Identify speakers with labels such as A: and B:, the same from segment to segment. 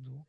A: Zug.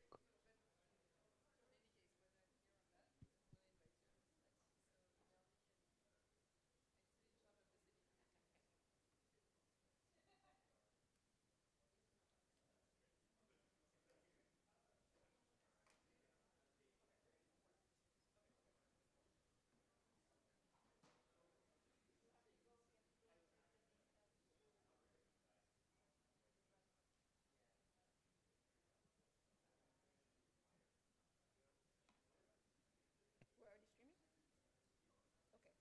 B: We're already streaming? Okay.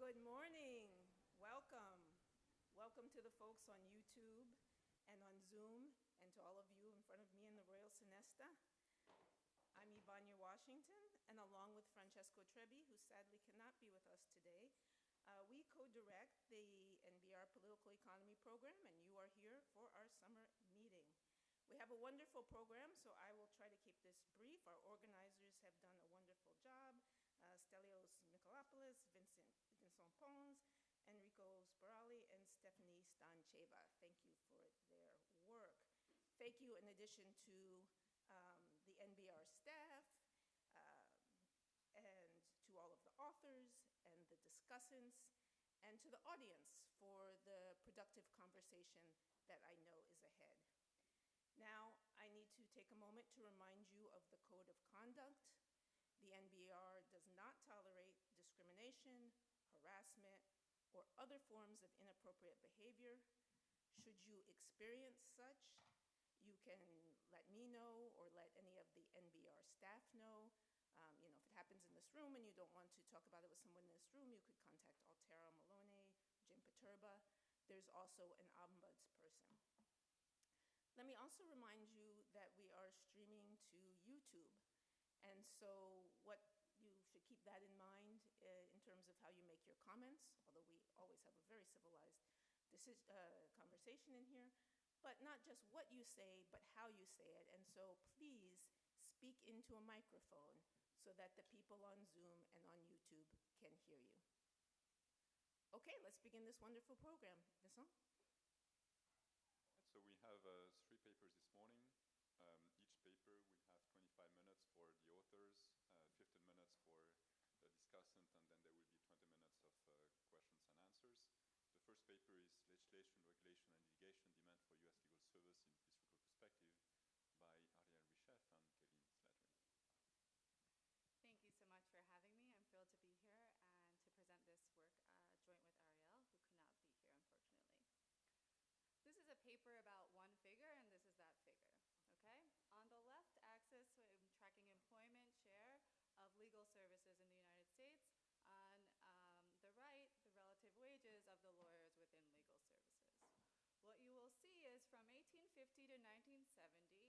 B: Good morning. Welcome. Welcome to the folks on YouTube and on Zoom, and to all of you in front of me in the Royal Sonesta. I'm Ivania Washington, and along with Francesco Trebi, who sadly cannot be with us today, we co-direct the NBER Political Economy Program, and you are here for our summer meeting. We have a wonderful program, so I will try to keep this brief. Our organizers have done a wonderful job. Stelios Mikolopoulos, Vincent Pons, Enrico Spirali, and Stephanie Stancheva. Thank you for their work. Thank you in addition to the NBR staff, and to all of the authors and the discussants, and to the audience for the productive conversation that I know is ahead. Now, I need to take a moment to remind you of the Code of Conduct. The NBER does not tolerate discrimination, harassment, or other forms of inappropriate behavior. Should you experience such, you can let me know or let any of the NBER staff know. If it happens in this room and you don't want to talk about it with someone in this room, you could contact Altera Malone, Jim Paterba. There's also an ombudsperson. Let me also remind you that we are streaming to YouTube. And so you should keep that in mind in terms of how you make your comments, although we always have a very civilized conversation in here. But not just what you say, but how you say it. And so please speak into a microphone so that the people on Zoom and on YouTube can hear you. Okay, let's begin this wonderful program. Vincent?
C: So we have 3 papers this morning. Each paper will have 25 minutes for the authors, 15 minutes for the discussant, and then there will be 20 minutes of questions and answers. The first paper is Legislation, Regulation, and Litigation Demand for U.S. Legal Service in Historical Perspective by Ariel Richef and Kevin Slattery.
D: Thank you so much for having me. I'm thrilled to be here and to present this work joint with Ariel, who could not be here, unfortunately. This is a paper about one figure, and this is that figure, okay? On the left axis, I'm tracking employment share of legal services in the United States. On the right, the relative wages of the lawyers within legal services. What you will see is from 1850 to 1970,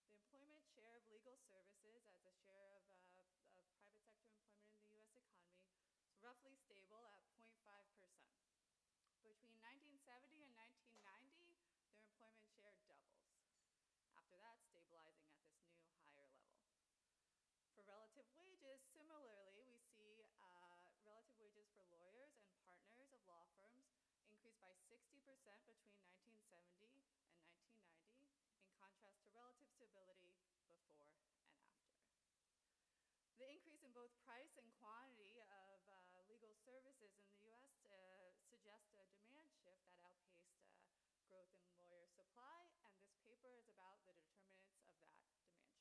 D: the employment share of legal services as a share of private sector employment in the US economy is roughly stable at 0.5%. Between 1970 and 1990, their employment share doubles. After that, stabilizing at this new higher level. For relative wages, similarly, we see relative wages for lawyers and partners of law firms increased by 60% between 1970 and 1990, in contrast to relative stability before and after. The increase in both price and quantity of legal services in the US suggests a demand shift that outpaced growth in lawyer supply, and this paper is about the determinants of that demand shift.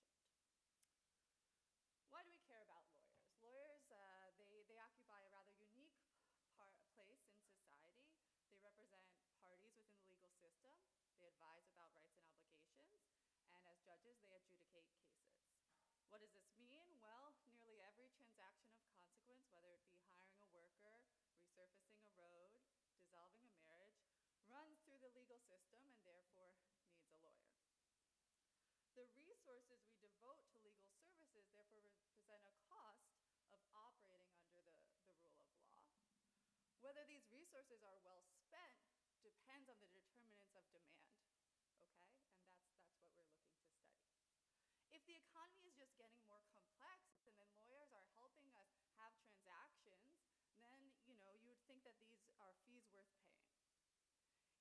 D: Why do we care about lawyers? Lawyers, they occupy a rather unique place in society. They represent parties within the legal system. They advise about rights and obligations. And as judges, they adjudicate cases. What does this mean? Well, nearly every transaction of consequence, whether it be hiring a worker, resurfacing a road, dissolving a marriage, runs through the legal system and therefore needs a lawyer. The resources we devote to legal services therefore represent a cost of operating under the rule of law. Whether these resources are well spent depends on the determinants of demand, okay? And that's what we're looking to study. If the economy is just getting more complex and then lawyers are helping us have transactions, then you would think that these are fees worth paying.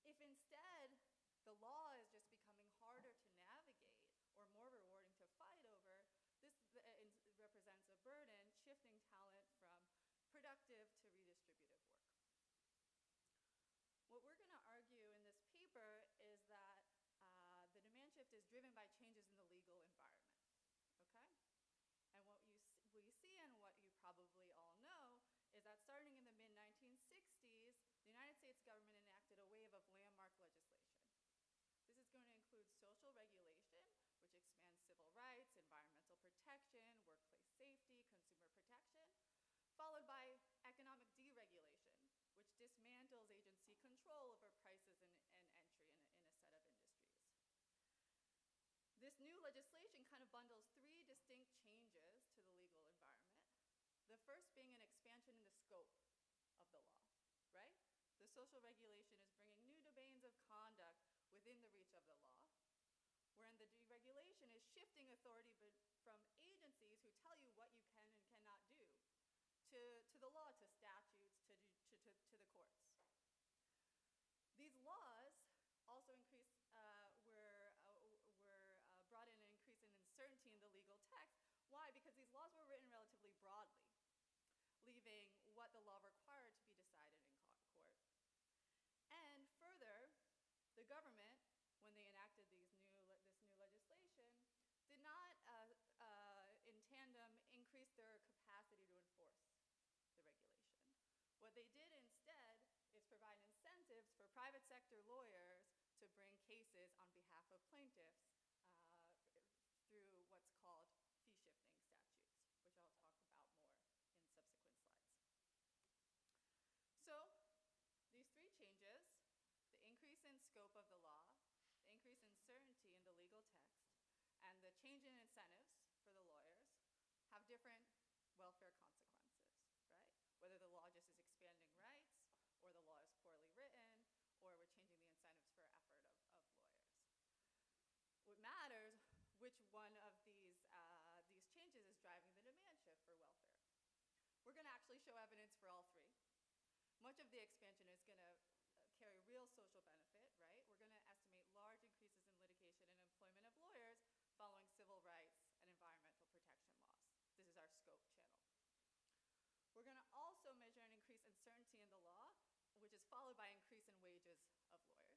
D: If instead the law is just becoming harder to navigate or productive to redistributive work. What we're going to argue in this paper is that the demand shift is driven by changes in the legal environment, okay? And what we see and what you probably all know is that starting in the mid-1960s, the United States government enacted a wave of landmark legislation. This is going to include social regulation, which expands civil rights, environmental protection, workplace safety, consumer protection, followed by economic deregulation, which dismantles agency control over prices and entry in a set of industries. This new legislation kind of bundles three distinct changes to the legal environment. The first being an expansion in the scope of the law, right? The social regulation is bringing new domains of conduct within the reach of the law, wherein the deregulation is shifting authority from agencies who tell you what you can and cannot do to the law, to statutes, to the courts. These laws also brought in an increase in uncertainty in the legal text. Why? Because these laws were written relatively broadly, leaving what the law required to be decided in court. And further, the government, when they enacted this new legislation, did not, in tandem, increase their capacity to enforce the regulation. What they did instead is provide incentives for private sector lawyers to bring cases on behalf of plaintiffs through what's called fee-shifting statutes, which I'll talk about more in subsequent slides. So, these three changes, the increase in scope of the law, the increase in certainty in the legal text, and the change in incentives for the lawyers, have different welfare consequences, right? Whether the law just is expanding rights, or the law is poorly written, or we're changing the incentives for effort of lawyers. What matters, which one of these changes is driving the demand shift for welfare. We're going to actually show evidence for all three. Much of the expansion is going to carry real social benefit, right? We're going to estimate large increases in litigation and employment of lawyers following civil rights and environmental protection laws. This is our scope channel. We're going to also measure an increase in certainty in the law, which is followed by an increase in wages of lawyers.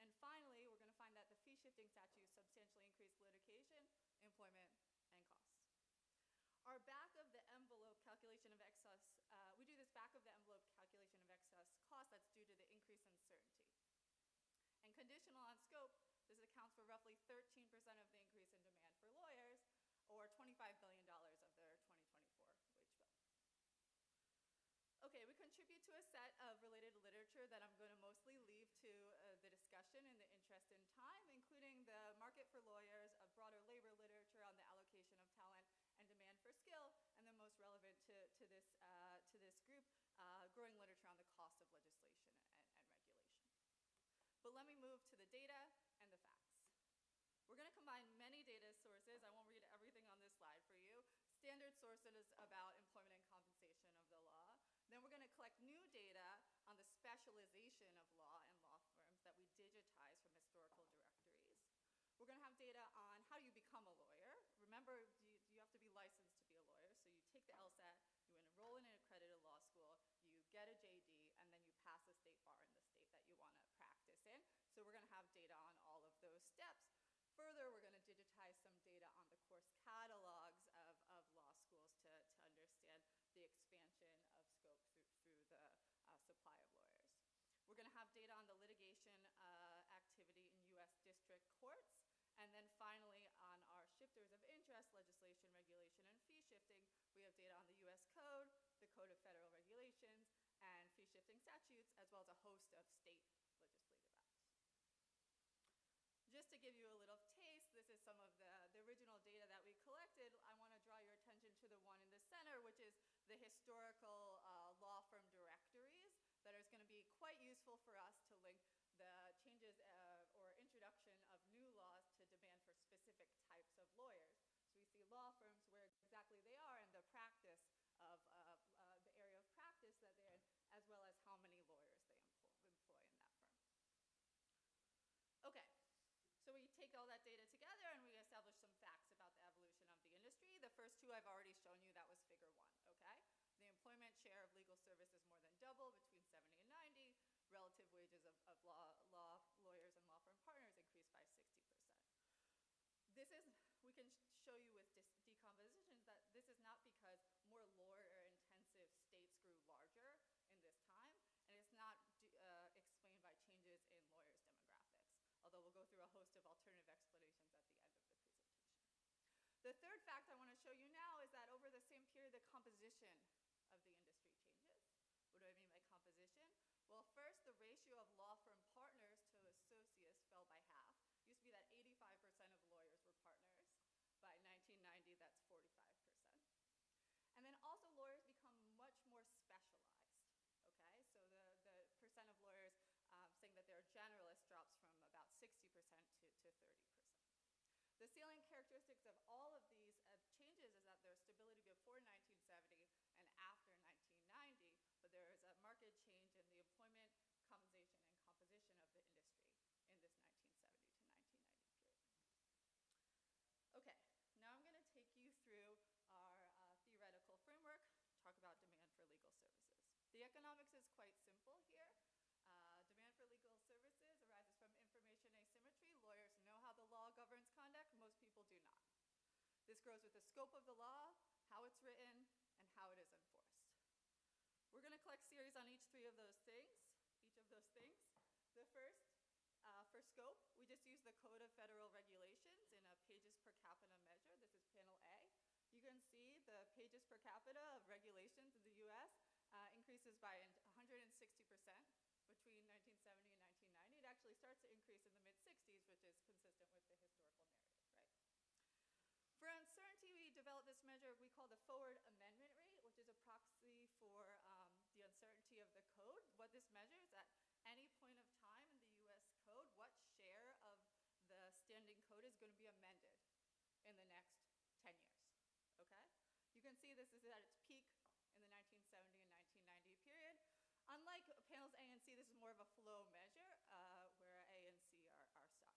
D: And finally, we're going to find that the fee-shifting statutes substantially increase litigation, employment, and costs. Our back-of-the-envelope calculation of excess, we do this back-of-the-envelope calculation of excess cost that's due to the increase in certainty. And conditional on scope, this accounts for roughly 13% of the increase in demand for lawyers, or $25 billion of their 2024 wage bill. Okay, we contribute to a set of related literature that I'm going to mostly leave to the discussion in the interest in time, including the market for lawyers, a broader labor literature on the allocation of talent and demand for skill, and the most relevant to this group, growing literature on the cost of legislation and regulation. But let me move to the data and the facts. We're going to combine many data sources. I won't read everything on this slide for you. Standard sources about employment and compensation of the law. Then we're going to collect new data on the specialization of law and law firms that we digitize from historical directories. We're going to have data on how you become a lawyer. Remember, you have to be licensed to be a lawyer. So you take the LSAT, you enroll in an accredited law school, you get a JD, and then you pass the state bar in the state that you want to practice in. So we're going to have data on all of those steps. Further, we're going to digitize some data on the course catalogs of law schools to understand the expansion of scope through the supply of lawyers. We're going to have data on the litigation activity in U.S. district courts. And then finally, on our shifters of interest, legislation, regulation, and fee shifting, we have data on the U.S. Code, the Code of Federal Regulations, and fee shifting statutes, as well as a host of state legislative acts. Just to give you a little taste, this is some of the original data that we collected. I want to draw your attention to the one in the center, which is the historical law firm directories that is going to be quite useful for us to link the changes or introduction of new laws to demand for specific types of lawyers. So we see law firms where exactly they are and the practice of the area of practice that they're in, as well as how many lawyers they employ in that firm. Okay. So we take all that data together and we establish some facts about the evolution of the industry. The first two I've already shown you, that was figure one, okay? The employment legal services more than double between 70 and 90. Relative wages of lawyers and law firm partners increased by 60%. We can show you with decompositions that this is not because more lawyer-intensive states grew larger in this time, and it's not explained by changes in lawyers' demographics, although we'll go through a host of alternative explanations at the end of the presentation. The third fact I want to show you now is that over the same period, the composition of the industry changes. What do I mean by composition? Well, first, the ratio of law firm partners to associates fell by half. It used to be that 85% of lawyers were partners. By 1990, that's 45%. And then also lawyers become much more specialized, okay? So the percent of lawyers saying that they're generalists drops from about 60% to 30%. The salient characteristics of all of these changes is that there's stability before 1970 and after 1990, but there is a marked change in the employment, compensation, and composition of the industry in this 1970 to 1990 period. Okay, now I'm going to take you through our theoretical framework, talk about demand for legal services. The economics is quite simple here. Demand for legal services arises from information asymmetry. Lawyers know how the law governs conduct. Most people do not. This grows with the scope of the law, how it's written, and how it is enforced. We're going to collect series on each of those things. The first, for scope, we just use the Code of Federal Regulations in a pages per capita measure. This is panel A. You can see the pages per capita of regulations in the US increases by 160%. Between 1970 and 1990, it actually starts to increase in the mid-60s, which is consistent with the historical narrative, right? For uncertainty, we developed this measure we call the forward amendment rate, which is a proxy for the uncertainty of the code. What this measures at any point of time in the US code, what share of the standing code is going to be amended in the next 10 years, okay? You can see this is at its peak in the 1970 and 1990 period. Unlike panels A and C, this is more of a flow measure, where A and C are stocks.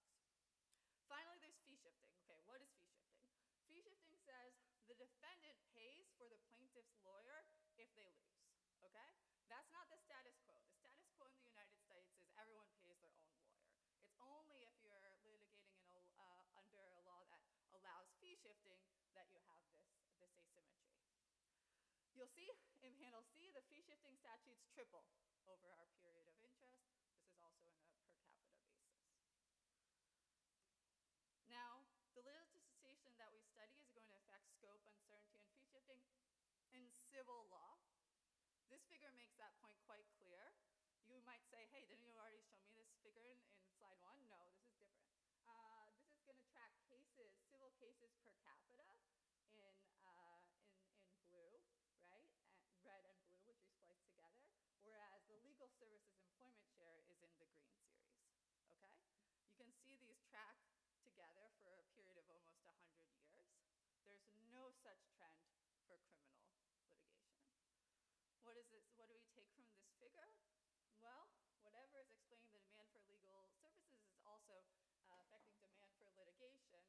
D: Finally, there's fee shifting. Okay, what is fee shifting? Fee shifting says the defendant pays for the plaintiff's lawyer if they lose, okay? That's not the status quo. The status quo in the United States is everyone pays their own lawyer. It's only if you're litigating under a law that allows fee shifting that you have this asymmetry. You'll see in panel C, the fee-shifting statutes triple over our period of interest. This is also in a per capita basis. Now, the legislation that we study is going to affect scope, uncertainty, and fee-shifting in civil law. This figure makes that point quite clear. You might say, hey, didn't you already show me this figure in slide 1? No, this is different. This is going to track cases, civil cases per capita in blue. Right? Red and blue, which we splice together, whereas the legal services employment share is in the green series, okay? You can see these track together for a period of almost 100 years. There's no such trend for criminal litigation. What do we take from this figure? Well, whatever is explaining the demand for legal services is also affecting demand for litigation,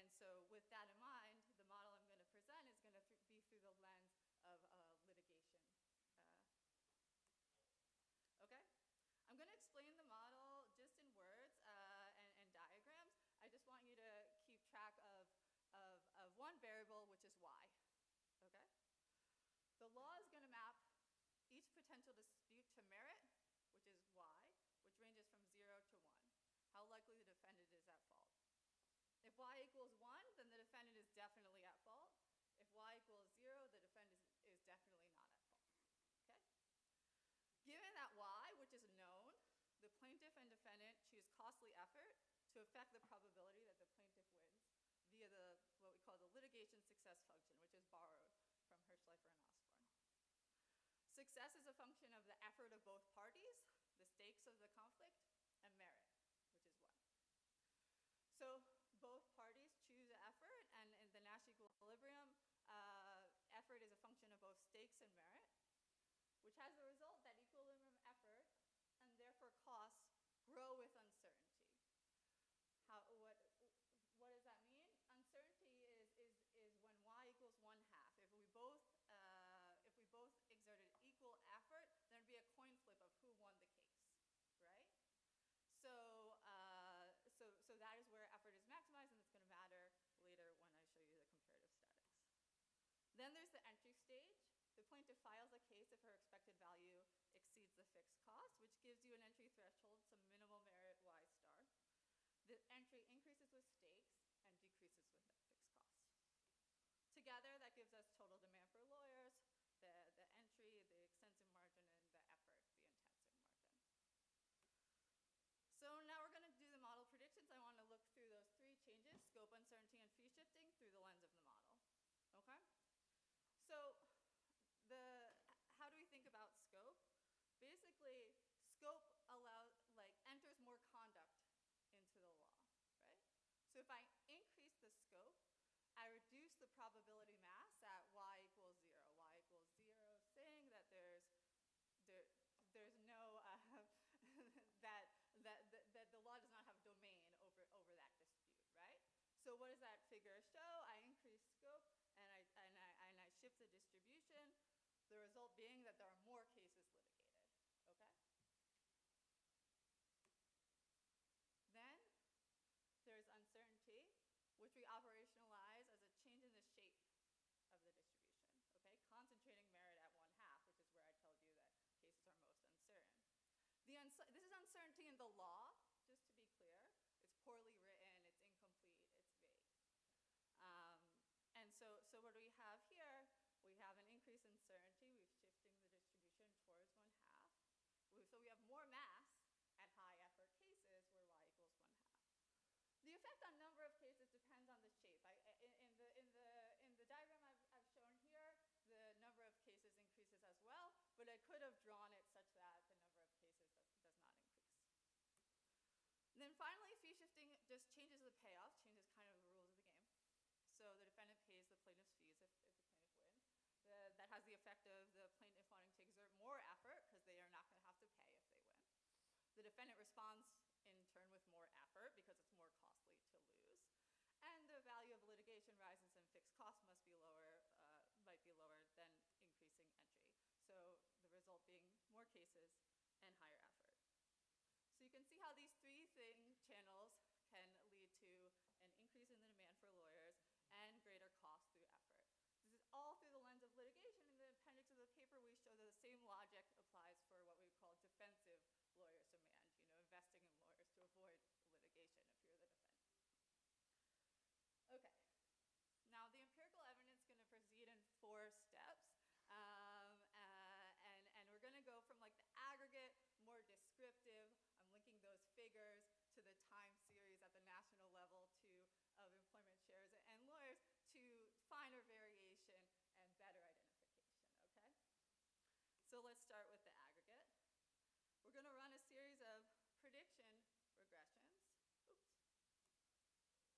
D: and so with that in mind, the model I'm going to present is going to be through the lens of litigation. Okay? I'm going to explain the model just in words and diagrams. I just want you to keep track of one variable, which is y. Okay? The law is going to map each potential dispute to merit, which is y, which ranges from 0 to 1. How likely the defendant is at fault. If y equals 1, then the defendant is definitely at fault. If y equals 0, the defendant is definitely not at fault. Okay? Given that y, which is known, the plaintiff and defendant choose costly effort to affect the probability that the plaintiff wins via what we call the litigation success function, which is borrowed from Hirschleifer and Osborne. Success is a function of the effort of both parties, the stakes of the conflict, and merit, which is 1. So both parties choose effort, and in the Nash equilibrium, effort is a function of both stakes and merit, which has the result that equilibrium effort, and therefore costs, grow with uncertainty. What does that mean? Uncertainty is when y equals 1/2. plaintiff files a case if her expected value exceeds the fixed cost, which gives you an entry threshold, some minimal merit Y star. The entry increases with stakes and decreases with that fixed cost. Together, that gives us total demand for lawyers, the entry, the extensive margin, and the effort, the intensive margin. So now we're going to do the model predictions. I want to look through those three changes, scope, uncertainty, and fee shifting, through the lens of the model. Okay? So how do we think about scope? Basically, scope enters more conduct into the law, right? So if I increase the scope, I reduce the probability mass at y equals 0. Y equals 0, saying that there's no that the law does not have domain over that dispute, right? So what does that figure show? I increase scope and I shift the distribution. The result being that there are more cases litigated. Okay. Then there's uncertainty, which we operationalize as a change in the shape of the distribution, okay? Concentrating merit at 1/2, which is where I told you that cases are most uncertain. This is uncertainty in the law, just to be clear. It's poorly written, it's incomplete, it's vague. And so what do we have here? We have an increase in certainty. We're shifting the distribution towards 1/2. So we have more mass at high effort cases where y equals 1/2. The effect on number of cases depends on the shape. In the diagram I've shown here, the number of cases increases as well, but I could have drawn it such that the number of cases does not increase. And then finally, fee shifting just changes the payoff, changes kind of the rules of the game. So the defendant pays the plaintiff's fees if the plaintiff wins. That has the effect of the plaintiff wanting to exert more effort because they are not going to have to pay if they win. The defendant responds in turn with more effort because it's more costly to lose. And the value of litigation rises and fixed costs might be lower than increasing entry. So the result being more cases and higher effort. So you can see how these three channels can lead to an increase in the demand for lawyers and greater cost through effort. This is all through the lens of litigation. In the appendix of the paper, we show that the same logic applies for what we call defensive lawyers' demand, investing in lawyers to avoid litigation if you're the defendant. Okay. Now, the empirical evidence is going to proceed in 4 steps. And we're going to go from the aggregate, more descriptive, I'm linking those figures to the time series at the national level of employment shares and lawyers, to finer variation and better identification, okay? So let's start with the aggregate. We're going to run a series of prediction regressions,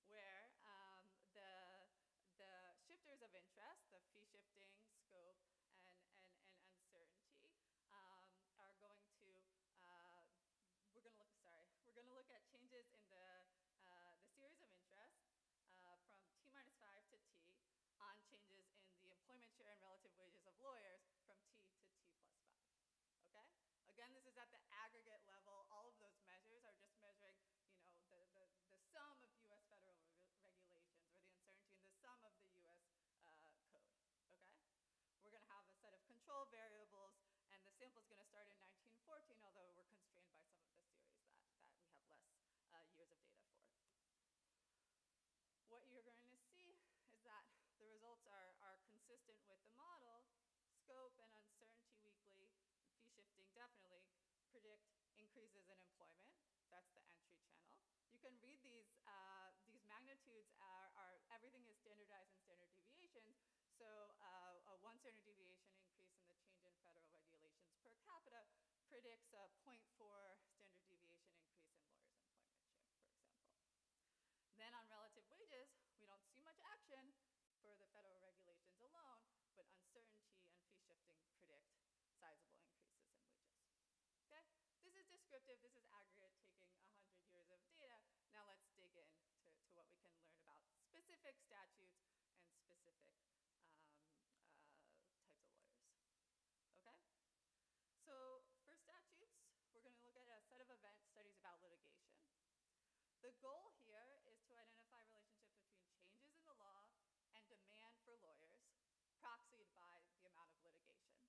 D: where the shifters of interest, the fee shifting, scope, and uncertainty, are going to we're going to look at changes in the series of interest from T-5 to T on changes in the employment share and relative wages of lawyers from T to T+5. Okay? Again, this is at the aggregate level. All of those measures are just measuring, the sum of U.S. federal regulations, or the uncertainty in the sum of the U.S. code. Okay? We're going to have a set of control variables, and the sample is going to start in 1914, although we're constrained by some of the series that we have less years of data for. What you're going to see is that the results are consistent with the model. Scope and uncertainty weekly, fee shifting definitely predict increases in employment. That's the entry channel. You can read these magnitudes everything is standardized in standard deviations. So a 1 standard deviation increase in the change in federal regulations per capita predicts a 0.4 standard deviation increase in lawyers' employment share, for example. Then on relative wages, we don't see much action for the federal regulations alone, but uncertainty and fee shifting predict sizable increases in wages. Okay? This is descriptive. This is aggregate, taking 100 years of data. Now let's dig in to what we can learn about specific statutes and specific types of lawyers. Okay? So for statutes, we're going to look at a set of event studies about litigation. The goal here is to identify relationships between changes in the law and demand for lawyers, proxied by the amount of litigation.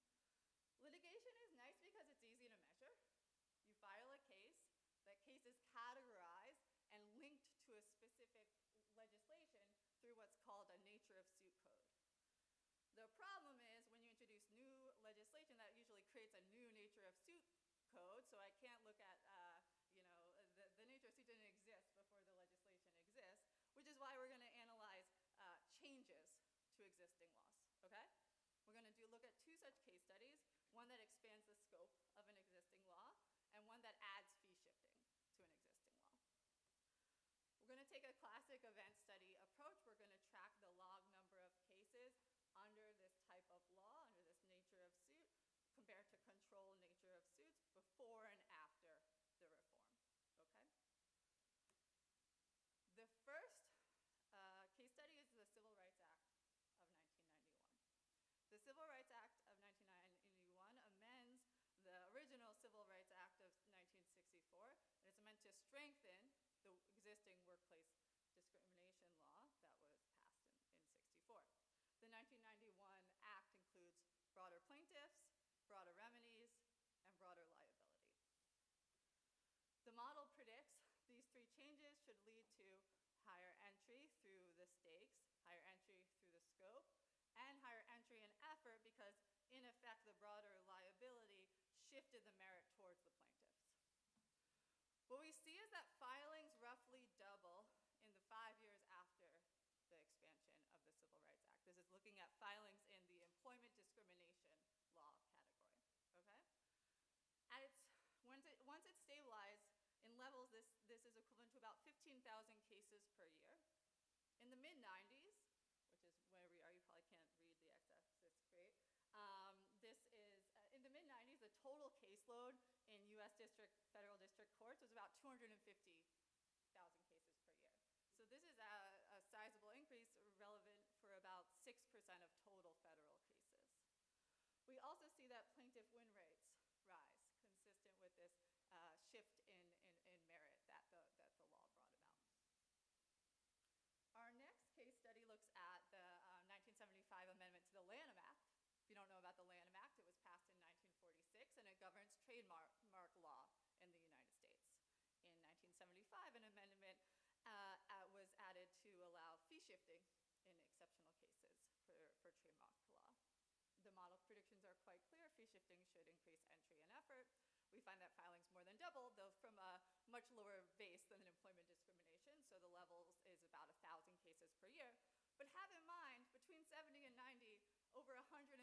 D: through what's called a nature of suit code. The problem is when you introduce new legislation, that usually creates a new nature of suit code, so I can't look at, the nature of suit didn't exist before the legislation exists, which is why we're going to analyze changes to existing laws, okay? We're going to look at two such case studies, one that expands the scope of an existing law, and one that adds fee shifting to an existing law. We're going to take a classic event study approach. We're going to track the log number of cases under this type of law, under this nature of suit, compared to control nature of suits before and after the reform, okay? The first case study is the Civil Rights Act of 1991. The Civil Rights Act of 1991 amends the original Civil Rights Act of 1964, and it's meant to strengthen the existing workplace discrimination law that was passed in 64. The 1991 Act includes broader plaintiffs, broader remedies, and broader liability. The model predicts these three changes should lead to higher entry through the stakes, higher entry through the scope, and higher entry in effort because, in effect, the broader liability shifted the merit towards the plaintiffs. What we see is that filings roughly double in the 5 years after the expansion of the Civil Rights Act. This is looking at filings in the employment discrimination law category, okay? Once it's stabilized in levels, this is equivalent to about 15,000 cases per year. In the mid-90s, which is where we are, you probably can't read the x-axis great. In the mid-90s, the total caseload in U.S. federal district courts was about 250,000 cases per year. So this is a sizable increase, relevant for about 6% of total federal cases. We also see that plaintiff win rates rise, consistent with this shift in merit that the law brought about. Our next case study looks at the 1975 amendment to the Lanham Act. If you don't know about the Lanham Act, it was passed in 1946, and it governs trademark law in the United States. In 1975, an amendment was added to allow fee shifting in exceptional cases for trademark law. The model predictions are quite clear. Fee shifting should increase entry and effort. We find that filings more than doubled, though from a much lower base than employment discrimination, so the levels is about 1,000 cases per year. But have in mind, between 70 and 90, over 120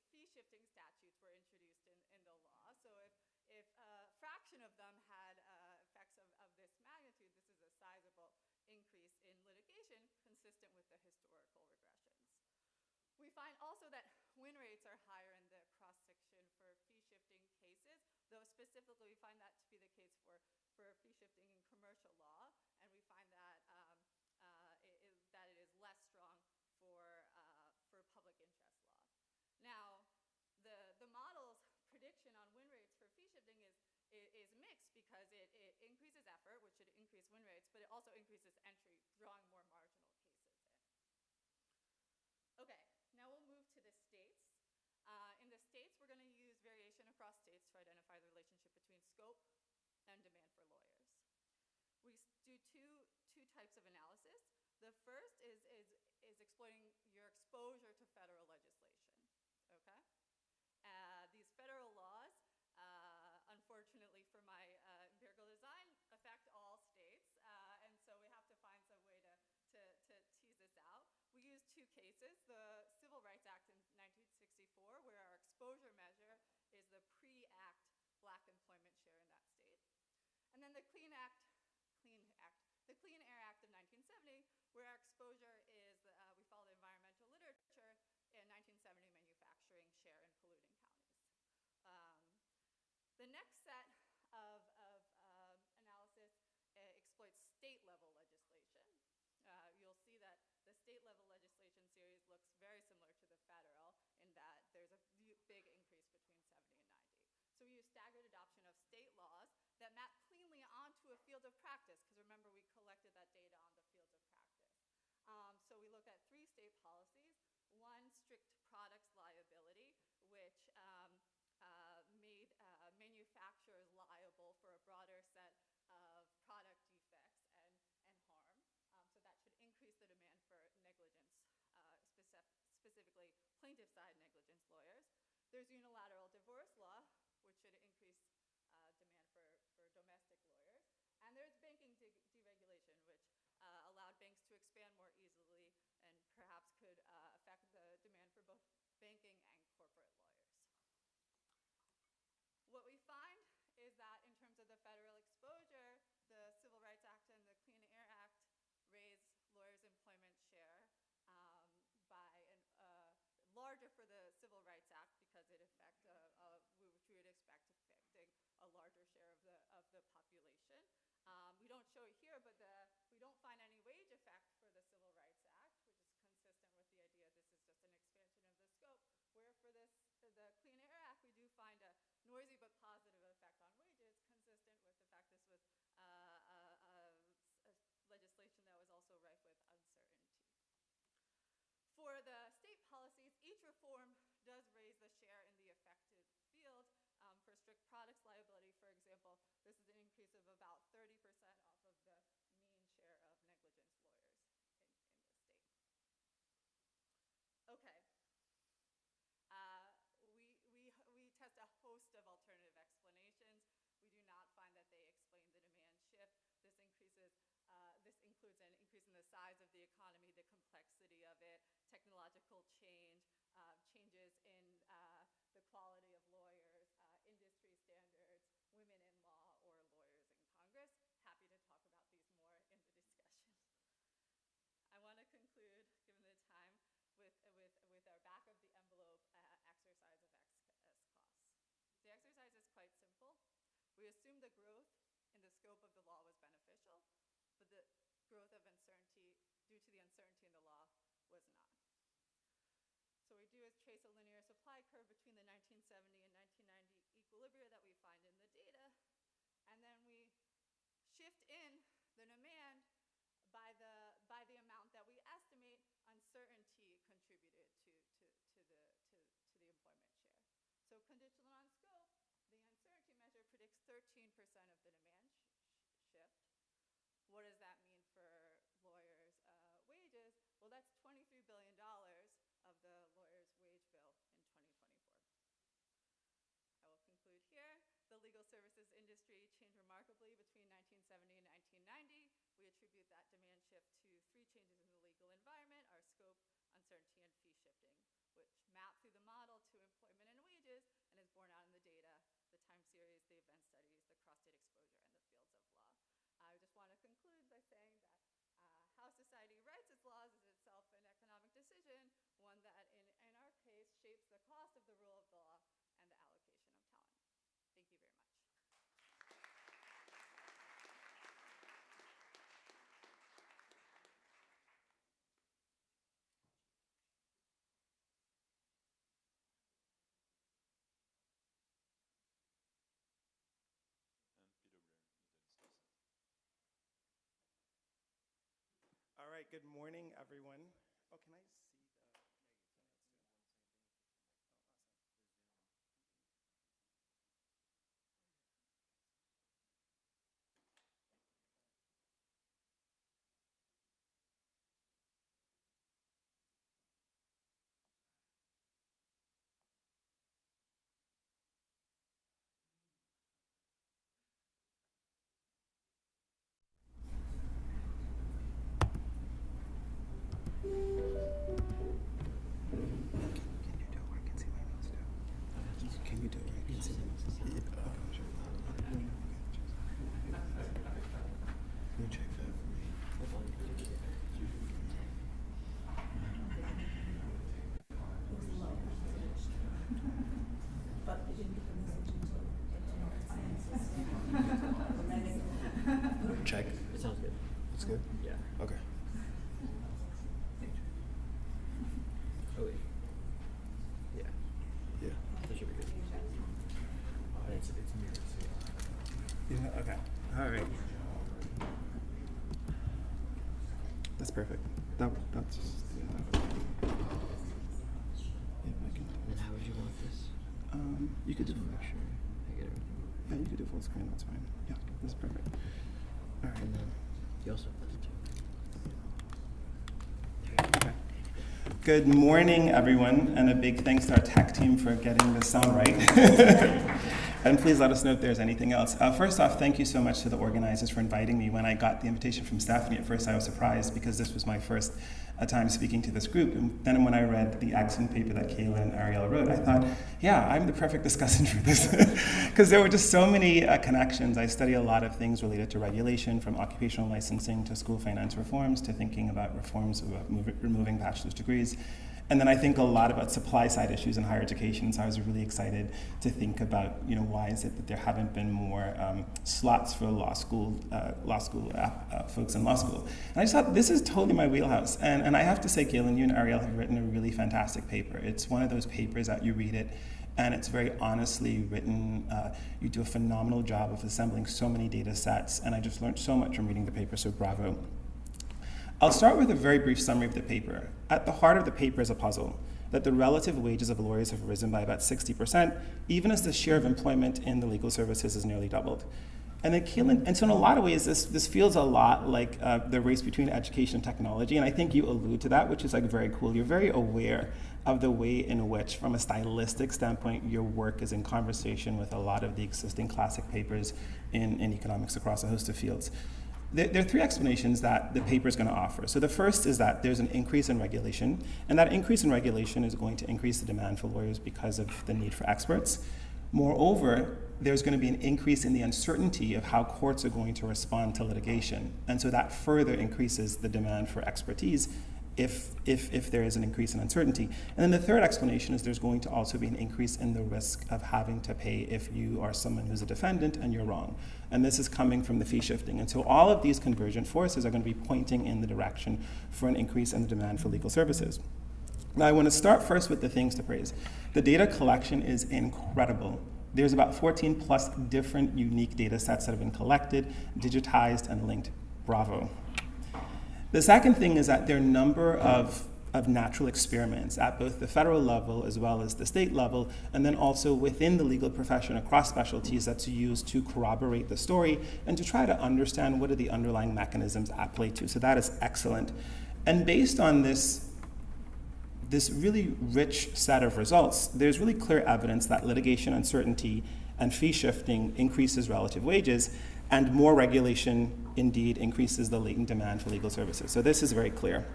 D: fee-shifting statutes were introduced in the law. So if a fraction of them had effects of this magnitude, this is a sizable increase in litigation consistent with the historical regressions. We find also that win rates are higher in the cross-section for fee-shifting cases, though specifically we find that to be the case for fee-shifting in commercial law, and we find that it is less strong for public interest law. Now, the model's prediction on win rates for fee-shifting is mixed because it increases effort, which should increase win rates, but it also increases entry, drawing more marginal cases in. Okay. Now we'll move to the states. In the states, we're going to use variation across states to identify the relationship between scope and demand for lawyers. We do two types of analysis. The first is exploiting your exposure to federal legislation, okay? These federal laws, unfortunately for my empirical design, affect all states, and so we have to find some way to tease this out. We use two cases, the Civil Rights Act in 1964, where our exposure measure is the pre-act black employment share in that state. And then the Clean Air Act of 1970, where our exposure is, we follow the environmental literature, in 1970 manufacturing share in polluting counties. The next set of analysis exploits state-level legislation. You'll see that the state-level legislation series looks very similar to the federal in that there's a big increase between 70 and 90. So we use staggered adoption of state laws that map cleanly onto a field of practice, because remember we collected that data on the fields of practice. So we look at 3 state policies. One, strict products liability, which made manufacturers liable for a broader set of product defects and harm. So that should increase the demand for decide negligence lawyers. There's unilateral divorce law, which should increase demand for domestic lawyers. And there's banking deregulation, which allowed banks to expand more easily and perhaps could affect the demand for both banking and corporate lawyers. What we find is that in terms of the federal exposure, the Civil Rights Act and the Clean Air Act raise lawyers' employment share by larger for the Civil Rights Act because it which we would expect affecting a larger share of the population. We don't show it here, but we don't find any wage effect for the Civil Rights Act, which is consistent with the idea this is just an expansion of the scope, where for the Clean Air Act, we do find a noisy but positive effect on wages, consistent with the fact this was a legislation that was also rife with uncertainty. For the state policies, each reform does raise the share in the affected field. For strict products liability, for example, this is an increase of about 30% off of the mean share of negligence lawyers in the state. Okay. We test a host of alternative explanations. We do not find that they explain the demand shift. This includes an increase in the size of the economy, the complexity of it, technological change, changes in the quality of lawyers, industry standards, women in law, or lawyers in Congress. Happy to talk about these more in the discussion. I want to conclude, given the time, with our back of the envelope exercise of excess costs. The exercise is quite simple. We assume the growth in the scope of the law was beneficial, but the growth of uncertainty, due to the uncertainty in the law, was not. So what we do is trace a linear supply curve between the 1970 and 1990 equilibria that we find in the data, and then we shift in the demand by the amount that we estimate uncertainty contributed to the employment share. So conditional on scope, the uncertainty measure predicts 13% of the demand shift. What does that mean for lawyers' wages? Well, that's $23 billion of the lawyer's wage bill in 2024. I will conclude here. The legal services industry changed remarkably between 1970 and 1990. We attribute that demand shift to 3 changes in the legal environment: our scope, uncertainty, and fee shifting, which map through the model to employment and wages and is borne out in the data, the time series, the event studies, the cross-state exposure, and the fields of law. I just want to conclude by saying that how society writes its laws is itself an economic decision, one that, in our case, shapes the cost of the rule of law and the allocation of talent. Thank you very much.
C: And Peter Blair is the discussant.
A: All right, good morning, everyone. Oh, can I see the... Can you do it where I can see my notes? Can you do it where I can see my notes? Can you check that for me? Check.
E: It sounds good.
A: It's good?
E: Yeah.
A: Okay.
E: Oh wait. Yeah.
A: Yeah.
E: That should be good. And it's mirrored, so yeah.
A: Yeah, okay. All right. That's perfect. That's yeah. Yeah, I can.
E: And then how would you want this?
A: You could do.
E: Make sure I get everything.
A: Yeah, you could do full screen. That's fine. Yeah, that's perfect. All right.
E: And then you also have this too.
A: Okay. Good morning, everyone, and a big thanks to our tech team for getting this sound right. And please let us know if there's anything else. First off, thank you so much to the organizers for inviting me. When I got the invitation from Stephanie, at first I was surprised because this was my first time speaking to this group. And then when I read the excellent paper that Kayla and Ariel wrote, I thought, yeah, I'm the perfect discussant for this. Because there were just so many connections. I study a lot of things related to regulation, from occupational licensing to school finance reforms to thinking about reforms about removing bachelor's degrees. And then I think a lot about supply side issues in higher education. So I was really excited to think about, why is it that there haven't been more slots for law school folks in law school. And I just thought this is totally my wheelhouse. And I have to say, Galen, you and Ariel have written a really fantastic paper. It's one of those papers that you read it and it's very honestly written. You do a phenomenal job of assembling so many data sets. And I just learned so much from reading the paper, so bravo. I'll start with a very brief summary of the paper. At the heart of the paper is a puzzle, that the relative wages of lawyers have risen by about 60%, even as the share of employment in the legal services has nearly doubled. And so in a lot of ways, this feels a lot like the race between education and technology, and I think you allude to that, which is very cool. You're very aware of the way in which, from a stylistic standpoint, your work is in conversation with a lot of the existing classic papers in economics across a host of fields. There are three explanations that the paper is going to offer. So the first is that there's an increase in regulation, and that increase in regulation is going to increase the demand for lawyers because of the need for experts. Moreover, there's going to be an increase in the uncertainty of how courts are going to respond to litigation, and so that further increases the demand for expertise if there is an increase in uncertainty. And then the third explanation is there's going to also be an increase in the risk of having to pay if you are someone who's a defendant and you're wrong. And this is coming from the fee shifting. And so all of these convergent forces are going to be pointing in the direction for an increase in the demand for legal services. Now I want to start first with the things to praise. The data collection is incredible. There's about 14 plus different unique data sets that have been collected, digitized, and linked. Bravo. The second thing is that there are a number of natural experiments at both the federal level as well as the state level, and then also within the legal profession across specialties that's used to corroborate the story and to try to understand what are the underlying mechanisms at play too. So that is excellent. And based on this really rich set of results, there's really clear evidence that litigation uncertainty and fee shifting increases relative wages, and more regulation indeed increases the latent demand for legal services. So this is very clear.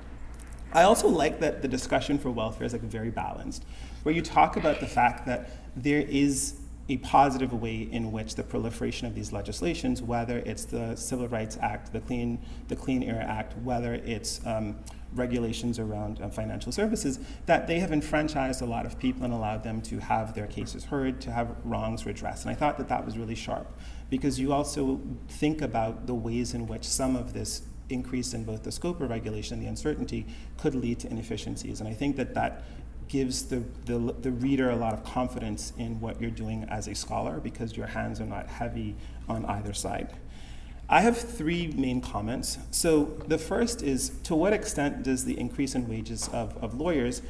A: I also like that the discussion for welfare is very balanced, where you talk about the fact that there is a positive way in which the proliferation of these legislations, whether it's the Civil Rights Act, the Clean Air Act, whether it's regulations around financial services, that they have enfranchised a lot of people and allowed them to have their cases heard, to have wrongs redressed. And I thought that was really sharp, because you also think about the ways in which some of this increase in both the scope of regulation and the uncertainty could lead to inefficiencies. And I think that gives the reader a lot of confidence in what you're doing as a scholar, because your hands are not heavy on either side. I have three main comments. So the first is, to what extent does the increase in wages of lawyers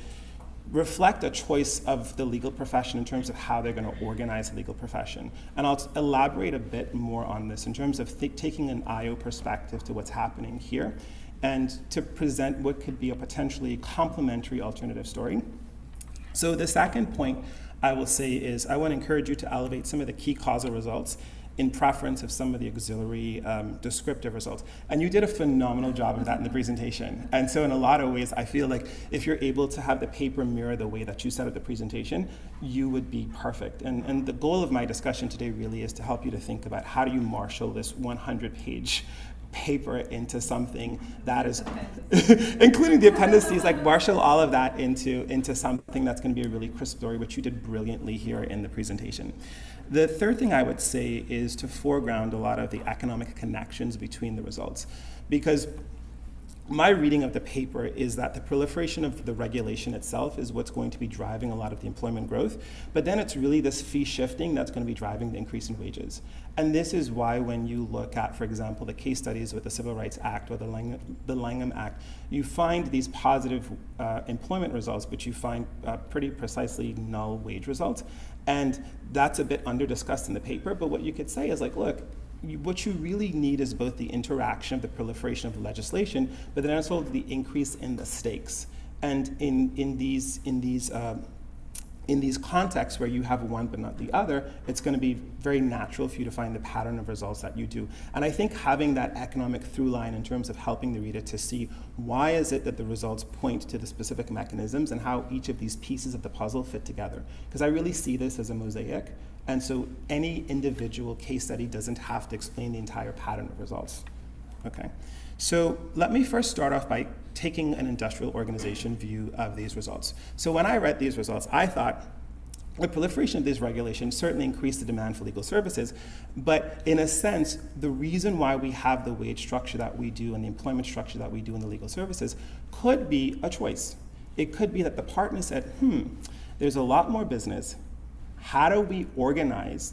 A: reflect a choice of the legal profession in terms of how they're going to organize the legal profession? And I'll elaborate a bit more on this in terms of taking an IO perspective to what's happening here, and to present what could be a potentially complementary alternative story. So the second point I will say is, I want to encourage you to elevate some of the key causal results in preference of some of the auxiliary descriptive results. And you did a phenomenal job of that in the presentation. And so in a lot of ways, I feel like if you're able to have the paper mirror the way that you set up the presentation, you would be perfect. And the goal of my discussion today really is to help you to think about how do you marshal this 100-page paper into something that is, including the appendices, marshal all of that into something that's going to be a really crisp story, which you did brilliantly here in the presentation. The third thing I would say is to foreground a lot of the economic connections between the results, because my reading of the paper is that the proliferation of the regulation itself is what's going to be driving a lot of the employment growth, but then it's really this fee shifting that's going to be driving the increase in wages. And this is why when you look at, for example, the case studies with the Civil Rights Act or the Langham Act, you find these positive employment results, but you find pretty precisely null wage results. And that's a bit under-discussed in the paper, but what you could say is look, what you really need is both the interaction of the proliferation of legislation, but then also the increase in the stakes. And in these contexts where you have one but not the other, it's going to be very natural for you to find the pattern of results that you do. And I think having that economic through line in terms of helping the reader to see why is it that the results point to the specific mechanisms and how each of these pieces of the puzzle fit together. Because I really see this as a mosaic. And so any individual case study doesn't have to explain the entire pattern of results. Okay. So let me first start off by taking an industrial organization view of these results. So when I read these results, I thought the proliferation of these regulations certainly increased the demand for legal services, but in a sense, the reason why we have the wage structure that we do and the employment structure that we do in the legal services could be a choice. It could be that the partner said, there's a lot more business. How do we organize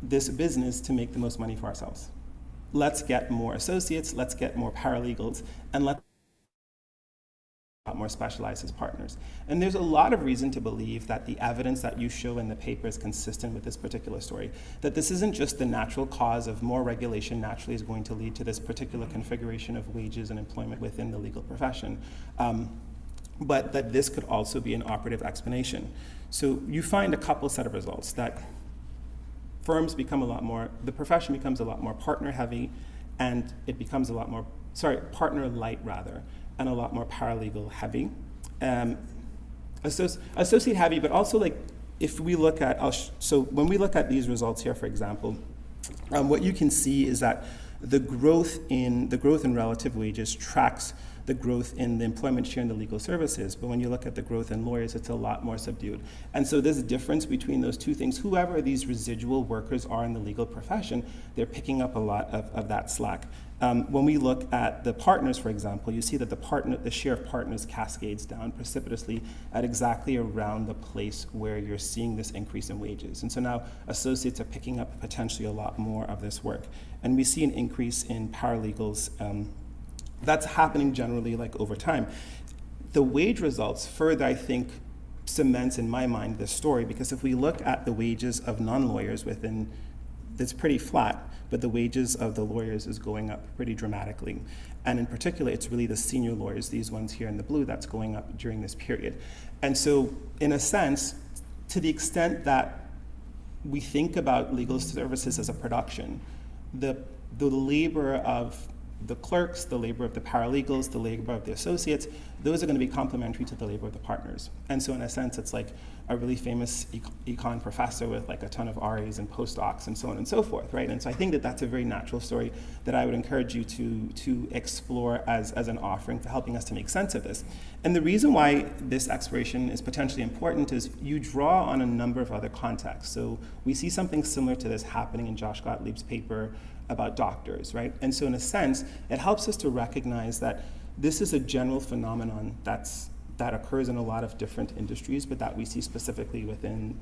A: this business to make the most money for ourselves? Let's get more associates, let's get more paralegals, and let's get more specialized as partners. And there's a lot of reason to believe that the evidence that you show in the paper is consistent with this particular story, that this isn't just the natural cause of more regulation naturally is going to lead to this particular configuration of wages and employment within the legal profession, but that this could also be an operative explanation. So you find a couple set of results that firms become a lot more, the profession becomes a lot more partner heavy, and it becomes a lot more, partner light rather, and a lot more paralegal heavy. Associate heavy, but also like if we look at, so when we look at these results here, for example, what you can see is that the growth in relative wages tracks the growth in the employment share in the legal services, but when you look at the growth in lawyers, it's a lot more subdued. And so there's a difference between those two things. Whoever these residual workers are in the legal profession, they're picking up a lot of that slack. When we look at the partners, for example, you see that the share of partners cascades down precipitously at exactly around the place where you're seeing this increase in wages. And so now associates are picking up potentially a lot more of this work. And we see an increase in paralegals. That's happening generally like over time. The wage results further, I think, cements in my mind this story, because if we look at the wages of non-lawyers within, it's pretty flat, but the wages of the lawyers is going up pretty dramatically. And in particular, it's really the senior lawyers, these ones here in the blue, that's going up during this period. And so in a sense, to the extent that we think about legal services as a production, the labor of the clerks, the labor of the paralegals, the labor of the associates, those are going to be complementary to the labor of the partners. And so in a sense, it's like a really famous econ professor with like a ton of RAs and postdocs and so on and so forth, right? And so I think that that's a very natural story that I would encourage you to explore as an offering for helping us to make sense of this. And the reason why this exploration is potentially important is you draw on a number of other contexts. So we see something similar to this happening in Josh Gottlieb's paper about doctors, right? And so in a sense, it helps us to recognize that this is a general phenomenon that occurs in a lot of different industries, but that we see specifically within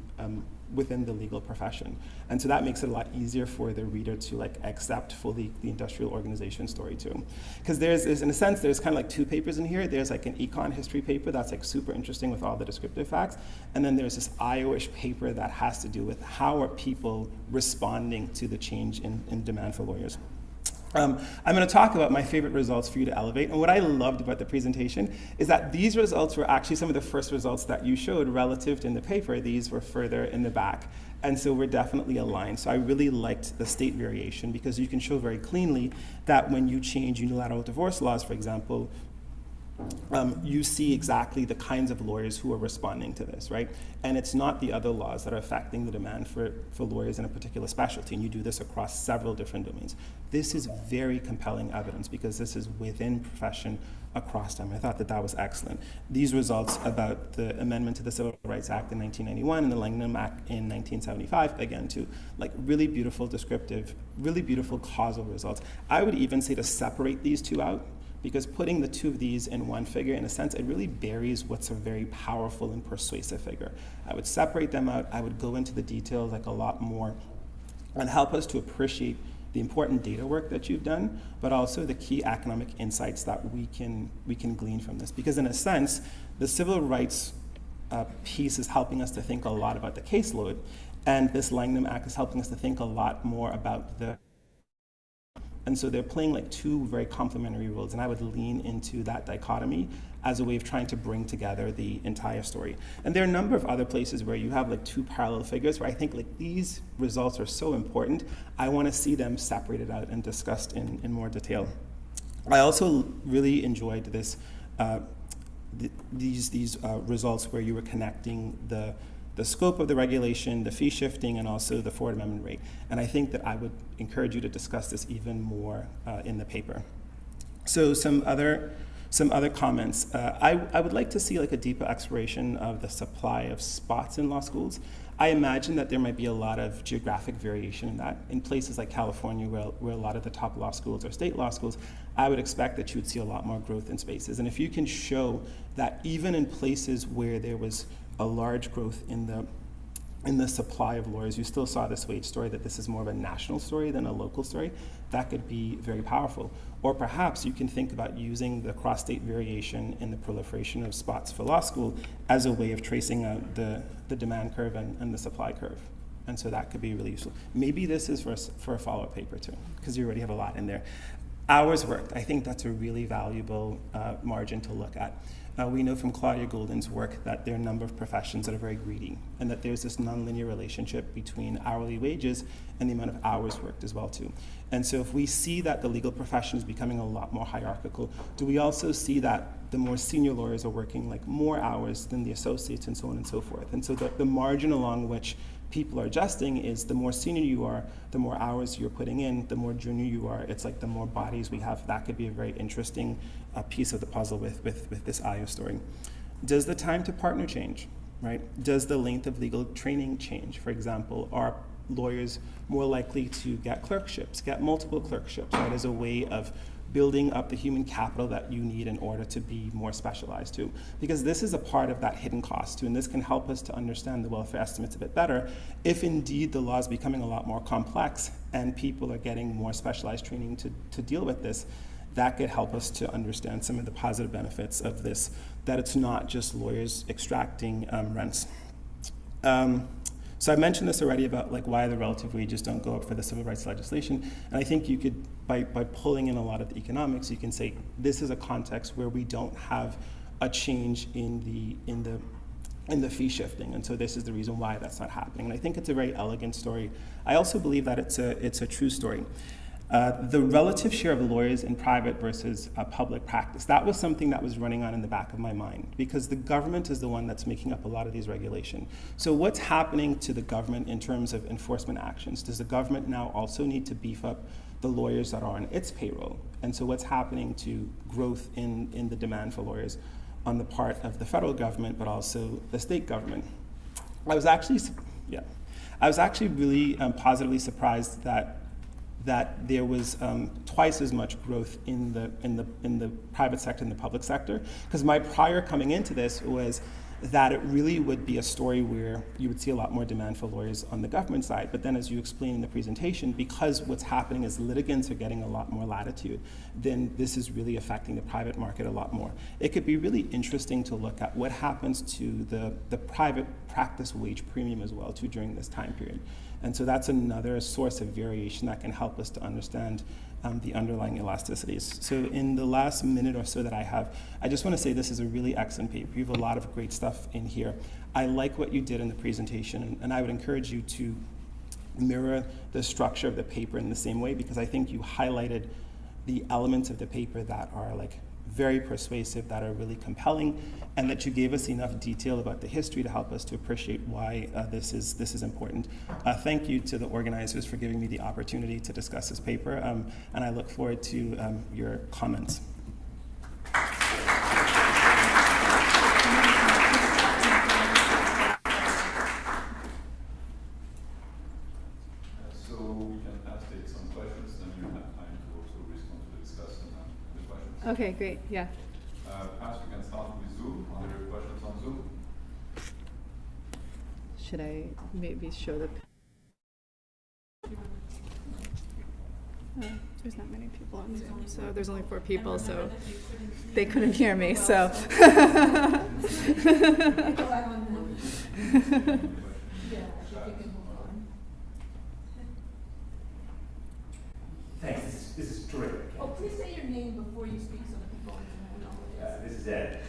A: the legal profession. And so that makes it a lot easier for the reader to like accept fully the industrial organization story too. Because there's in a sense, there's kind of like two papers in here. There's like an econ history paper that's like super interesting with all the descriptive facts. And then there's this IO-ish paper that has to do with how are people responding to the change in demand for lawyers. I'm going to talk about my favorite results for you to elevate. And what I loved about the presentation is that these results were actually some of the first results that you showed relative to in the paper. These were further in the back. And so we're definitely aligned. So I really liked the state variation because you can show very cleanly that when you change unilateral divorce laws, for example, you see exactly the kinds of lawyers who are responding to this, right? And it's not the other laws that are affecting the demand for lawyers in a particular specialty, and you do this across several different domains. This is very compelling evidence because this is within profession across time. I thought that that was excellent. These results about the amendment to the Civil Rights Act in 1991 and the Langham Act in 1975, again, to like really beautiful descriptive, really beautiful causal results. I would even say to separate these two out, because putting the two of these in one figure, in a sense, it really buries what's a very powerful and persuasive figure. I would separate them out. I would go into the details like a lot more and help us to appreciate the important data work that you've done, but also the key economic insights that we can glean from this. Because in a sense, the civil rights piece is helping us to think a lot about the caseload, and this Langham Act is helping us to think a lot more about the. And so they're playing like two very complementary roles, and I would lean into that dichotomy as a way of trying to bring together the entire story. And there are a number of other places where you have like two parallel figures where I think like these results are so important, I want to see them separated out and discussed in more detail. I also really enjoyed this these results where you were connecting the scope of the regulation, the fee shifting, and also the forward amendment rate. And I think that I would encourage you to discuss this even more in the paper. So some other comments. I would like to see like a deeper exploration of the supply of spots in law schools. I imagine that there might be a lot of geographic variation in that. In places like California, where a lot of the top law schools are state law schools, I would expect that you would see a lot more growth in spaces. And if you can show that even in places where there was a large growth in the supply of lawyers, you still saw this wage story, that this is more of a national story than a local story, that could be very powerful. Or perhaps you can think about using the cross-state variation in the proliferation of spots for law school as a way of tracing out the demand curve and the supply curve. And so that could be really useful. Maybe this is for a follow-up paper too, because you already have a lot in there. Hours worked, I think that's a really valuable margin to look at. We know from Claudia Golden's work that there are a number of professions that are very greedy, and that there's this nonlinear relationship between hourly wages and the amount of hours worked as well too. And so if we see that the legal profession is becoming a lot more hierarchical, do we also see that the more senior lawyers are working like more hours than the associates and so on and so forth? And so the margin along which people are adjusting is the more senior you are, the more hours you're putting in, the more junior you are, it's like the more bodies we have. That could be a very interesting piece of the puzzle with this IO story. Does the time to partner change, right? Does the length of legal training change? For example, are lawyers more likely to get clerkships, get multiple clerkships, right, as a way of building up the human capital that you need in order to be more specialized too? Because this is a part of that hidden cost too, and this can help us to understand the welfare estimates a bit better. If indeed the law is becoming a lot more complex and people are getting more specialized training to deal with this, that could help us to understand some of the positive benefits of this, that it's not just lawyers extracting rents. So I mentioned this already about like why the relative wages don't go up for the civil rights legislation, and I think you could, by pulling in a lot of the economics, you can say this is a context where we don't have a change in the fee shifting, and so this is the reason why that's not happening. And I think it's a very elegant story. I also believe that it's a true story. The relative share of lawyers in private versus public practice, that was something that was running on in the back of my mind, because the government is the one that's making up a lot of these regulations. So what's happening to the government in terms of enforcement actions? Does the government now also need to beef up the lawyers that are on its payroll? And so what's happening to growth in the demand for lawyers on the part of the federal government, but also the state government? I was actually really positively surprised that there was twice as much growth in the private sector and the public sector, because my prior coming into this was that it really would be a story where you would see a lot more demand for lawyers on the government side. But then, as you explained in the presentation, because what's happening is litigants are getting a lot more latitude, then this is really affecting the private market a lot more. It could be really interesting to look at what happens to the private practice wage premium as well too during this time period. And so that's another source of variation that can help us to understand the underlying elasticities. So in the last minute or so that I have, I just want to say this is a really excellent paper. You have a lot of great stuff in here. I like what you did in the presentation, and I would encourage you to mirror the structure of the paper in the same way, because I think you highlighted the elements of the paper that are like very persuasive, that are really compelling, and that you gave us enough detail about the history to help us to appreciate why this is important. Thank you to the organizers for giving me the opportunity to discuss this paper, and I look forward to your comments.
C: So we can perhaps take some questions, then you have time to also respond to the discussion and the questions.
D: Okay, great, yeah.
C: Perhaps we can start with Zoom. Are there questions on Zoom?
D: Should I maybe show the... there's not many people on Zoom, so there's only 4 people, so they couldn't hear me, so.
F: Thanks, this is terrific.
B: Oh, please say your name before you speak so that people know who it is.
F: This is Ed.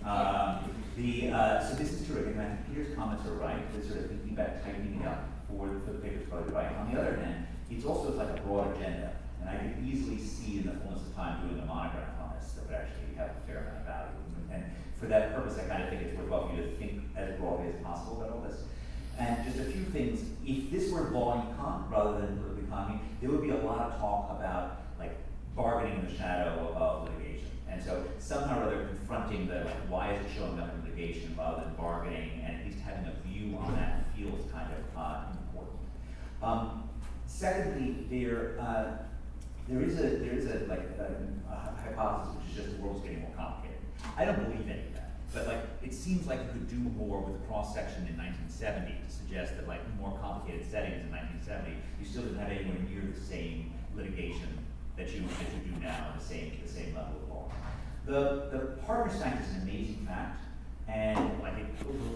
F: So this is terrific, and I think Peter's comments are right. They're sort of thinking about tightening it up for the paper is probably right. On the other hand, it's also like a broad agenda, and I could easily see in the fullness of time doing a monograph on this that would actually have a fair amount of value. And for that purpose, I kind of think it's worthwhile for you to think as broadly as possible about all this. And just a few things, if this were law and econ rather than political economy, there would be a lot of talk about like bargaining in the shadow of litigation. And so somehow or other confronting the like, why is it showing up in litigation rather than bargaining, and at least having a view on that feels kind of important. Secondly, there is a hypothesis which is just the world's getting more complicated. I don't believe any of that, but like it seems like you could do more with the cross section in 1970 to suggest that like more complicated settings in 1970, you still didn't have anywhere near the same litigation that you do now, the same level of law. The partner fact is an amazing fact, and like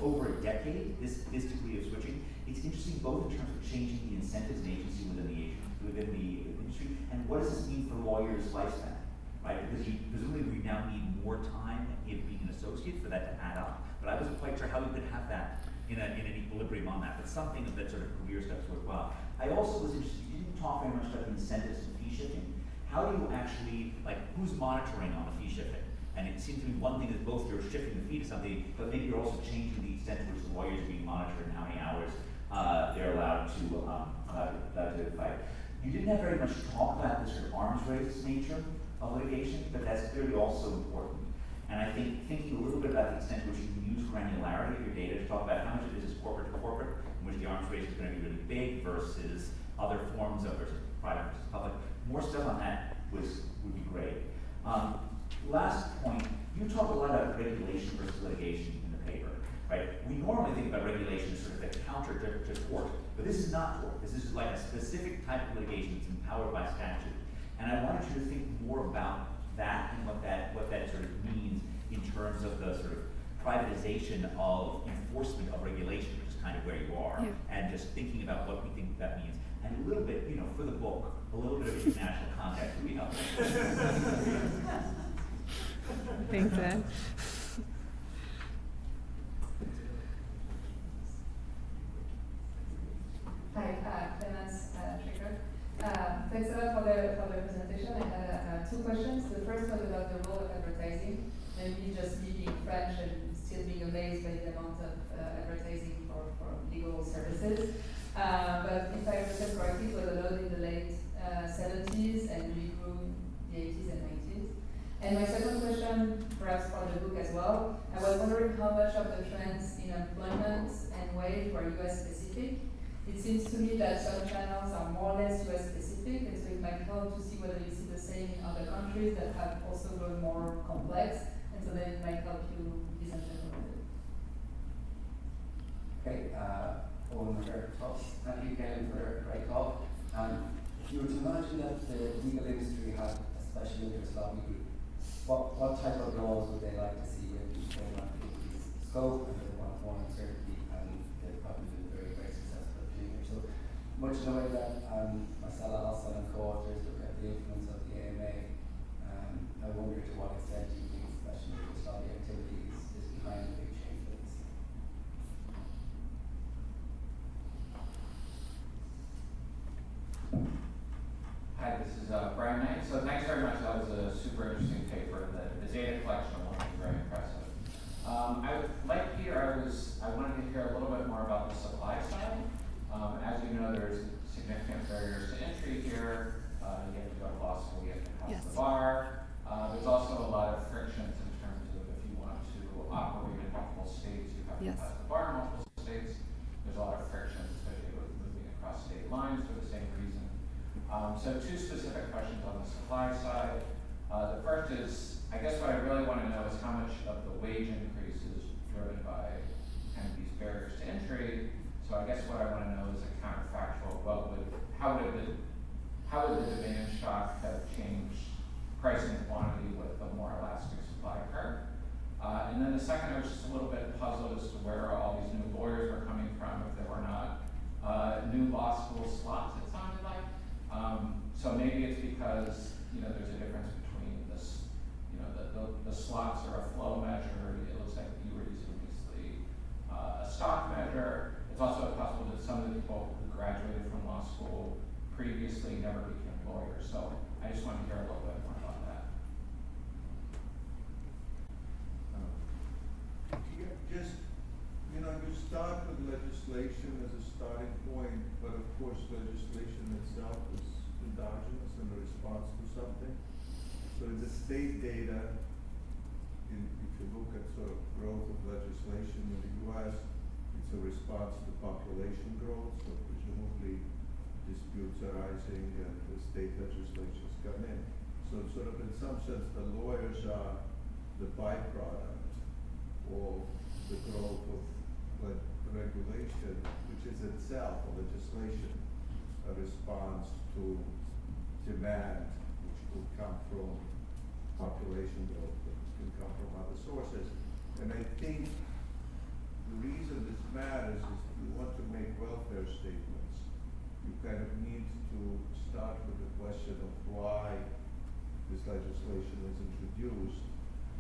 F: over a decade, this degree of switching, it's interesting both in terms of changing the incentives and agency within the industry, and what does this mean for lawyers' lifespan, right? Because presumably we now need more time in being an associate for that to add up, but I wasn't quite sure how we could have that in an equilibrium on that, but something of that sort of career stuff is worthwhile. I also was interested, you didn't talk very much about the incentives and fee shifting. How do you actually, like, who's monitoring on the fee shifting? And it seems to me one thing is both you're shifting the fee to something, but maybe you're also changing the extent to which the lawyers are being monitored and how many hours they're allowed to fight. You didn't have very much talk about the sort of arms race nature of litigation, but that's clearly also important. And I think thinking a little bit about the extent to which you can use granularity of your data to talk about how much of this is corporate to corporate, in which the arms race is going to be really big versus other forms of versus private versus public. More stuff on that would be great. Last point, you talk a lot about regulation versus litigation in the paper, right? We normally think about regulation as sort of the counter to tort, but this is not tort. This is like a specific type of litigation that's empowered by statute. And I wanted you to think more about that and what that sort of means in terms of the sort of privatization of enforcement of regulation, which is kind of where you are, and just thinking about what we think that means. And a little bit, for the book, a little bit of international context would be helpful.
G: Thanks, Ed.
H: Hi, Clemence Tricker. Thanks a lot for the presentation. I had two questions. The first was about the role of advertising, and me just me being French and still being amazed by the amount of advertising for legal services. But if I understand correctly, it was allowed in the late 70s and really grew in the 80s and 90s. And my second question, perhaps for the book as well, I was wondering how much of the trends in employment and wage were US specific. It seems to me that some channels are more or less US specific, and so it might help to see whether you see the same in other countries that have also grown more complex, and so then it might help you disentangle it.
I: Okay, Owen McGregor talks. Thank you again for a great talk. If you were to imagine that the legal industry had a special interest lobby group, what type of laws would they like to see if they want to increase scope and they want more uncertainty, and they've probably been very, very successful at doing it. So much in the way that Marcella Alston and co-authors look at the influence of the AMA, I wonder to what extent you think special interest lobby activity is behind the big change that we see.
J: Hi, this is Brian Knight. So thanks very much. That was a super interesting paper. The data collection was very impressive. I would, like Peter, I wanted to hear a little bit more about the supply side. As you know, there's significant barriers to entry here. You have to go to law school, you have to pass the bar. There's also a lot of frictions in terms of if you want to operate in multiple states, you have to pass the bar in multiple states. There's a lot of friction associated with moving across state lines for the same reason. So two specific questions on the supply side. The first is, I guess what I really want to know is how much of the wage increase is driven by kind of these barriers to entry. So I guess what I want to know is a counterfactual. How would the demand shock have changed pricing and quantity with a more elastic supply curve? And then the second, I was just a little bit puzzled as to where all these new lawyers were coming from, if there were not new law school slots, it sounded like. So maybe it's because there's a difference between this, the slots are a flow measure, reason, obviously, a stock measure. It's also possible that some of the people who graduated from law school previously never became lawyers. So I just want to hear a little bit more about that.
K: Just, you start with legislation as a starting point, but of course legislation itself is endogenous in response to something. So in the state data, if you look at sort of growth of legislation in the US, it's a response to population growth, so presumably disputes arising and the state legislatures come in. So sort of in some sense, the lawyers are the byproduct of the growth of regulation, which is itself a legislation, a response to demand, which could come from population growth, but can come from other sources. And I think the reason this matters is if you want to make welfare statements, you kind of need to start with the question of why this legislation was introduced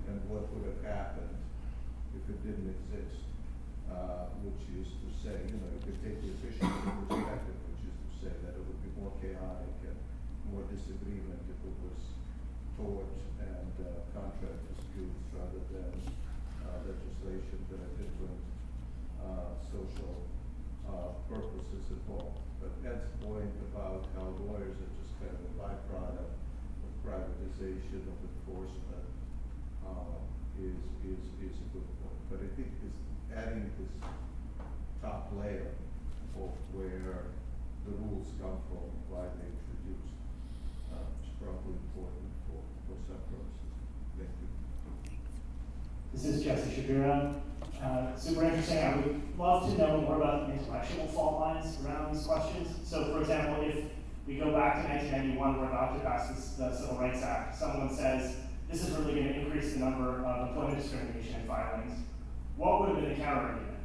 K: and what would have happened if it didn't exist, which is to say, you could take the efficiency perspective, which is to say that it would be more chaotic and more disagreement if it was tort and contract disputes rather than legislation that had different social purposes involved. But Ed's point about how lawyers are just kind of a byproduct of privatization of enforcement is a good point. But I think this adding this top layer of where the rules come from, why they introduced, is probably important for some purposes. Thank you.
E: This is Jesse Shapiro. Super interesting. I would love to know more about the intellectual fault lines around these questions. So, for example, if we go back to 1991, we're about to pass the Civil Rights Act. Someone says, this is really going to increase the number of employment discrimination filings. What would have been the counter argument?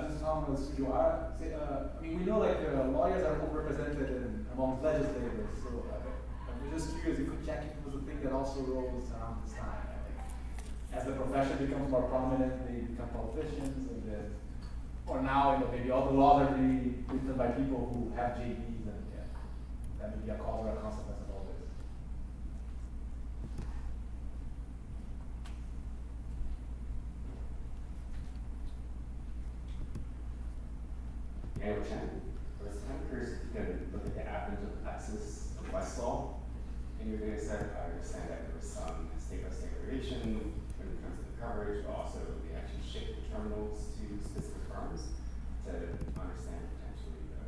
L: This is Thomas. I mean, we know lawyers are overrepresented among legislators, so I'm just curious if it was a thing that also rose around this time. As the profession becomes more prominent, they become politicians, or now maybe all the laws are being written by people who have JDs, and that may be a cause or a consequence of all this.
M: I was kind of curious if you could look at the average of access of Westlaw in your data set. I understand that there was some state-by-state variation in terms of the coverage, but also they actually shipped the terminals to specific firms to understand potentially the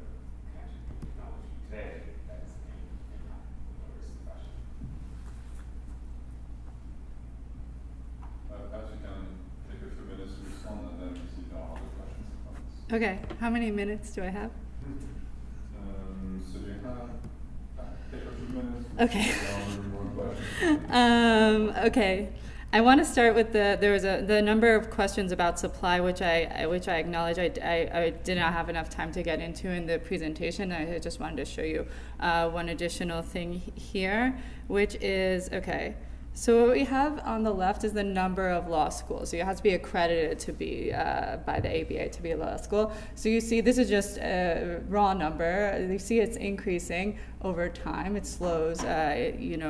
M: connection to technology today that is in the lawyer's profession.
C: Perhaps we can take a few minutes to respond and then we see if there are other questions and comments.
G: Okay, how many minutes do I have?
C: So you have take a few minutes.
G: Okay.
C: More questions.
G: Okay. I want to start with the number of questions about supply, which I acknowledge I did not have enough time to get into in the presentation. I just wanted to show you one additional thing here, which is, okay. So what we have on the left is the number of law schools. So you have to be accredited to be by the ABA to be a law school. So you see this is just a raw number. You see it's increasing over time. It slows, in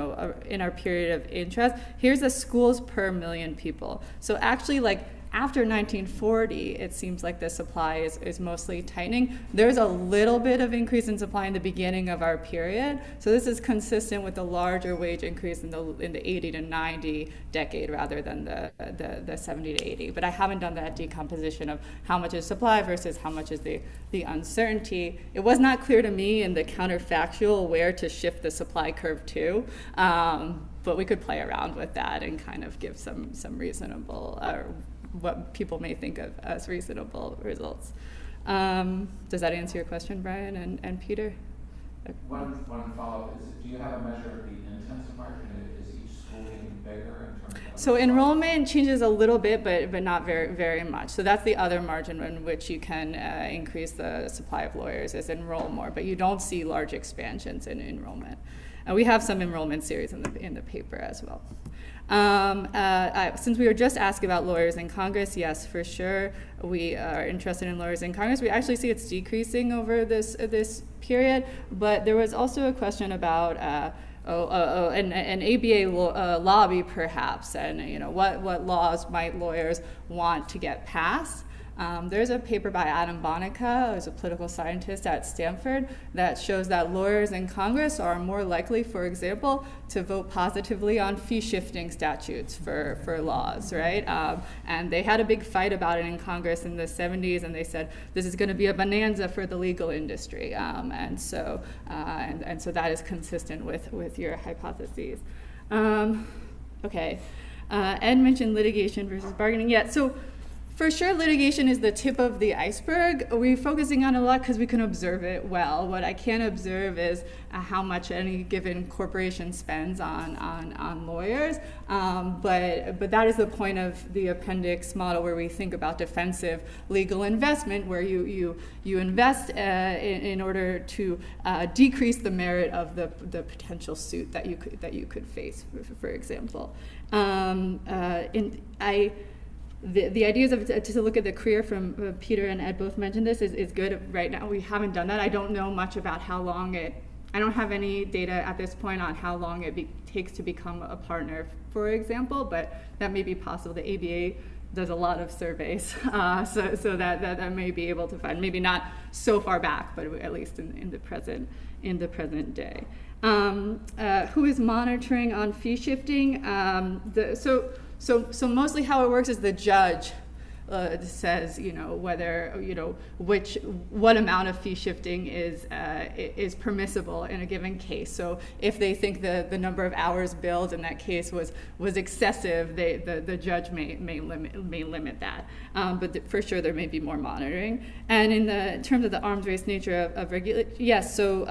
G: our period of interest. Here's the schools per million people. So actually, after 1940, it seems like the supply is mostly tightening. There's a little bit of increase in supply in the beginning of our period. So this is consistent with the larger wage increase in the 80 to 90 decade rather than the 70 to 80. But I haven't done that decomposition of how much is supply versus how much is the uncertainty. It was not clear to me in the counterfactual where to shift the supply curve to. But we could play around with that and kind of give some reasonable what people may think of as reasonable results. Does that answer your question, Brian and Peter?
J: One follow-up is, do you have a measure of the intensive margin? Is each school getting bigger in terms of?
G: So enrollment changes a little bit, but not very, very much. So that's the other margin in which you can increase the supply of lawyers is enroll more, but you don't see large expansions in enrollment. And we have some enrollment series in the paper as well. Since we were just asked about lawyers in Congress, yes, for sure, we are interested in lawyers in Congress. We actually see it's decreasing over this period, but there was also a question about an ABA lobby, perhaps, and what laws might lawyers want to get passed. There's a paper by Adam Bonica, who's a political scientist at Stanford, that shows that lawyers in Congress are more likely, for example, to vote positively on fee-shifting statutes for laws, right? And they had a big fight about it in Congress in the 70s, and they said this is going to be a bonanza for the legal industry, and so that is consistent with your hypotheses. Okay, Ed mentioned litigation versus bargaining. Yeah, so. For sure, litigation is the tip of the iceberg. We're focusing on it a lot because we can observe it well. What I can't observe is how much any given corporation spends on lawyers. But that is the point of the appendix model, where we think about defensive legal investment, where you invest in order to decrease the merit of the potential suit that you could face, for example. The ideas of to look at the career from Peter and Ed both mentioned this is good. Right now we haven't done that. I don't know much about how long I don't have any data at this point on how long it takes to become a partner, for example, but that may be possible. The ABA does a lot of surveys, so that may be able to find, maybe not so far back, but at least in the present day. Who is monitoring on fee shifting? So mostly how it works is the judge says, what amount of fee shifting is permissible in a given case. So if they think the number of hours billed in that case was excessive, the judge may limit that. But for sure there may be more monitoring. And in terms of the arms race nature of regulation, yes. So.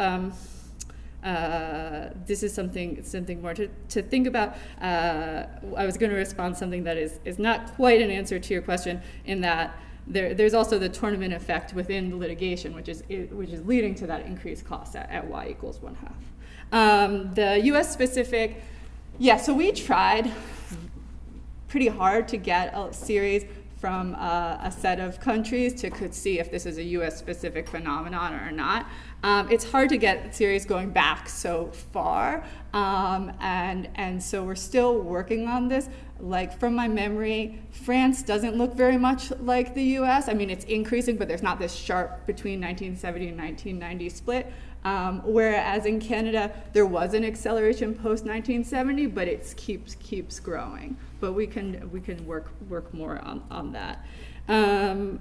G: This is something more to think about. I was going to respond to something that is not quite an answer to your question, in that there's also the tournament effect within the litigation, which is leading to that increased cost at y = 1/2. The U.S. specific, so we tried pretty hard to get a series from a set of countries to see if this is a U.S. specific phenomenon or not. It's hard to get series going back so far, and so we're still working on this. Like, from my memory, France doesn't look very much like the U.S. I mean, it's increasing, but there's not this sharp between 1970 and 1990 split. Whereas in Canada, there was an acceleration post 1970, but it keeps growing. But we can work more on that. The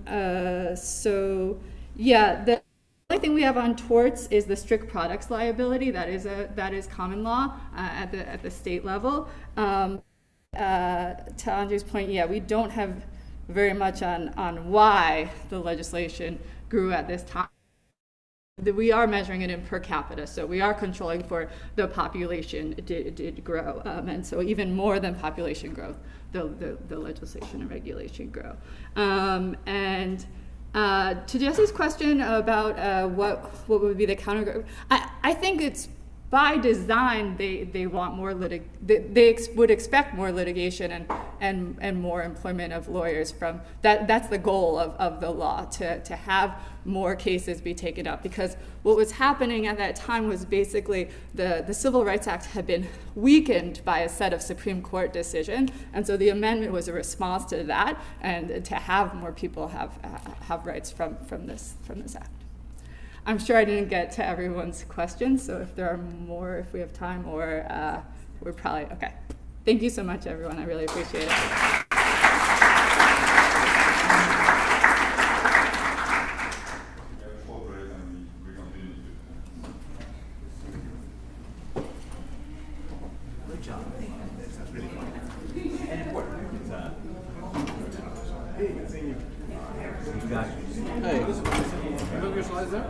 G: only thing we have on torts is the strict products liability. That is common law at the state level. To Andrew's point, we don't have very much on why the legislation grew at this time. We are measuring it in per capita, so we are controlling for the population did grow, and so even more than population growth, the legislation and regulation grow. To Jesse's question about what would be the counter, I think it's by design they want more they would expect more litigation and more employment of lawyers from that. That's the goal of the law, to have more cases be taken up, because what was happening at that time was basically the Civil Rights Act had been weakened by a set of Supreme Court decisions, and so the amendment was a response to that, and to have more people have rights from this act. I'm sure I didn't get to everyone's questions, so if there are more, if we have time, or we're probably okay. Thank you so much, everyone. I really appreciate it.
F: Good job. That's really fun. And important.
L: Hey, good seeing you.
F: You guys.
L: Hey, you have your slides there?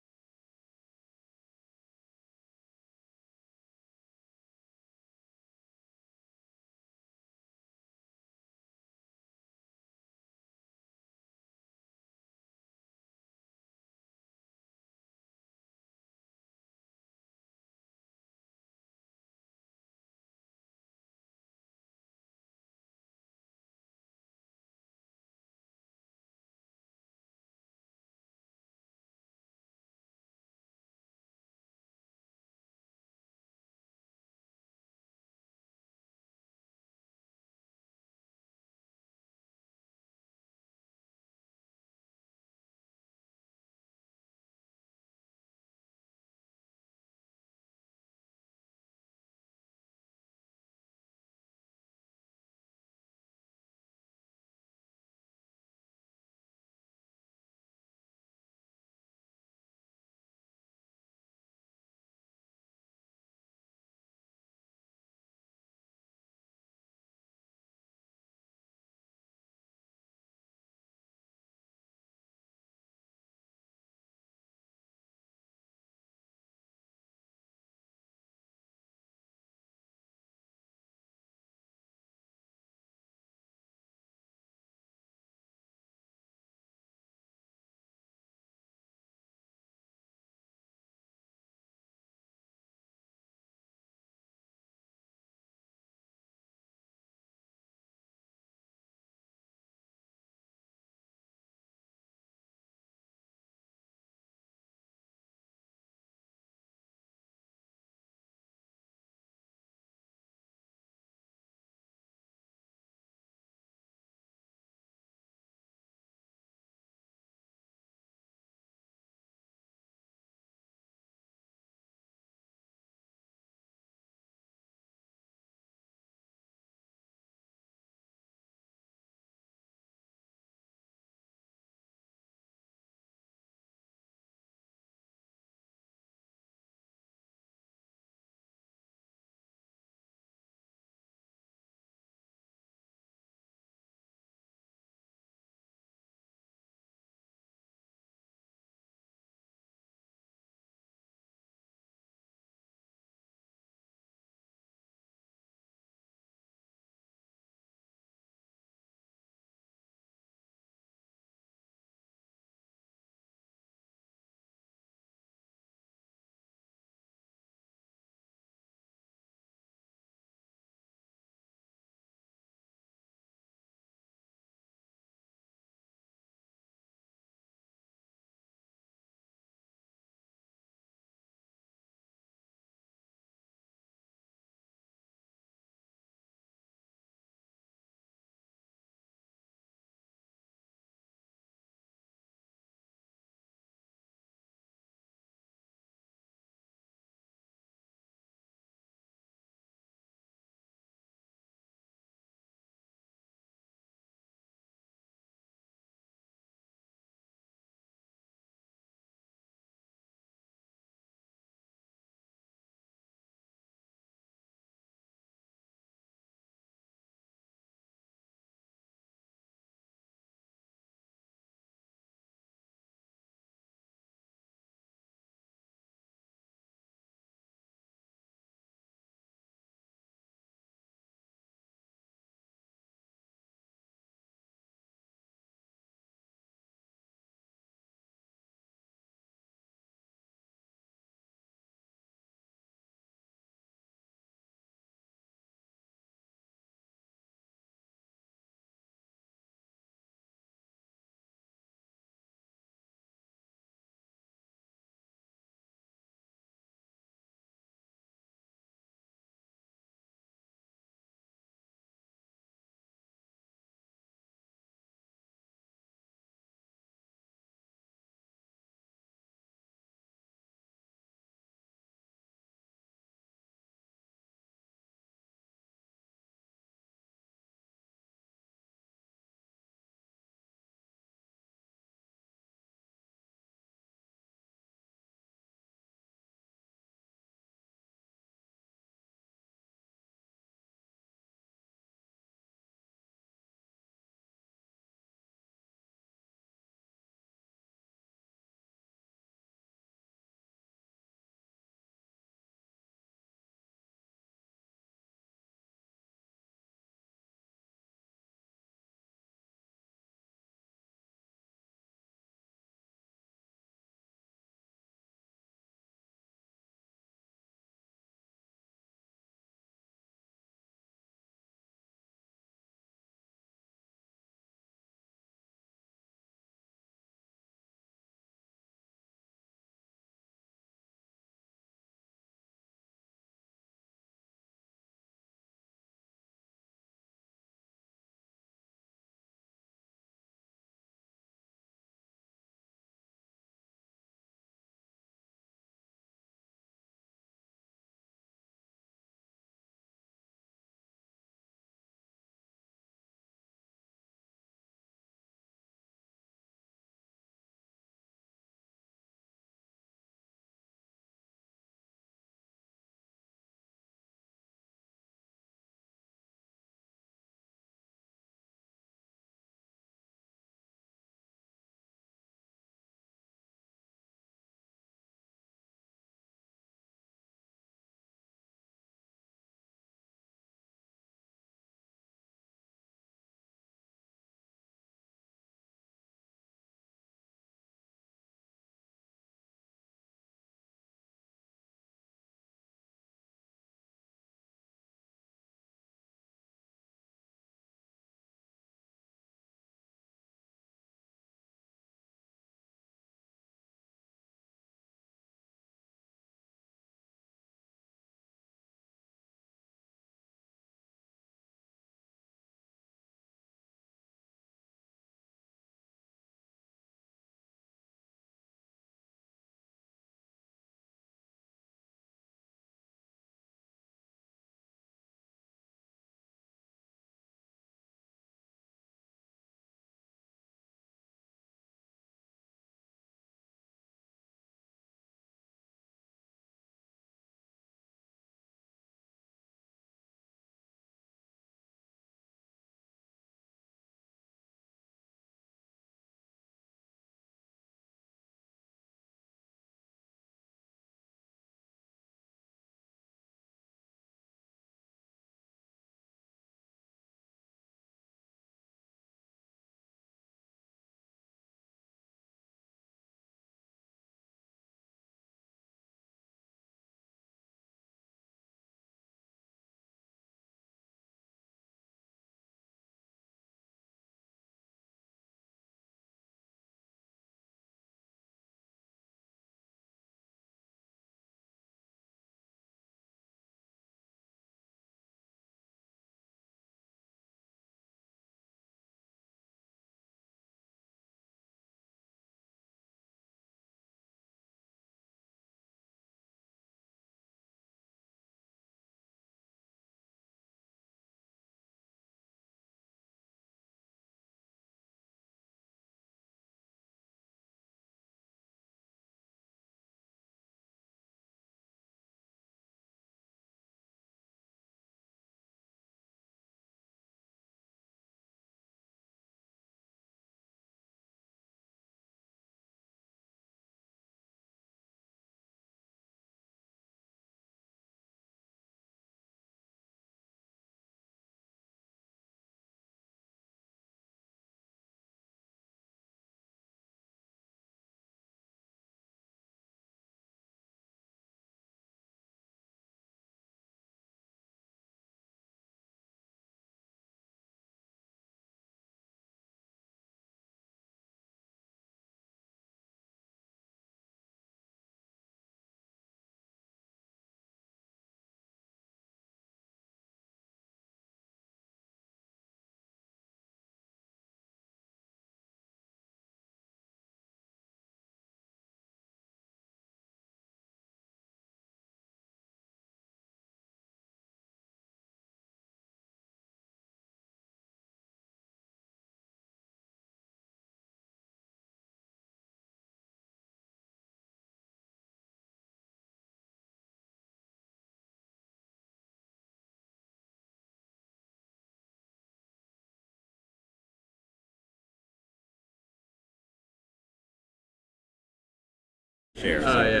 N: Share. Oh, yeah.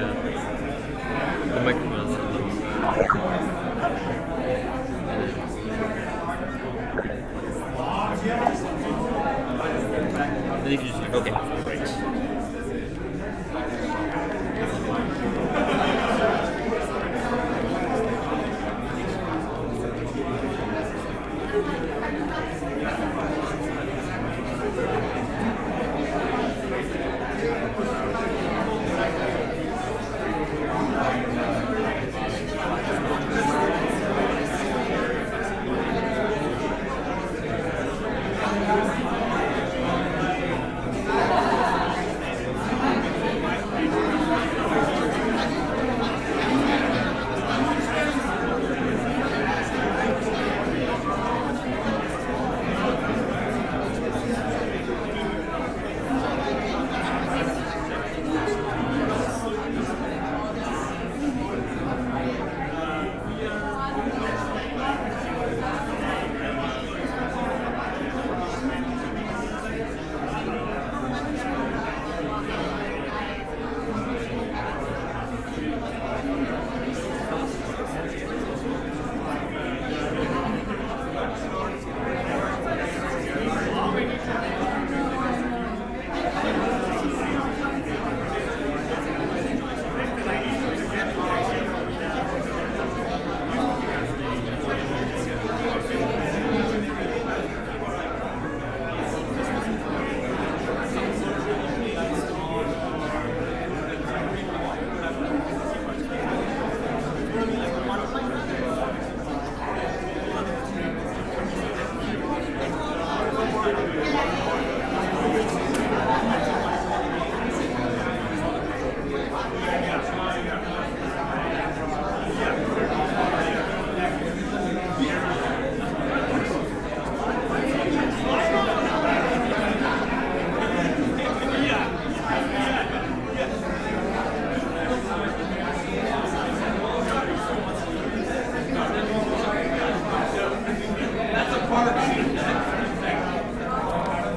N: The microphone's I think you should. Okay, great.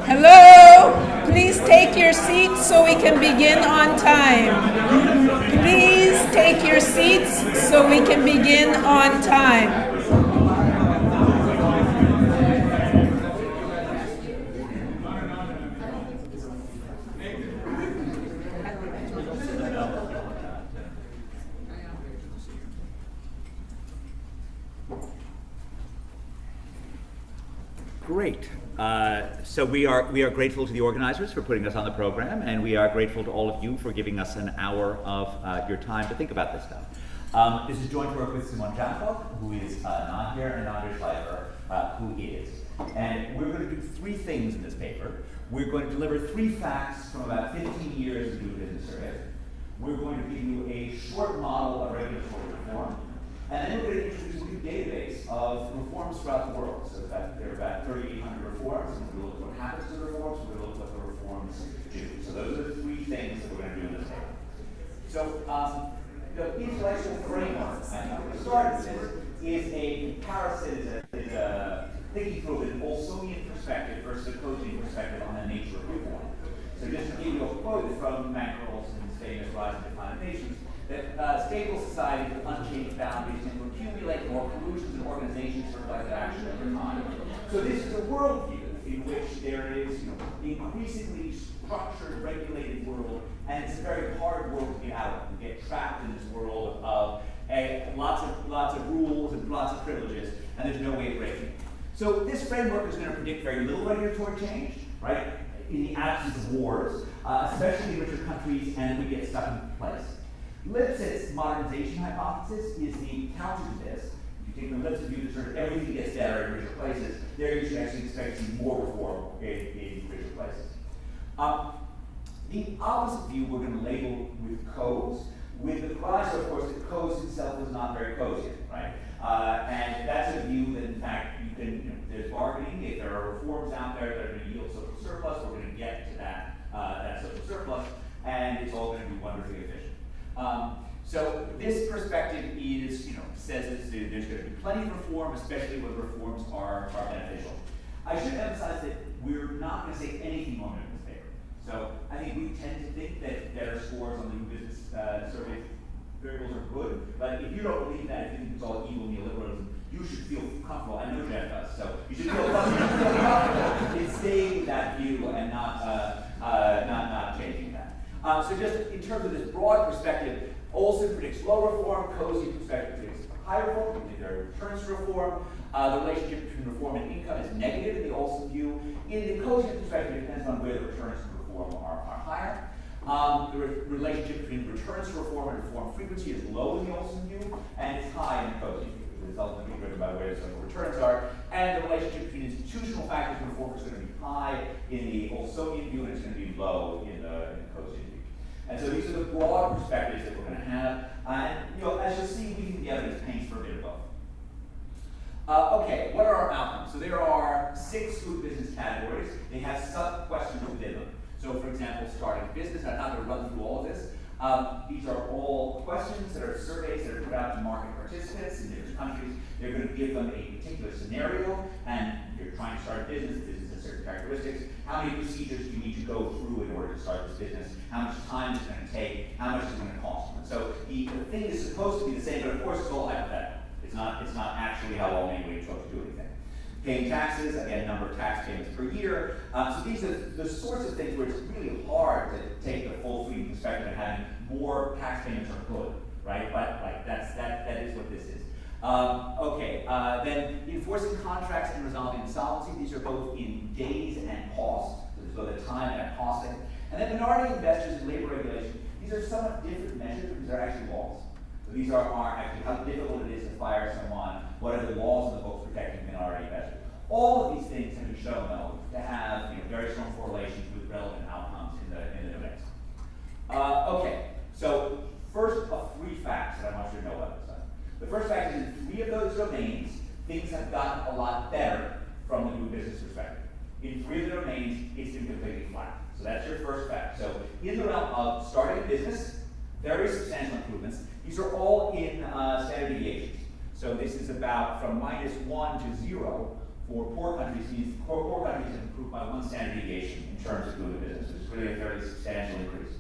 B: Hello, please take your seats so we can begin on time. Please take your seats so we can begin on time.
F: Great. So we are grateful to the organizers for putting us on the program, and we are grateful to all of you for giving us an hour of your time to think about this stuff. This is joint work with Simon Jankov, who is not here, and Anders Schleifer, who is. And we're going to do three things in this paper. We're going to deliver 3 facts from about 15 years of doing business surveys. We're going to give you a short model of regulatory reform. And then we're going to introduce a new database of reforms throughout the world. So there are about 3,800 reforms, and we're going to look at what happens to the reforms, we're going to look at what the reforms do. So those are the 3 things that we're going to do in this paper. So the intellectual framework, I think, to start with this, is a comparison, is a thinking through an Olsonian perspective versus a Coasian perspective on the nature of reform. So just to give you a quote from Mackerelson's famous Rise and Decline of Nations, that stable societies with unchanged boundaries tend to accumulate more collusions and organizations for collective action over time. So this is a worldview in which there is increasingly structured, regulated world, and it's a very hard world to get out of. You get trapped in this world of lots of rules and lots of privileges, and there's no way of breaking it. So this framework is going to predict very little regulatory change, right, in the absence of wars, especially in richer countries, and we get stuck in place. Lipsitz modernization hypothesis is the counter to this. If you take the Lipsitz view that sort of everything gets better in richer places, there you should actually expect to see more reform in richer places. The opposite view we're going to label with Coase, with the proviso, of course, that Coase itself was not very Coasian, right? And that's a view that, in fact, there's bargaining. If there are reforms out there that are going to yield social surplus, we're going to get to that social surplus, and it's all going to be wonderfully efficient. So this perspective says that there's going to be plenty of reform, especially when reforms are beneficial. I should emphasize that we're not going to say anything on it in this paper. So I think we tend to think that better scores on the new business survey variables are good, but if you don't believe that, if you think it's all evil neoliberalism, you should feel comfortable. I know Jeff does, so you should feel comfortable in staying with that view and not changing that. So just in terms of this broad perspective, Olson predicts low reform, Cozy perspective predicts high reform, there are returns to reform. The relationship between reform and income is negative in the Olson view. In the Cozy perspective, it depends on where the returns to reform are higher. The relationship between returns to reform and reform frequency is low in the Olson view, and it's high in the Cozy view. It's ultimately driven by where the social returns are. And the relationship between institutional factors and reform is going to be high in the Olsonian view, and it's going to be low in the Cozy view. And so these are the broad perspectives that we're going to have. And as you'll see, we think the evidence paints for a bit of both. Okay, what are our outcomes? So there are 6 good business categories. They have sub-questions within them. So for example, starting a business, I'm not going to run through all of this. These are all questions that are surveys that are put out to market participants in different countries. They're going to give them a particular scenario, and you're trying to start a business, the business has certain characteristics. How many procedures do you need to go through in order to start this business? How much time is it going to take? How much is it going to cost? And so the thing is supposed to be the same, but of course it's all hypothetical. It's not actually how long anybody is supposed to do anything. Paying taxes, again, number of tax payments per year. So these are the sorts of things where it's really hard to take the full freedom perspective and having more tax payments are good, right? But like that is what this is. Then enforcing contracts and resolving insolvency. These are both in days and cost. So there's both a time and a costing. And then minority investors and labor regulation. These are somewhat different measures because they're actually laws. So these are actually how difficult it is to fire someone. What are the laws in the books protecting minority investors? All of these things have been shown, though, to have very strong correlations with relevant outcomes in the domains. Okay, so first of 3 facts that I want you to know about this stuff. The first fact is in 3 of those domains, things have gotten a lot better from the new business perspective. In 3 of the domains, it's been completely flat. So that's your first fact. So in the realm of starting a business, very substantial improvements. These are all in standard deviations. So this is about from -1 to 0 for poor countries. These poor countries have improved by 1 standard deviation in terms of doing business, which is really a very substantial increase.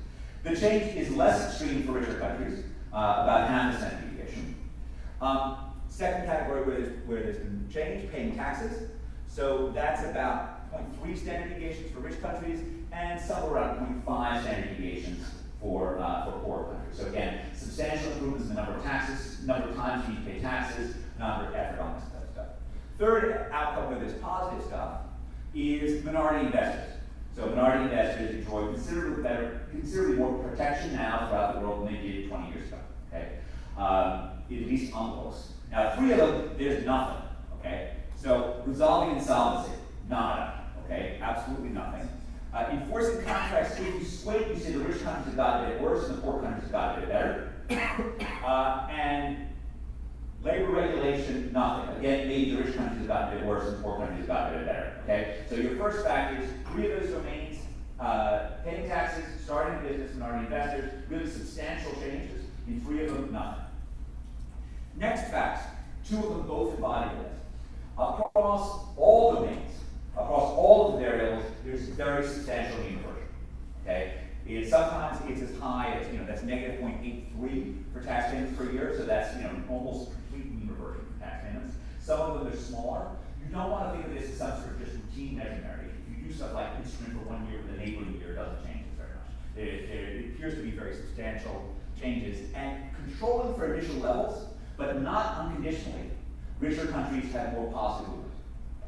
F: The change is less extreme for richer countries, about half a standard deviation. Second category where there's been change, paying taxes. So that's about 0.3 standard deviations for rich countries, and somewhere around 0.5 standard deviations for poor countries. So again, substantial improvements in the number of taxes, number of times you need to pay taxes, number of effort on this type of stuff. Third outcome where there's positive stuff is minority investors. So minority investors enjoy considerably more protection now throughout the world than they did 20 years ago. Okay, at least on the books. Now 3 of them, there's nothing. Okay, so resolving insolvency, nada. Okay, absolutely nothing. Enforcing contracts, if you swing, you say the rich countries have gotten a bit worse and the poor countries have gotten a bit better. And labor regulation, nothing. Again, maybe the rich countries have gotten a bit worse and the poor countries have gotten a bit better. Okay? So your first fact is 3 of those domains, paying taxes, starting a business, minority investors, really substantial changes. In 3 of them, nothing. Next facts, 2 of them both embody this. Across all domains, across all of the variables, there's very substantial mean reversion. Okay? Sometimes it's as high as, that's negative 0.83 for tax payments per year, so that's, almost complete mean reversion for tax payments. Some of them are smaller. You don't want to think of this as some sort of just routine measurement. If you do stuff like instrument for 1 year, the neighboring year doesn't change it very much. It appears to be very substantial changes. And controlling for initial levels, but not unconditionally, richer countries have more positive movement.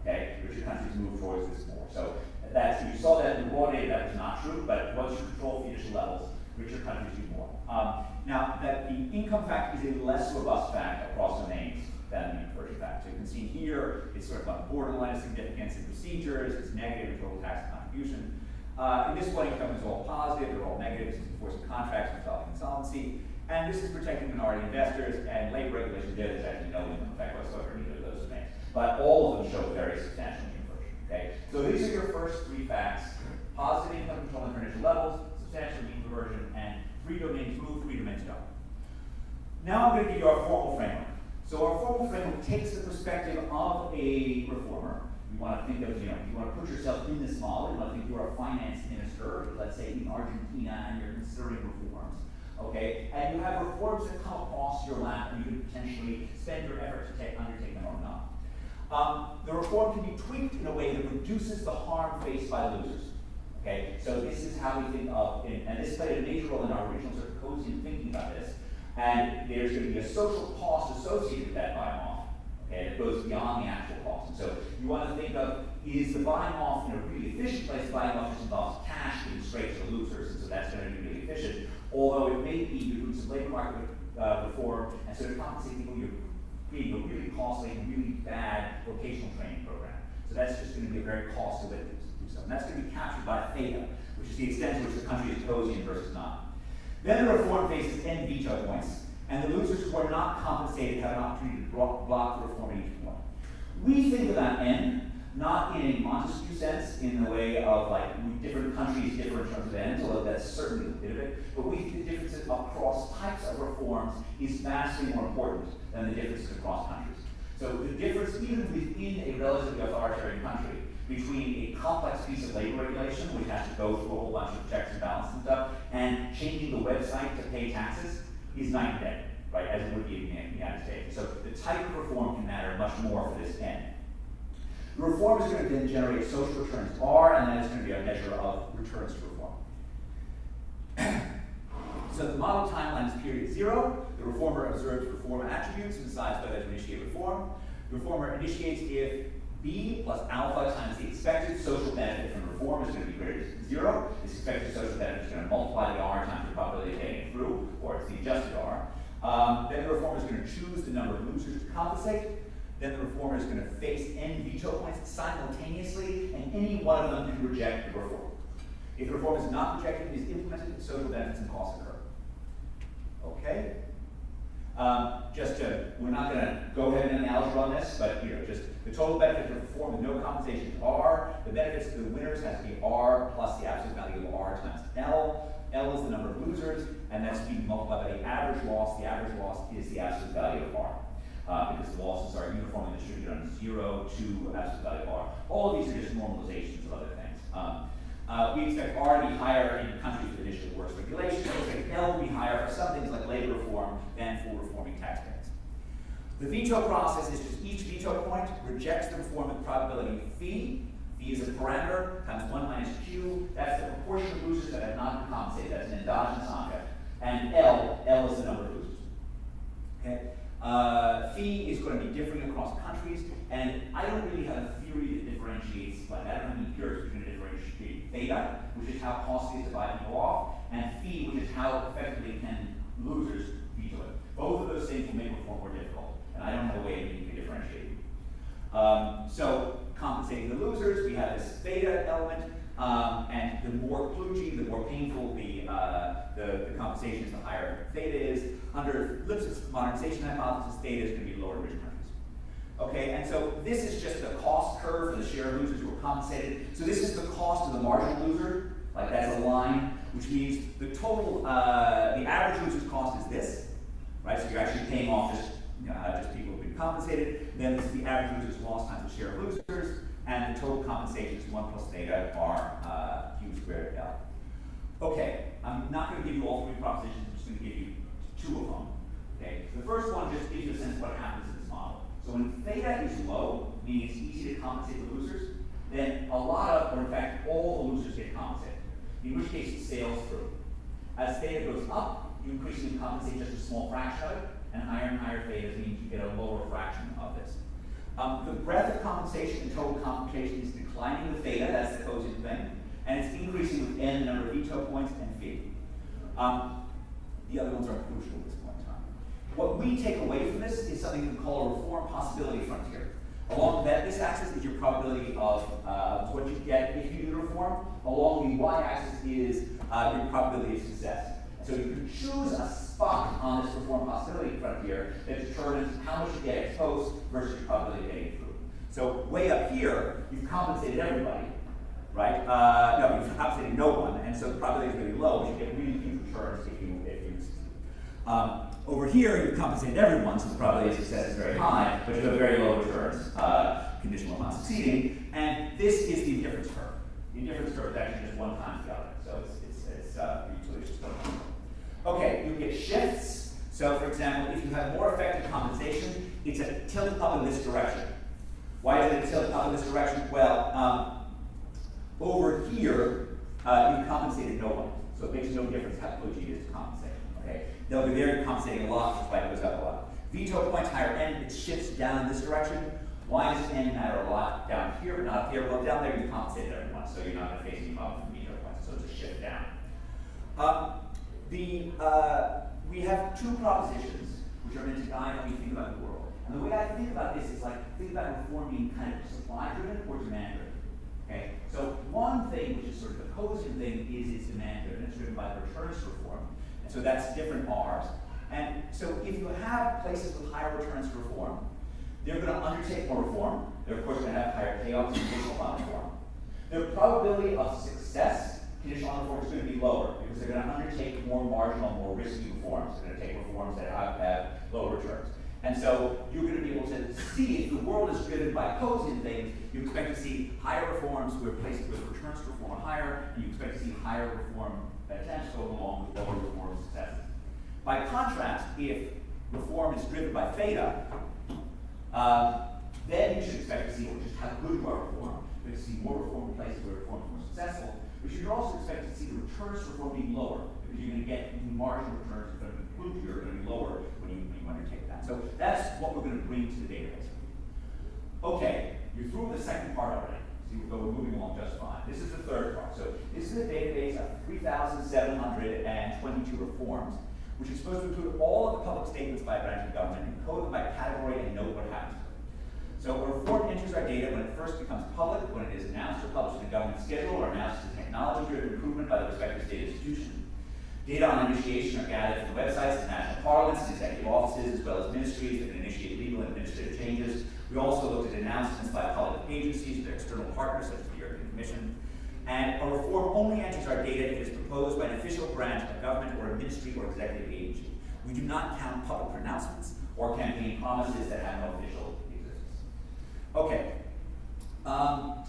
F: Okay, richer countries move towards this more. So you saw that in the raw data, that was not true, but once you control the initial levels, richer countries do more. Now, that the income fact is a less robust fact across domains than the mean reversion fact. So you can see here, it's sort of on the borderline of significance in procedures, it's negative in total tax contribution. In this one, income is all positive, they're all negative, it's enforcing contracts, resolving insolvency. And this is protecting minority investors, and labor regulation there, there's actually no income effect whatsoever in either of those domains. But all of them show very substantial mean reversion. Okay? So these are your first 3 facts. Positive income control at initial levels, substantial mean reversion, and 3 domains move, 3 domains don't. Now I'm going to give you our formal framework. So our formal framework takes the perspective of a reformer. You want to think of, you want to put yourself in this model. You want to think you're a finance minister, let's let's say in Argentina, and you're considering reforms, okay? And you have reforms that come across your lap, and you can potentially spend your effort to undertake them or not. The reform can be tweaked in a way that reduces the harm faced by the losers. Okay, so this is how we think of, and this played a major role in our original sort of Coasian thinking about this. And there's going to be a social cost associated with that buying off. Okay, it goes beyond the actual cost. And so you want to think of, is the buying off in a really efficient place? Buying off just involves cash being straight to the losers, and so that's going to be really efficient. Although it may be you're doing some labor market reform, and so to compensate people, you're creating a really costly and really bad vocational training program. So that's just going to be a very costly way to do so. And that's going to be captured by theta, which is the extent to which the country is Coasian versus not. Then the reform faces end veto points, and the losers who are not compensated have an opportunity to block the reform at each point. We think of that end not in a Montesquieu sense, in the way of like different countries differ in terms of ends, although that's certainly a bit of it, but we think the differences across types of reforms is vastly more important than the differences across countries. So the difference even within a relatively authoritarian country between a complex piece of labor regulation, which has to go through a whole bunch of checks and balances and stuff, and changing the website to pay taxes is night and day, right, as it would be in the United States. So the type of reform can matter much more for this end. The reform is going to then generate social returns R, and that is going to be a measure of returns to reform. So the model timeline is period 0. The reformer observes reform attributes and decides whether to initiate reform. The reformer initiates if B plus alpha times the expected social benefit from reform is going to be greater than 0. This expected social benefit is going to multiply the R times the probability of getting it through, or it's the adjusted R. Then the reformer is going to choose the number of losers to compensate. Then the reformer is going to face end veto points simultaneously, and any one of them can reject the reform. If the reform is not rejected, it is implemented, social benefits and costs occur. Okay? We're not going to go ahead and algebra on this, but just the total benefit of reform with no compensation is R. The benefits to the winners has to be R plus the absolute value of R times L. L is the number of losers, and that's being multiplied by the average loss. The average loss is the absolute value of R. Because the losses are uniformly distributed on 0 to absolute value of R. All of these are just normalizations of other things. We expect R to be higher in countries with initially worse regulations. We expect L to be higher for some things like labor reform than for reforming tax payments. The veto process is just each veto point rejects the reform with probability phi. Phi is a parameter times 1 minus Q. That's the proportion of losers that have not been compensated. That's an endogenous object. And L is the number of losers. Okay? Phi is going to be differing across countries, and I don't really have a theory that differentiates, like I don't have any empirics between differentiate theta, which is how costly it is to buy people off, and phi, which is how effectively can losers veto it. Both of those things will make reform more difficult, and I don't have a way of uniquely differentiating. So compensating the losers, we have this theta element, and the more kludgy, the more painful the compensation is, the higher theta is. Under Lipsch's modernization hypothesis, theta is going to be lower in rich countries. Okay, and so this is just the cost curve for the share of losers who are compensated. So this is the cost of the marginal loser, like that's a line, which means the total, the average loser's cost is this, right? So you're actually paying off just people who've been compensated. Then this is the average loser's loss times the share of losers, and the total compensation is 1 plus theta R Q squared L. Okay, I'm not going to give you all 3 propositions, I'm just going to give you 2 of them. Okay, the first one just gives you a sense of what happens in this model. So when theta is low, meaning it's easy to compensate the losers, then a lot of, or in fact, all the losers get compensated, in which case it sails through. As theta goes up, you increasingly compensate just a small fraction of it, and higher thetas means you get a lower fraction of this. The breadth of compensation and total compensation is declining with theta, that's the Coasian thing, and it's increasing with n, the number of veto points, and phi. The other ones are crucial at this point in time. What we take away from this is something we call a reform possibility frontier. Along that, this axis is your probability of what you get if you do reform. Along the y-axis is your probability of success. And so you can choose a spot on this reform possibility frontier that determines how much you get ex post versus your probability of getting it through. So way up here, you've compensated everybody, right? No, you've compensated no one, and so the probability is going to be low, but you get really huge returns if you succeed. Over here, you've compensated everyone, so the probability of success is very high, but you have very low returns, conditional on not succeeding, and this is the indifference curve. The indifference curve is actually just 1 times the other. So it's usually just 1. Okay, you get shifts. So for example, if you have more effective compensation, it's a tilt up in this direction. Why is it a tilt up in this direction? Well, over here, you compensated no one. So it makes no difference how close you is to compensate. Okay? They'll be there compensating a lot, despite it goes up a lot. Veto points higher n, it shifts down in this direction. Why does n matter a lot down here, but not up here? Well, down there you compensated everyone, so you're not going to face any problem from veto points. So it's a shift down. We have 2 propositions which are meant to guide how we think about the world. And the way I think about this is like, think about reform being kind of supply-driven or demand-driven. Okay? So one thing, which is sort of the opposing thing, is it's demand-driven. It's driven by the returns reform. And so that's different R's. And so if you have places with higher returns for reform, they're going to undertake more reform. They're, of course, going to have higher payoffs and conditional on reform. The probability of success, conditional on reform, is going to be lower because they're going to undertake more marginal, more risky reforms. They're going to take reforms that have lower returns. And so you're going to be able to see if the world is driven by opposing things, you expect to see higher reforms where places with returns to reform are higher, and you expect to see higher reform attempts go along with lower reform successes. By contrast, if reform is driven by theta, then you should expect to see, or just have good reform, you're going to see more reform in places where reform is more successful, but you should also expect to see the returns to reform being lower, because you're going to get marginal returns that are going to be lower when you undertake that. So that's what we're going to bring to the database. Okay, you're through with the second part already. See, we're moving along just fine. This is the third part. So this is a database of 3,722 reforms, which is supposed to include all of the public statements by a branch of government, encode them by category, and note what happens to them. So a reform enters our data when it first becomes public, when it is announced or published in a government schedule, or announced as a technology-driven improvement by the respective state institution. Data on initiation are gathered from the websites of national parliaments, executive offices, as well as ministries that can initiate legal and administrative changes. We also looked at announcements by public agencies and their external partners, such as the European Commission. And a reform only enters our data if it is proposed by an official branch of government or a ministry or executive agency. We do not count public pronouncements or campaign promises that have no official existence. Okay. A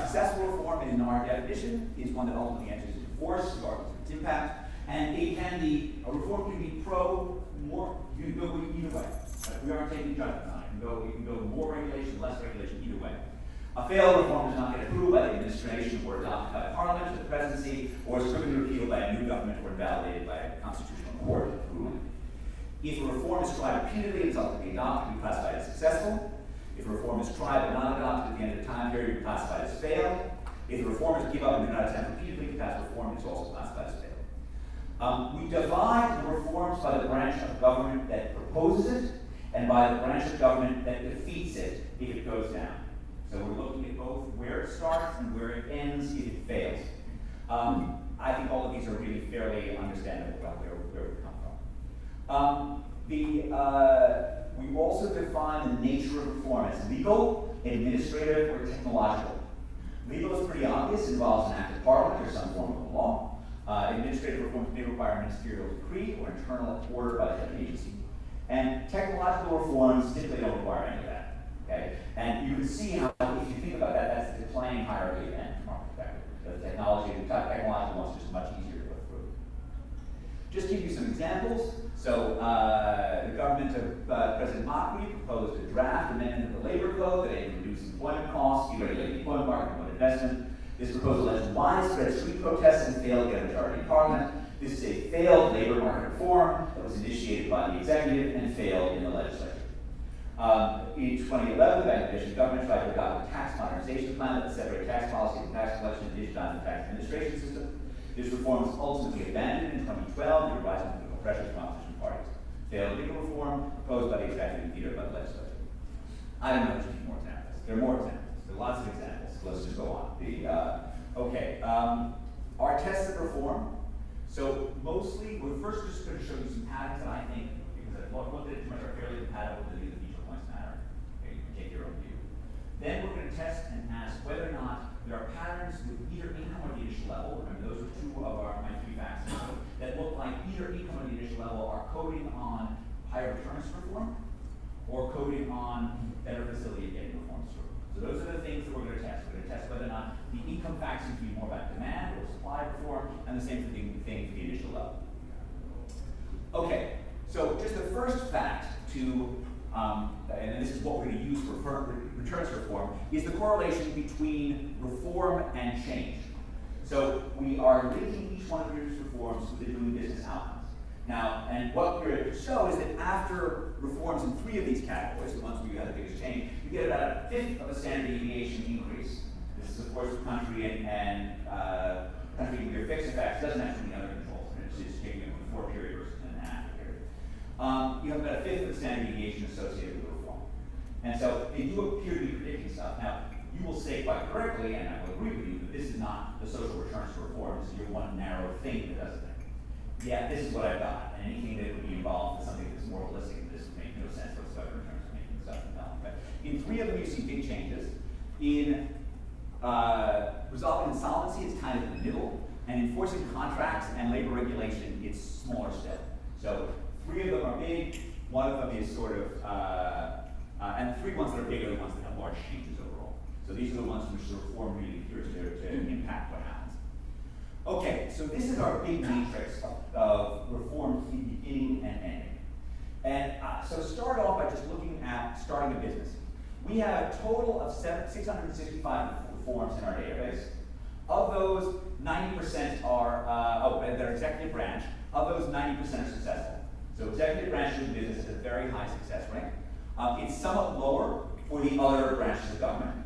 F: successful reform in our definition is one that ultimately enters into force, regardless of its impact. And it can be, a reform can be you can go either way. We aren't taking judgment on it. You can go more regulation, less regulation, either way. A failed reform does not get approved by the administration or adopted by Parliament or the presidency, or is quickly repealed by a new government or invalidated by a constitutional court ruling. If a reform is tried repeatedly and is ultimately adopted, we classify it as successful. If a reform is tried but not adopted at the end of the time period, we classify it as failed. If the reformers give up and do not attempt repeatedly to pass reform, it's also classified as failed. We divide the reforms by the branch of government that proposes it and by the branch of government that defeats it if it goes down. So we're looking at both where it starts and where it ends if it fails. I think all of these are really fairly understandable about where we come from. We also define the nature of reform as legal, administrative, or technological. Legal is pretty obvious, involves an act of parliament or some form of law. Administrative reforms may require a ministerial decree or internal order by the agency. And technological reforms typically don't require any of that. Okay? And you can see how, if you think about that, that's the declining hierarchy of end from our perspective. The technological ones are just much easier to go through. Just to give you some examples. So the government of President Macri proposed a draft amendment of the labor code that aimed to reduce employment costs, deregulate the employment market, promote investment. This proposal has widespread street protests and failed to get a majority in Parliament. This is a failed labor market reform that was initiated by the executive and failed in the legislature. In 2011, the Bangladeshi government tried to adopt a tax modernization plan that would separate tax policy from tax collection and digitize the tax administration system. This reform was ultimately abandoned in 2012 due to rising political pressures from opposition parties. Failed legal reform proposed by the executive and vetoed by the legislature. I don't know if there's more examples. There are more examples. There are lots of examples. Let's just go on. Our tests of reform. So mostly, we're first just going to show you some patterns that I think, because I've looked at it too much, are fairly compatible with the veto points matter. Okay, you can take your own view. Then we're going to test and ask whether or not there are patterns with either income or the initial level. Remember, those are two of my 3 facts that look like either income or the initial level are coding on higher returns for reform or coding on better facility of getting reforms through. So those are the things that we're going to test. We're going to test whether or not the income factor seems to be more about demand or supply reform, and the same thing for the initial level. Okay, so just the first fact to, and this is what we're going to use for returns reform, is the correlation between reform and change. So we are linking each one of these reforms to the doing business outcomes. Now, and what we're going to show is that after reforms in 3 of these categories, the ones where you have the biggest change, you get about 1/5 of a standard deviation increase. This is, of course, country and country with your fixed effects. It doesn't have to be under control. It's just taking it before period versus an after period. You have about 1/5 of the standard deviation associated with reform. And so they do appear to be predicting stuff. Now, you will say quite correctly, and I will agree with you, that this is not the social returns to reform. This is your one narrow thing that does it. Yeah, this is what I've got, and anything that would be involved in something that's more holistic, this would make no sense whatsoever in terms of making stuff invalid. But in 3 of them, you see big changes. In resolving insolvency, it's kind of in the middle, and enforcing contracts and labor regulation, it's smaller still. So 3 of them are big, 1 of them is sort of, and the 3 ones that are big are the ones that have large changes overall. So these are the ones which the reform really appears to impact what happens. Okay, so this is our big matrix of reform beginning and ending. And so start off by just looking at starting a business. We have a total of 665 reforms in our database. Of those, 90% are, they're executive branch. Of those, 90% are successful. So executive branch of the business has a very high success rate. It's somewhat lower for the other branches of government.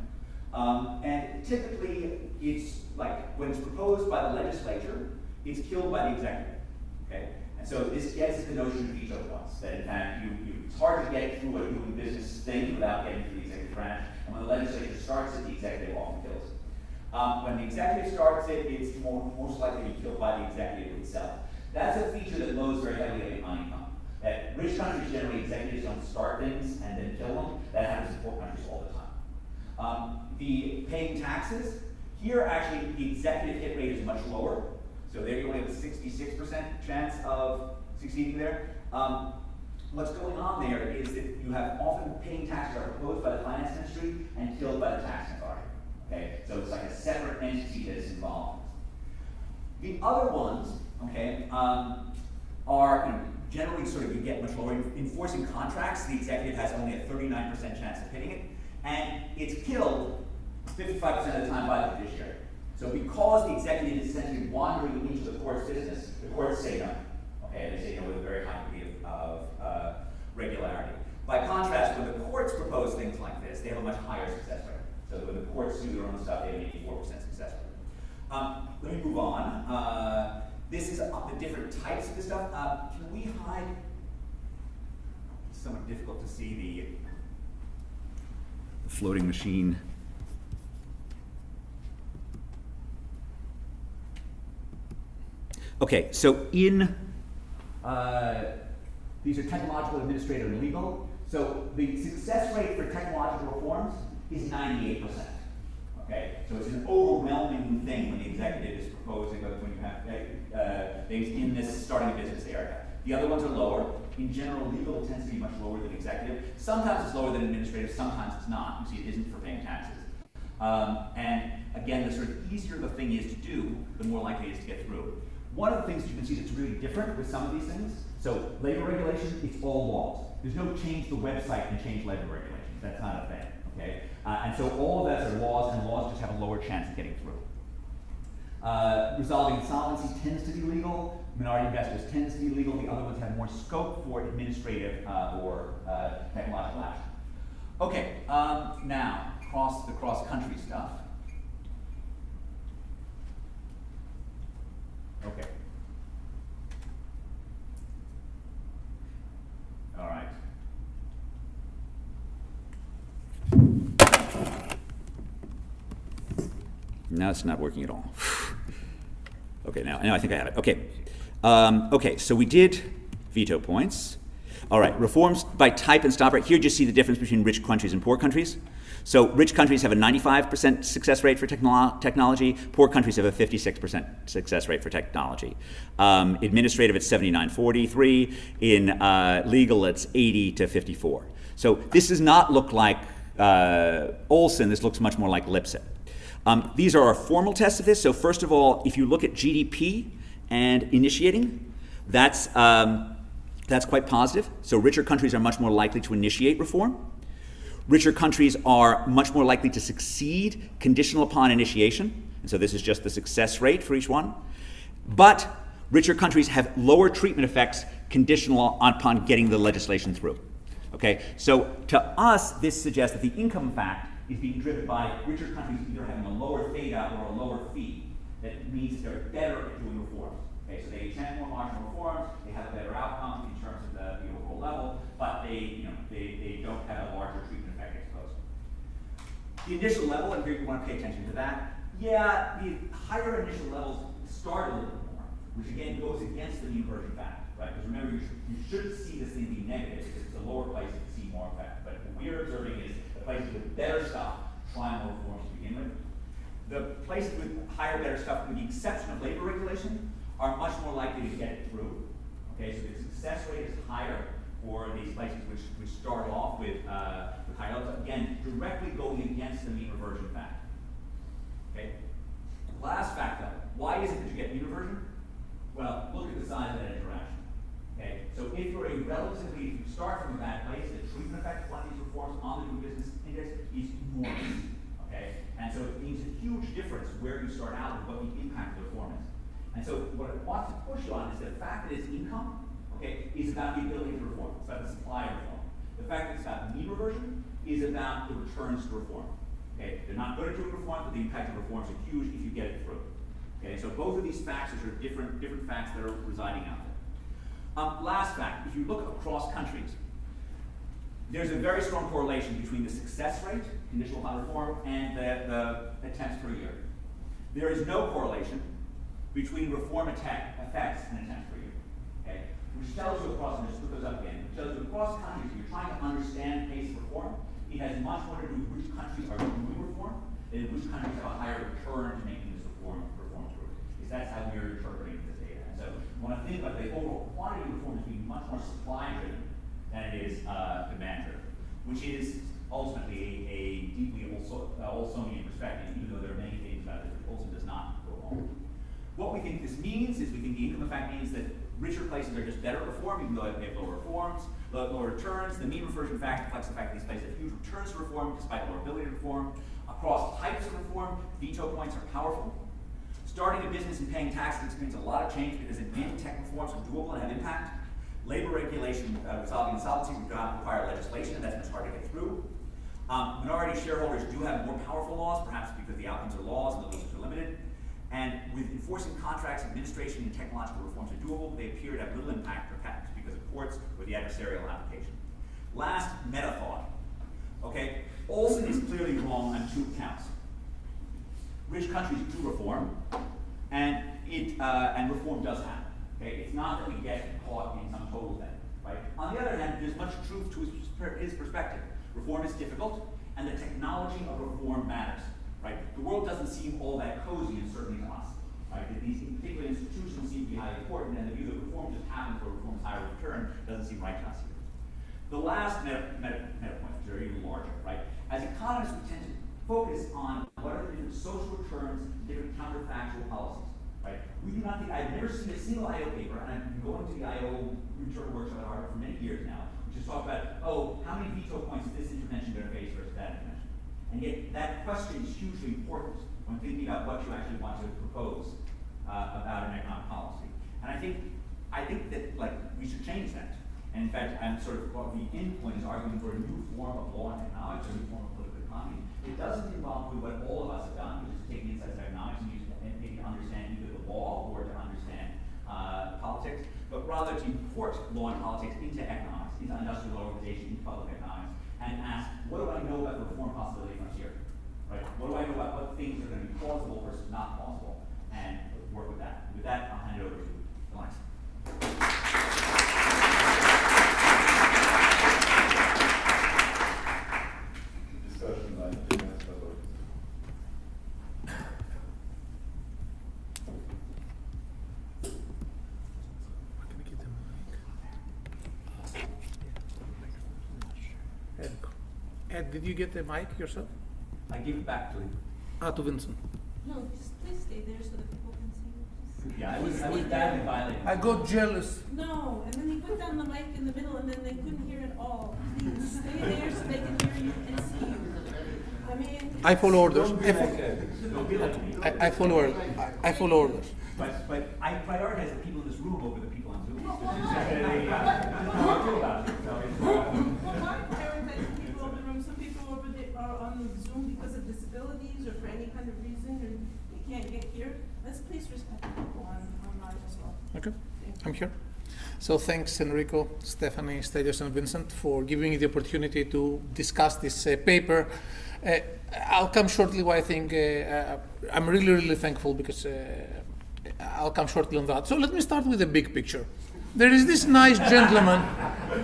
F: And typically, it's like when it's proposed by the legislature, it's killed by the executive. Okay? And so this gets at the notion of veto once, that in fact it's hard to get through a doing business thing without getting through the executive branch, and when the legislature starts it, the executive often kills it. When the executive starts it, it's most likely to be killed by the executive itself. That's a feature that loads very heavily on income. That rich countries generally, executives don't start things and then kill them. That happens in poor countries all the time. The paying taxes, here actually the executive hit rate is much lower. So there you only have a 66% chance of succeeding there. What's going on there is that you have often paying taxes are proposed by the finance ministry and killed by the tax authority. Okay, so it's like a separate entity that is involved. The other ones, okay, are generally sort of you get much lower. Enforcing contracts, the executive has only a 39% chance of hitting it, and it's killed 55% of the time by the judiciary. So because the executive is essentially wandering into the court's business, the courts say no. Okay, they say no with a very high degree of regularity. By contrast, when the courts propose things like this, they have a much higher success rate. So when the courts do their own stuff, they have an 84% success rate. Let me move on. This is the different types of this stuff. Can we hide? It's somewhat difficult to see the floating machine. Okay, so in these are technological, administrative, and legal. So the success rate for technological reforms is 98%. Okay, so it's an overwhelming thing when the executive is proposing, when you have things in this starting a business area. The other ones are lower. In general, legal tends to be much lower than executive. Sometimes it's lower than administrative, sometimes it's not. You see, it isn't for paying taxes. And again, the sort of easier the thing is to do, the more likely it is to get through. One of the things that you can see that's really different with some of these things, so labor regulation, it's all laws. There's no change the website and change labor regulations. That's not a thing, okay? And so all of that are laws, and laws just have a lower chance of getting through. Resolving insolvency tends to be legal. Minority investors tends to be legal. The other ones have more scope for administrative or technological action. Okay, now, the cross-country stuff. Okay. All right. Now it's not working at all. Okay, now I think I have it. Okay. Okay, so we did veto points. All right, reforms by type and stop rate. Here you just see the difference between rich countries and poor countries. So rich countries have a 95% success rate for technology. Poor countries have a 56% success rate for technology. Administrative, it's 79-43. In legal, it's 80 to 54. So this does not look like Olson, this looks much more like Lipset. These are our formal tests of this. So first of all, if you look at GDP and initiating, that's quite positive. So richer countries are much more likely to initiate reform. Richer countries are much more likely to succeed conditional upon initiation. And so this is just the success rate for each one. But richer countries have lower treatment effects conditional upon getting the legislation through. Okay, so to us, this suggests that the income fact is being driven by richer countries either having a lower theta or a lower fee. That means that they're better at doing reforms. Okay, so they attempt more marginal reforms, they have a better outcome in terms of the overall level, but they don't have a larger treatment effect exposed. The initial level, and here you want to pay attention to that. Yeah, the higher initial levels start a little bit more, which again goes against the mean reversion fact, right? Because remember, you should see this thing be negative because it's a lower place to see more effect. But what we're observing is the places with better stuff try more reforms to begin with. The places with higher, better stuff, with the exception of labor regulation, are much more likely to get it through. Okay, so the success rate is higher for these places which start off with high levels. Again, directly going against the mean reversion fact. Okay. Last fact though, why is it that you get mean reversion? Well, look at the size of that interaction. Okay, so if you're if you start from a bad place, the treatment effect of one of these reforms on the Doing Business Index is enormous. Okay, and so it means a huge difference where you start out and what the impact of the reform is. And so what it wants to push you on is the fact that it's income, okay, is about the ability to reform. It's about the supply of reform. The fact that it's about mean reversion is about the returns to reform. Okay, they're not good at doing reform, but the impact of reforms are huge if you get it through. Okay, so both of these facts are sort of different facts that are residing out there. Last fact, if you look across countries, there's a very strong correlation between the success rate, conditional upon reform, and the attempts per year. There is no correlation between reform effects and attempts per year. Okay, which tells you across, and just put those up again, which tells you across countries, if you're trying to understand pace of reform, it has much more to do with which countries are doing reform than which countries have a higher return to making this reform through. Because that's how we're interpreting this data. And so when I think about the overall quantity of reform as being much more supply driven than it is demand driven, which is ultimately a deeply Olsonian perspective, even though there are many things about it that Olson does not go along with. What we think this means is we think the income effect means that richer places are just better at reform, even though they have lower reforms, lower returns. The mean reversion fact reflects the fact that these places have huge returns to reform despite lower ability to reform. Across types of reform, veto points are powerful. Starting a business and paying taxes experience a lot of change because anti-tech reforms are doable and have impact. Labor regulation, resolving insolvency would not require legislation, and that's much harder to get through. Minority shareholders do have more powerful laws, perhaps because the outcomes are laws and the limits are limited. And with enforcing contracts, administration, and technological reforms are doable, they appear to have little impact perhaps because of courts or the adversarial application. Last, meta thought. Okay, Olson is clearly wrong on two counts. Rich countries do reform, and reform does happen. Okay, it's not that we get caught in some total thing, right? On the other hand, there's much truth to his perspective. Reform is difficult, and the technology of reform matters. Right? The world doesn't seem all that cozy, and certainly to us. Right? That these particular institutions seem to be highly important, and the view that reform just happens or reform's higher return doesn't seem right to us either. The last meta point is very even larger. Right? As economists, we tend to focus on what are the different social returns, different counterfactual policies. Right? We do not think, I've never seen a single IO paper, and I've been going to the IO return workshop at Harvard for many years now, which has talked about, oh, how many veto points is this intervention going to face versus that intervention? And yet that question is hugely important when thinking about what you actually want to propose about an economic policy. And I think that we should change that. And in fact, I'm sort of the end point is arguing for a new form of law and economics, a new form of political economy. It doesn't involve what all of us have done, which is taking insights of economics and use it and maybe understand either the law or to understand politics, but rather to import law and politics into economics, into industrial organization, into public economics, and ask, what do I know about the reform possibility frontier? Right? What do I know about what things are going to be plausible versus not plausible? And work with that. With that, I'll hand it over to Lawrence.
C: Discussion line, 2 minutes, by the way.
O: Did you get the mic yourself?
F: I give it back to him.
O: To Vincent.
B: No, just please stay there so that people can see you.
F: Yeah, I was badly violated.
O: I got jealous.
B: No, and then he put down the mic in the middle and then they couldn't hear it all. Please, stay there so they can hear you and see you. I mean.
O: I follow orders.
F: Don't be like me.
O: I follow orders. I follow orders.
F: But I prioritize the people in this room over the people on Zoom. How I feel about it.
B: Well, why prioritize the people over the room? Some people over there are on Zoom because of disabilities or for any kind of reason and you can't get here. Let's please respect the people online as well.
O: Okay, I'm here. So thanks, Enrico, Stephanie, Stelios, and Vincent for giving me the opportunity to discuss this paper. I'll come shortly why I think I'm really, really thankful because I'll come shortly on that. So let me start with the big picture. There is this nice gentleman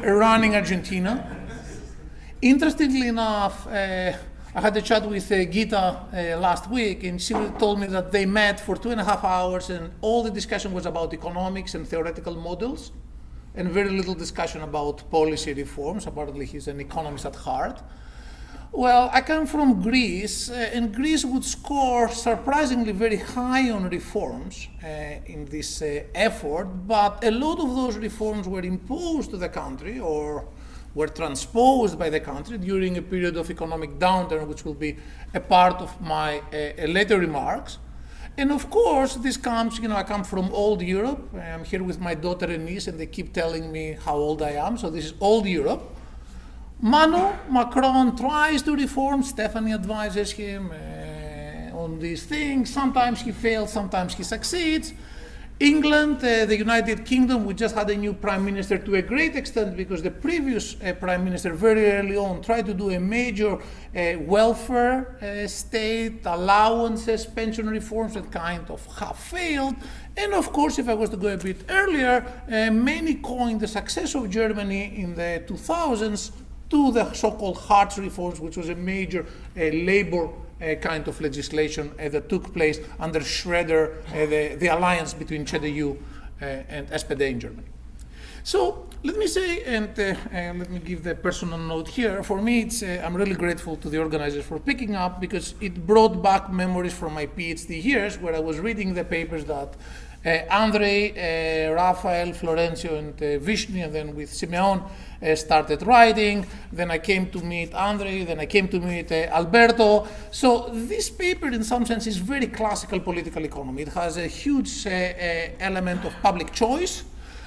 O: running Argentina. Interestingly enough, I had a chat with Gita last week, and she told me that they met for 2.5 hours, and all the discussion was about economics and theoretical models, and very little discussion about policy reforms. Apparently, he's an economist at heart. Well, I come from Greece, and Greece would score surprisingly very high on reforms in this effort, but a lot of those reforms were imposed to the country or were transposed by the country during a period of economic downturn, which will be a part of my later remarks. And of course, this comes, I come from old Europe. I'm here with my daughter and niece, and they keep telling me how old I am, so this is old Europe. Macron tries to reform, Stephanie advises him on these things. Sometimes he fails, sometimes he succeeds. England, the United Kingdom, we just had a new prime minister to a great extent because the previous prime minister very early on tried to do a major welfare state, allowances, pension reforms that kind of have failed. And of course, if I was to go a bit earlier, many coined the success of Germany in the 2000s to the so-called Hartz reforms, which was a major labor kind of legislation that took place under Schroeder, the alliance between CDU and SPD in Germany. So let me say, and let me give the personal note here. For me, I'm really grateful to the organizers for picking up because it brought back memories from my PhD years where I was reading the papers that Andrei, Rafael, Florencio, and Vishny, and then with Simeon started writing. Then I came to meet Andrei, then I came to meet Alberto. So this paper, in some sense, is very classical political economy. It has a huge element of public choice.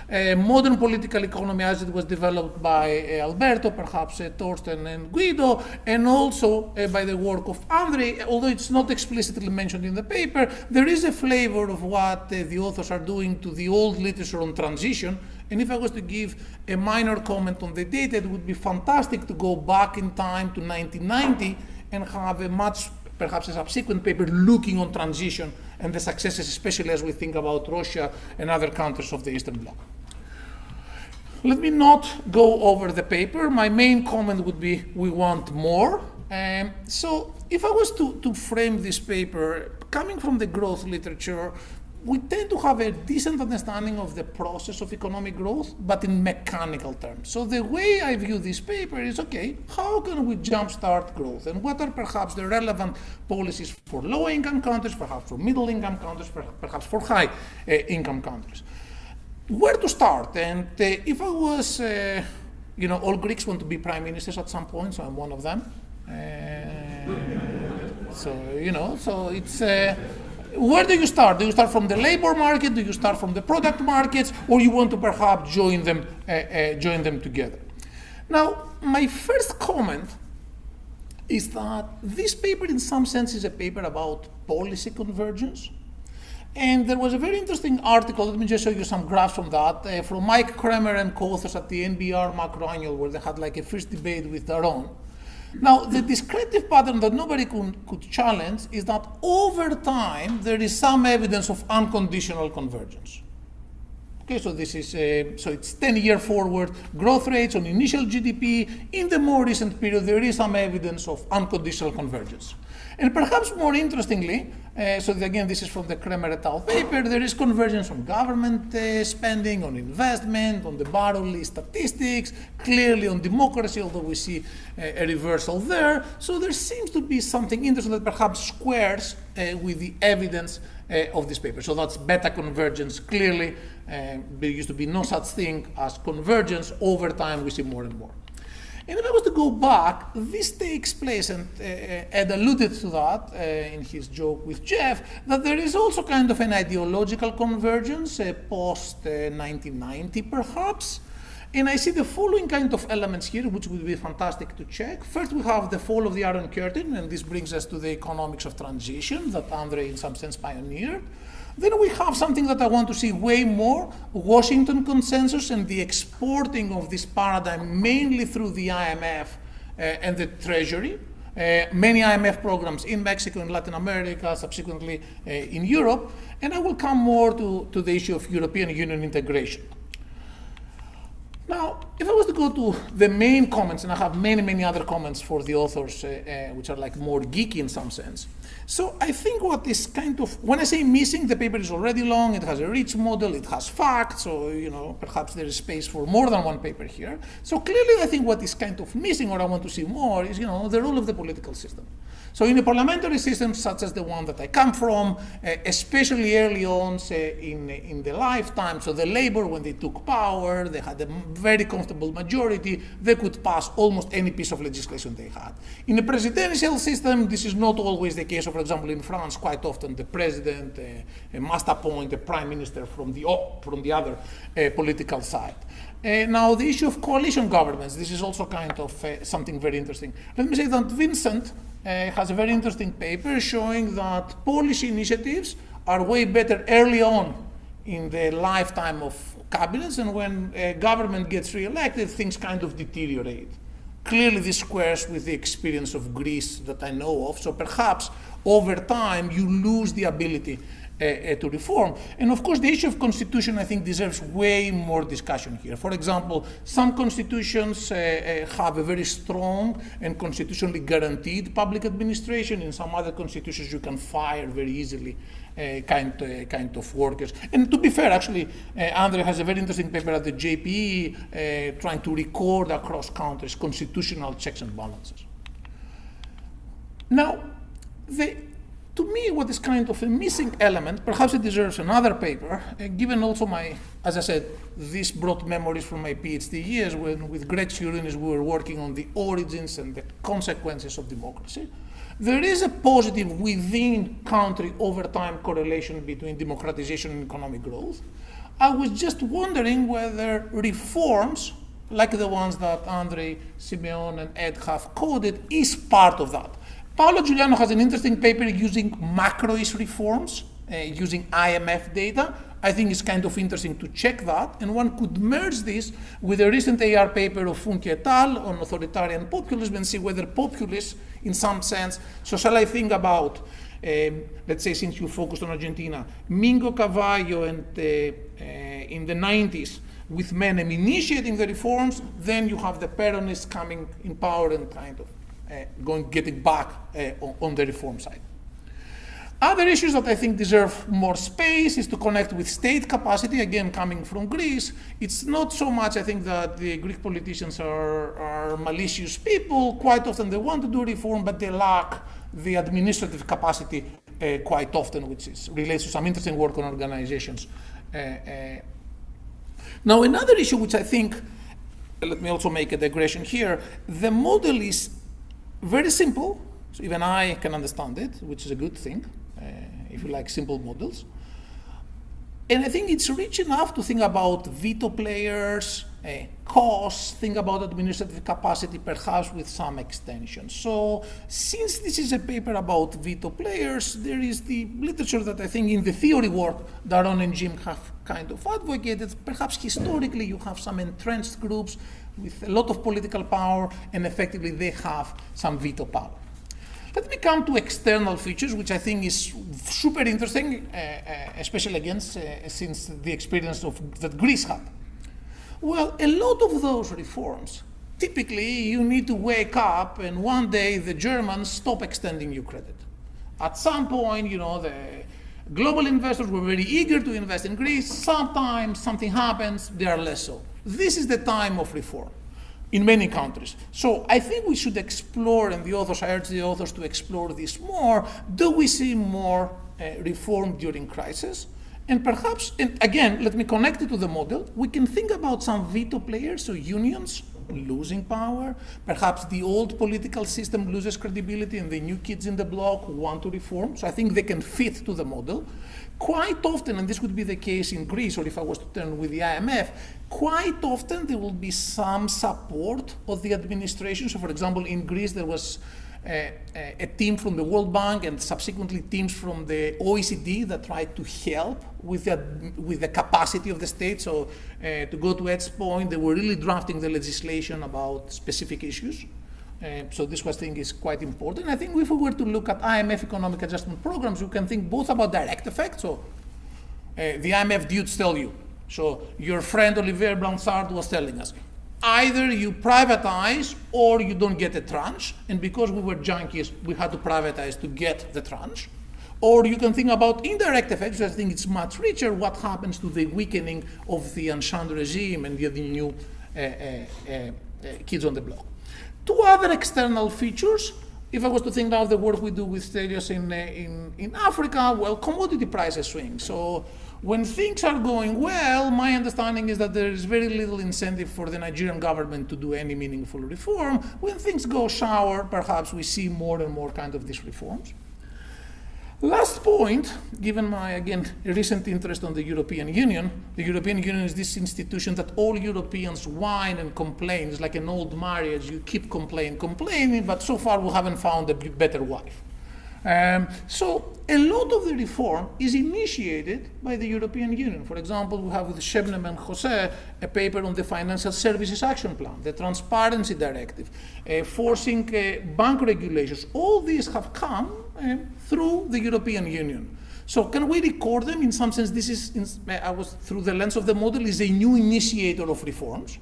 O: Modern political economy as it was developed by Alberto, perhaps Torsten and Guido, and also by the work of Andrei, although it's not explicitly mentioned in the paper, there is a flavor of what the authors are doing to the old literature on transition. And if I was to give a minor comment on the data, it would be fantastic to go back in time to 1990 and have a much, perhaps a subsequent paper looking on transition and the successes, especially as we think about Russia and other countries of the Eastern Bloc. Let me not go over the paper. My main comment would be we want more. So if I was to frame this paper, coming from the growth literature, we tend to have a decent understanding of the process of economic growth, but in mechanical terms. So the way I view this paper is, okay, how can we jumpstart growth? And what are perhaps the relevant policies for low-income countries, perhaps for middle-income countries, perhaps for high-income countries? Where to start? And if I was, all Greeks want to be prime ministers at some point, so I'm one of them. So it's, where do you start? Do you start from the labor market? Do you start from the product markets? Or you want to perhaps join them together? Now, my first comment is that this paper in some sense is a paper about policy convergence. And there was a very interesting article, let me just show you some graphs from that, from Mike Kremer and co-authors at the NBER Macro Annual, where they had like a first debate with Daron. Now, the descriptive pattern that nobody could challenge is that over time, there is some evidence of unconditional convergence. Okay, so this is so it's 10-year forward growth rates on initial GDP. In the more recent period, there is some evidence of unconditional convergence. And perhaps more interestingly, so again, this is from the Kremer et al. Paper, there is convergence on government spending, on investment, on the borrowing statistics, clearly on democracy, although we see a reversal there. So there seems to be something interesting that perhaps squares with the evidence of this paper. So that's beta convergence. Clearly, there used to be no such thing as convergence. Over time, we see more and more. And if I was to go back, this takes place, and Ed alluded to that in his joke with Jeff, that there is also kind of an ideological convergence post-1990 perhaps. And I see the following kind of elements here, which would be fantastic to check. First, we have the fall of the Iron Curtain, and this brings us to the economics of transition that Andre in some sense pioneered. Then we have something that I want to see way more, Washington Consensus and the exporting of this paradigm mainly through the IMF and the Treasury. Many IMF programs in Mexico, in Latin America, subsequently in Europe. And I will come more to the issue of European Union integration. Now, if I was to go to the main comments, and I have many, many other comments for the authors, which are like more geeky in some sense. So I think what is kind of, when I say missing, the paper is already long, it has a rich model, it has facts, so perhaps there is space for more than one paper here. So clearly I think what is kind of missing, or I want to see more, is the role of the political system. So in a parliamentary system such as the one that I come from, especially early on in the lifetime, so the Labour, when they took power, they had a very comfortable majority, they could pass almost any piece of legislation they had. In a presidential system, this is not always the case. So for example, in France, quite often the president must appoint a prime minister from the other political side. Now, the issue of coalition governments, this is also kind of something very interesting. Let me say that Vincent has a very interesting paper showing that policy initiatives are way better early on in the lifetime of cabinets, and when a government gets re-elected, things kind of deteriorate. Clearly, this squares with the experience of Greece that I know of, so perhaps over time you lose the ability to reform. And of course, the issue of constitution, I think, deserves way more discussion here. For example, some constitutions have a very strong and constitutionally guaranteed public administration. In some other constitutions, you can fire very easily kind of workers. And to be fair, actually, Andre has a very interesting paper at the JPE trying to record across countries constitutional checks and balances. Now, to me, what is kind of a missing element, perhaps it deserves another paper, given also as I said, this brought memories from my PhD years when with Greg Surinis we were working on the origins and the consequences of democracy. There is a positive within country over time correlation between democratization and economic growth. I was just wondering whether reforms, like the ones that Andre, Simeon, and Ed have coded, is part of that. Paolo Giuliano has an interesting paper using macroist reforms, using IMF data. I think it's kind of interesting to check that, and one could merge this with a recent AR paper of Funke et al. On authoritarian populism and see whether populists, in some sense, so shall I think about, let's say since you focused on Argentina, Mingo Cavallo and in the 90s, with Menem initiating the reforms, then you have the Peronists coming in power and kind of getting back on the reform side. Other issues that I think deserve more space is to connect with state capacity, again coming from Greece. It's not so much, I think, that the Greek politicians are malicious people. Quite often they want to do reform, but they lack the administrative capacity quite often, which relates to some interesting work on organizations. Now, another issue which I think, let me also make a digression here, the model is very simple, so even I can understand it, which is a good thing, if you like simple models. And I think it's rich enough to think about veto players, costs, think about administrative capacity, perhaps with some extension. So since this is a paper about veto players, there is the literature that I think in the theory work Daron and Jim have kind of advocated. Perhaps historically you have some entrenched groups with a lot of political power, and effectively they have some veto power. Let me come to external features, which I think is super interesting, especially again since the experience that Greece had. Well, a lot of those reforms, typically you need to wake up and one day the Germans stop extending you credit. At some point, the global investors were very eager to invest in Greece. Sometimes something happens, they are less so. This is the time of reform in many countries. So I think we should explore, and I urge the authors to explore this more. Do we see more reform during crisis? And perhaps, and again, let me connect it to the model. We can think about some veto players, so unions losing power. Perhaps the old political system loses credibility and the new kids in the block want to reform. So I think they can fit to the model. Quite often, and this would be the case in Greece, or if I was to turn with the IMF, quite often there will be some support of the administration. So for example, in Greece there was a team from the World Bank and subsequently teams from the OECD that tried to help with the capacity of the state. So to go to Ed's point, they were really drafting the legislation about specific issues. So this was, I think, is quite important. I think if we were to look at IMF economic adjustment programs, you can think both about direct effects. So the IMF dudes tell you. So your friend Olivier Blanchard was telling us, either you privatize or you don't get a tranche. And because we were junkies, we had to privatize to get the tranche. Or you can think about indirect effects, I think it's much richer, what happens to the weakening of the ancien regime and the new kids on the block. Two other external features, if I was to think now of the work we do with Stelios in Africa, well, commodity prices swing. So when things are going well, my understanding is that there is very little incentive for the Nigerian government to do any meaningful reform. When things go sour, perhaps we see more and more kind of these reforms. Last point, given my, again, recent interest on the European Union is this institution that all Europeans whine and complain. It's like an old marriage. You keep complaining, but so far we haven't found a better wife. So a lot of the reform is initiated by the European Union. For example, we have with Shebnem and Jose a paper on the Financial Services Action Plan, the Transparency Directive, forcing bank regulations. All these have come through the European Union. So can we record them? In some sense, this is, through the lens of the model, is a new initiator of reforms.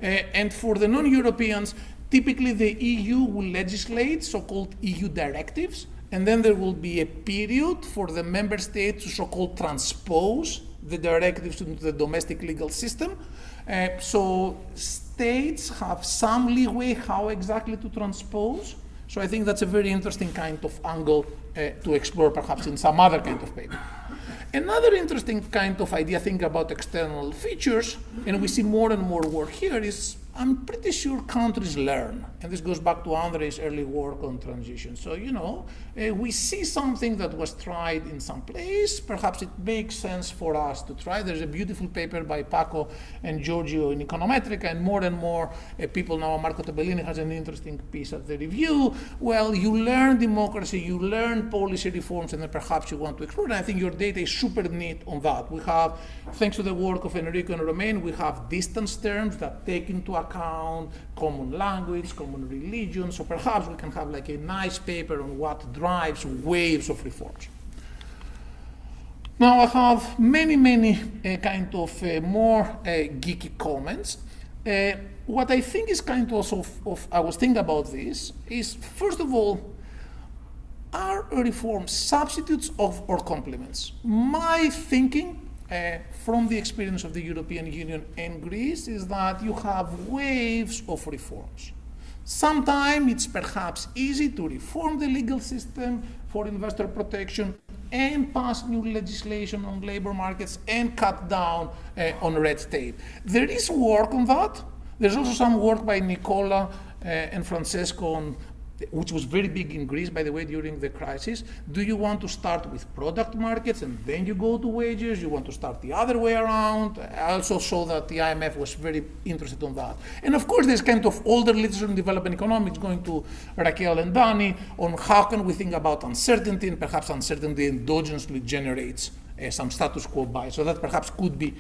O: And for the non-Europeans, typically the EU will legislate so-called EU directives, and then there will be a period for the member states to so-called transpose the directives into the domestic legal system. So states have some leeway how exactly to transpose. So I think that's a very interesting kind of angle to explore perhaps in some other kind of paper. Another interesting kind of idea, think about external features, and we see more and more work here, is I'm pretty sure countries learn. And this goes back to Andre's early work on transition. So, we see something that was tried in some place. Perhaps it makes sense for us to try. There's a beautiful paper by Paco and Giorgio in Econometrica, and more people now, Marco Tabellini has an interesting piece at the review. Well, you learn democracy, you learn policy reforms, and then perhaps you want to explore. And I think your data is super neat on that. We have, thanks to the work of Enrico and Romain, we have distance terms that take into account common language, common religion. So perhaps we can have like a nice paper on what drives waves of reforms. Now I have many kind of more geeky comments. What I think is kind of I was thinking about this is, first of all, are reforms substitutes of or complements? My thinking from the experience of the European Union and Greece is that you have waves of reforms. Sometimes it's perhaps easy to reform the legal system for investor protection and pass new legislation on labor markets and cut down on red tape. There is work on that. There's also some work by Nicola and Francesco on, which was very big in Greece, by the way, during the crisis. Do you want to start with product markets and then you go to wages? You want to start the other way around? I also saw that the IMF was very interested on that. And of course, there's kind of older literature in development economics going to Raquel and Dani on how can we think about uncertainty, and perhaps uncertainty endogenously generates some status quo bias. So that perhaps could be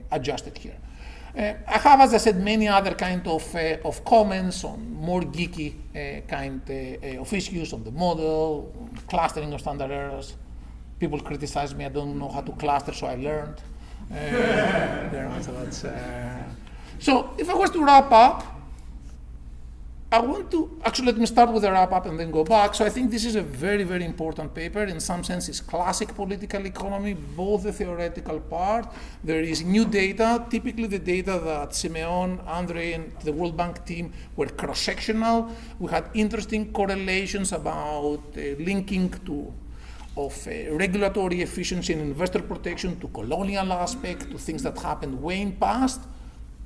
O: adjusted here. I have, as I said, many other kind of comments on more geeky kind of issues on the model, clustering of standard errors. People criticize me, I don't know how to cluster, so I learned. So if I was to wrap up, I want to, actually let me start with a wrap up and then go back. So I think this is a very, very important paper. In some sense, it's classic political economy, both the theoretical part. There is new data, typically the data that Simeon, Andre, and the World Bank team were cross-sectional. We had interesting correlations about linking of regulatory efficiency and investor protection to colonial aspect, to things that happened way in past.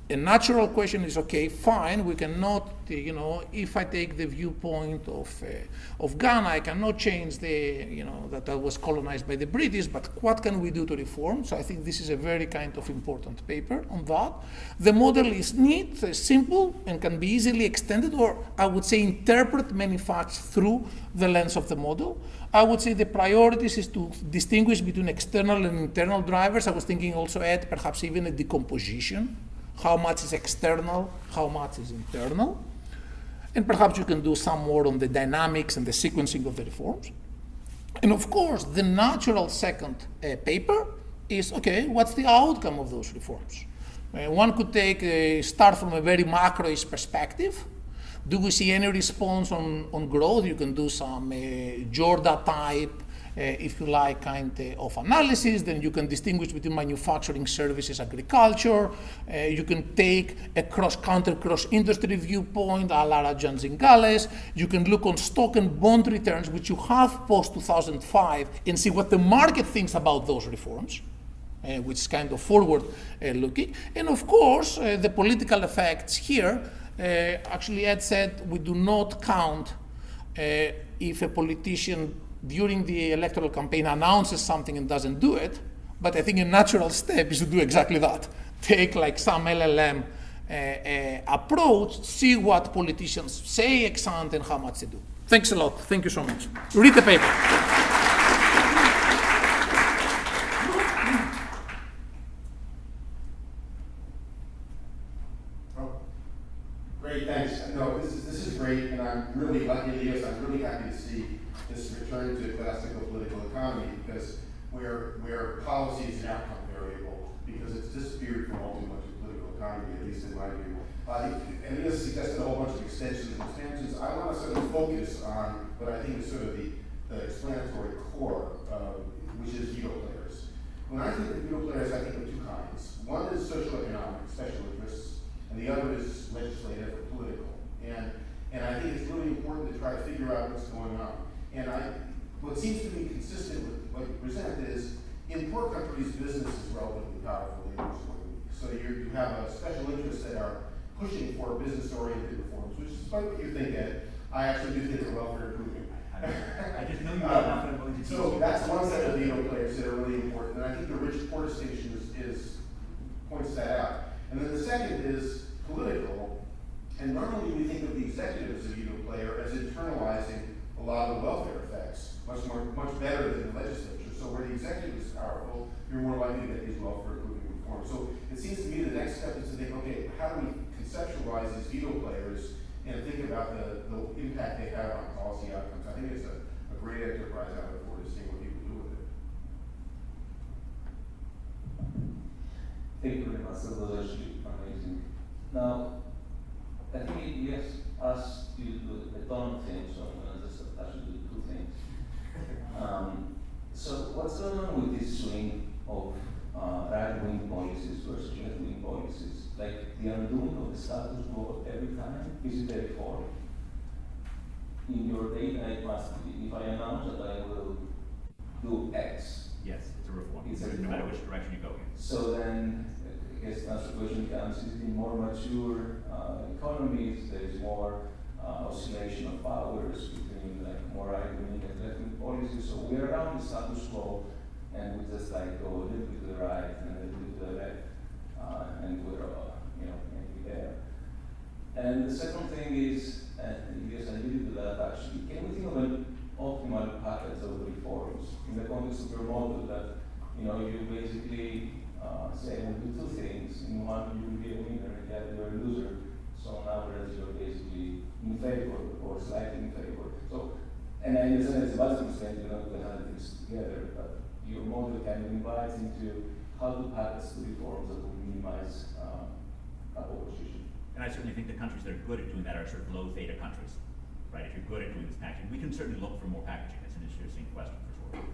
O: A natural question is, okay, fine, we cannot, if I take the viewpoint of Ghana, I cannot change that was colonized by the British, but what can we do to reform? So I think this is a very kind of important paper on that. The model is neat, simple, and can be easily extended, or I would say interpret many facts through the lens of the model. I would say the priorities is to distinguish between external and internal drivers. I was thinking also add perhaps even a decomposition. How much is external, how much is internal. And perhaps you can do some more on the dynamics and the sequencing of the reforms. And of course, the natural second paper is, okay, what's the outcome of those reforms? One could start from a very macroist perspective. Do we see any response on growth? You can do some Jordan type, if you like, kind of analysis. Then you can distinguish between manufacturing, services, agriculture. You can take a cross-industry viewpoint, a la Rajan Zingales. You can look on stock and bond returns, which you have post-2005, and see what the market thinks about those reforms, which is kind of forward-looking. And of course, the political effects here, actually Ed said we do not count if a politician during the electoral campaign announces something and doesn't do it, but I think a natural step is to do exactly that. Take like some LLM approach, see what politicians say ex ante and how much they do. Thanks a lot. Thank you so much. Read the paper.
P: Great, thanks. No, this is great, and I'm really lucky, Elias. I'm really happy to see this return to classical political economy, because where policy is an outcome variable, because it's disappeared from all too much of political economy, at least in my view. Elias suggested a whole bunch of extensions and expansions. I want to sort of focus on what I think is sort of the explanatory core, which is veto players. When I think of veto players, I think of two kinds. One is socioeconomic, special interests, and the other is legislative or political. And I think it's really important to try to figure out what's going on. And what seems to be consistent with what you present is, in poor countries, business is relatively powerful. So you have a special interests that are pushing for business-oriented reforms, which despite what you think, Ed, I actually do think are welfare improving.
F: I just know you are not going to
P: So that's one set of veto players that are really important, and I think the Rich Porter station points that out. And then the second is political, and normally we think of the executive as a veto player as internalizing a lot of the welfare effects, much better than the legislature. So where the executive is powerful, you're more likely to get these welfare improving reforms. So it seems to me the next step is to think, okay, how do we conceptualize these veto players and think about the impact they have on policy outcomes? I think it's a great enterprise. I look forward to seeing what people do with it.
Q: Thank you very much. That was actually amazing. Now, I think Elias asked you to do a ton of things, so I'm going to just actually do two things. So what's going on with this swing of right-wing policies versus left-wing policies? Like the undoing of the status quo every time? Is it a reform? In your data, it must be. If I announce that I will do X.
F: Yes, it's a reform.
Q: It's a reform.
F: No matter which direction you go in.
Q: So then, I guess that's the question comes, is in more mature economies, there is more oscillation of powers between like more right-wing and left-wing policies. So we're around the status quo, and we just like go a little bit to the right and a little bit to the left, and we're maybe there. And the second thing is, and yes, I alluded to that actually, can we think of an optimal package of reforms in the context of your model that you basically saying do two things. In one, you will be a winner, and the other, you are a loser. So on average, you're basically in favor or slightly in favor. So, and I understand it's a bad constraint, you're not going to have things together, but your model kind of invites into how to package the reforms that will minimize opposition.
F: And I certainly think the countries that are good at doing that are sort of low theta countries, right? If you're good at doing this packaging, we can certainly look for more packaging. It's an interesting question for sure.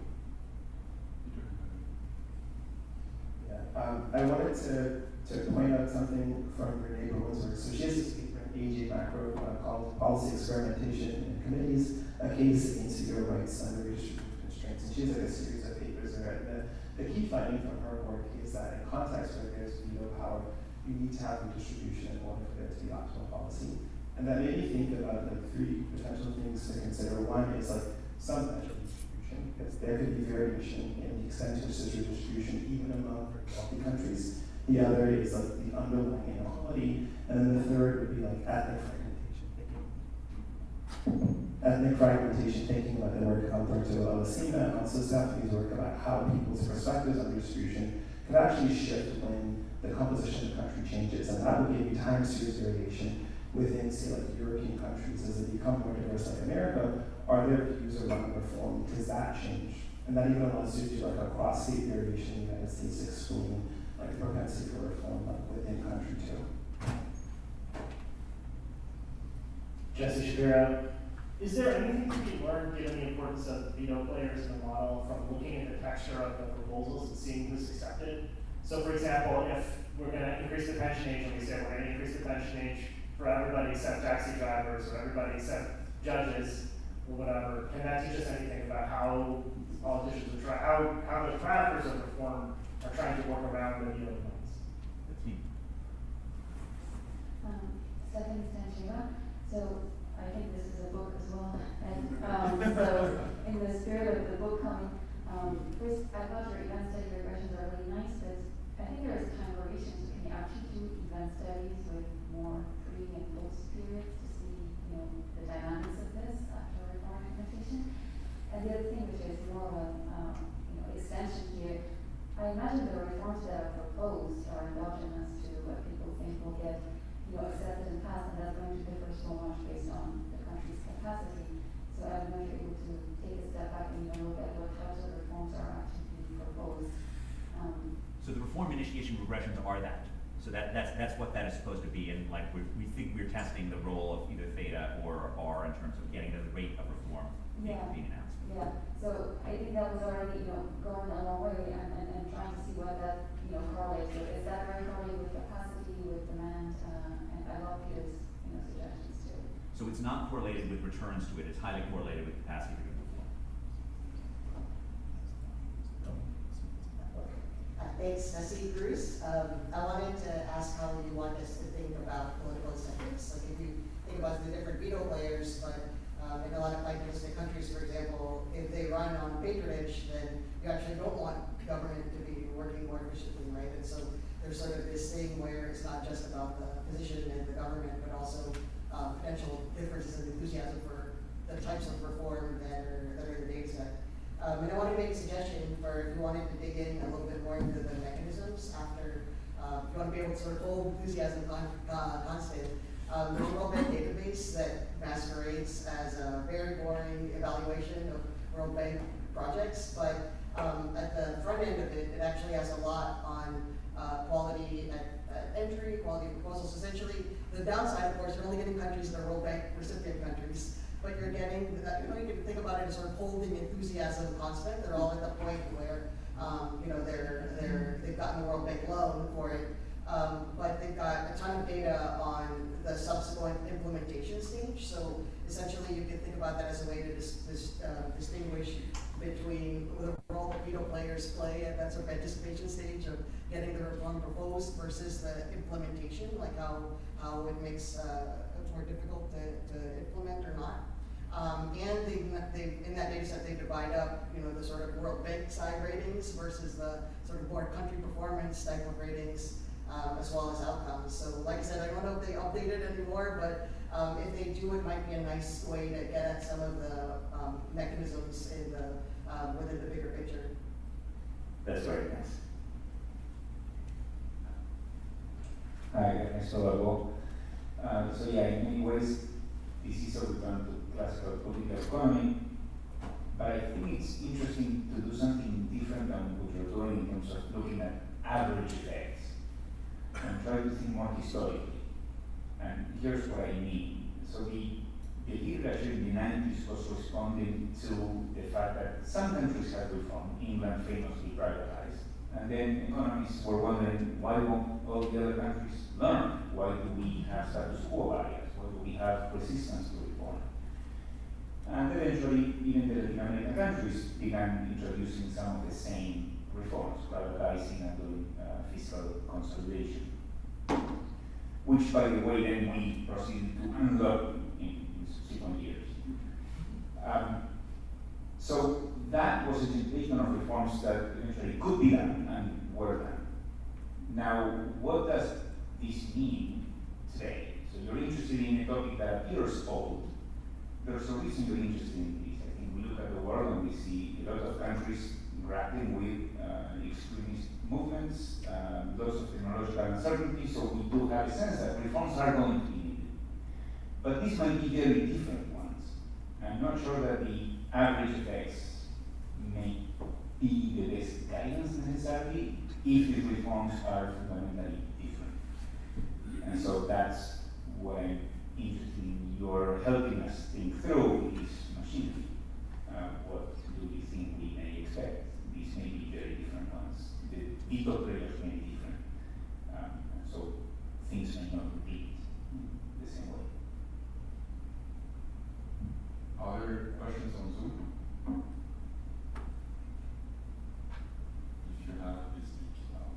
R: I wanted to point out something from Renee Bowen's work. So she has this paper in AJ Macro called Policy Experimentation in Committees, a Case Against Veto Rights Under Redistributive Constraints. And she has like a series of papers there. And the key finding from her work is that in contexts where there's veto power, you need to have redistribution in order for there to be optimal policy. And that made me think about like three potential things to consider. One is like some measure of redistribution, because there could be variation in the extent to which there's redistribution even among wealthy countries. The other is like the underlying inequality, and then the third would be like ethnic fragmentation thinking. Ethnic fragmentation thinking about the work Alberto Alessina and also Stephanie's work about how people's perspectives on redistribution could actually shift when the composition of the country changes, and that would give you time series variation within, say, like European countries as they become more diverse like America. Are their views around reform? Does that change? And that even allows you to do like a cross-state variation in the United States, excluding like the propensity for reform like within country too.
E: Jesse Shapiro, is there anything to be learned given the importance of veto players in the model from looking at the texture of the proposals and seeing who's accepted? So for example, if we're going to increase the pension age and we say we're going to increase the pension age for everybody except taxi drivers or everybody except judges or whatever, can that teach us anything about how politicians are how the drafters of reform are trying to work around the veto plans?
S: Stephanie Stancheva. So I think this is a book as well. And so in the spirit of the book coming, first I thought your event study regressions are really nice, but I think there is time variation. So can you actually do event studies with more pre and post periods to see, the dynamics of this after reform implementation? And the other thing, which is more of a extension here, I imagine the reforms that are proposed are endogenous to what people think will get accepted and passed, and that's going to differ so much based on the country's capacity. So I'm going to be able to take a step back and look at what types of reforms are actually being proposed.
F: So the reform initiation regressions are that. So that's what that is supposed to be, and like we think we're testing the role of either theta or R in terms of getting the rate of reform being announced.
S: Yeah. So I think that was already going a long way, and trying to see what that correlates with. Is that very correlated with capacity, with demand? And I love Peter's suggestions too.
F: So it's not correlated with returns to it. It's highly correlated with capacity to reform.
T: Thanks, Nessie Bruce. I wanted to ask how you want us to think about political incentives. Like if you think about the different veto players, but in a lot of capitalistic countries, for example, if they run on patronage, then you actually don't want government to be working more efficiently, right? And so there's sort of this thing where it's not just about the position and the government, but also potential differences in enthusiasm for the types of reform that are in the data set. And I want to make a suggestion for if you wanted to dig in a little bit more into the mechanisms after, if you want to be able to sort of hold enthusiasm constant. There's a World Bank database that masquerades as a very boring evaluation of World Bank projects, but at the front end of it, it actually has a lot on quality at entry, quality of proposals. Essentially, the downside, of course, you're only getting countries that are World Bank recipient countries, but you're getting, you can think about it as sort of holding enthusiasm constant. They're all at the point where, they've gotten a World Bank loan for it, but they've got a ton of data on the subsequent implementation stage. So essentially, you can think about that as a way to distinguish between the role that veto players play at that sort of anticipation stage of getting the reform proposed versus the implementation, like how it makes it more difficult to implement or not. And they in that data set, they divide up, the sort of World Bank side ratings versus the sort of more country performance type of ratings, as well as outcomes. So like I said, I don't know if they update it anymore, but if they do, it might be a nice way to get at some of the mechanisms in the within the bigger picture.
F: That's very nice. I saw a goal. So yeah, in many ways, this is a return to classical political economy, but I think it's interesting to do something different than what you're doing in terms of looking at average effects and try to think more historically. And here's what I mean. So the literature in the 90s was responding to the fact that some countries had reformed, England famously privatized, and then economists were wondering, why won't all the other countries learn? Why do we have status quo barriers? Why do we have resistance to reform? And eventually, even the Latin American countries began introducing some of the same reforms, privatizing and doing fiscal consolidation, which, by the way, then we proceeded to unlock in subsequent years. So that was a temptation of reforms that eventually could be done and were done. Now, what does this mean today? So you're interested in a topic that appears old. There's a reason you're interested in this. I think we look at the world and we see a lot of countries grappling with extremist movements, lots of technological uncertainty, so we do have a sense that reforms are going to be needed. But these might be very different ones. I'm not sure that the average effects may be the best guidance necessarily if the reforms are fundamentally different. And so that's what I'm interested in your helping us think through is machinery. What do we think we may expect? These may be very different ones. The veto players may be different. So things may not repeat the same way.
C: Other questions on Zoom? If you have, please speak now.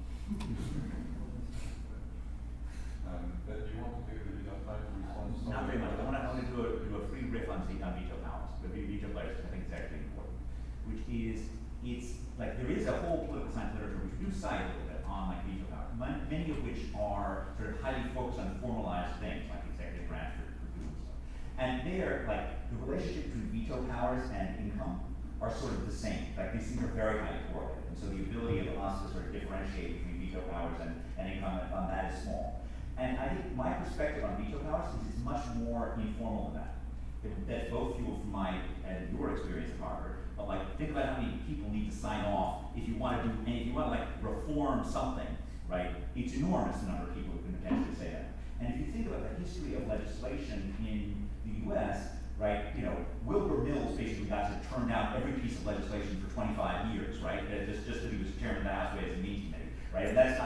C: But do you want to take a little bit of time to respond to some?
F: Not very much. I want to do a free riff on veto powers, the veto players. I think it's actually important, which is it's like there is a whole political science literature which we do cite a little bit on like veto powers, many of which are sort of highly focused on formalized things like executive branch for doing stuff. And there, like the relationship between veto powers and income are sort of the same. Like these things are very highly correlated, and so the ability of us to sort of differentiate between veto powers and income on that is small. And I think my perspective on veto powers is it's much more informal than that. That's both fueled from my and your experience at Harvard. But like, think about how many people need to sign off if you want to do, and if you want to like reform something, right? It's enormous the number of people who can potentially say that. And if you think about the history of legislation in the U.S., right? You know, Wilbur Mills basically got to turn down every piece of legislation for 25 years, right? Just that he was chairman of the House Ways and Means Committee, right? And that's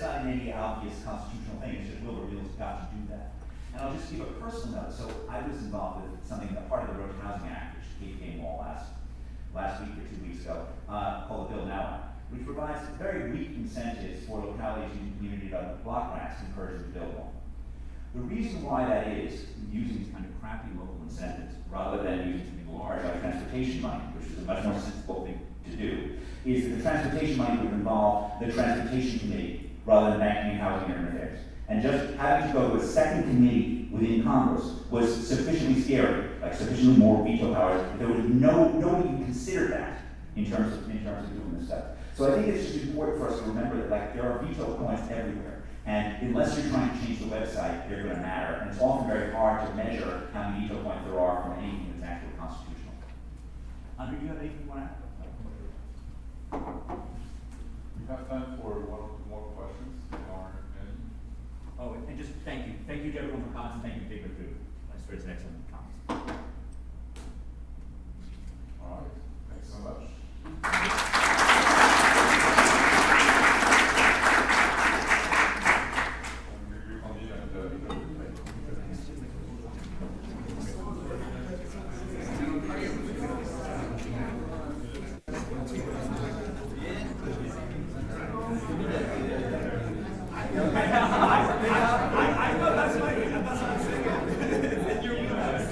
F: not any obvious constitutional thing. It's just Wilbur Mills got to do that. And I'll just give a personal note. So I was involved with something, a part of the Road Housing Act, which came all last week or 2 weeks ago, called the Bill Now Act, which provides very weak incentives for localities and community development block grants to encourage them to build more. The reason why that is, using these kind of crappy local incentives, rather than using something large like transportation money, which is a much more sensible thing to do, is that the transportation money would involve the transportation committee rather than banking and housing and urban affairs. And just having to go to a second committee within Congress was sufficiently scary, like sufficiently more veto powers. There was nobody even considered that in terms of doing this stuff. So I think it's just important for us to remember that like there are veto points everywhere. And unless you're trying to change the website, they're going to matter. And it's often very hard to measure how many veto points there are from anything that's actually constitutional. Andre, do you have anything you want to add?
C: We have time for one or two more questions. There are any.
F: Oh, and just thank you. Thank you to everyone for comments, and thank you to Big Food. That's for its excellent comments.
C: All right. Thanks so much.
F: I know that's what I'm saying.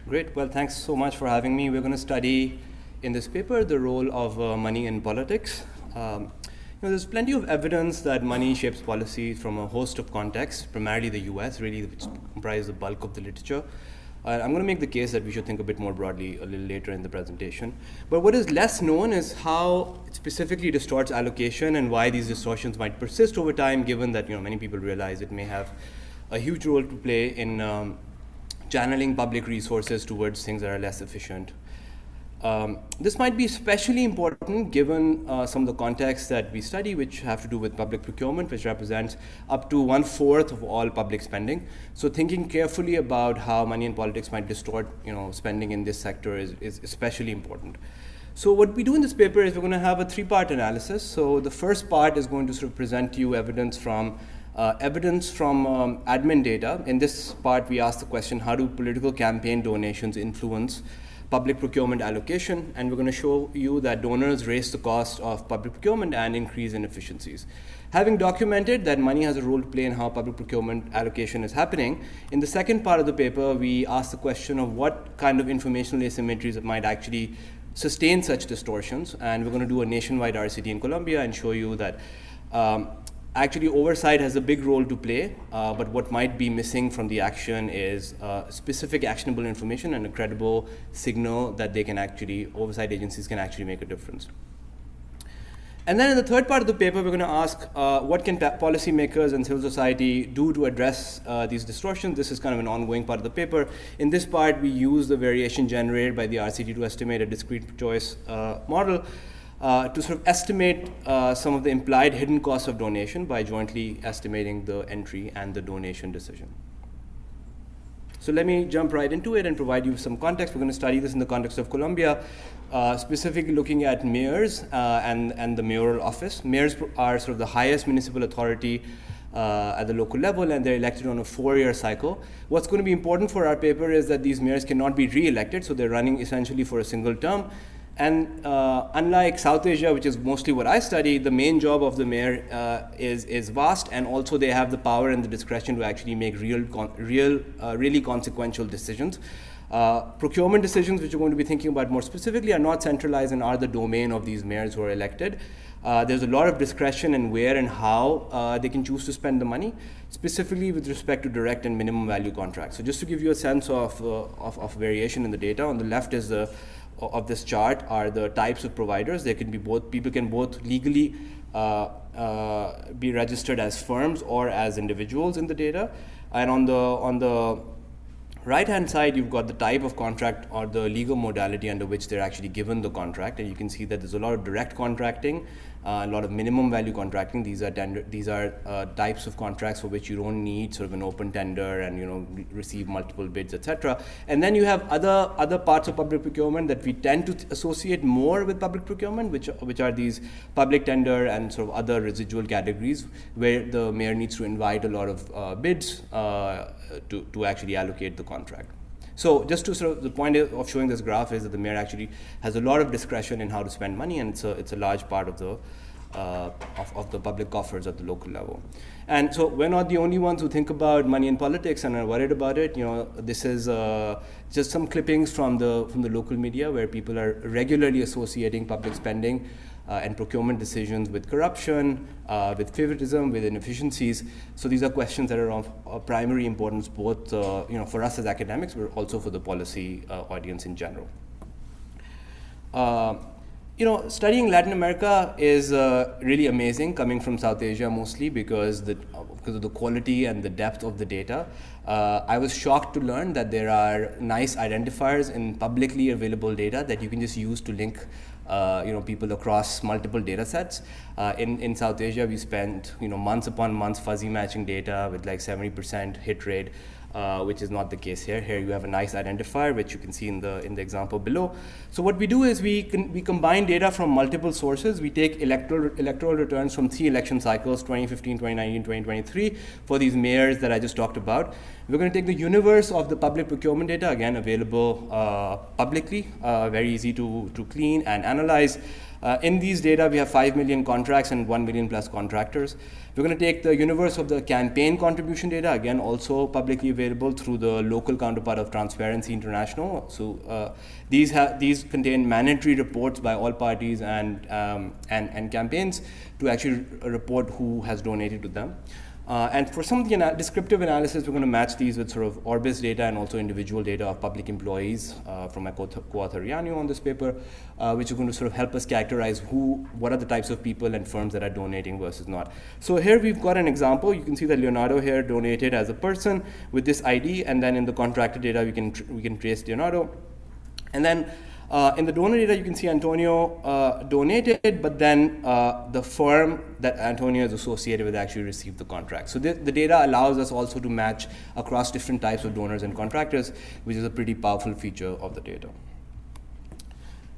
U: Great. Well, thanks so much for having me. We're going to study in this paper the role of money in politics. There's plenty of evidence that money shapes policy from a host of contexts, primarily the US, really, which comprises the bulk of the literature. I'm going to make the case that we should think a bit more broadly a little later in the presentation. But what is less known is how it specifically distorts allocation and why these distortions might persist over time, given that many people realize it may have a huge role to play in channeling public resources towards things that are less efficient. This might be especially important given some of the contexts that we study, which have to do with public procurement, which represents up to 1/4 of all public spending. So thinking carefully about how money in politics might distort spending in this sector is especially important. So what we do in this paper is we're going to have a 3-part analysis. So the first part is going to sort of present to you evidence from admin data. In this part, we ask the question, how do political campaign donations influence public procurement allocation? And we're going to show you that donors raise the cost of public procurement and increase inefficiencies. Having documented that money has a role to play in how public procurement allocation is happening, in the second part of the paper, we ask the question of what kind of informational asymmetries might actually sustain such distortions. And we're going to do a nationwide RCT in Colombia and show you that actually, oversight has a big role to play, but what might be missing from the action is specific actionable information and a credible signal that oversight agencies can actually make a difference. And then in the third part of the paper, we're going to ask what can policymakers and civil society do to address these distortions. This is kind of an ongoing part of the paper. In this part, we use the variation generated by the RCT to estimate a discrete choice model to sort of estimate some of the implied hidden costs of donation by jointly estimating the entry and the donation decision. So let me jump right into it and provide you with some context. We're going to study this in the context of Colombia, specifically looking at mayors and the mayoral office. Mayors are sort of the highest municipal authority at the local level, and they're elected on a 4-year cycle. What's going to be important for our paper is that these mayors cannot be re-elected, so they're running essentially for a single term. And unlike South Asia, which is mostly what I study, the main job of the mayor is vast, and also they have the power and the discretion to actually make really consequential decisions. Procurement decisions, which we're going to be thinking about more specifically, are not centralized and are the domain of these mayors who are elected. There's a lot of discretion in where and how they can choose to spend the money, specifically with respect to direct and minimum value contracts. So just to give you a sense of variation in the data, on the left is of this chart are the types of providers. They can be both, people can both legally be registered as firms or as individuals in the data. And on the right-hand side, you've got the type of contract or the legal modality under which they're actually given the contract. And you can see that there's a lot of direct contracting, a lot of minimum value contracting. These are types of contracts for which you don't need sort of an open tender and receive multiple bids, etc. And then you have other parts of public procurement that we tend to associate more with public procurement, which are these public tender and sort of other residual categories where the mayor needs to invite a lot of bids to actually allocate the contract. So just to sort of, the point of showing this graph is that the mayor actually has a lot of discretion in how to spend money, and it's a large part of the public coffers at the local level. And so we're not the only ones who think about money in politics and are worried about it. This is just some clippings from the local media where people are regularly associating public spending and procurement decisions with corruption, with favoritism, with inefficiencies. So these are questions that are of primary importance, both for us as academics, but also for the policy audience in general. Studying Latin America is really amazing, coming from South Asia mostly because of the quality and the depth of the data. I was shocked to learn that there are nice identifiers in publicly available data that you can just use to link people across multiple data sets. In South Asia, we spent months upon months fuzzy matching data with like 70% hit rate, which is not the case here. Here you have a nice identifier, which you can see in the example below. So what we do is we combine data from multiple sources. We take electoral returns from 3 election cycles, 2015, 2019, 2023, for these mayors that I just talked about. We're going to take the universe of the public procurement data, again available publicly, very easy to clean and analyze. In these data, we have 5 million contracts and 1 million plus contractors. We're going to take the universe of the campaign contribution data, again, also publicly available through the local counterpart of Transparency International. So these contain mandatory reports by all parties and campaigns to actually report who has donated to them. And for some of the descriptive analysis, we're going to match these with sort of Orbis data and also individual data of public employees from my co-author Yanyu on this paper, which is going to sort of help us characterize what are the types of people and firms that are donating versus not. So here we've got an example. You can see that Leonardo here donated as a person with this ID, and then in the contractor data, we can trace Leonardo. And then in the donor data, you can see Antonio donated, but then the firm that Antonio is associated with actually received the contract. So the data allows us also to match across different types of donors and contractors, which is a pretty powerful feature of the data.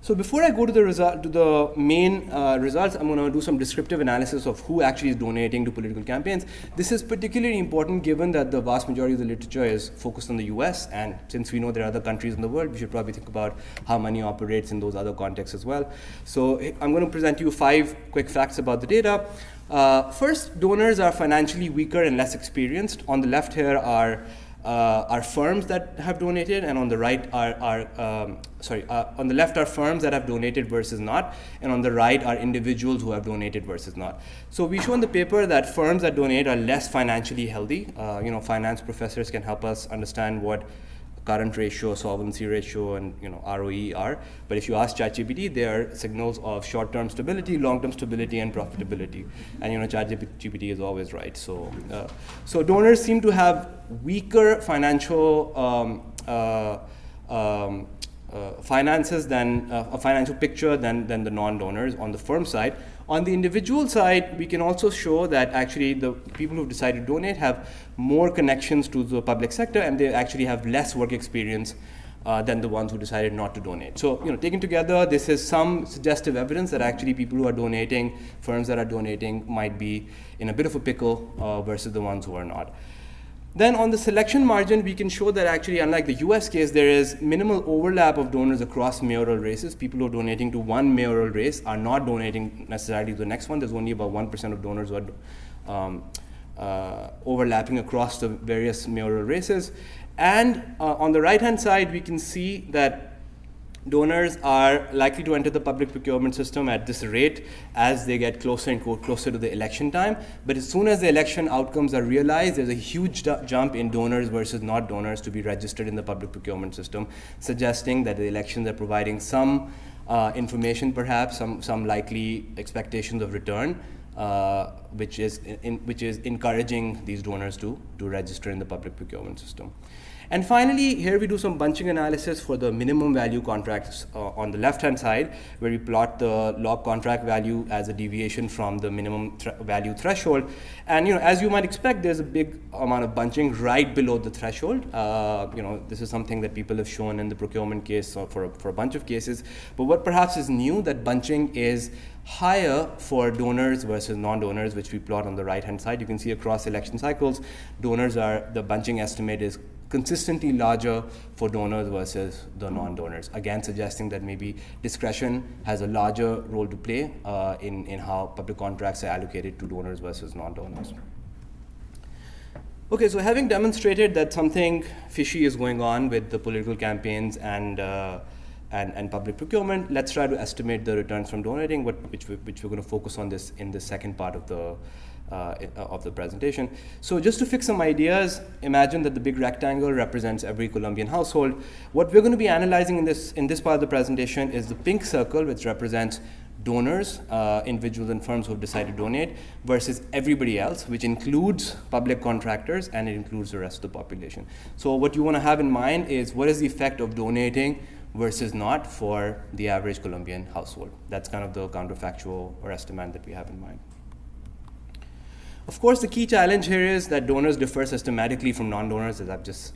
U: So before I go to the main results, I'm going to do some descriptive analysis of who actually is donating to political campaigns. This is particularly important given that the vast majority of the literature is focused on the US, and since we know there are other countries in the world, we should probably think about how money operates in those other contexts as well. So I'm going to present you 5 quick facts about the data. First, donors are financially weaker and less experienced. On the left here are firms that have donated, and on the right on the left are firms that have donated versus not, and on the right are individuals who have donated versus not. So we show in the paper that firms that donate are less financially healthy. Finance professors can help us understand what current ratio, solvency ratio, and ROE are. But if you ask ChatGPT, they are signals of short-term stability, long-term stability, and profitability. And ChatGPT is always right. So donors seem to have weaker financial finances than a financial picture than the non-donors on the firm side. On the individual side, we can also show that actually the people who decided to donate have more connections to the public sector, and they actually have less work experience than the ones who decided not to donate. So, taken together, this is some suggestive evidence that actually people who are donating, firms that are donating, might be in a bit of a pickle versus the ones who are not. Then on the selection margin, we can show that actually, unlike the US case, there is minimal overlap of donors across mayoral races. People who are donating to one mayoral race are not donating necessarily to the next one. There's only about 1% of donors who are overlapping across the various mayoral races. And on the right-hand side, we can see that donors are likely to enter the public procurement system at this rate as they get closer and closer to the election time. But as soon as the election outcomes are realized, there's a huge jump in donors versus not donors to be registered in the public procurement system, suggesting that the elections are providing some information, perhaps some likely expectations of return, which is encouraging these donors to register in the public procurement system. And finally, here we do some bunching analysis for the minimum value contracts on the left-hand side, where we plot the log contract value as a deviation from the minimum value threshold. And as you might expect, there's a big amount of bunching right below the threshold. This is something that people have shown in the procurement case for a bunch of cases. But what perhaps is new, that bunching is higher for donors versus non-donors, which we plot on the right-hand side. You can see across election cycles, the bunching estimate is consistently larger for donors versus the non-donors, again suggesting that maybe discretion has a larger role to play in how public contracts are allocated to donors versus non-donors. Okay, so having demonstrated that something fishy is going on with the political campaigns and public procurement, let's try to estimate the returns from donating, which we're going to focus on this in the second part of the presentation. So just to fix some ideas, imagine that the big rectangle represents every Colombian household. What we're going to be analyzing in this part of the presentation is the pink circle, which represents donors, individuals and firms who have decided to donate, versus everybody else, which includes public contractors, and it includes the rest of the population. So what you want to have in mind is what is the effect of donating versus not for the average Colombian household. That's kind of the counterfactual or estimate that we have in mind. Of course, the key challenge here is that donors differ systematically from non-donors, as I've just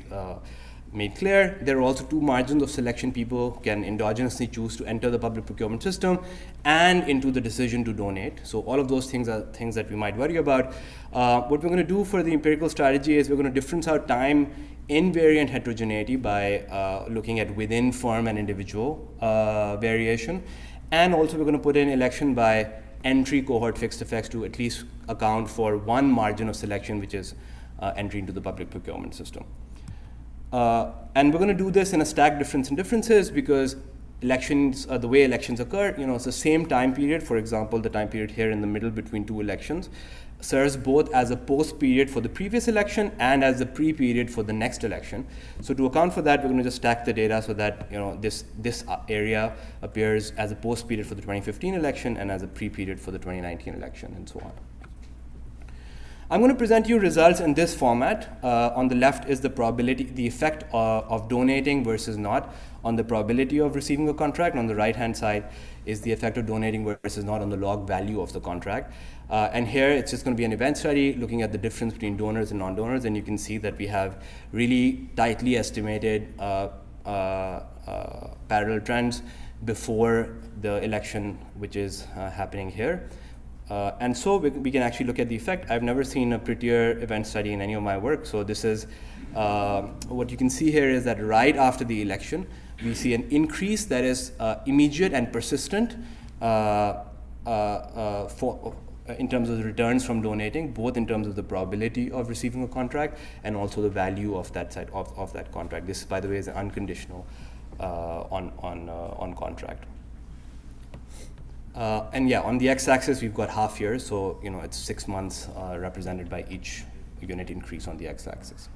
U: made clear. There are also two margins of selection. People can endogenously choose to enter the public procurement system and into the decision to donate. So all of those things are things that we might worry about. What we're going to do for the empirical strategy is we're going to difference out time invariant heterogeneity by looking at within firm and individual variation. And also we're going to put in election by entry cohort fixed effects to at least account for one margin of selection, which is entry into the public procurement system. And we're going to do this in a stacked difference in differences because elections, the way elections occur, it's the same time period. For example, the time period here in the middle between two elections serves both as a post period for the previous election and as the pre-period for the next election. So to account for that, we're going to just stack the data so that this area appears as a post period for the 2015 election and as a pre-period for the 2019 election, and so on. I'm going to present you results in this format. On the left is the probability, the effect of donating versus not on the probability of receiving a contract. On the right-hand side is the effect of donating versus not on the log value of the contract. And here it's just going to be an event study looking at the difference between donors and non-donors, and you can see that we have really tightly estimated parallel trends before the election, which is happening here. And so we can actually look at the effect. I've never seen a prettier event study in any of my work. So this is, what you can see here is that right after the election, we see an increase that is immediate and persistent in terms of the returns from donating, both in terms of the probability of receiving a contract and also the value of that side of that contract. This, by the way, is an unconditional on contract. And yeah, on the x-axis, we've got half years, so it's 6 months represented by each unit increase on the x-axis.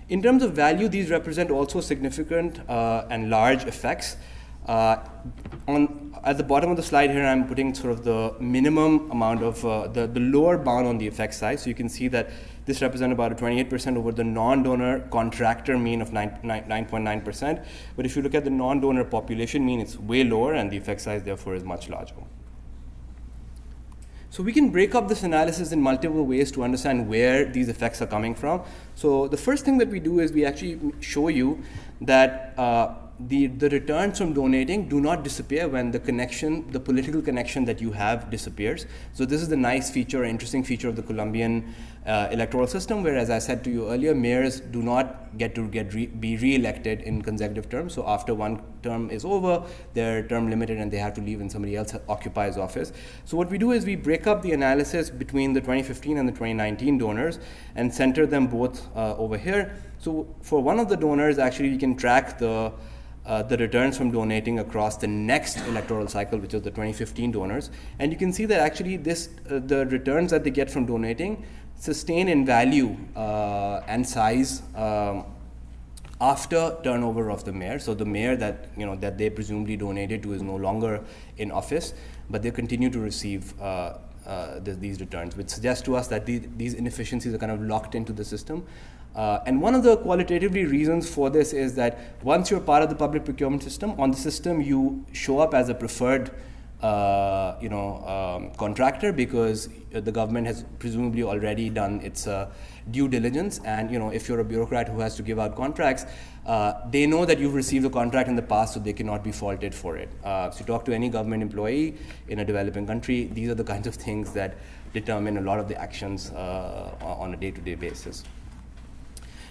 U: In terms of value, these represent also significant and large effects. At the bottom of the slide here, I'm putting sort of the minimum amount of the lower bound on the effect size. So you can see that this represents about a 28% over the non-donor contractor mean of 9.9%. But if you look at the non-donor population mean, it's way lower, and the effect size, therefore, is much larger. So we can break up this analysis in multiple ways to understand where these effects are coming from. So the first thing that we do is we actually show you that the returns from donating do not disappear when the political connection that you have disappears. So this is the nice feature, interesting feature of the Colombian electoral system, where, as I said to you earlier, mayors do not get to be re-elected in consecutive terms. So after one term is over, they're term limited and they have to leave and somebody else occupies office. So what we do is we break up the analysis between the 2015 and the 2019 donors and center them both over here. So for one of the donors, actually, we can track the returns from donating across the next electoral cycle, which is the 2015 donors. And you can see that actually the returns that they get from donating sustain in value and size after turnover of the mayor. So the mayor that they presumably donated to is no longer in office, but they continue to receive these returns, which suggests to us that these inefficiencies are kind of locked into the system. And one of the qualitatively reasons for this is that once you're part of the public procurement system, on the system you show up as a preferred contractor, because the government has presumably already done its due diligence, and if you're a bureaucrat who has to give out contracts, they know that you've received a contract in the past, so they cannot be faulted for it. So you talk to any government employee in a developing country, these are the kinds of things that determine a lot of the actions on a day-to-day basis.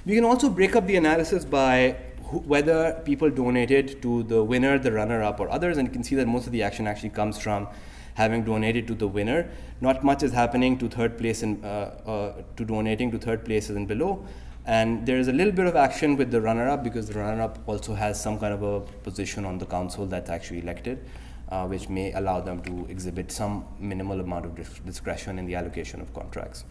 U: We can also break up the analysis by whether people donated to the winner, the runner-up, or others, and you can see that most of the action actually comes from having donated to the winner. Not much is happening to third place to donating to third places and below. And there is a little bit of action with the runner-up, because the runner-up also has some kind of a position on the council that's actually elected, which may allow them to exhibit some minimal amount of discretion in the allocation of contracts.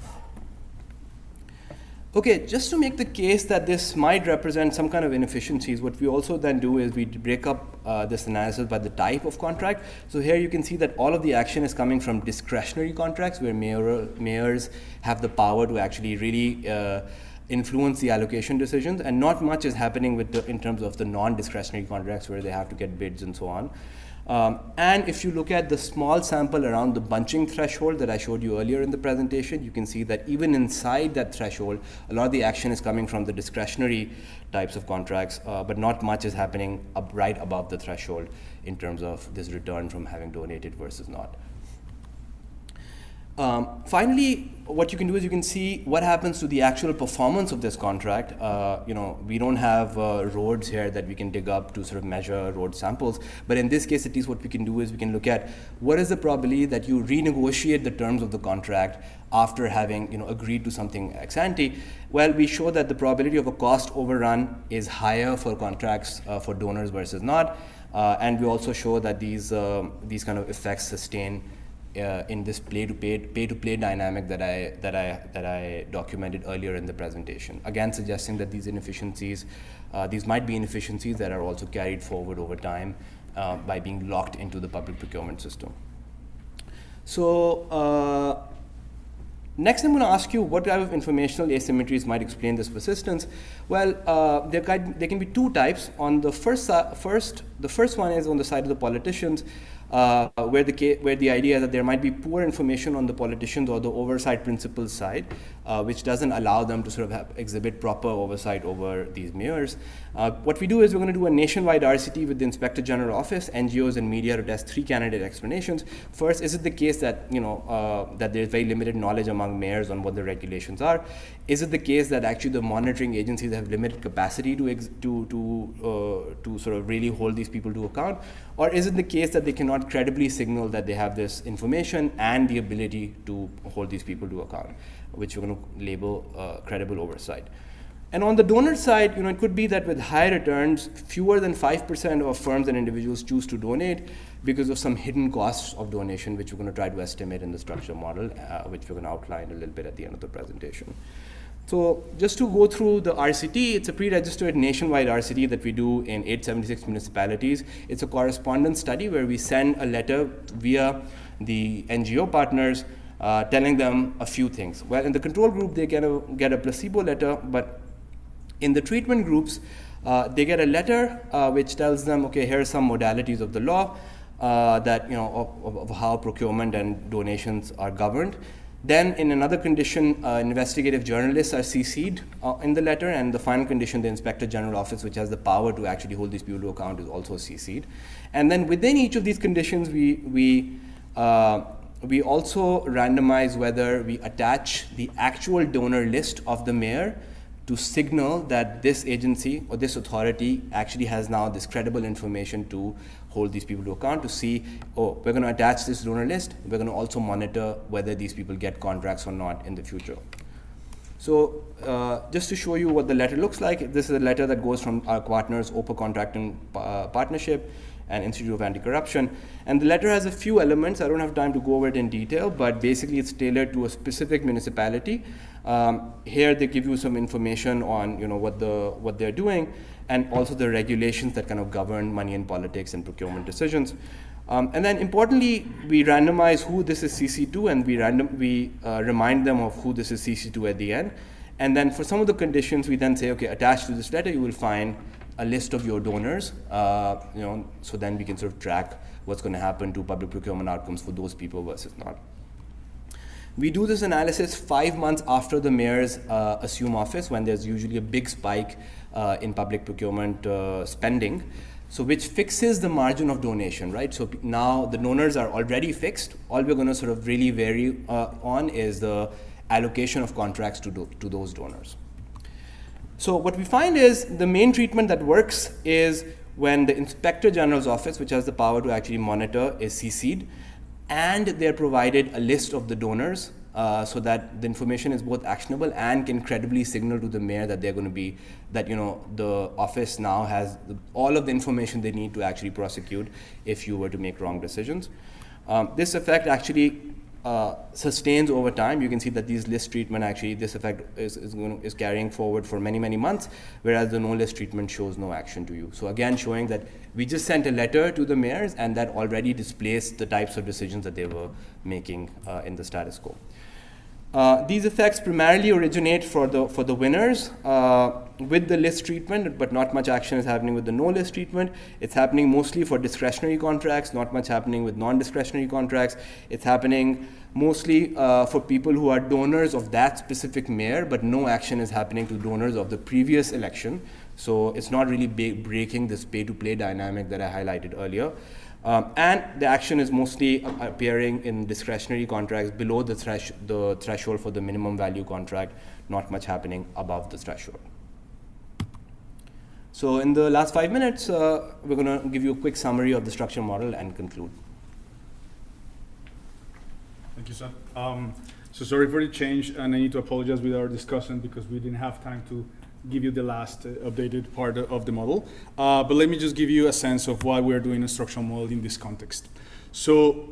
U: Okay, just to make the case that this might represent some kind of inefficiencies, what we also then do is we break up this analysis by the type of contract. So here you can see that all of the action is coming from discretionary contracts, where mayors have the power to actually really influence the allocation decisions, and not much is happening in terms of the non-discretionary contracts, where they have to get bids and so on. And if you look at the small sample around the bunching threshold that I showed you earlier in the presentation, you can see that even inside that threshold, a lot of the action is coming from the discretionary types of contracts, but not much is happening right above the threshold in terms of this return from having donated versus not. Finally, what you can do is you can see what happens to the actual performance of this contract. We don't have roads here that we can dig up to sort of measure road samples, but in this case, at least what we can do is we can look at what is the probability that you renegotiate the terms of the contract after having agreed to something ex ante. Well, we show that the probability of a cost overrun is higher for contracts for donors versus not, and we also show that these kind of effects sustain in this pay-to-play dynamic that I documented earlier in the presentation. Again, suggesting that these inefficiencies, these might be inefficiencies that are also carried forward over time by being locked into the public procurement system. So next, I'm going to ask you what type of informational asymmetries might explain this persistence. Well, there can be two types. On the first one is on the side of the politicians, where the idea is that there might be poor information on the politicians or the oversight principles side, which doesn't allow them to sort of exhibit proper oversight over these mayors. What we do is we're going to do a nationwide RCT with the Inspector General Office, NGOs, and media to test 3 candidate explanations. First, is it the case that that there's very limited knowledge among mayors on what the regulations are? Is it the case that actually the monitoring agencies have limited capacity to sort of really hold these people to account? Or is it the case that they cannot credibly signal that they have this information and the ability to hold these people to account, which we're going to label credible oversight? And on the donor side, it could be that with high returns, fewer than 5% of firms and individuals choose to donate because of some hidden costs of donation, which we're going to try to estimate in the structure model, which we're going to outline a little bit at the end of the presentation. So just to go through the RCT, it's a pre-registered nationwide RCT that we do in 876 municipalities. It's a correspondence study where we send a letter via the NGO partners telling them a few things. Well, in the control group, they get a placebo letter, but in the treatment groups, they get a letter which tells them, okay, here are some modalities of the law that of how procurement and donations are governed. Then, in another condition, investigative journalists are CC'd in the letter, and the final condition, the Inspector General Office, which has the power to actually hold these people to account, is also CC'd. And then within each of these conditions, we also randomize whether we attach the actual donor list of the mayor to signal that this agency or this authority actually has now this credible information to hold these people to account, to see, oh, we're going to attach this donor list, we're going to also monitor whether these people get contracts or not in the future. So just to show you what the letter looks like, this is a letter that goes from our partners, OPA Contracting Partnership and Institute of Anti-Corruption. And the letter has a few elements. I don't have time to go over it in detail, but basically it's tailored to a specific municipality. Here they give you some information on what they're doing, and also the regulations that kind of govern money in politics and procurement decisions. And then importantly, we randomize who this is CC to, and we remind them of who this is CC to at the end. And then for some of the conditions, we then say, okay, attached to this letter, you will find a list of your donors, so then we can sort of track what's going to happen to public procurement outcomes for those people versus not. We do this analysis 5 months after the mayors assume office, when there's usually a big spike in public procurement spending, so which fixes the margin of donation, right? So now the donors are already fixed. All we're going to sort of really vary on is the allocation of contracts to those donors. So what we find is the main treatment that works is when the Inspector General's office, which has the power to actually monitor, is CC'd, and they're provided a list of the donors so that the information is both actionable and can credibly signal to the mayor that they're going to be, that the office now has all of the information they need to actually prosecute if you were to make wrong decisions. This effect actually sustains over time. You can see that these list treatment actually, this effect is carrying forward for many, many months, whereas the no list treatment shows no action to you. So again, showing that we just sent a letter to the mayors and that already displaced the types of decisions that they were making in the status quo. These effects primarily originate for the winners with the list treatment, but not much action is happening with the no list treatment. It's happening mostly for discretionary contracts, not much happening with non-discretionary contracts. It's happening mostly for people who are donors of that specific mayor, but no action is happening to donors of the previous election. So it's not really breaking this pay-to-play dynamic that I highlighted earlier. And the action is mostly appearing in discretionary contracts below the threshold for the minimum value contract, not much happening above the threshold. So in the last 5 minutes, we're going to give you a quick summary of the structure model and conclude.
A: Thank you, sir. So sorry for the change, and I need to apologize with our discussion because we didn't have time to give you the last updated part of the model. But let me just give you a sense of why we're doing a structural model in this context. So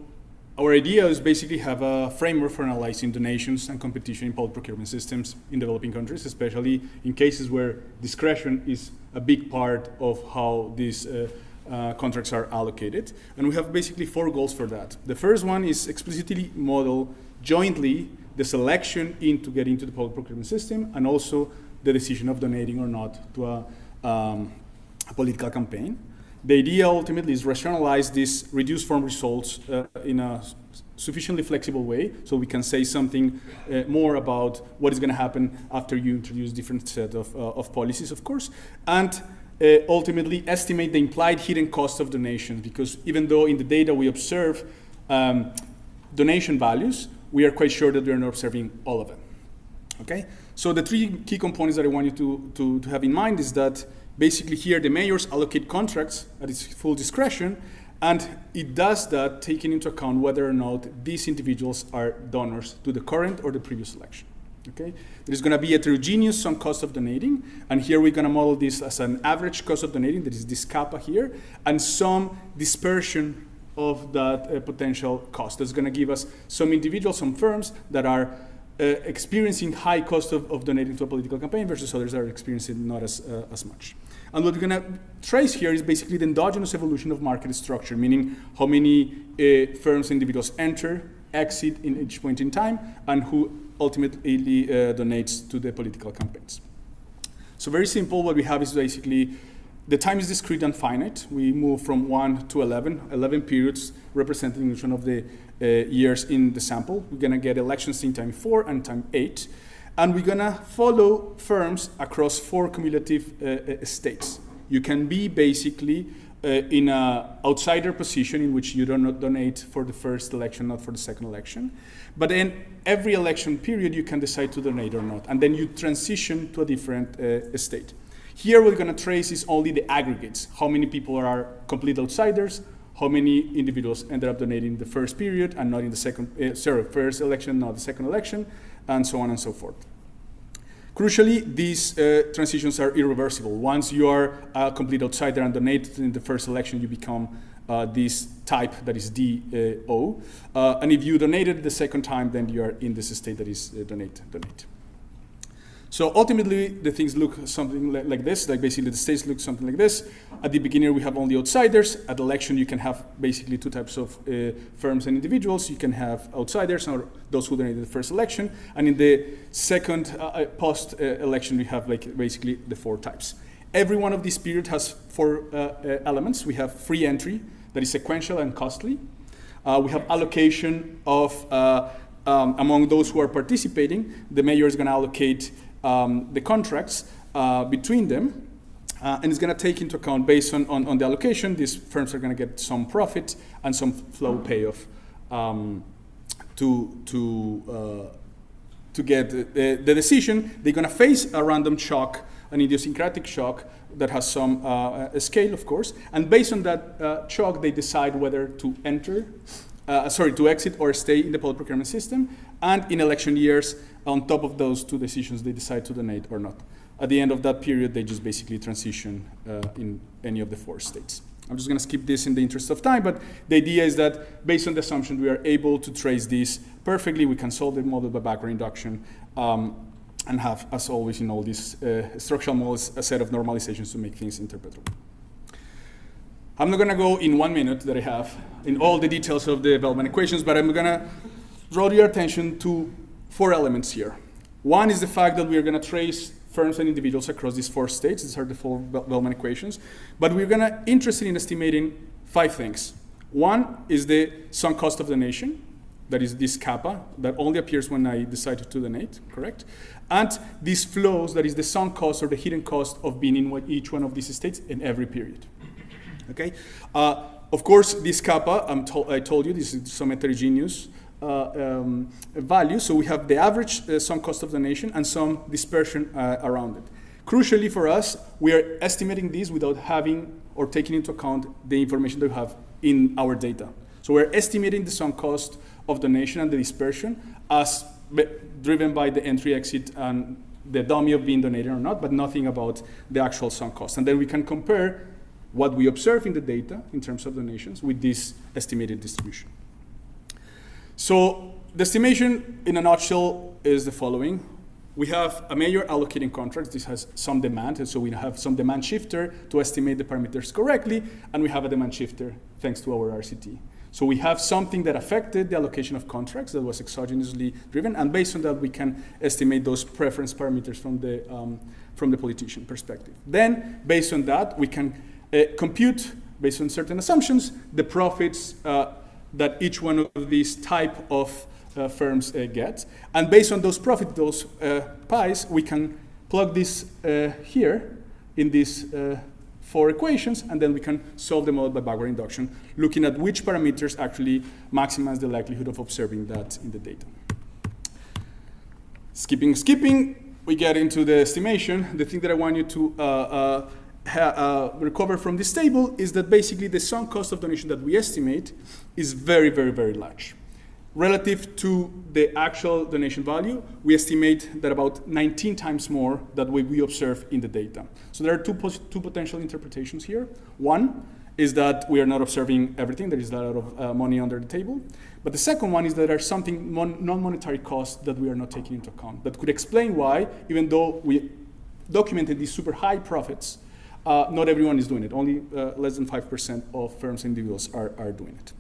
A: our idea is basically have a framework for analyzing donations and competition in public procurement systems in developing countries, especially in cases where discretion is a big part of how these contracts are allocated. And we have basically 4 goals for that. The first one is explicitly model jointly the selection to get into the public procurement system, and also the decision of donating or not to a political campaign. The idea ultimately is rationalize these reduced form results in a sufficiently flexible way, so we can say something more about what is going to happen after you introduce different set of policies, of course, and ultimately estimate the implied hidden cost of donations, because even though in the data we observe donation values, we are quite sure that we are not observing all of them. Okay? So the 3 key components that I want you to have in mind is that basically here the mayors allocate contracts at its full discretion, and it does that taking into account whether or not these individuals are donors to the current or the previous election. Okay? There's going to be heterogeneous sunk cost of donating, and here we're going to model this as an average cost of donating, that is this kappa here, and some dispersion of that potential cost. That's going to give us some individuals, some firms that are experiencing high cost of donating to a political campaign versus others that are experiencing not as much. And what we're going to trace here is basically the endogenous evolution of market structure, meaning how many firms and individuals enter, exit in each point in time, and who ultimately donates to the political campaigns. So very simple, what we have is basically the time is discrete and finite. We move from 1 to 11 periods representing each one of the years in the sample. We're going to get elections in time 4 and time 8. And we're going to follow firms across 4 cumulative states. You can be basically in an outsider position in which you do not donate for the first election, not for the second election. But then every election period you can decide to donate or not. And then you transition to a different state. Here we're going to trace is only the aggregates. How many people are complete outsiders, how many individuals ended up donating the first period and not in the first election, not the second election, and so on and so forth. Crucially, these transitions are irreversible. Once you are a complete outsider and donated in the first election, you become this type that is DO. And if you donated the second time, then you are in this state that is donate. So ultimately, the things look something like this, like basically the states look something like this. At the beginning, we have only outsiders. At election, you can have basically 2 types of firms and individuals. You can have outsiders or those who donated the first election. And in the second post-election, we have like basically the 4 types. Every one of these periods has 4 elements. We have free entry, that is sequential and costly. We have allocation of, among those who are participating, the mayor is going to allocate the contracts between them, and it's going to take into account, based on the allocation, these firms are going to get some profit and some flow payoff to get the decision. They're going to face a random shock, an idiosyncratic shock that has some scale, of course, and based on that shock, they decide whether to to exit or stay in the public procurement system, and in election years, on top of those 2 decisions, they decide to donate or not. At the end of that period, they just basically transition in any of the 4 states. I'm just going to skip this in the interest of time, but the idea is that based on the assumption we are able to trace this perfectly, we can solve the model by background induction, and have, as always in all these structural models, a set of normalizations to make things interpretable. I'm not going to go in 1 minute that I have in all the details of the Bellman equations, but I'm going to draw your attention to 4 elements here. One is the fact that we are going to trace firms and individuals across these 4 states. These are the 4 Bellman equations. But we're going to interested in estimating 5 things. One is the sunk cost of donation. that is this kappa, that only appears when I decide to donate, correct? And these flows, that is the sunk cost or the hidden cost of being in each one of these states in every period, okay? Of course, this kappa, I told you, this is some heterogeneous value. So we have the average sunk cost of donation and some dispersion around it. Crucially for us, we are estimating this without having or taking into account the information that we have in our data. So we're estimating the sunk cost of donation and the dispersion as driven by the entry, exit, and the dummy of being donated or not, but nothing about the actual sunk cost. And then we can compare what we observe in the data in terms of donations with this estimated distribution. So the estimation in a nutshell is the following. We have a mayor allocating contracts. This has some demand, and so we have some demand shifter to estimate the parameters correctly, and we have a demand shifter thanks to our RCT. So we have something that affected the allocation of contracts that was exogenously driven, and based on that, we can estimate those preference parameters from the politician perspective. Then, based on that, we can compute, based on certain assumptions, the profits that each one of these type of firms get. And based on those profits, those pies, we can plug this here in these 4 equations, and then we can solve the model by backward induction, looking at which parameters actually maximize the likelihood of observing that in the data. Skipping, we get into the estimation. The thing that I want you to recover from this table is that basically the sunk cost of donation that we estimate is very, very, very large. Relative to the actual donation value, we estimate that about 19 times more than what we observe in the data. So there are two potential interpretations here. One is that we are not observing everything. There is a lot of money under the table. But the second one is that there's something non-monetary cost that we are not taking into account that could explain why, even though we documented these super high profits, not everyone is doing it. Only less than 5% of firms and individuals are doing it.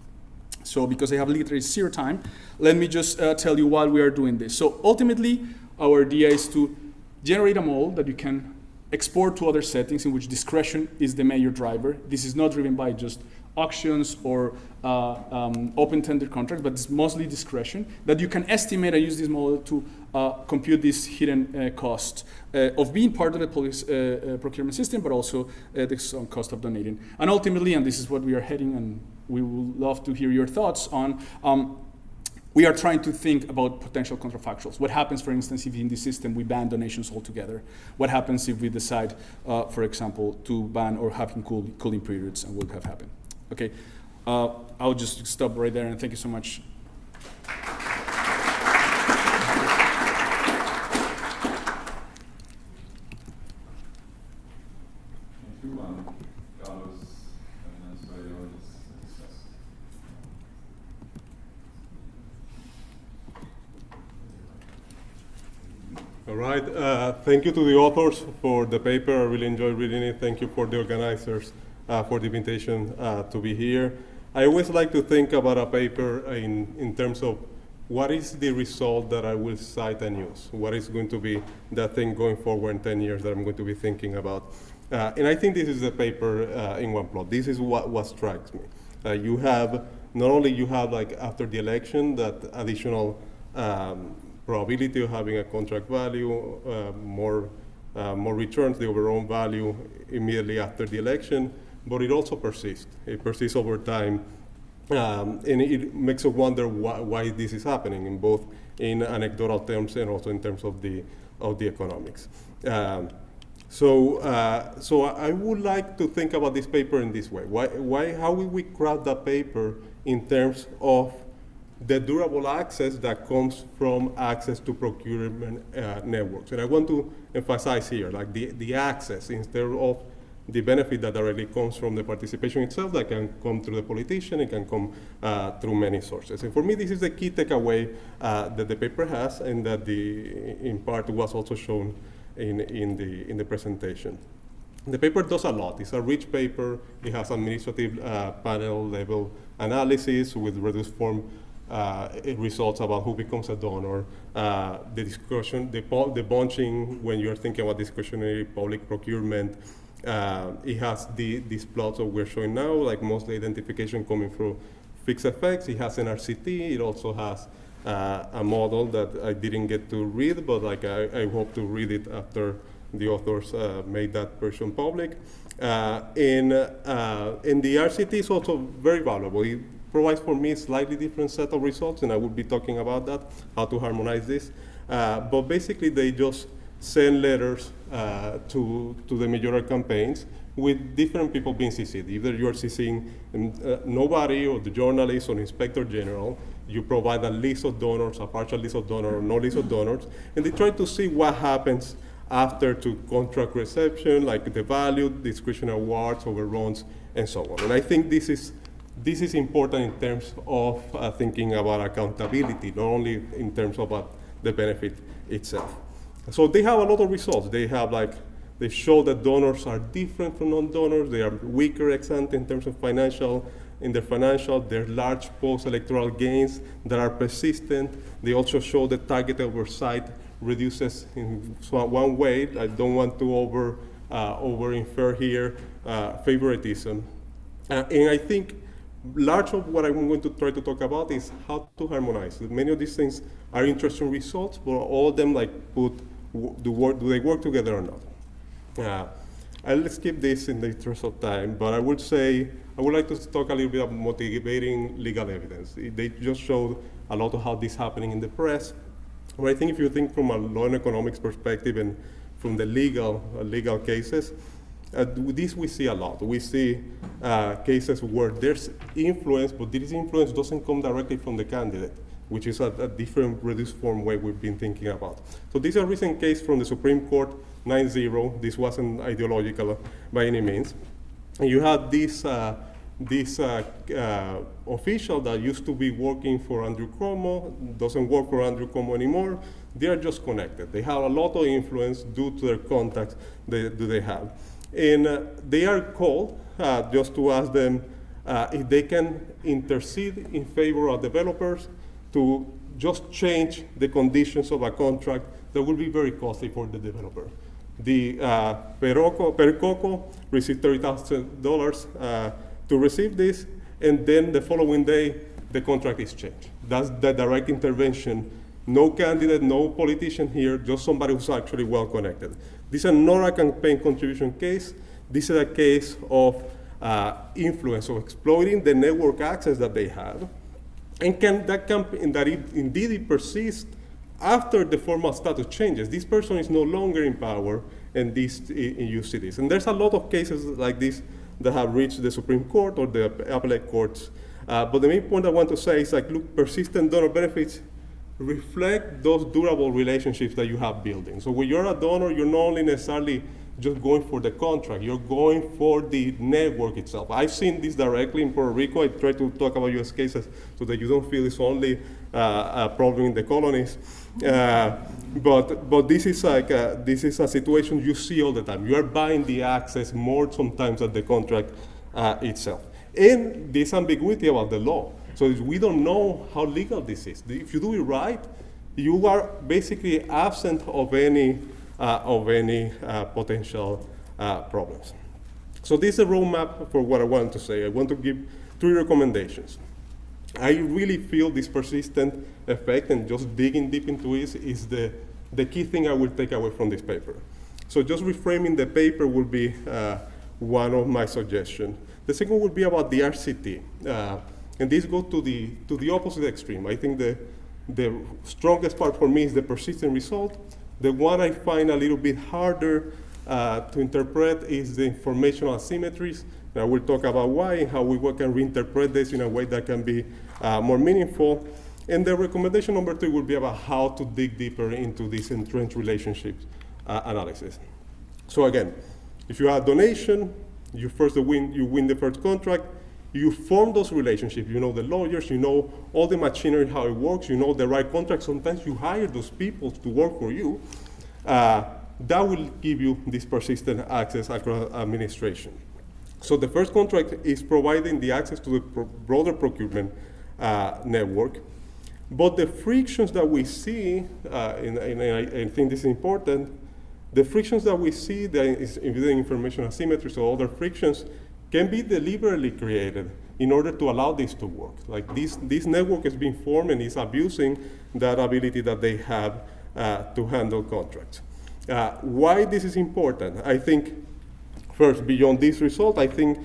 A: So because I have literally 0 time, let me just tell you why we are doing this. So ultimately, our idea is to generate a model that you can export to other settings in which discretion is the major driver. This is not driven by just auctions or open tender contracts, but it's mostly discretion, that you can estimate and use this model to compute this hidden cost of being part of the police procurement system, but also the cost of donating. And ultimately, and this is what we are heading, and we would love to hear your thoughts on, we are trying to think about potential counterfactuals. What happens, for instance, if in this system we ban donations altogether? What happens if we decide, for example, to ban or having cooling periods, and what would have happened? Okay, I'll just stop right there, and thank you so much.
D: All right, thank you to the authors for the paper. I really enjoyed reading it. Thank you for the organizers for the invitation to be here. I always like to think about a paper in terms of what is the result that I will cite and use? What is going to be that thing going forward in 10 years that I'm going to be thinking about? And I think this is the paper in one plot. This is what strikes me. You have, not only you have like after the election that additional probability of having a contract value, more returns, the overall value immediately after the election, but it also persists. It persists over time, and it makes us wonder why this is happening, in both in anecdotal terms and also in terms of the economics. So I would like to think about this paper in this way. How will we craft that paper in terms of the durable access that comes from access to procurement networks? And I want to emphasize here, like the access, instead of the benefit that directly comes from the participation itself, that can come through the politician, it can come through many sources. And for me, this is the key takeaway that the paper has, and that in part was also shown in the presentation. The paper does a lot. It's a rich paper. It has administrative panel level analysis with reduced form results about who becomes a donor, the discussion, the bunching when you're thinking about discretionary public procurement. It has these plots that we're showing now, like mostly identification coming fixed effects. It has an RCT. It also has a model that I didn't get to read, but like I hope to read it after the authors made that version public. And the RCT is also very valuable. It provides for me a slightly different set of results, and I will be talking about that, how to harmonize this. But basically, they just send letters to the mayoral campaigns with different people being CC'd. Either you're CCing nobody, or the journalist, or inspector general. You provide a list of donors, a partial list of donors, or no list of donors, and they try to see what happens after to contract reception, like the value, discretionary awards, overruns, and so on. And I think this is important in terms of thinking about accountability, not only in terms of the benefit itself. So they have a lot of results. They show that donors are different from non-donors. They are weaker ex ante in terms of they're large post-electoral gains that are persistent. They also show that targeted oversight reduces in one way. I don't want to over infer here favoritism. And I think large of what I'm going to try to talk about is how to harmonize. Many of these things are interesting results, but all of them do they work together or not? I'll skip this in the interest of time, but I would like to talk a little bit about motivating legal evidence. They just showed a lot of how this is happening in the press. But I think if you think from a law and economics perspective and from the legal cases, this we see a lot. We see cases where there's influence, but this influence doesn't come directly from the candidate, which is a different reduced form way we've been thinking about. So this is a recent case from the Supreme Court, 9-0. This wasn't ideological by any means. And you had this official that used to be working for Andrew Cuomo, doesn't work for Andrew Cuomo anymore. They are just connected. They have a lot of influence due to their contacts they have. And they are called just to ask them if they can intercede in favor of developers to just change the conditions of a contract that will be very costly for the developer. The Percoco received $30,000 to receive this, and then the following day, the contract is changed. That's the direct intervention. No candidate, no politician here, just somebody who's actually well connected. This is not a campaign contribution case. This is a case of influence, of exploiting the network access that they have. And indeed it persists after the formal status changes. This person is no longer in power, and you see this. And there's a lot of cases like this that have reached the Supreme Court or the appellate courts. But the main point I want to say is, look, persistent donor benefits reflect those durable relationships that you have building. So when you're a donor, you're not only necessarily just going for the contract, you're going for the network itself. I've seen this directly in Puerto Rico. I try to talk about US cases so that you don't feel it's only a problem in the colonies. But this is a situation you see all the time. You are buying the access more sometimes than the contract itself. And this ambiguity about the law. So we don't know how legal this is. If you do it right, you are basically absent of any potential problems. So this is a roadmap for what I want to say. I want to give 3 recommendations. I really feel this persistent effect, and just digging deep into it is the key thing I will take away from this paper. So just reframing the paper will be one of my suggestions. The second will be about the RCT. And this goes to the opposite extreme. I think the strongest part for me is the persistent result. The one I find a little bit harder to interpret is the informational asymmetries. Now we'll talk about why and how we can reinterpret this in a way that can be more meaningful. And the recommendation number 3 will be about how to dig deeper into this entrenched relationships analysis. So again, if you have donation, you win the first contract, you form those relationships. You know the lawyers, you know all the machinery, how it works, you know the right contract. Sometimes you hire those people to work for you. That will give you this persistent access across administration. So the first contract is providing the access to the broader procurement network. But the frictions that we see, and I think this is important, the frictions that we see, that is the information asymmetries or other frictions, can be deliberately created in order to allow this to work. Like this network is being formed and is abusing that ability that they have to handle contracts. Why this is important? I think, first, beyond this result, I think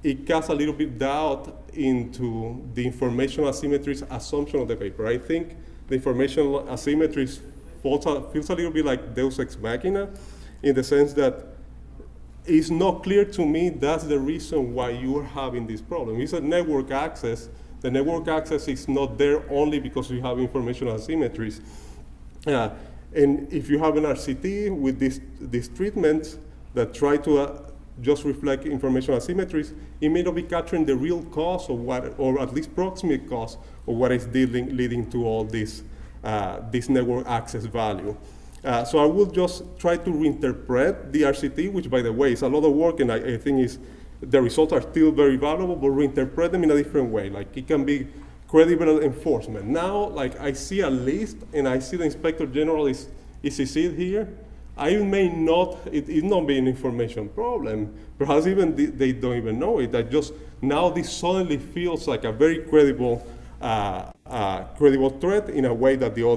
D: it casts a little bit doubt into the informational asymmetries assumption of the paper. I think the informational asymmetries feels a little bit like Deus ex machina, in the sense that it's not clear to me that's the reason why you're having this problem. It's a network access. The network access is not there only because you have informational asymmetries. And if you have an RCT with these treatments that try to just reflect informational asymmetries, it may not be capturing the real cause of what, or at least proximate cause of what is leading to all this network access value. So I will just try to reinterpret the RCT, which, by the way, is a lot of work, and I think the results are still very valuable, but reinterpret them in a different way. Like, it can be credible enforcement. Now, like, I see a list, and I see the Inspector General is CC'd here. I may not, it not be an information problem. Perhaps even they don't even know it. I just, now this suddenly feels like a very credible threat in a way that the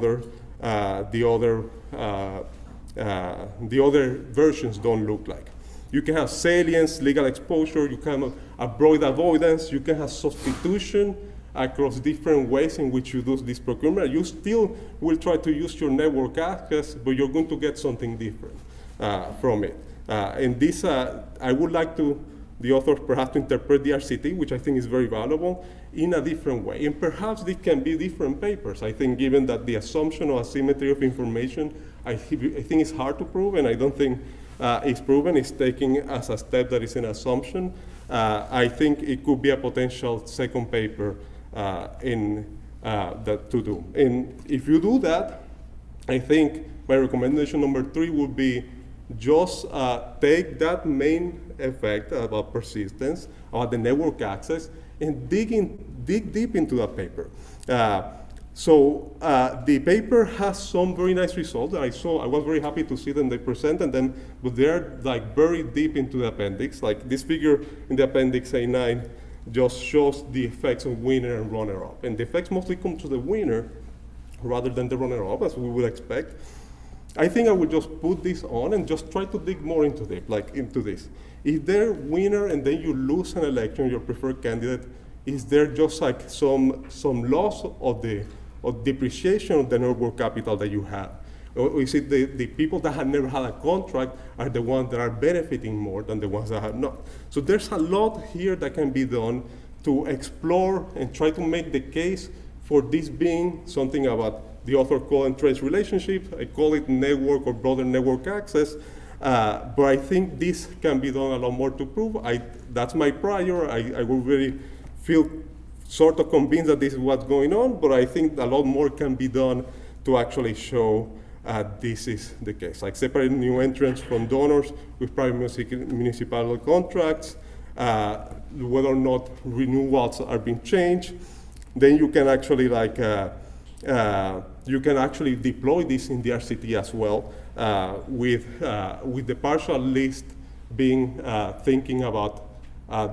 D: other versions don't look like. You can have salience, legal exposure, you can have avoidance, you can have substitution across different ways in which you do this procurement. You still will try to use your network access, but you're going to get something different from it. And this, I would like the authors perhaps to interpret the RCT, which I think is very valuable, in a different way. And perhaps this can be different papers. I think given that the assumption of asymmetry of information, I think it's hard to prove, and I don't think it's proven. It's taken as a step that is an assumption. I think it could be a potential second paper that to do. And if you do that, I think my recommendation number 3 would be just take that main effect about persistence, about the network access, and dig deep into that paper. So the paper has some very nice results that I saw. I was very happy to see them. They presented them, but they're like very deep into the appendix. Like this figure in the appendix A9 just shows the effects of winner and runner-up. And the effects mostly come to the winner rather than the runner-up, as we would expect. I think I would just put this on and just try to dig more into this. Is there winner and then you lose an election, your preferred candidate? Is there just like some loss of the depreciation of the network capital that you have? Or is it the people that have never had a contract are the ones that are benefiting more than the ones that have not? So there's a lot here that can be done to explore and try to make the case for this being something about the author called entrenched relationship. I call it network or broader network access. But I think this can be done a lot more to prove. That's my prior. I will really feel sort of convinced that this is what's going on, but I think a lot more can be done to actually show this is the case. Like separating new entrants from donors with private municipal contracts, whether or not renewals are being changed. Then you can actually deploy this in the RCT as well, with the partial list being thinking about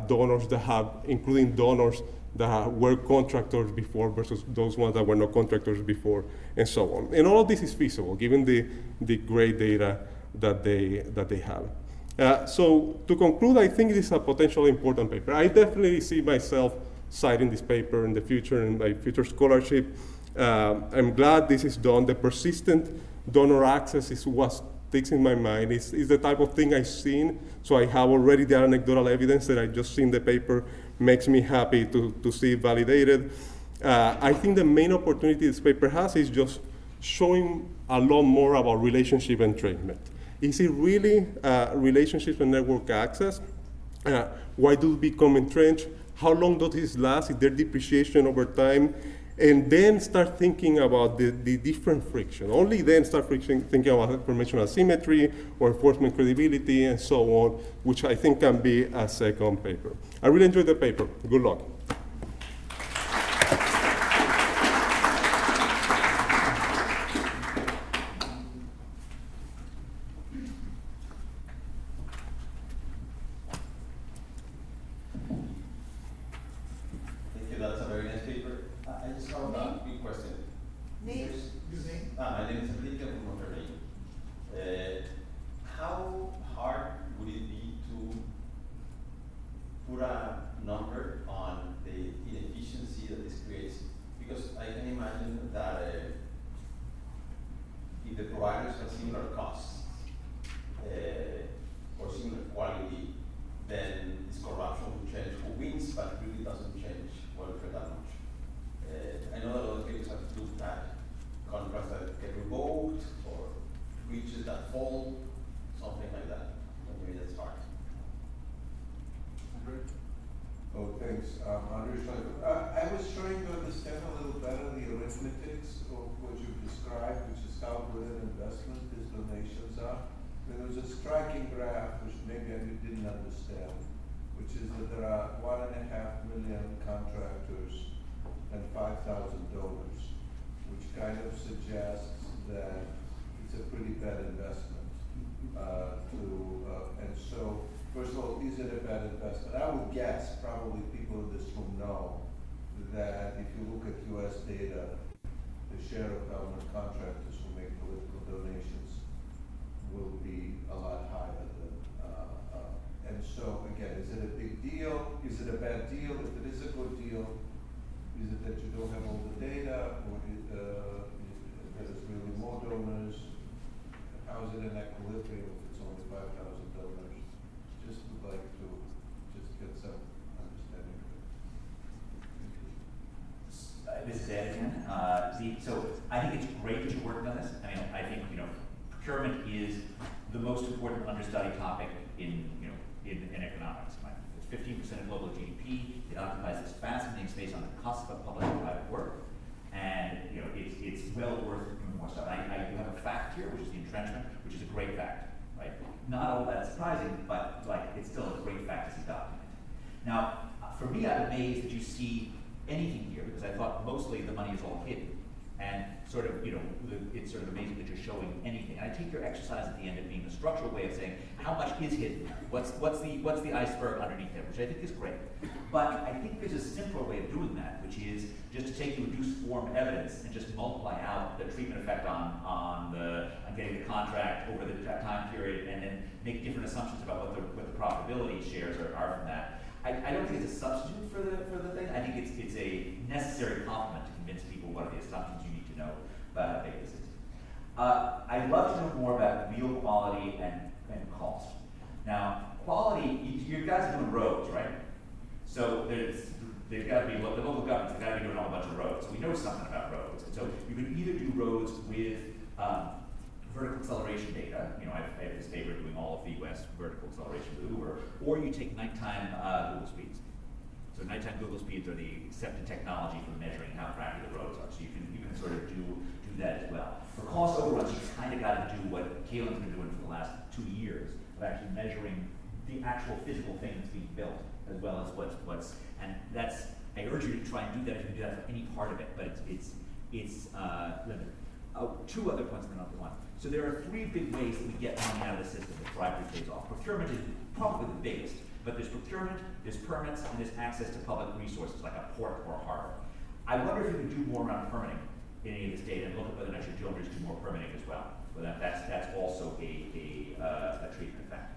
D: donors that have, including donors that were contractors before versus those ones that were not contractors before, and so on. And all of this is feasible given the great data that they have. So to conclude, I think this is a potentially important paper. I definitely see myself citing this paper in the future in my future scholarship. I'm glad this is done. The persistent donor access is what sticks in my mind. It's the type of thing I've seen, so I have already the anecdotal evidence that I just seen the paper makes me happy to see it validated. I think the main opportunity this paper has is just showing a lot more about relationship entrainment. Is it really relationships and network access? Why do we become entrenched? How long does this last? Is there depreciation over time? And then start thinking about the different friction. Only then start thinking about information asymmetry or enforcement credibility and so on, which I think can be a second paper. I really enjoyed the paper. Good luck.
H: put a number on the inefficiency that this creates? Because I can imagine that if the providers have similar costs or similar quality, then this corruption will change who wins, but really doesn't change welfare that much. I know that other cases have looked at contracts that get revoked or breaches that fall, something like that. Maybe that's hard.
K: Oh, thanks. Andre Schleifer. I was trying to understand a little better the arithmetics of what you've described, which is how good an investment these donations are. There was a striking graph, which maybe I didn't understand, which is that there are 1.5 million contractors and 5,000 donors, which kind of suggests that it's a pretty bad investment. And so, first of all, is it a bad investment? I would guess probably people in this room know that if you look at US data, the share of government contractors who make political donations will be a lot higher than, and so again, is it a big deal? Is it a bad deal? If it is a good deal, is it that you don't have all the data, or that there's really more donors? How is it in equilibrium if it's only 5,000 donors? Just would like to just get some understanding of it.
F: This is Ed again. So I think it's great that you're working on this. I mean, I think procurement is the most important understudied topic in economics. Right? It's 15% of global GDP. It occupies this fascinating space on the cusp of public and private work, and it's well worth doing more stuff. I have a fact here, which is the entrenchment, which is a great fact. Right? Not all that surprising, but it's still a great fact to see documented. Now, for me, I'm amazed that you see anything here, because I thought mostly the money is all hidden. And sort of, it's sort of amazing that you're showing anything. And I take your exercise at the end of being a structural way of saying, how much is hidden? What's the iceberg underneath there, which I think is great. But I think there's a simpler way of doing that, which is just to take the reduced form evidence and just multiply out the treatment effect on getting the contract over the time period, and then make different assumptions about what the profitability shares are from that. I don't think it's a substitute for the thing. I think it's a necessary complement to convince people what are the assumptions you need to know about how big this is. I'd love to know more about real quality and cost. Now, quality, you guys are doing roads, right? So they've got to be, the local governments have got to be doing a whole bunch of roads. So we know something about roads. And so you can either do roads with vertical acceleration data. I have this paper doing all of the US vertical acceleration with Uber, or you take nighttime Google speeds. So nighttime Google speeds are the accepted technology for measuring how crappy the roads are. So you can sort of do that as well. For cost overruns, you kind of got to do what Kalen's been doing for the last 2 years of actually measuring the actual physical thing that's being built, as well as what's and that's. I urge you to try and do that if you can do that for any part of it, but it's limited. 2 other points, and then I'll go on. So there are 3 big ways that we get money out of the system that drive these days off. Procurement is probably the biggest, but there's procurement, there's permits, and there's access to public resources like a port or a harbor. I wonder if you could do more around permitting in any of this data, and look at whether or not your donors do more permitting as well. So that's also a treatment effect.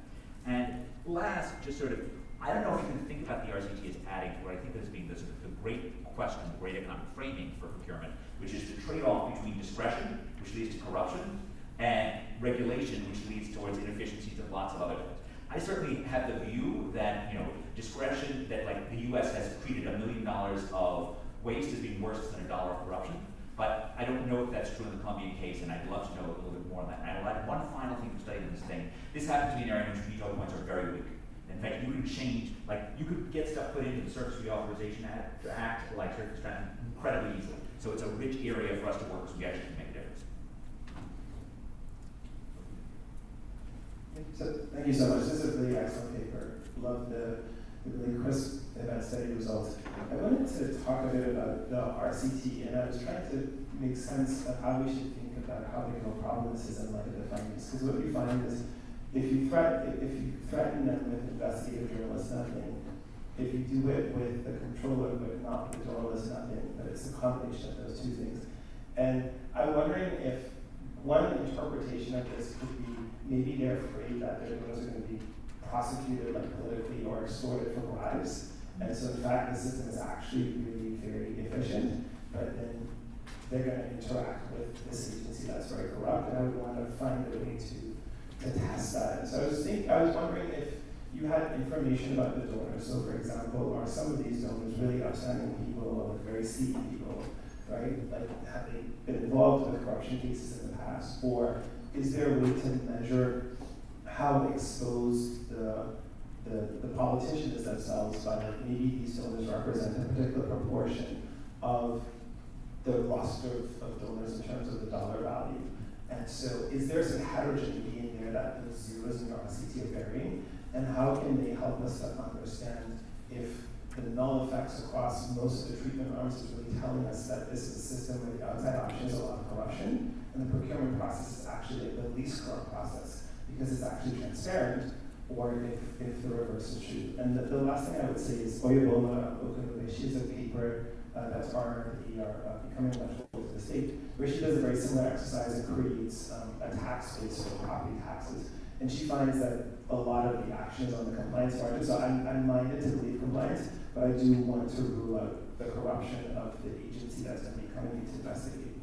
F: And last, just sort of, I don't know if you can think about the RCT as adding to what I think has been the great question, the great economic framing for procurement, which is the trade-off between discretion, which leads to corruption, and regulation, which leads towards inefficiencies and lots of other things. I certainly have the view that discretion, that like the U.S. has treated $1 million of waste as being worse than $1 of corruption, but I don't know if that's true in the Colombian case, and I'd love to know a little bit more on that. And I'll add one final thing for studying this thing. This happens to be an area in which veto points are very weak. In fact, you can change, you could get stuff put into the Surface Reauthorization Act, like surface traffic, incredibly easily. So it's a rich area for us to work, so we actually can make a difference.
R: So, thank you so much. This is a really excellent paper. Love the really crisp event study results. I wanted to talk a bit about the RCT, and I was trying to make sense of how we should think about how big of a problem this is in light of the findings. Because what we find is, if you threaten them with investigative journalists, nothing. If you do it with the controller but not with the journalist, nothing. But it's a combination of those 2 things. And I'm wondering if one interpretation of this could be maybe they're afraid that their donors are going to be prosecuted like politically or extorted for bribes. And so in fact, the system is actually really very efficient, but then they're going to interact with this agency that's very corrupt, and I would want to find a way to test that. And so I was wondering if you had information about the donors. So for example, are some of these donors really upstanding people or very sleepy people, right? Like, have they been involved with corruption cases in the past? Or is there a way to measure how exposed the politicians themselves by, like, maybe these donors represent a particular proportion of the roster of donors in terms of the dollar value? And so is there some heterogeneity in there that those zeros in your RCT are varying? And how can they help us to understand if the null effects across most of the treatment arms is really telling us that this is a system where the outside option is a lot of corruption, and the procurement process is actually the least corrupt process because it's actually transparent, or if the reverse is true. And the last thing I would say is Oyebola Okunube, she has a paper that's honored NBER, Becoming Electoral to the State, where she does a very similar exercise and creates a tax base for property taxes. And she finds that a lot of the action is on the compliance margin. So I'm minded to believe compliance, but I do want to rule out the corruption of the agency that's going to be coming in to investigate.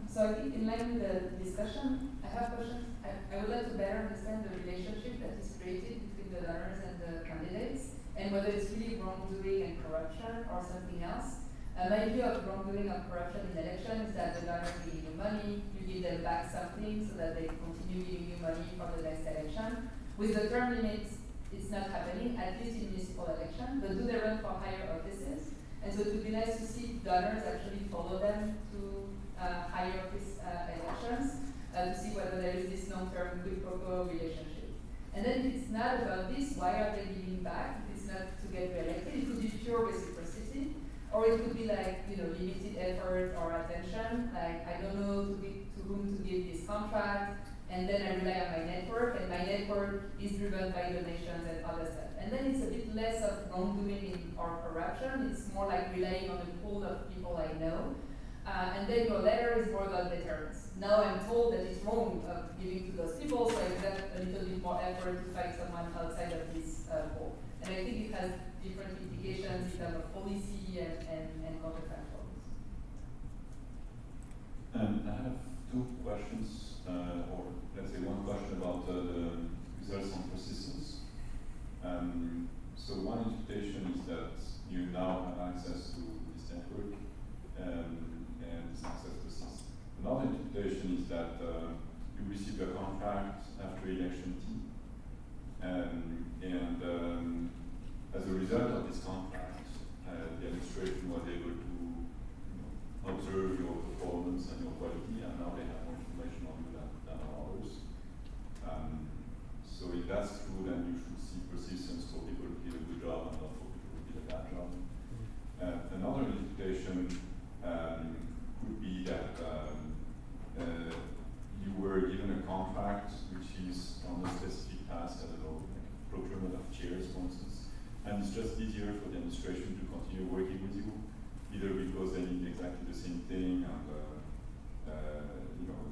I: So I think in line with the discussion, I have questions. I would like to better understand the relationship that is created between the donors and the candidates, and whether it's really wrongdoing and corruption or something else. My view of wrongdoing and corruption in election is that the donors give you money, you give them back something so that they continue giving you money for the next election. With the term limits, it's not happening, at least in municipal election, but do they run for higher offices? And so it would be nice to see donors actually follow them to higher office elections to see whether there is this long-term quid pro quo relationship. And then if it's not about this, why are they giving back? If it's not to get re-elected, it could be pure reciprocity, or it could be like, limited effort or attention. Like, I don't know to whom to give this contract, and then I rely on my network, and my network is driven by donations and other stuff. And then it's a bit less of wrongdoing or corruption. It's more like relying on the pool of people I know. And then your letter is more about deterrence. Now I'm told that it's wrong of giving to those people, so I got a little bit more effort to find someone outside of this pool. And I think it has different implications in terms of policy and counterfactuals.
C: I have two questions, or let's say one question about the results on persistence. So one interpretation is that you now have access to this network, and this access persists. Another interpretation is that you received a contract after election T, and as a result of this contract, the administration was able to observe your performance and your quality, and now they have more information on you than on others. So if that's true, then you should see persistence for people who did a good job and not for people who did a bad job. Another interpretation could be that you were given a contract which is on a specific task, I don't know, like procurement of chairs, for instance, and it's just easier for the administration to continue working with you, either because they need exactly the same thing and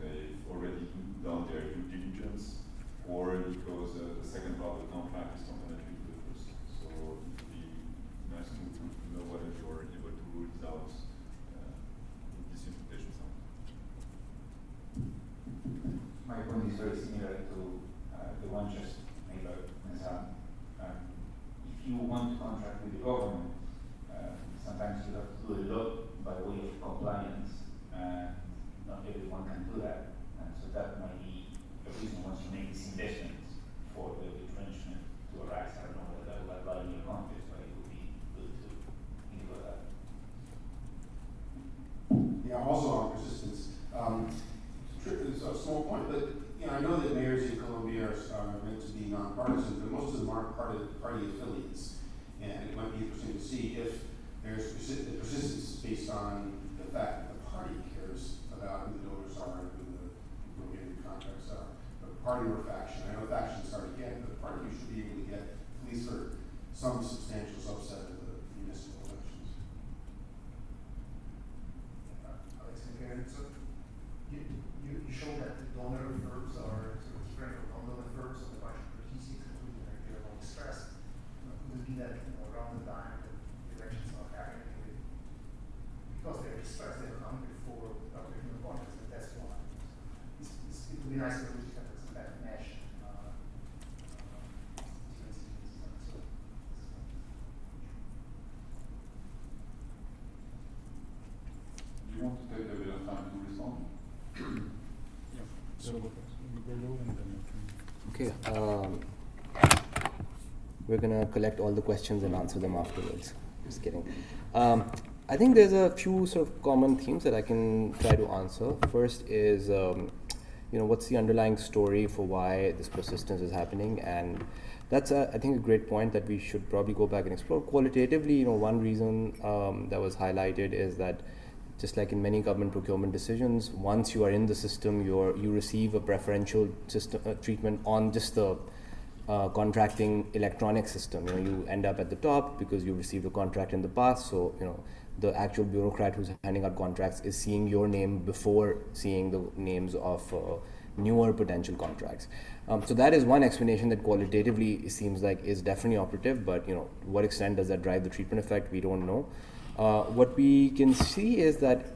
C: they've already done their due diligence, or because the second part of the contract is complementary to the first. So it would be nice to know whether you're able to rule it out in this interpretation.
F: My point is very similar to the one just made by Nizam. If you want to contract with the government, sometimes you have to do a lot by way of compliance, and not everyone can do that. And so that might be the reason once you make this investment for the retrenchment to arise. I don't know whether that will apply in your context, but it would be good to think about that.
P: Yeah, also on persistence. It's a small point, but I know that mayors in Colombia are meant to be nonpartisan, but most of them aren't party affiliates. And it might be interesting to see if there's persistence based on the fact that the party cares about who the donors are and who the people getting the contracts are. But party or faction. I know factions hard to get, but party you should be able to get at least for some substantial subset of the municipal elections.
V: You showed that the donor firms are sort of different from non-donor firms.
A: So
U: Okay. We're gonna collect all the questions and answer them afterwards. Just kidding. I think there's a few sort of common themes that I can try to answer. First is, what's the underlying story for why this persistence is happening? And that's, I think, a great point that we should probably go back and explore. Qualitatively, one reason that was highlighted is that just like in many government procurement decisions, once you are in the system, you receive a preferential system treatment on just the contracting electronic system. You end up at the top because you received a contract in the past. So the actual bureaucrat who's handing out contracts is seeing your name before seeing the names of newer potential contracts. So that is one explanation that qualitatively it seems like is definitely operative. But to what extent does that drive the treatment effect? We don't know. What we can see is that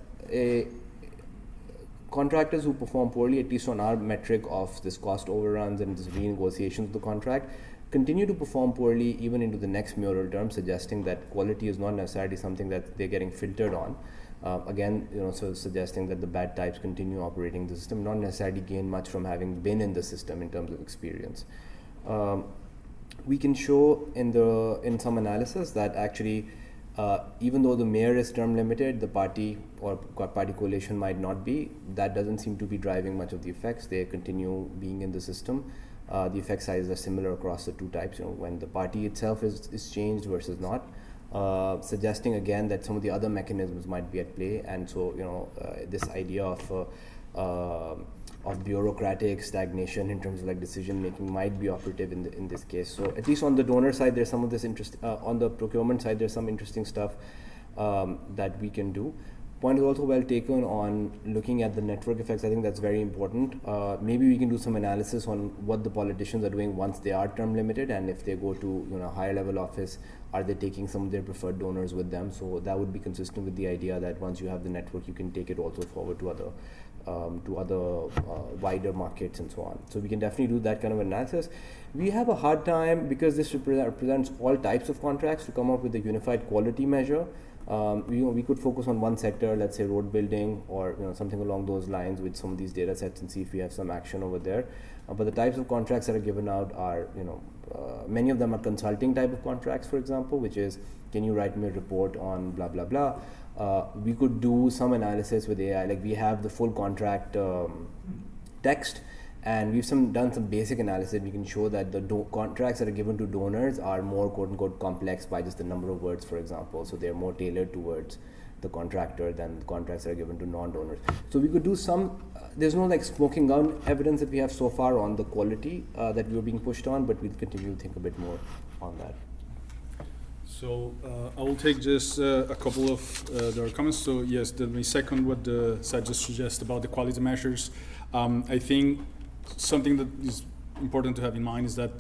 U: contractors who perform poorly, at least on our metric of this cost overruns and this renegotiations of the contract, continue to perform poorly even into the next mayoral term, suggesting that quality is not necessarily something that they're getting filtered on. Again, so suggesting that the bad types continue operating the system, not necessarily gain much from having been in the system in terms of experience. We can show in some analysis that actually even though the mayor is term limited, the party or party coalition might not be. That doesn't seem to be driving much of the effects. They continue being in the system. The effect sizes are similar across the two types. When the party itself is changed versus not, suggesting again that some of the other mechanisms might be at play. And so this idea of bureaucratic stagnation in terms of like decision making might be operative in this case. So at least on the donor side, there's some of this interest. On the procurement side, there's some interesting stuff that we can do. Point is also well taken on looking at the network effects. I think that's very important. Maybe we can do some analysis on what the politicians are doing once they are term limited, and if they go to higher level office, are they taking some of their preferred donors with them? So that would be consistent with the idea that once you have the network, you can take it also forward to other wider markets and so on. So we can definitely do that kind of analysis. We have a hard time, because this represents all types of contracts, to come up with a unified quality measure. We could focus on one sector, let's say road building or something along those lines with some of these data sets and see if we have some action over there. But the types of contracts that are given out are, many of them are consulting type of contracts, for example, which is, can you write me a report on blah, blah, blah. We could do some analysis with AI, like we have the full contract text, and we've done some basic analysis. We can show that the contracts that are given to donors are more quote-unquote complex by just the number of words, for example. So they're more tailored towards the contractor than the contracts that are given to non-donors. So we could do some, there's no like smoking gun evidence that we have so far on the quality that we were being pushed on, but we'll continue to think a bit more on that.
A: So I will take just a couple of their comments. So yes, let me second what the side just suggests about the quality measures. I think something that is important to have in mind is that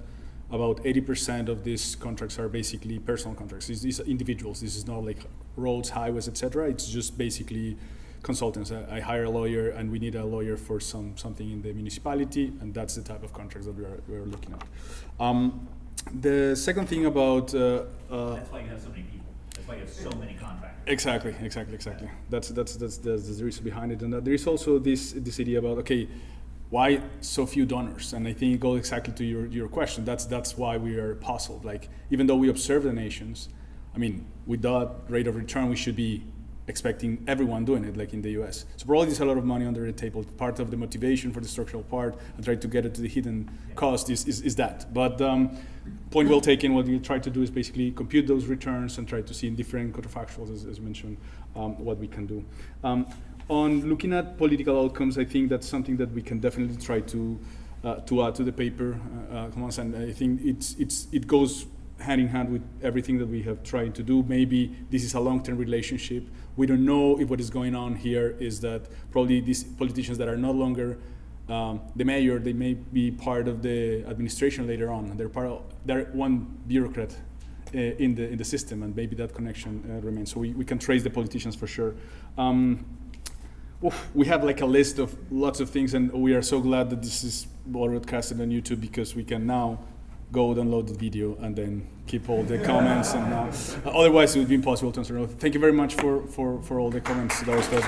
A: about 80% of these contracts are basically personal contracts. These are individuals. This is not like roads, highways, etc. It's just basically consultants. I hire a lawyer, and we need a lawyer for something in the municipality, and that's the type of contracts that we're looking at. The second thing about
F: that's why you have so many people. That's why you have so many contractors.
A: Exactly. That's the reason behind it, and there is also this idea about why so few donors? And I think it goes exactly to your question. That's why we are puzzled. Like, even though we observe the nations, I mean, with that rate of return, we should be expecting everyone doing it, like in the US. So probably there's a lot of money under the table. Part of the motivation for the structural part and try to get it to the hidden cost is that. But point well taken. What we try to do is basically compute those returns and try to see in different counterfactuals, as you mentioned, what we can do. On looking at political outcomes, I think that's something that we can definitely try to add to the paper. And I think it goes hand in hand with everything that we have tried to do. Maybe this is a long-term relationship. We don't know if what is going on here is that probably these politicians that are no longer the mayor, they may be part of the administration later on. They're one bureaucrat in the system, and maybe that connection remains. So we can trace the politicians for sure. We have like a list of lots of things, and we are so glad that this is broadcasted on YouTube, because we can now go download the video and then keep all the comments. And otherwise, it would be impossible to answer. Thank you very much for all the comments. That was great.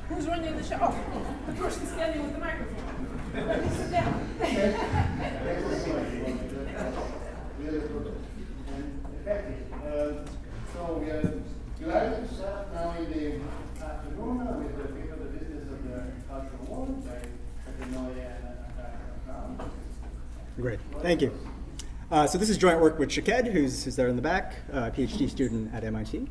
B: Who's running the show? Oh, the person standing with the microphone. Let me sit down.
P: So we are glad to start now in the afternoon with the people of the business of the cultural world by Katanoya and
M: Great, thank you. So this is joint work with Shaked, who's there in the back, a PhD student at MIT.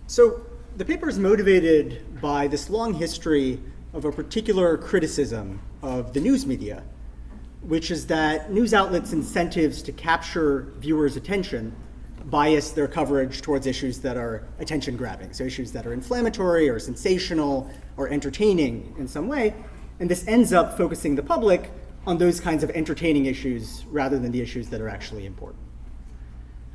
M: So the paper is motivated by this long history of a particular criticism of the news media, which is that news outlets' incentives to capture viewers' attention bias their coverage towards issues that are attention-grabbing, so issues that are inflammatory or sensational or entertaining in some way, and this ends up focusing the public on those kinds of entertaining issues rather than the issues that are actually important.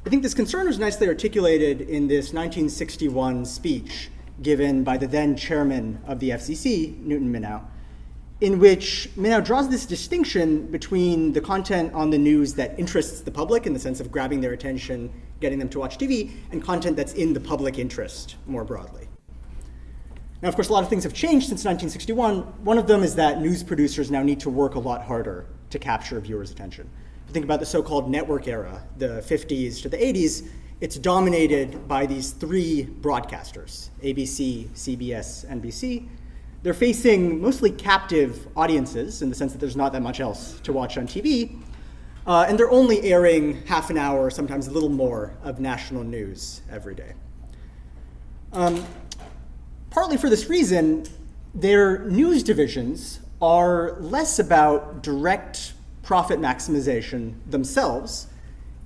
M: I think this concern was nicely articulated in this 1961 speech given by the then chairman of the FCC, Newton Minow, in which Minow draws this distinction between the content on the news that interests the public in the sense of grabbing their attention, getting them to watch TV, and content that's in the public interest more broadly. Now, of course, a lot of things have changed since 1961. One of them is that news producers now need to work a lot harder to capture viewers' attention. If you think about the so-called network era, the 50s to the 80s, it's dominated by these three broadcasters, ABC, CBS, NBC. They're facing mostly captive audiences in the sense that there's not that much else to watch on TV, and they're only airing half an hour, sometimes a little more, of national news every day. Partly for this reason, their news divisions are less about direct profit maximization themselves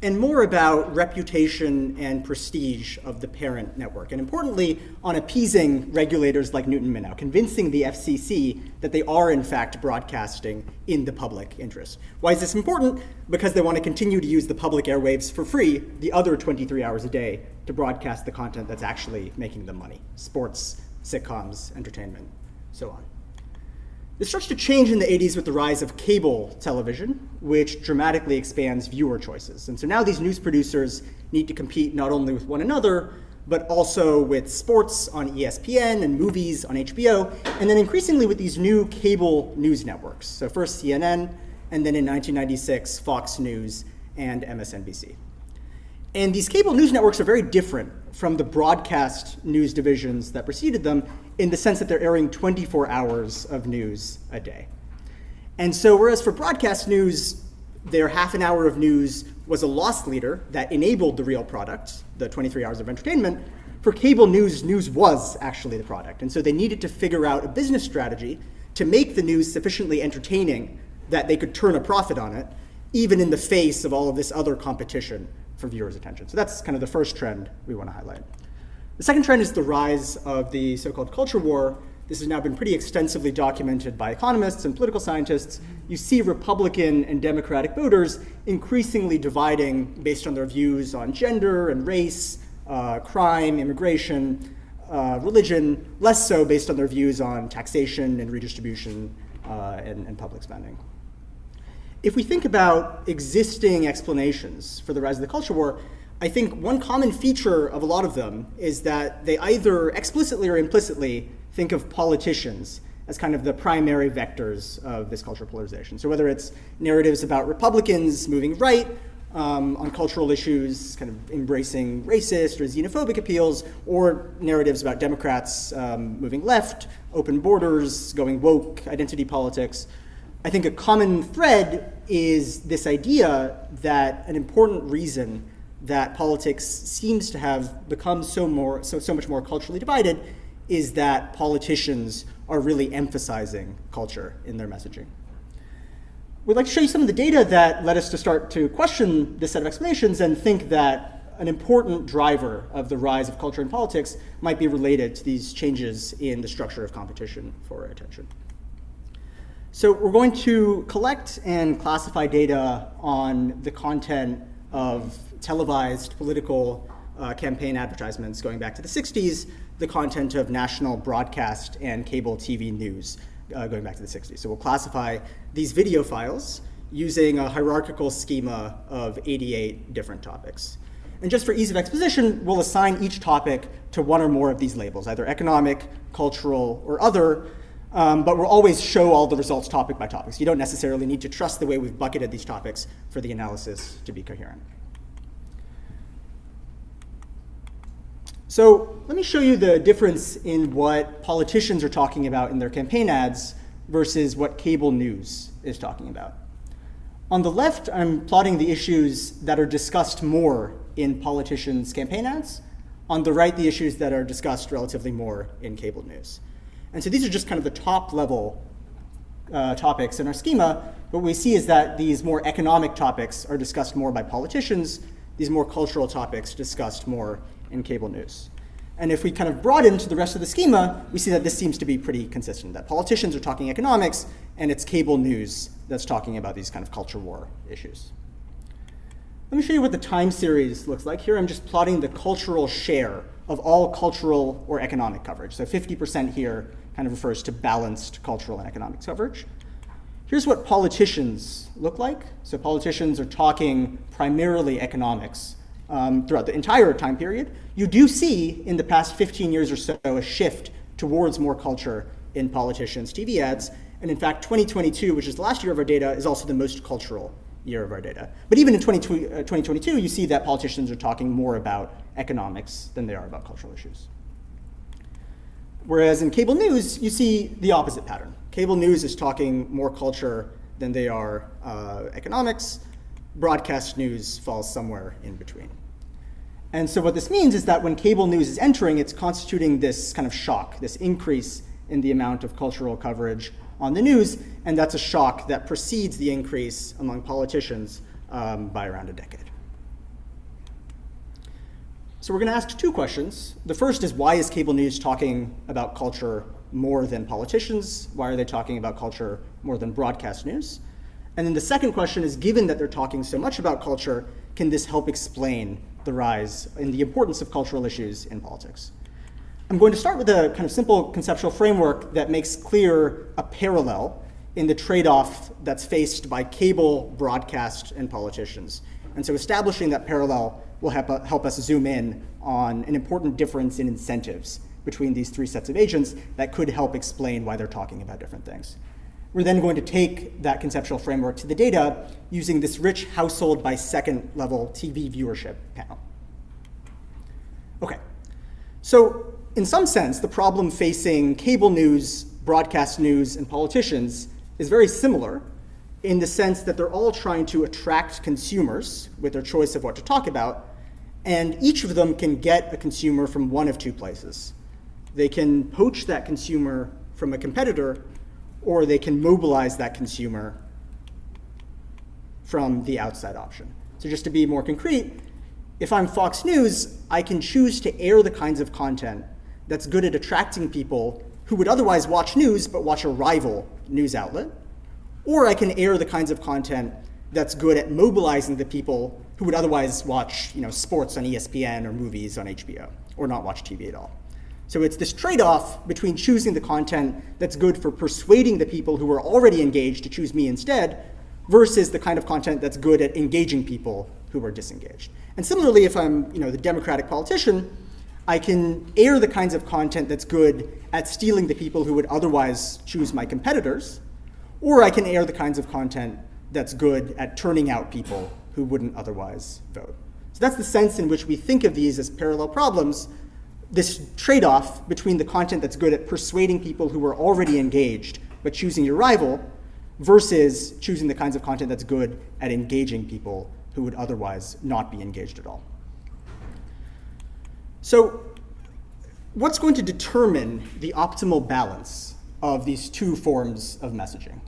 M: and more about reputation and prestige of the parent network, and importantly, on appeasing regulators like Newton Minow, convincing the FCC that they are in fact broadcasting in the public interest. Why is this important? Because they want to continue to use the public airwaves for free the other 23 hours a day to broadcast the content that's actually making them money: sports, sitcoms, entertainment, so on. This starts to change in the 80s with the rise of cable television, which dramatically expands viewer choices. And so now these news producers need to compete not only with one another, but also with sports on ESPN and movies on HBO, and then increasingly with these new cable news networks. So first CNN, and then in 1996, Fox News and MSNBC. And these cable news networks are very different from the broadcast news divisions that preceded them in the sense that they're airing 24 hours of news a day. And so whereas for broadcast news, their half an hour of news was a loss leader that enabled the real product, the 23 hours of entertainment, for cable news, news was actually the product. And so they needed to figure out a business strategy to make the news sufficiently entertaining that they could turn a profit on it, even in the face of all of this other competition for viewers' attention. So that's kind of the first trend we want to highlight. The second trend is the rise of the so-called culture war. This has now been pretty extensively documented by economists and political scientists. You see Republican and Democratic voters increasingly dividing based on their views on gender and race, crime, immigration, religion, less so based on their views on taxation and redistribution and public spending. if we think about existing explanations for the rise of the culture war, I think one common feature of a lot of them is that they either explicitly or implicitly think of politicians as kind of the primary vectors of this cultural polarization. So whether it's narratives about Republicans moving right on cultural issues, kind of embracing racist or xenophobic appeals, or narratives about Democrats moving left, open borders, going woke, identity politics, I think a common thread is this idea that an important reason that politics seems to have become so much more culturally divided is that politicians are really emphasizing culture in their messaging. We'd like to show you some of the data that led us to start to question this set of explanations and think that an important driver of the rise of culture in politics might be related to these changes in the structure of competition for attention. So we're going to collect and classify data on the content of televised political campaign advertisements going back to the 60s, the content of national broadcast and cable TV news going back to the 60s. So we'll classify these video files using a hierarchical schema of 88 different topics. And just for ease of exposition, we'll assign each topic to one or more of these labels, either economic, cultural, or other, but we'll always show all the results topic by topic. So you don't necessarily need to trust the way we've bucketed these topics for the analysis to be coherent. So let me show you the difference in what politicians are talking about in their campaign ads versus what cable news is talking about. On the left, I'm plotting the issues that are discussed more in politicians' campaign ads. On the right, the issues that are discussed relatively more in cable news. And so these are just kind of the top level topics in our schema. What we see is that these more economic topics are discussed more by politicians, these more cultural topics discussed more in cable news. And if we kind of broaden to the rest of the schema, we see that this seems to be pretty consistent, that politicians are talking economics, and it's cable news that's talking about these kind of culture war issues. Let me show you what the time series looks like. Here I'm just plotting the cultural share of all cultural or economic coverage. So 50% here kind of refers to balanced cultural and economic coverage. Here's what politicians look like. So politicians are talking primarily economics throughout the entire time period. You do see in the past 15 years or so a shift towards more culture in politicians' TV ads. And in fact, 2022, which is the last year of our data, is also the most cultural year of our data. But even in 2022, you see that politicians are talking more about economics than they are about cultural issues. Whereas in cable news, you see the opposite pattern. Cable news is talking more culture than they are economics. Broadcast news falls somewhere in between. And so what this means is that when cable news is entering, it's constituting this kind of shock, this increase in the amount of cultural coverage on the news, and that's a shock that precedes the increase among politicians by around a decade. So we're going to ask two questions. The first is, why is cable news talking about culture more than politicians? Why are they talking about culture more than broadcast news? And then the second question is, given that they're talking so much about culture, can this help explain the rise in the importance of cultural issues in politics? I'm going to start with a kind of simple conceptual framework that makes clear a parallel in the trade-off that's faced by cable, broadcast, and politicians. And so establishing that parallel will help us zoom in on an important difference in incentives between these three sets of agents that could help explain why they're talking about different things. We're then going to take that conceptual framework to the data using this rich household by second level TV viewership panel. Okay, so in some sense, the problem facing cable news, broadcast news, and politicians is very similar in the sense that they're all trying to attract consumers with their choice of what to talk about, and each of them can get a consumer from one of two places. They can poach that consumer from a competitor, or they can mobilize that consumer from the outside option. So just to be more concrete, if I'm Fox News, I can choose to air the kinds of content that's good at attracting people who would otherwise watch news but watch a rival news outlet, or I can air the kinds of content that's good at mobilizing the people who would otherwise watch, sports on ESPN or movies on HBO, or not watch TV at all. So it's this trade-off between choosing the content that's good for persuading the people who are already engaged to choose me instead, versus the kind of content that's good at engaging people who are disengaged. And similarly, if I'm the Democratic politician, I can air the kinds of content that's good at stealing the people who would otherwise choose my competitors, or I can air the kinds of content that's good at turning out people who wouldn't otherwise vote. So that's the sense in which we think of these as parallel problems, this trade-off between the content that's good at persuading people who are already engaged but choosing your rival versus choosing the kinds of content that's good at engaging people who would otherwise not be engaged at all. So what's going to determine the optimal balance of these two forms of messaging?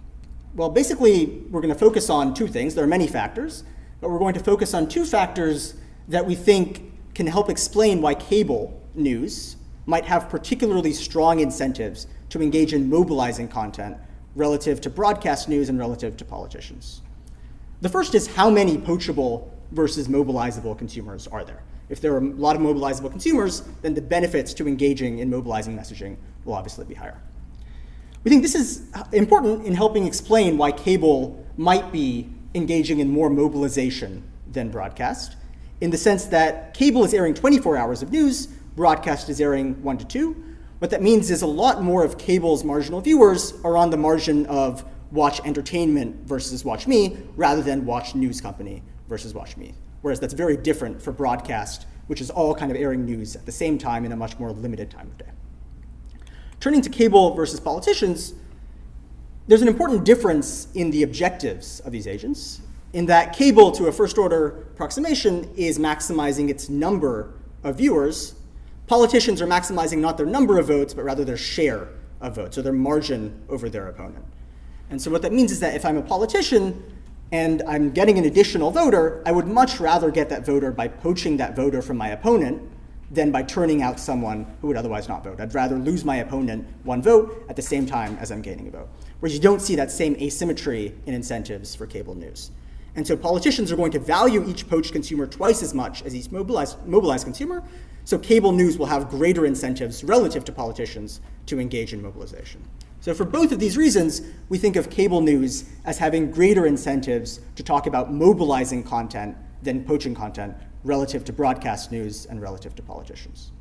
M: Well, basically, we're going to focus on two things. There are many factors, but we're going to focus on two factors that we think can help explain why cable news might have particularly strong incentives to engage in mobilizing content relative to broadcast news and relative to politicians. The first is how many poachable versus mobilizable consumers are there? If there are a lot of mobilizable consumers, then the benefits to engaging in mobilizing messaging will obviously be higher. We think this is important in helping explain why cable might be engaging in more mobilization than broadcast, in the sense that cable is airing 24 hours of news, broadcast is airing 1 to 2. What that means is a lot more of cable's marginal viewers are on the margin of watch entertainment versus watch me, rather than watch news company versus watch me. Whereas that's very different for broadcast, which is all kind of airing news at the same time in a much more limited time of day. Turning to cable versus politicians, there's an important difference in the objectives of these agents, in that cable, to a first-order approximation, is maximizing its number of viewers. Politicians are maximizing not their number of votes, but rather their share of votes, or their margin over their opponent. And so what that means is that if I'm a politician and I'm getting an additional voter, I would much rather get that voter by poaching that voter from my opponent than by turning out someone who would otherwise not vote. I'd rather lose my opponent one vote at the same time as I'm gaining a vote. Whereas you don't see that same asymmetry in incentives for cable news. And so politicians are going to value each poached consumer twice as much as each mobilized consumer, so cable news will have greater incentives relative to politicians to engage in mobilization. So for both of these reasons, we think of cable news as having greater incentives to talk about mobilizing content than poaching content relative to broadcast news and relative to politicians.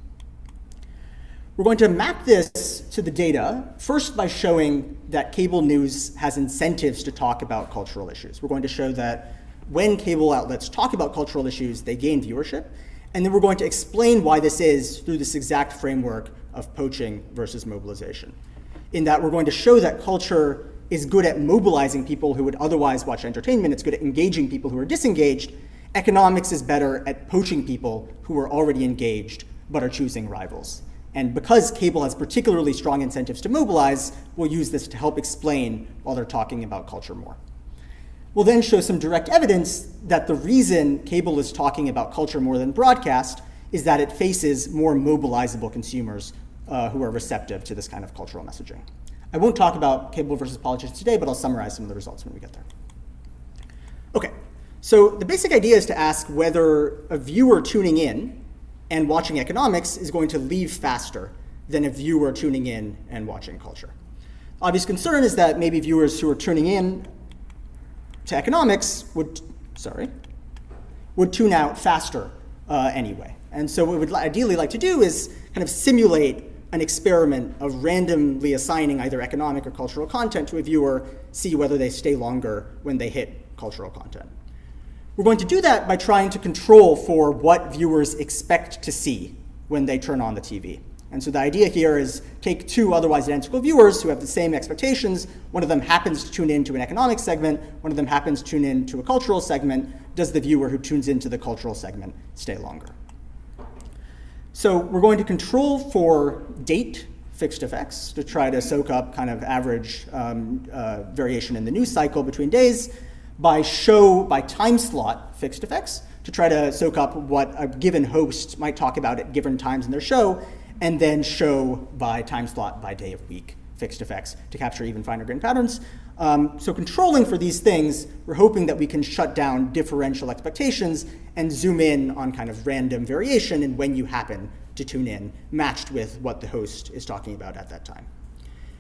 M: We're going to map this to the data, first by showing that cable news has incentives to talk about cultural issues. We're going to show that when cable outlets talk about cultural issues, they gain viewership. And then we're going to explain why this is through this exact framework of poaching versus mobilization. In that we're going to show that culture is good at mobilizing people who would otherwise watch entertainment. It's good at engaging people who are disengaged. Economics is better at poaching people who are already engaged but are choosing rivals. And because cable has particularly strong incentives to mobilize, we'll use this to help explain while they're talking about culture more. We'll then show some direct evidence that the reason cable is talking about culture more than broadcast is that it faces more mobilizable consumers who are receptive to this kind of cultural messaging. I won't talk about cable versus politicians today, but I'll summarize some of the results when we get there. Okay, so the basic idea is to ask whether a viewer tuning in and watching economics is going to leave faster than a viewer tuning in and watching culture. Obvious concern is that maybe viewers who are tuning in to economics would tune out faster anyway. And so what we'd ideally like to do is kind of simulate an experiment of randomly assigning either economic or cultural content to a viewer, see whether they stay longer when they hit cultural content. We're going to do that by trying to control for what viewers expect to see when they turn on the TV. And so the idea here is take two otherwise identical viewers who have the same expectations. One of them happens to tune into an economic segment. One of them happens to tune into a cultural segment. Does the viewer who tunes into the cultural segment stay longer? So we're going to control for date fixed effects to try to soak up kind of average variation in the news cycle between days, by time slot fixed effects to try to soak up what a given host might talk about at given times in their show, and then show by time slot by day of week fixed effects to capture even finer grained patterns. So controlling for these things, we're hoping that we can shut down differential expectations and zoom in on kind of random variation in when you happen to tune in, matched with what the host is talking about at that time.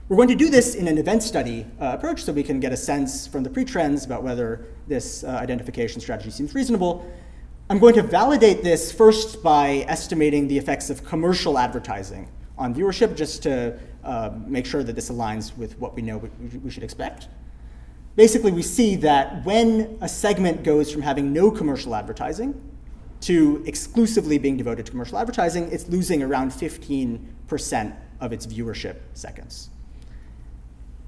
M: We're going to do this in an event study approach so we can get a sense from the pre-trends about whether this identification strategy seems reasonable. I'm going to validate this first by estimating the effects of commercial advertising on viewership, just to make sure that this aligns with what we know we should expect. Basically, we see that when a segment goes from having no commercial advertising to exclusively being devoted to commercial advertising, it's losing around 15% of its viewership seconds.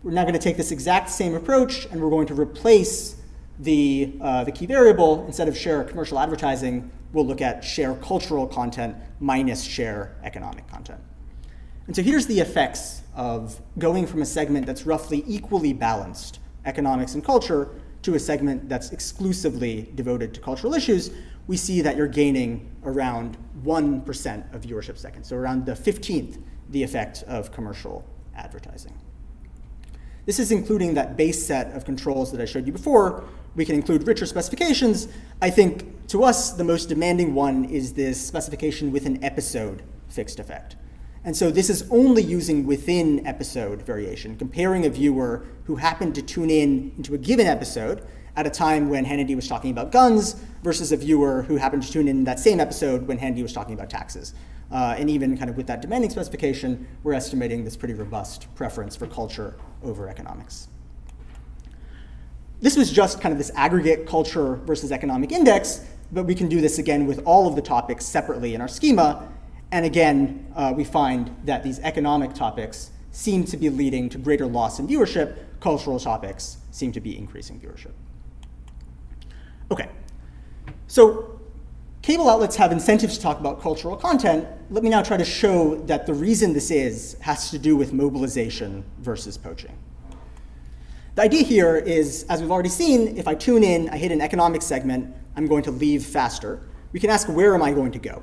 M: We're now going to take this exact same approach, and we're going to replace the key variable. Instead of share commercial advertising, we'll look at share cultural content minus share economic content. And so here's the effects of going from a segment that's roughly equally balanced, economics and culture, to a segment that's exclusively devoted to cultural issues. We see that you're gaining around 1% of viewership seconds, so around the 15th the effect of commercial advertising. This is including that base set of controls that I showed you before. We can include richer specifications. I think, to us, the most demanding one is this specification with an episode fixed effect. And so this is only using within episode variation, comparing a viewer who happened to tune in into a given episode at a time when Hannity was talking about guns versus a viewer who happened to tune in that same episode when Hannity was talking about taxes. And even kind of with that demanding specification, we're estimating this pretty robust preference for culture over economics. This was just kind of this aggregate culture versus economic index, but we can do this again with all of the topics separately in our schema. And again, we find that these economic topics seem to be leading to greater loss in viewership. Cultural topics seem to be increasing viewership. Okay, so cable outlets have incentives to talk about cultural content. Let me now try to show that the reason this has to do with mobilization versus poaching. The idea here is, as we've already seen, if I tune in, I hit an economic segment, I'm going to leave faster. We can ask, where am I going to go?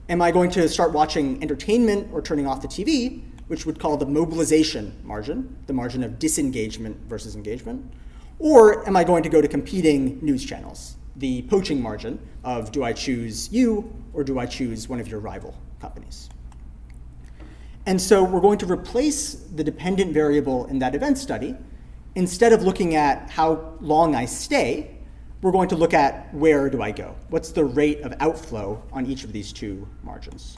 M: Am I going to start watching entertainment or turning off the TV, which would call the mobilization margin, the margin of disengagement versus engagement? Or am I going to go to competing news channels, the poaching margin of do I choose you or do I choose one of your rival companies? And so we're going to replace the dependent variable in that event study. Instead of looking at how long I stay, we're going to look at where do I go? What's the rate of outflow on each of these two margins?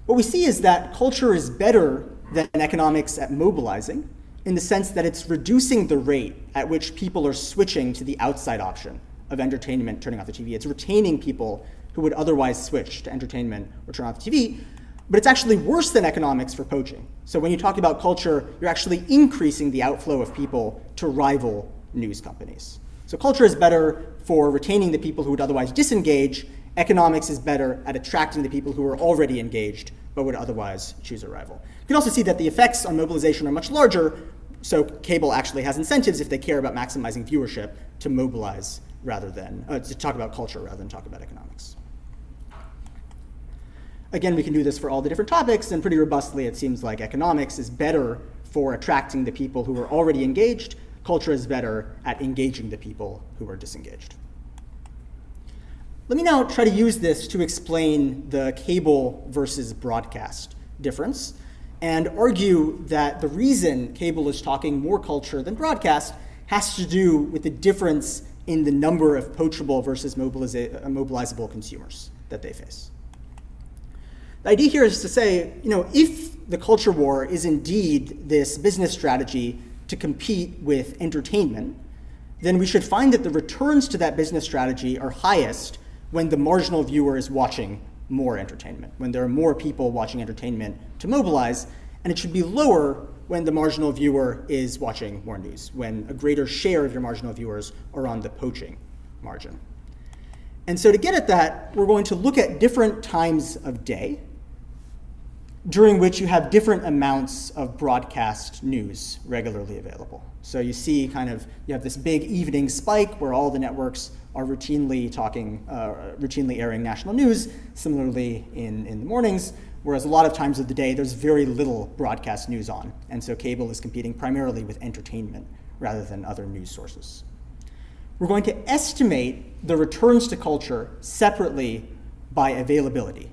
M: What we see is that culture is better than economics at mobilizing in the sense that it's reducing the rate at which people are switching to the outside option of entertainment, turning off the TV. It's retaining people who would otherwise switch to entertainment or turn off the TV. But it's actually worse than economics for poaching. So when you talk about culture, you're actually increasing the outflow of people to rival news companies. So culture is better for retaining the people who would otherwise disengage. Economics is better at attracting the people who are already engaged but would otherwise choose a rival. You can also see that the effects on mobilization are much larger, so cable actually has incentives if they care about maximizing viewership to mobilize rather than, to talk about culture rather than talk about economics. Again, we can do this for all the different topics, and pretty robustly it seems like economics is better for attracting the people who are already engaged. Culture is better at engaging the people who are disengaged. Let me now try to use this to explain the cable versus broadcast difference and argue that the reason cable is talking more culture than broadcast has to do with the difference in the number of poachable versus mobilizable consumers that they face. The idea here is to say, if the culture war is indeed this business strategy to compete with entertainment, then we should find that the returns to that business strategy are highest when the marginal viewer is watching more entertainment, when there are more people watching entertainment to mobilize, and it should be lower when the marginal viewer is watching more news, when a greater share of your marginal viewers are on the poaching margin. And so to get at that, we're going to look at different times of day during which you have different amounts of broadcast news regularly available. So you see you have this big evening spike where all the networks are routinely airing national news, similarly in the mornings, whereas a lot of times of the day there's very little broadcast news on. And so cable is competing primarily with entertainment rather than other news sources. We're going to estimate the returns to culture separately by availability.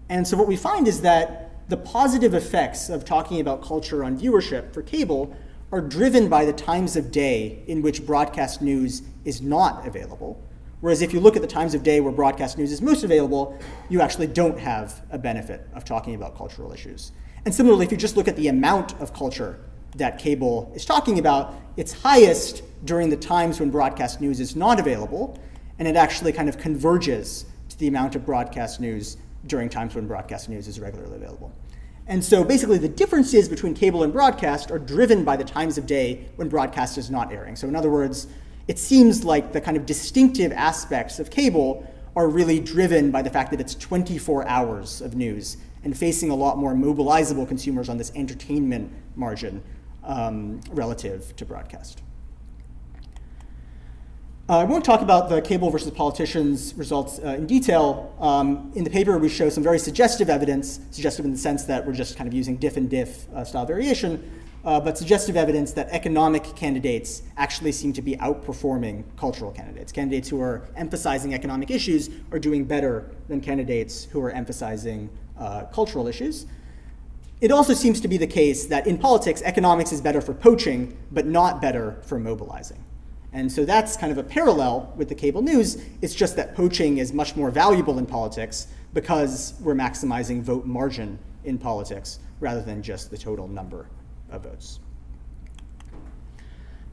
M: And so what we find is that the positive effects of talking about culture on viewership for cable are driven by the times of day in which broadcast news is not available. Whereas if you look at the times of day where broadcast news is most available, you actually don't have a benefit of talking about cultural issues. And similarly, if you just look at the amount of culture that cable is talking about, it's highest during the times when broadcast news is not available, and it actually kind of converges to the amount of broadcast news during times when broadcast news is regularly available. And so basically the differences between cable and broadcast are driven by the times of day when broadcast is not airing. So in other words, it seems like the kind of distinctive aspects of cable are really driven by the fact that it's 24 hours of news and facing a lot more mobilizable consumers on this entertainment margin relative to broadcast. I won't talk about the cable versus politicians results in detail. In the paper, we show some very suggestive evidence, suggestive in the sense that we're just kind of using diff and diff style variation, but suggestive evidence that economic candidates actually seem to be outperforming cultural candidates. Candidates who are emphasizing economic issues are doing better than candidates who are emphasizing cultural issues. It also seems to be the case that in politics, economics is better for poaching, but not better for mobilizing. And so that's kind of a parallel with the cable news. It's just that poaching is much more valuable in politics because we're maximizing vote margin in politics rather than just the total number of votes.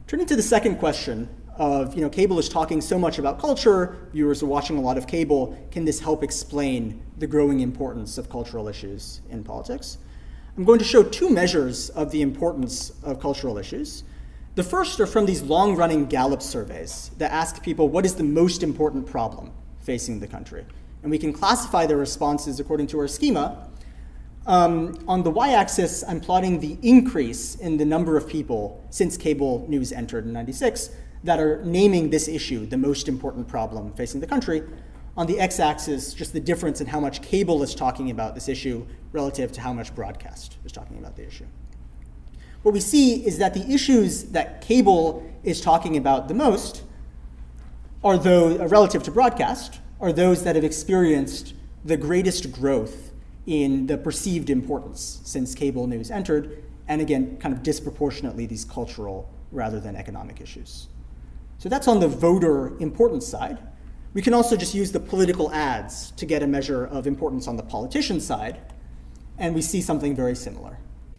M: Turning to the second question of, cable is talking so much about culture, viewers are watching a lot of cable, can this help explain the growing importance of cultural issues in politics? I'm going to show two measures of the importance of cultural issues. The first are from these long-running Gallup surveys that ask people what is the most important problem facing the country. And we can classify their responses according to our schema. On the y-axis, I'm plotting the increase in the number of people since cable news entered in '96 that are naming this issue the most important problem facing the country. On the x-axis, just the difference in how much cable is talking about this issue relative to how much broadcast is talking about the issue. What we see is that the issues that cable is talking about the most are those, relative to broadcast, are those that have experienced the greatest growth in the perceived importance since cable news entered, and again, kind of disproportionately these cultural rather than economic issues. So that's on the voter importance side. We can also just use the political ads to get a measure of importance on the politician side, and we see something very similar.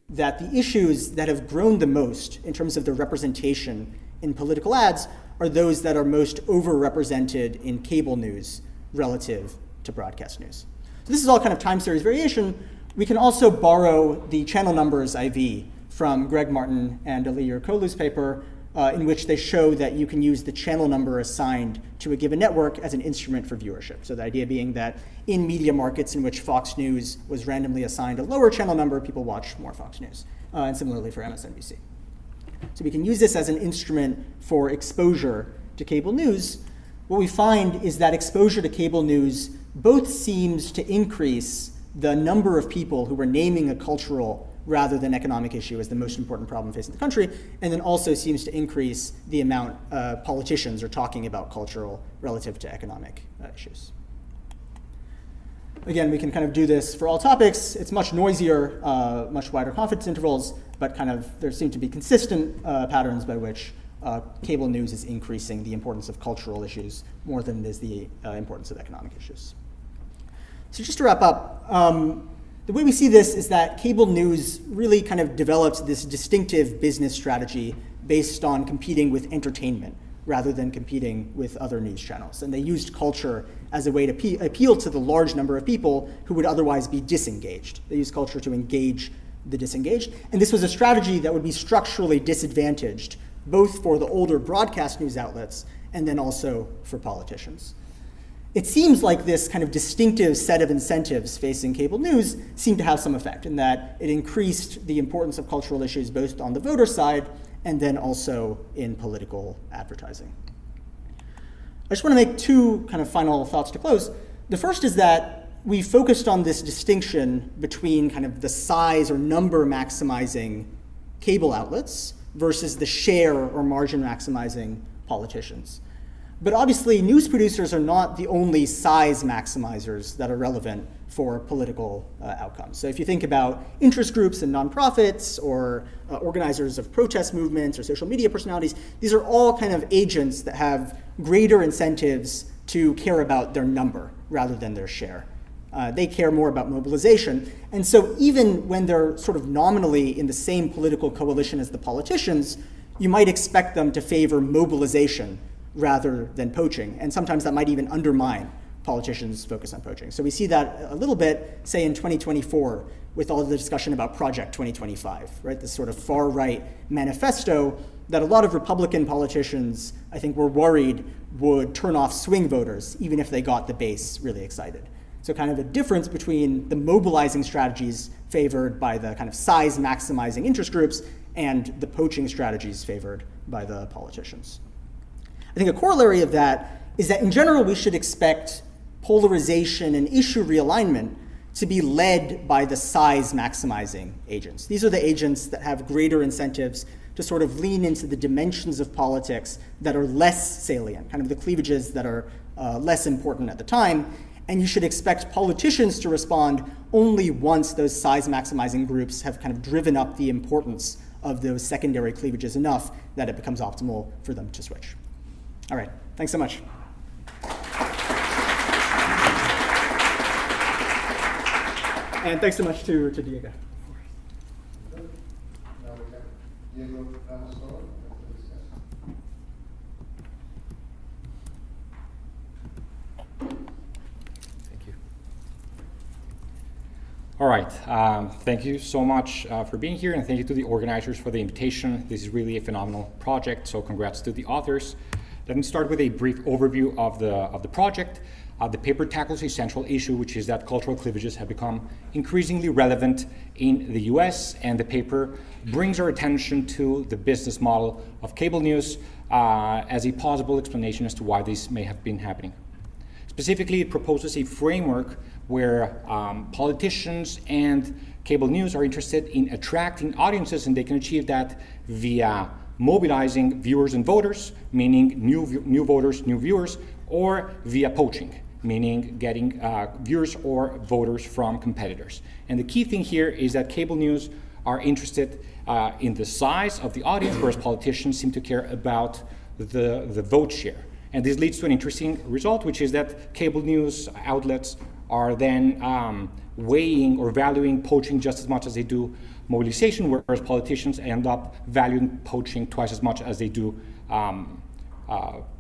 M: That the issues that have grown the most in terms of the representation in political ads are those that are most overrepresented in cable news relative to broadcast news. So this is all kind of time series variation. We can also borrow the channel numbers IV from Greg Martin and Ali Yerkolu's paper, in which they show that you can use the channel number assigned to a given network as an instrument for viewership. So the idea being that in media markets in which Fox News was randomly assigned a lower channel number, people watch more Fox News, and similarly for MSNBC. So we can use this as an instrument for exposure to cable news. What we find is that exposure to cable news both seems to increase the number of people who were naming a cultural rather than economic issue as the most important problem facing the country, and then also seems to increase the amount politicians are talking about cultural relative to economic issues. Again, we can kind of do this for all topics. It's much noisier, much wider confidence intervals, but kind of there seem to be consistent patterns by which cable news is increasing the importance of cultural issues more than it is the importance of economic issues. So just to wrap up, the way we see this is that cable news really kind of developed this distinctive business strategy based on competing with entertainment rather than competing with other news channels. And they used culture as a way to appeal to the large number of people who would otherwise be disengaged. They used culture to engage the disengaged. And this was a strategy that would be structurally disadvantaged, both for the older broadcast news outlets and then also for politicians. It seems like this kind of distinctive set of incentives facing cable news seemed to have some effect in that it increased the importance of cultural issues both on the voter side and then also in political advertising. I just want to make two kind of final thoughts to close. The first is that we focused on this distinction between kind of the size or number maximizing cable outlets versus the share or margin maximizing politicians. But obviously, news producers are not the only size maximizers that are relevant for political outcomes. So if you think about interest groups and nonprofits or organizers of protest movements or social media personalities, these are all kind of agents that have greater incentives to care about their number rather than their share. They care more about mobilization. And so even when they're sort of nominally in the same political coalition as the politicians, you might expect them to favor mobilization rather than poaching. And sometimes that might even undermine politicians' focus on poaching. So we see that a little bit, say, in 2024, with all the discussion about Project 2025, right? This sort of far-right manifesto that a lot of Republican politicians, I think, were worried would turn off swing voters, even if they got the base really excited. So kind of a difference between the mobilizing strategies favored by the kind of size maximizing interest groups and the poaching strategies favored by the politicians. I think a corollary of that is that in general, we should expect polarization and issue realignment to be led by the size maximizing agents. These are the agents that have greater incentives to sort of lean into the dimensions of politics that are less salient, kind of the cleavages that are less important at the time. And you should expect politicians to respond only once those size maximizing groups have kind of driven up the importance of those secondary cleavages enough that it becomes optimal for them to switch. All right, thanks so much. And thanks so much to Diego.
J: All right, thank you so much for being here, and thank you to the organizers for the invitation. This is really a phenomenal project, so congrats to the authors. Let me start with a brief overview of the project. The paper tackles a central issue, which is that cultural cleavages have become increasingly relevant in the US, and the paper brings our attention to the business model of cable news as a possible explanation as to why this may have been happening. Specifically, it proposes a framework where politicians and cable news are interested in attracting audiences, and they can achieve that via mobilizing viewers and voters, meaning new voters, new viewers, or via poaching, meaning getting viewers or voters from competitors. And the key thing here is that cable news are interested in the size of the audience, whereas politicians seem to care about the vote share. And this leads to an interesting result, which is that cable news outlets are then weighing or valuing poaching just as much as they do mobilization, whereas politicians end up valuing poaching twice as much as they do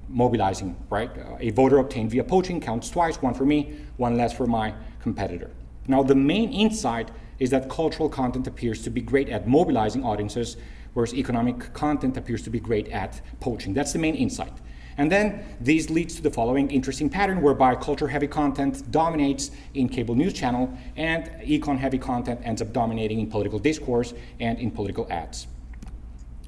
J: mobilizing, right? A voter obtained via poaching counts twice, one for me, one less for my competitor. Now, the main insight is that cultural content appears to be great at mobilizing audiences, whereas economic content appears to be great at poaching. That's the main insight. And then this leads to the following interesting pattern whereby culture-heavy content dominates in cable news channel and econ-heavy content ends up dominating in political discourse and in political ads.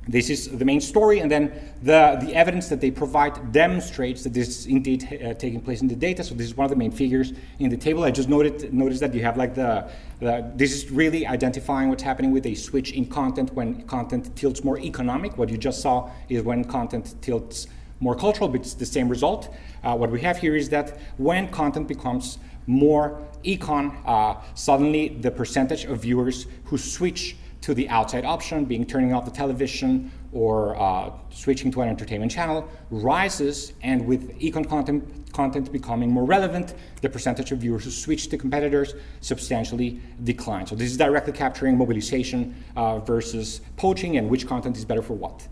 J: This is the main story, and then the evidence that they provide demonstrates that this is indeed taking place in the data. So this is one of the main figures in the table. I just noticed that you have like this is really identifying what's happening with a switch in content when content tilts more economic. What you just saw is when content tilts more cultural, but it's the same result. What we have here is that when content becomes more econ, suddenly the percentage of viewers who switch to the outside option, being turning off the television or switching to an entertainment channel, rises, and with econ content becoming more relevant, the percentage of viewers who switch to competitors substantially declines. So this is directly capturing mobilization versus poaching and which content is better for what.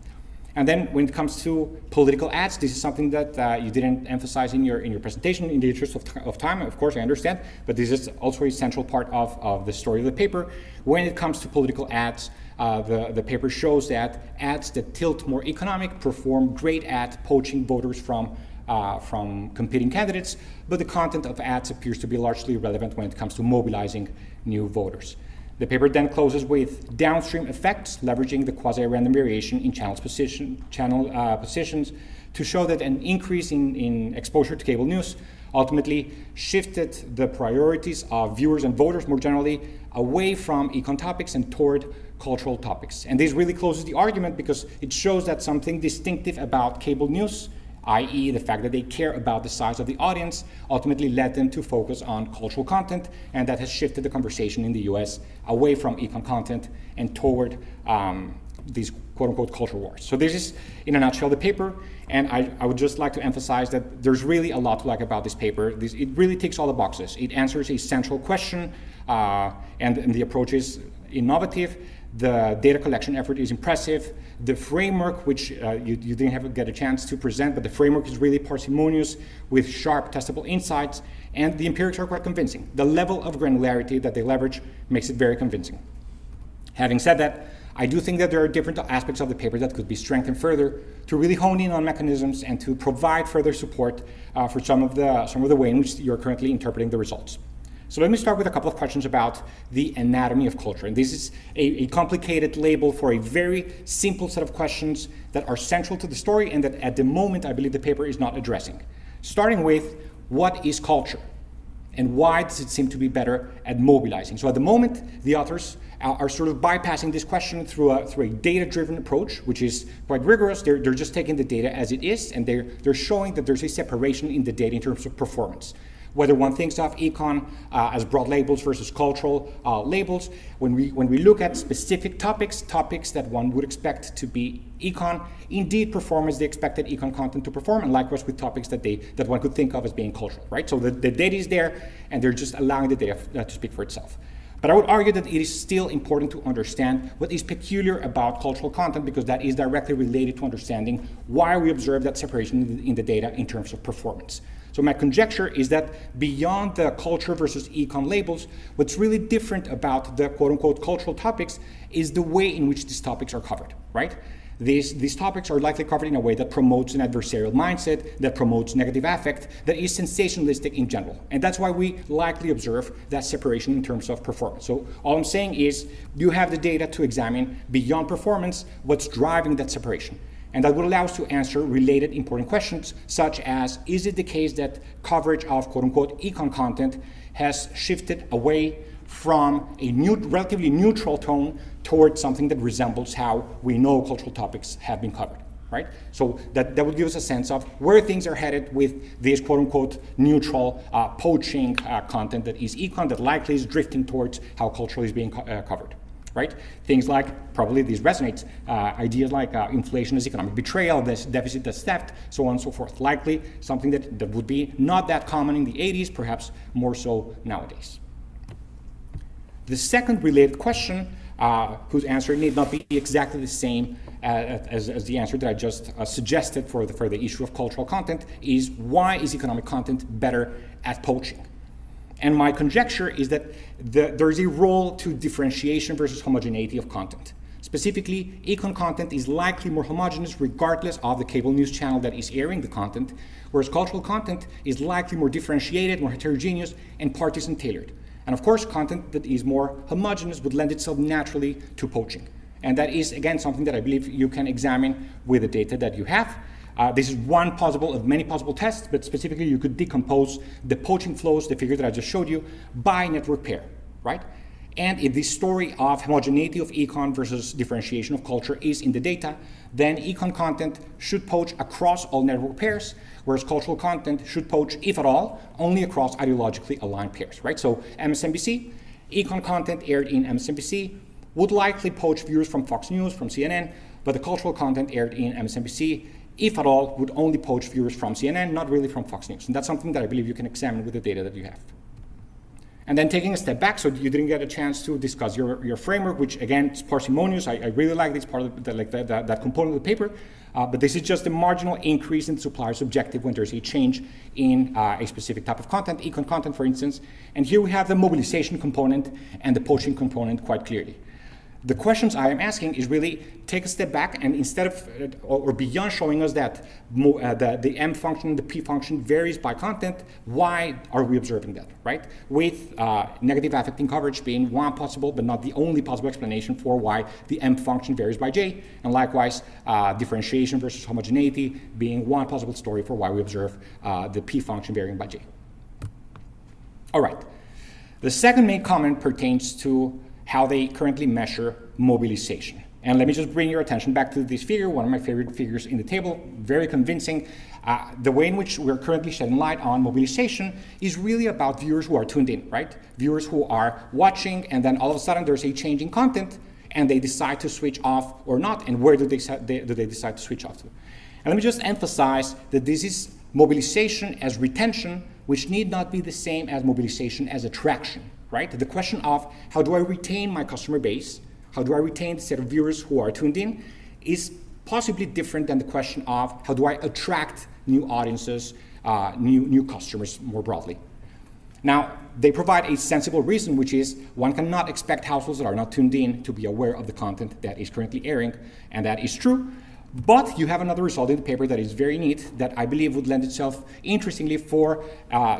J: And then when it comes to political ads, this is something that you didn't emphasize in your presentation in the interest of time. Of course, I understand, but this is also a central part of the story of the paper. When it comes to political ads, the paper shows that ads that tilt more economic perform great at poaching voters from competing candidates, but the content of ads appears to be largely irrelevant when it comes to mobilizing new voters. The paper then closes with downstream effects, leveraging the quasi-random variation in channel positions to show that an increase in exposure to cable news ultimately shifted the priorities of viewers and voters more generally away from econ topics and toward cultural topics. And this really closes the argument because it shows that something distinctive about cable news i.e. the fact that they care about the size of the audience, ultimately led them to focus on cultural content, and that has shifted the conversation in the US away from econ content and toward these quote-unquote culture wars. So this is, in a nutshell, the paper, and I would just like to emphasize that there's really a lot to like about this paper. It really ticks all the boxes. It answers a central question, and the approach is innovative. The data collection effort is impressive. The framework, which you didn't get a chance to present, but the framework is really parsimonious with sharp testable insights, and the empirics are quite convincing. The level of granularity that they leverage makes it very convincing. Having said that, I do think that there are different aspects of the paper that could be strengthened further to really hone in on mechanisms and to provide further support for some of the way in which you're currently interpreting the results. So let me start with a couple of questions about the anatomy of culture. And this is a complicated label for a very simple set of questions that are central to the story and that at the moment I believe the paper is not addressing. Starting with, what is culture? And why does it seem to be better at mobilizing? So at the moment, the authors are sort of bypassing this question through a data-driven approach, which is quite rigorous. They're just taking the data as it is, and they're showing that there's a separation in the data in terms of performance. Whether one thinks of econ as broad labels versus cultural labels, when we look at specific topics that one would expect to be econ, indeed perform as the expected econ content to perform, and likewise with topics that one could think of as being cultural, right? So the data is there, and they're just allowing the data to speak for itself. But I would argue that it is still important to understand what is peculiar about cultural content, because that is directly related to understanding why we observe that separation in the data in terms of performance. So my conjecture is that beyond the culture versus econ labels, what's really different about the quote-unquote cultural topics is the way in which these topics are covered, right? These topics are likely covered in a way that promotes an adversarial mindset, that promotes negative affect, that is sensationalistic in general. And that's why we likely observe that separation in terms of performance. So all I'm saying is you have the data to examine beyond performance what's driving that separation. And that would allow us to answer related important questions, such as, is it the case that coverage of quote-unquote econ content has shifted away from a relatively neutral tone towards something that resembles how we know cultural topics have been covered, right? So that would give us a sense of where things are headed with this quote-unquote neutral poaching content that is econ, that likely is drifting towards how culture is being covered. Right? Things like, probably these resonate, ideas like inflation as economic betrayal, this deficit as theft, so on and so forth. Likely something that would be not that common in the 80s, perhaps more so nowadays. The second related question, whose answer need not be exactly the same as the answer that I just suggested for the issue of cultural content, is why is economic content better at poaching? And my conjecture is that there is a role to differentiation versus homogeneity of content. Specifically, econ content is likely more homogeneous regardless of the cable news channel that is airing the content, whereas cultural content is likely more differentiated, more heterogeneous, and partisan tailored. And of course, content that is more homogeneous would lend itself naturally to poaching. And that is, again, something that I believe you can examine with the data that you have. This is one of many possible tests, but specifically you could decompose the poaching flows, the figure that I just showed you, by network pair, right? And if this story of homogeneity of econ versus differentiation of culture is in the data, then econ content should poach across all network pairs, whereas cultural content should poach, if at all, only across ideologically aligned pairs, right? So MSNBC, econ content aired in MSNBC would likely poach viewers from Fox News, from CNN, but the cultural content aired in MSNBC, if at all, would only poach viewers from CNN, not really from Fox News. And that's something that I believe you can examine with the data that you have. And then taking a step back, so you didn't get a chance to discuss your framework, which again is parsimonious. I really like this part of that component of the paper, but this is just a marginal increase in the supplier's objective when there's a change in a specific type of content, econ content, for instance. And here we have the mobilization component and the poaching component quite clearly. The questions I am asking is really take a step back, and instead of, or beyond showing us that the M function, the P function varies by content, why are we observing that, right? With negative affecting coverage being one possible, but not the only possible explanation for why the M function varies by J, and likewise differentiation versus homogeneity being one possible story for why we observe the P function varying by J. All right. The second main comment pertains to how they currently measure mobilization. And let me just bring your attention back to this figure, one of my favorite figures in the table, very convincing. The way in which we're currently shedding light on mobilization is really about viewers who are tuned in, right? Viewers who are watching, and then all of a sudden there's a change in content, and they decide to switch off or not, and where do they decide to switch off to? And let me just emphasize that this is mobilization as retention, which need not be the same as mobilization as attraction, right? The question of how do I retain my customer base, how do I retain the set of viewers who are tuned in, is possibly different than the question of how do I attract new audiences, new customers more broadly. Now, they provide a sensible reason, which is one cannot expect households that are not tuned in to be aware of the content that is currently airing, and that is true. But you have another result in the paper that is very neat that I believe would lend itself interestingly for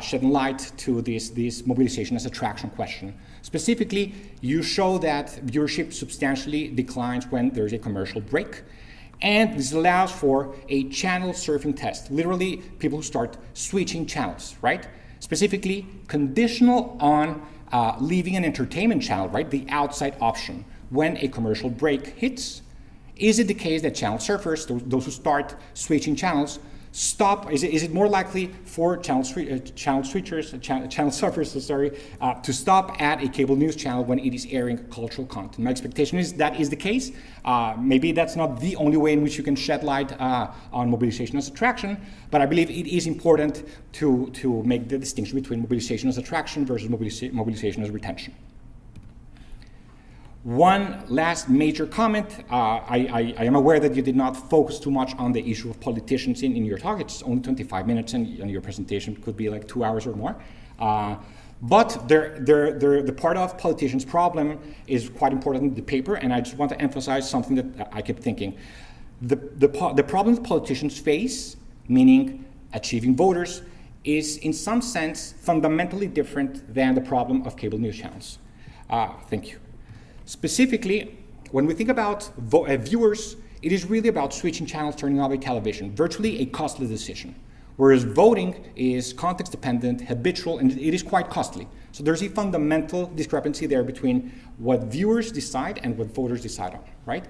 J: shedding light to this mobilization as attraction question. Specifically, you show that viewership substantially declines when there's a commercial break. And this allows for a channel surfing test. Literally, people who start switching channels, right? Specifically, conditional on leaving an entertainment channel, right? The outside option. When a commercial break hits, is it the case that channel surfers, those who start switching channels, stop? Is it more likely for channel surfers, to stop at a cable news channel when it is airing cultural content? My expectation is that is the case. Maybe that's not the only way in which you can shed light on mobilization as attraction, but I believe it is important to make the distinction between mobilization as attraction versus mobilization as retention. One last major comment. I am aware that you did not focus too much on the issue of politicians in your talk. It's only 25 minutes, and your presentation could be like 2 hours or more. But the part of politicians' problem is quite important in the paper, and I just want to emphasize something that I kept thinking. The problem politicians face, meaning achieving voters, is in some sense fundamentally different than the problem of cable news channels. Thank you. Specifically, when we think about viewers, it is really about switching channels, turning off a television, virtually a costly decision. Whereas voting is context dependent, habitual, and it is quite costly. So there's a fundamental discrepancy there between what viewers decide and what voters decide on, right?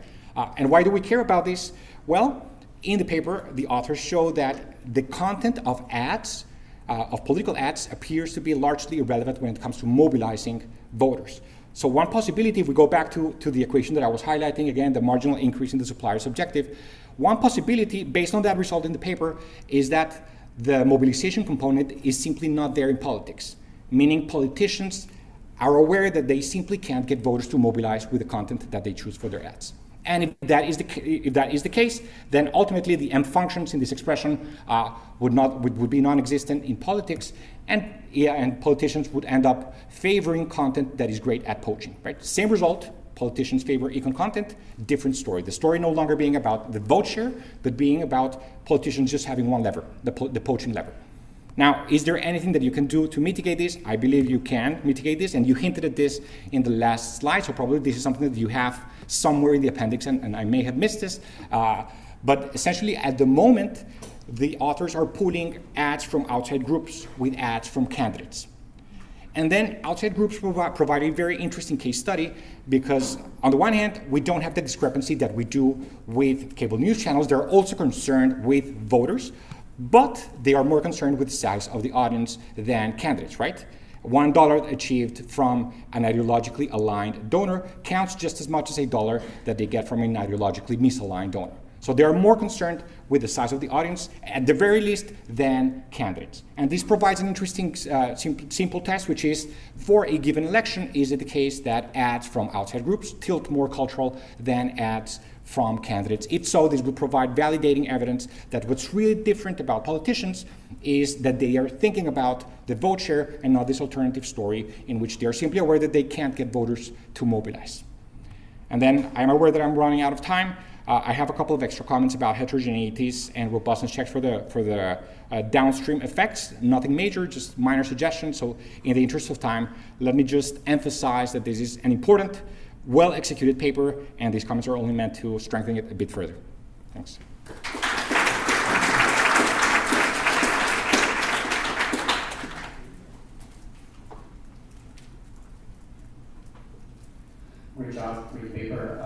J: And why do we care about this? Well, in the paper, the authors show that the content of ads, of political ads, appears to be largely irrelevant when it comes to mobilizing voters. So one possibility, if we go back to the equation that I was highlighting, again, the marginal increase in the supplier's objective, one possibility, based on that result in the paper, is that the mobilization component is simply not there in politics, meaning politicians are aware that they simply can't get voters to mobilize with the content that they choose for their ads. And if that is the case, then ultimately the M functions in this expression would be non-existent in politics, and politicians would end up favoring content that is great at poaching, right? Same result, politicians favor econ content, different story. The story no longer being about the vote share, but being about politicians just having one lever, the poaching lever. Now, is there anything that you can do to mitigate this? I believe you can mitigate this, and you hinted at this in the last slide, so probably this is something that you have somewhere in the appendix, and I may have missed this. But essentially, at the moment, the authors are pooling ads from outside groups with ads from candidates. And then outside groups provide a very interesting case study because, on the one hand, we don't have the discrepancy that we do with cable news channels. They're also concerned with voters, but they are more concerned with the size of the audience than candidates, right? $1 achieved from an ideologically aligned donor counts just as much as $1 that they get from an ideologically misaligned donor. So they are more concerned with the size of the audience, at the very least, than candidates. And this provides an interesting simple test, which is, for a given election, is it the case that ads from outside groups tilt more cultural than ads from candidates? If so, this would provide validating evidence that what's really different about politicians is that they are thinking about the vote share and not this alternative story in which they are simply aware that they can't get voters to mobilize. And then I'm aware that I'm running out of time. I have a couple of extra comments about heterogeneities and robustness checks for the downstream effects. Nothing major, just minor suggestions. So in the interest of time, let me just emphasize that this is an important, well-executed paper, and these comments are only meant to strengthen it a bit further. Thanks.
G: Great job, great paper.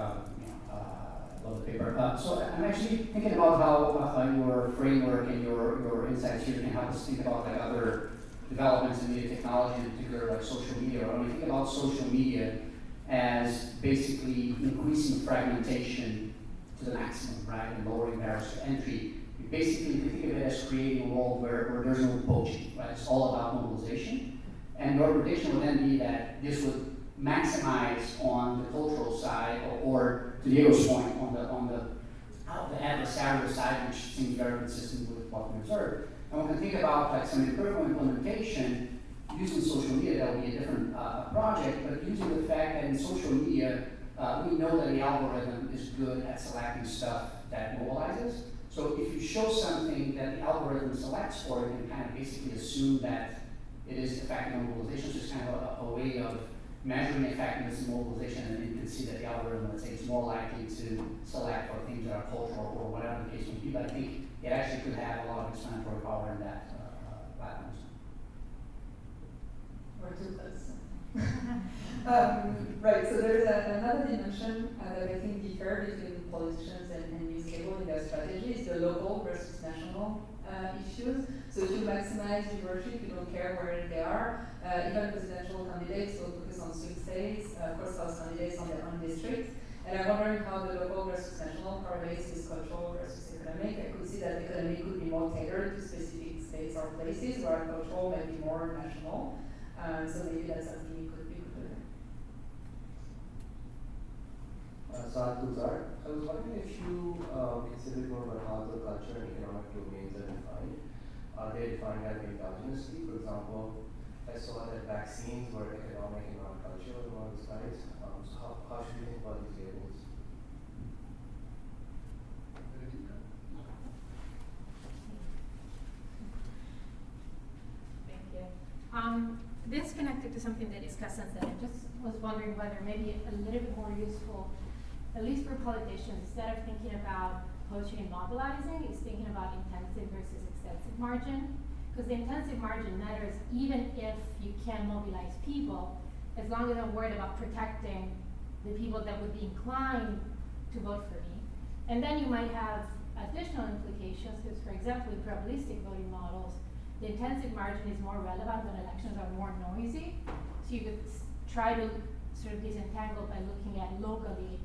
G: Love the paper. So I'm actually thinking about how your framework and your insights here can help us think about like other developments in media technology, in particular like social media. When we think about social media as basically increasing fragmentation to the maximum, right, and lowering barriers to entry, you basically can think of it as creating a world where there's no poaching, right? It's all about mobilization. And your prediction would then be that this would maximize on the cultural side, or to Diego's point, on the adversarial side, which seems very consistent with what we observed. And we can think about like some empirical implementation using social media. That will be a different project, but using the fact that in social media, we know that the algorithm is good at selecting stuff that mobilizes. So if you show something that the algorithm selects for, you can kind of basically assume that it is effective mobilization. So it's kind of a way of measuring effectiveness in mobilization, and you can see that the algorithm, let's say, is more likely to select for things that are cultural or whatever the case may be. But I think it actually could have a lot of explanatory power in that platform.
I: Or two plus. Right, so there's another dimension that I think differ between politicians and news cable in their strategies, the local versus national issues. So if you maximize viewership, you don't care where they are. Even presidential candidates will focus on swing states, of course, House candidates on their own districts. And I'm wondering how the local versus national correlates with cultural versus economic. I could see that economic could be more tailored to specific states or places, while cultural might be more national. So maybe that's something you could learn.
L: Saad Gulzar. I was wondering if you considered more about how the culture and economic domains are defined. Are they defined as endogenously? For example, I saw that vaccines were economic and not cultural in one of the slides. So how should we think about these labels?
V: Thank you. This connected to something the discussants said. I just was wondering whether maybe a little bit more useful, at least for politicians, instead of thinking about poaching and mobilizing, is thinking about intensive versus extensive margin. Because the intensive margin matters even if you can mobilize people, as long as I'm worried about protecting the people that would be inclined to vote for me. And then you might have additional implications, because for example, in probabilistic voting models, the intensive margin is more relevant when elections are more noisy. So you could try to sort of disentangle by looking at locally,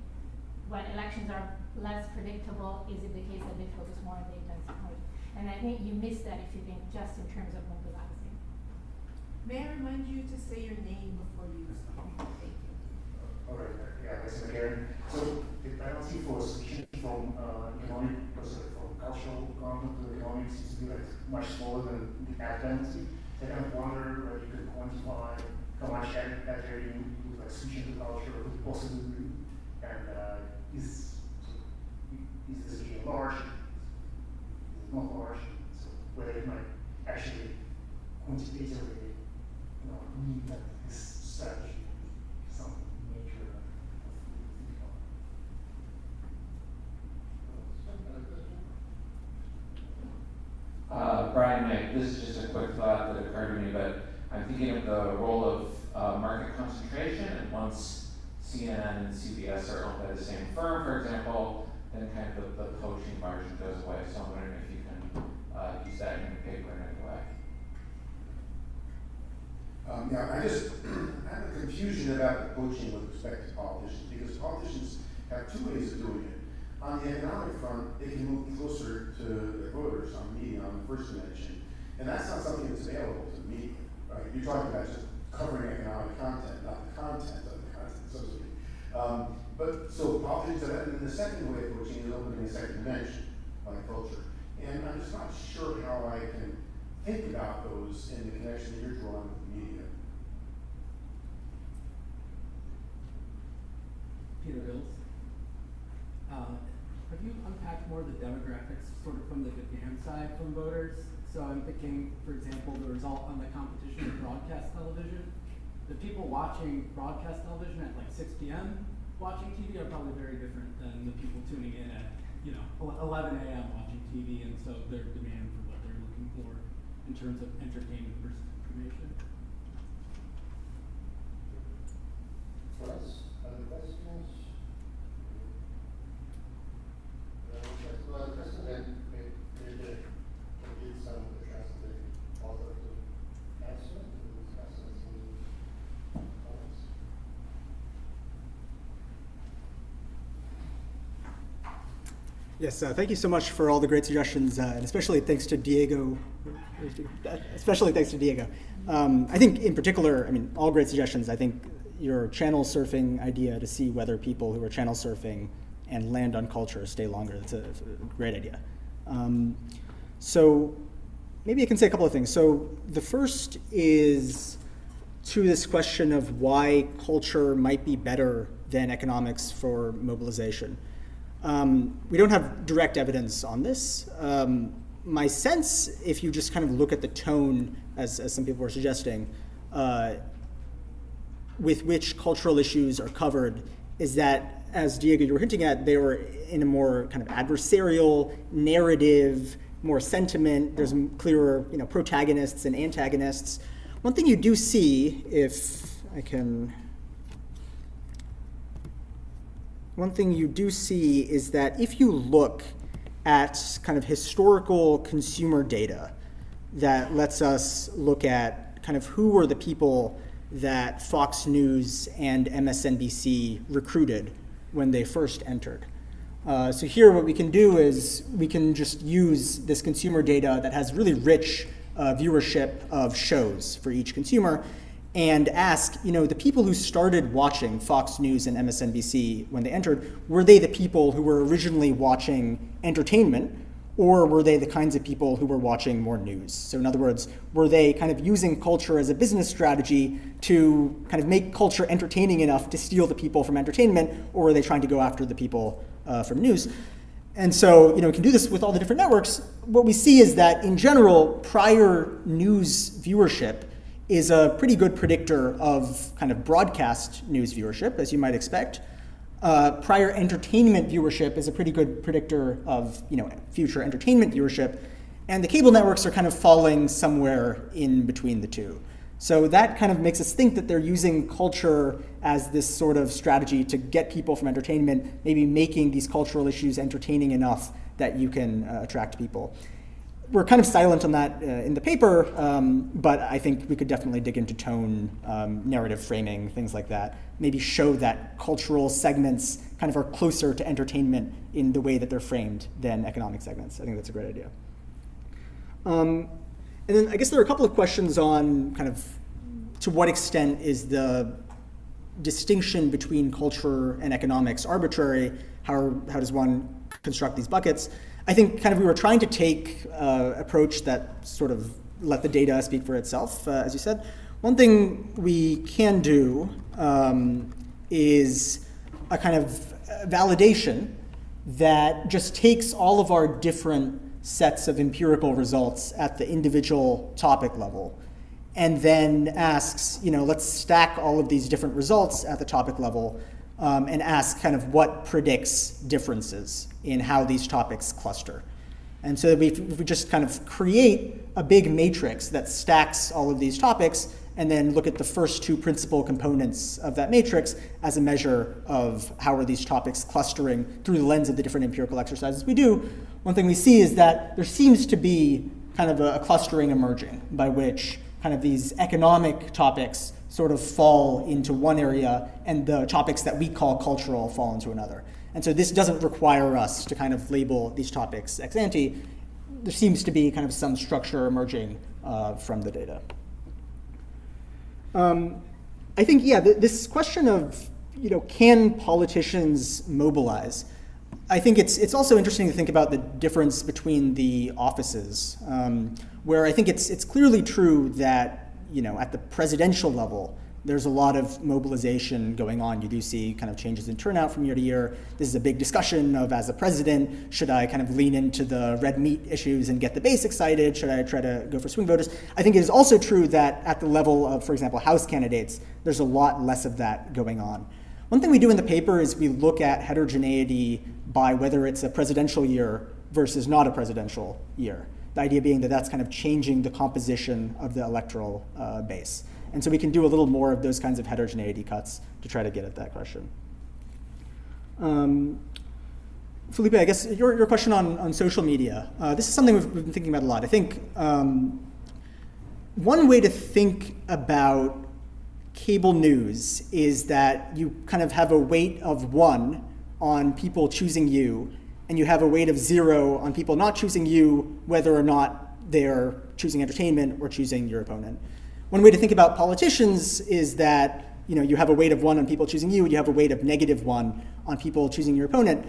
V: when elections are less predictable, is it the case that they focus more on the intensive margin? And I think you miss that if you think just in terms of mobilizing.
B: May I remind you to say your name before you speak? Thank you.
W: All right, yeah, Mr. McCarran. So the penalty for switching from economic, from cultural content to economic seems to be like much smaller than the ad penalty. So I kind of wonder whether you could quantify how much ad revenue like switching to culture would possibly do, and is this scale large? Is it not large? So whether it might actually quantitatively, mean that this strategy is something major.
X: Brian, this is just a quick thought that occurred to me, but I'm thinking of the role of market concentration, and once CNN and CBS are owned by the same firm, for example, then kind of the poaching margin goes away. So I'm wondering if you can use that in your paper in any way.
P: Yeah, I have a confusion about the poaching with respect to politicians, because politicians have two ways of doing it. On the economic front, they can move closer to their voters on media, on the first dimension, and that's not something that's available to the media, right? You're talking about just covering economic content, not the content of the content, so to speak. But so politicians have that, and then the second way of poaching is opening a second dimension, like culture. And I'm just not sure how I can think about those in the connection that you're drawing with the media.
Y: Peter Bills. Have you unpacked more of the demographics sort of from the demand side from voters? So I'm thinking, for example, the result on the competition of broadcast television. The people watching broadcast television at like 6 p.m. watching TV are probably very different than the people tuning in at 11 a.m. watching TV, and so their demand for what they're looking for in terms of entertainment versus information.
W: Other questions? Question then, maybe some of the
M: Yes, thank you so much for all the great suggestions, and especially thanks to Diego. I think in particular, I mean, all great suggestions. I think your channel surfing idea to see whether people who are channel surfing and land on culture stay longer, that's a great idea. So maybe I can say a couple of things. So the first is to this question of why culture might be better than economics for mobilization. We don't have direct evidence on this. My sense, if you just kind of look at the tone, as some people were suggesting, with which cultural issues are covered, is that, as Diego, you were hinting at, they were in a more kind of adversarial narrative, more sentiment. There's clearer, protagonists and antagonists. One thing you do see, one thing you do see is that if you look at kind of historical consumer data that lets us look at kind of who were the people that Fox News and MSNBC recruited when they first entered. So here what we can do is we can just use this consumer data that has really rich viewership of shows for each consumer and ask, the people who started watching Fox News and MSNBC when they entered, were they the people who were originally watching entertainment, or were they the kinds of people who were watching more news? So in other words, were they kind of using culture as a business strategy to kind of make culture entertaining enough to steal the people from entertainment, or were they trying to go after the people from news? And so, we can do this with all the different networks. What we see is that in general, prior news viewership is a pretty good predictor of kind of broadcast news viewership, as you might expect. Prior entertainment viewership is a pretty good predictor of future entertainment viewership, and the cable networks are kind of falling somewhere in between the two. So that kind of makes us think that they're using culture as this sort of strategy to get people from entertainment, maybe making these cultural issues entertaining enough that you can attract people. We're kind of silent on that in the paper, but I think we could definitely dig into tone, narrative framing, things like that. Maybe show that cultural segments kind of are closer to entertainment in the way that they're framed than economic segments. I think that's a great idea. And then I guess there are a couple of questions on kind of to what extent is the distinction between culture and economics arbitrary? How does one construct these buckets? I think kind of we were trying to take an approach that sort of let the data speak for itself, as you said. One thing we can do is a kind of validation that just takes all of our different sets of empirical results at the individual topic level and then asks, let's stack all of these different results at the topic level and ask kind of what predicts differences in how these topics cluster. And so if we just kind of create a big matrix that stacks all of these topics and then look at the first two principal components of that matrix as a measure of how are these topics clustering through the lens of the different empirical exercises we do, one thing we see is that there seems to be kind of a clustering emerging by which kind of these economic topics sort of fall into one area and the topics that we call cultural fall into another. And so this doesn't require us to kind of label these topics ex ante. There seems to be kind of some structure emerging from the data. I think, this question of, can politicians mobilize? I think it's also interesting to think about the difference between the offices, where I think it's clearly true that, at the presidential level, there's a lot of mobilization going on. You do see kind of changes in turnout from year to year. This is a big discussion of, as a president, should I kind of lean into the red meat issues and get the base excited? Should I try to go for swing voters? I think it is also true that at the level of, for example, House candidates, there's a lot less of that going on. One thing we do in the paper is we look at heterogeneity by whether it's a presidential year versus not a presidential year. The idea being that that's kind of changing the composition of the electoral base. And so we can do a little more of those kinds of heterogeneity cuts to try to get at that question. Felipe, I guess your question on social media. This is something we've been thinking about a lot. I think one way to think about cable news is that you kind of have a weight of 1 on people choosing you and you have a weight of 0 on people not choosing you, whether or not they're choosing entertainment or choosing your opponent. One way to think about politicians is that you have a weight of 1 on people choosing you, and you have a weight of -1 on people choosing your opponent.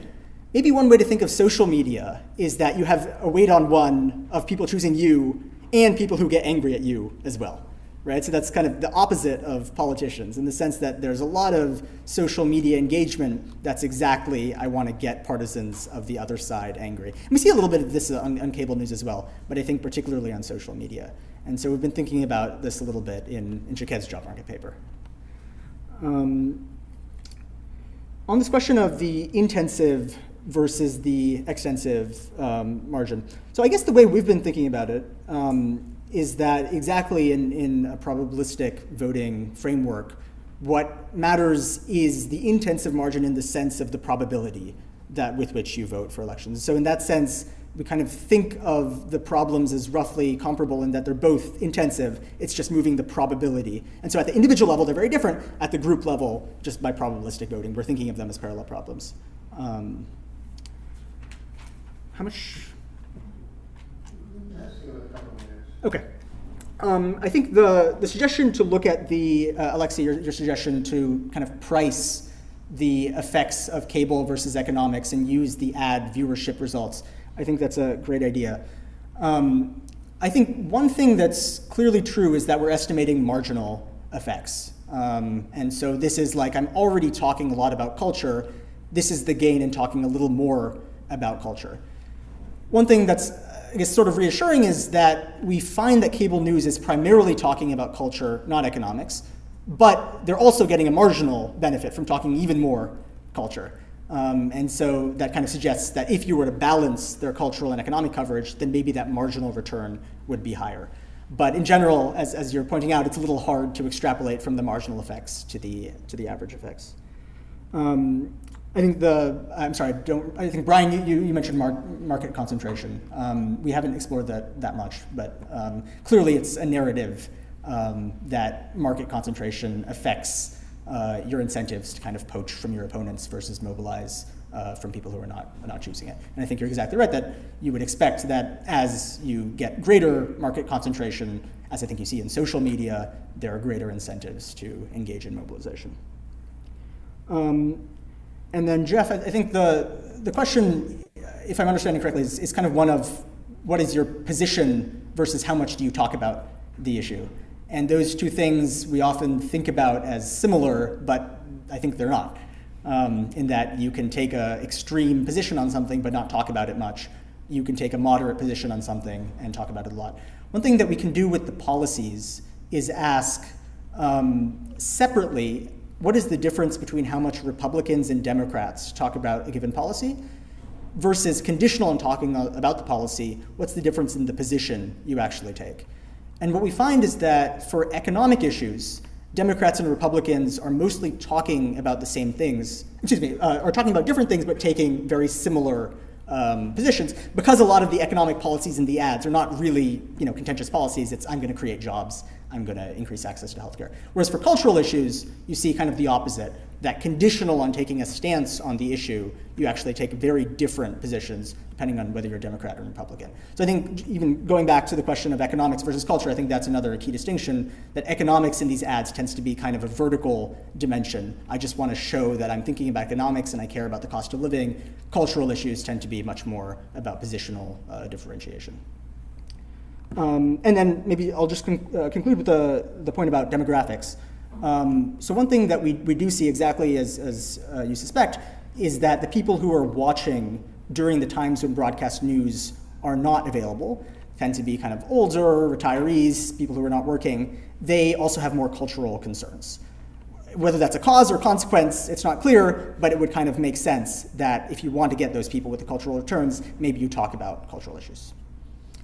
M: Maybe one way to think of social media is that you have a weight on 1 of people choosing you and people who get angry at you as well, right? So that's kind of the opposite of politicians in the sense that there's a lot of social media engagement that's exactly, I want to get partisans of the other side angry. And we see a little bit of this on cable news as well, but I think particularly on social media. And so we've been thinking about this a little bit in Shaked's job market paper. On this question of the intensive versus the extensive margin. So I guess the way we've been thinking about it is that exactly in a probabilistic voting framework, what matters is the intensive margin in the sense of the probability that with which you vote for elections. So in that sense, we kind of think of the problems as roughly comparable in that they're both intensive. It's just moving the probability. And so at the individual level, they're very different. At the group level, just by probabilistic voting, we're thinking of them as parallel problems. How much? Okay. I think the suggestion to look at the, Alexei, your suggestion to kind of price the effects of cable versus economics and use the ad viewership results, I think that's a great idea. I think one thing that's clearly true is that we're estimating marginal effects. And so this is like, I'm already talking a lot about culture. This is the gain in talking a little more about culture. One thing that's, I guess, sort of reassuring is that we find that cable news is primarily talking about culture, not economics, but they're also getting a marginal benefit from talking even more culture. And so that kind of suggests that if you were to balance their cultural and economic coverage, then maybe that marginal return would be higher. But in general, as you're pointing out, it's a little hard to extrapolate from the marginal effects to the average effects. I think I think Brian, you mentioned market concentration. We haven't explored that much, but clearly it's a narrative that market concentration affects your incentives to kind of poach from your opponents versus mobilize from people who are not choosing it. And I think you're exactly right that you would expect that as you get greater market concentration, as I think you see in social media, there are greater incentives to engage in mobilization. And then Jeff, I think the question, if I'm understanding correctly, is kind of one of what is your position versus how much do you talk about the issue? And those two things we often think about as similar, but I think they're not. In that you can take an extreme position on something but not talk about it much. You can take a moderate position on something and talk about it a lot. One thing that we can do with the policies is ask separately, what is the difference between how much Republicans and Democrats talk about a given policy versus conditional on talking about the policy, what's the difference in the position you actually take? And what we find is that for economic issues, Democrats and Republicans are mostly talking about the same things, are talking about different things, but taking very similar positions, because a lot of the economic policies in the ads are not really contentious policies. It's, I'm going to create jobs, I'm going to increase access to healthcare. Whereas for cultural issues, you see kind of the opposite, that conditional on taking a stance on the issue, you actually take very different positions depending on whether you're Democrat or Republican. So I think even going back to the question of economics versus culture, I think that's another key distinction, that economics in these ads tends to be kind of a vertical dimension. I just want to show that I'm thinking about economics and I care about the cost of living. Cultural issues tend to be much more about positional differentiation. And then maybe I'll just conclude with the point about demographics. So one thing that we do see exactly as you suspect is that the people who are watching during the times when broadcast news are not available tend to be kind of older, retirees, people who are not working. They also have more cultural concerns. Whether that's a cause or consequence, it's not clear, but it would kind of make sense that if you want to get those people with the cultural returns, maybe you talk about cultural issues.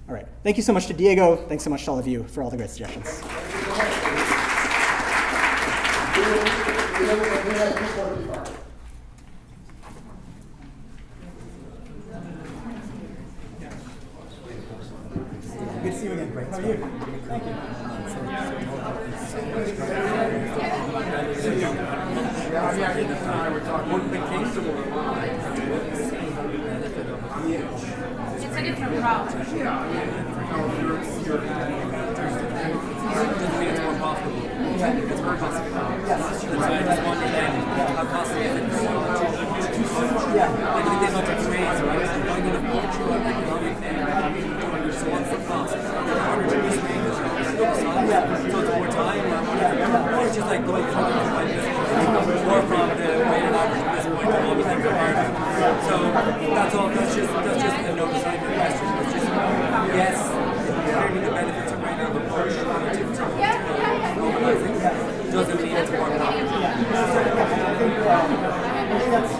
M: All right, thank you so much to Diego. Thanks so much to all of you for all the great suggestions. Good to see you again, Frank. How are you? Thank you. Yeah, I mean, I think I were talking. The case of
V: It's a different route.
E: It doesn't mean it's more profitable. It's more costly. So I just wonder then how costly is it for you? Like if they look at trades, right? If you're going to approach your economic thing, so what's the cost? So it's more time or whatever. Or it's just like going from the point more from the weighted average at this point to all the things are hard. So that's all. That's just a note aside the question. It's just yes, clearly the benefits are right now, but push mobilizing doesn't mean it's more profitable.
R: I think that's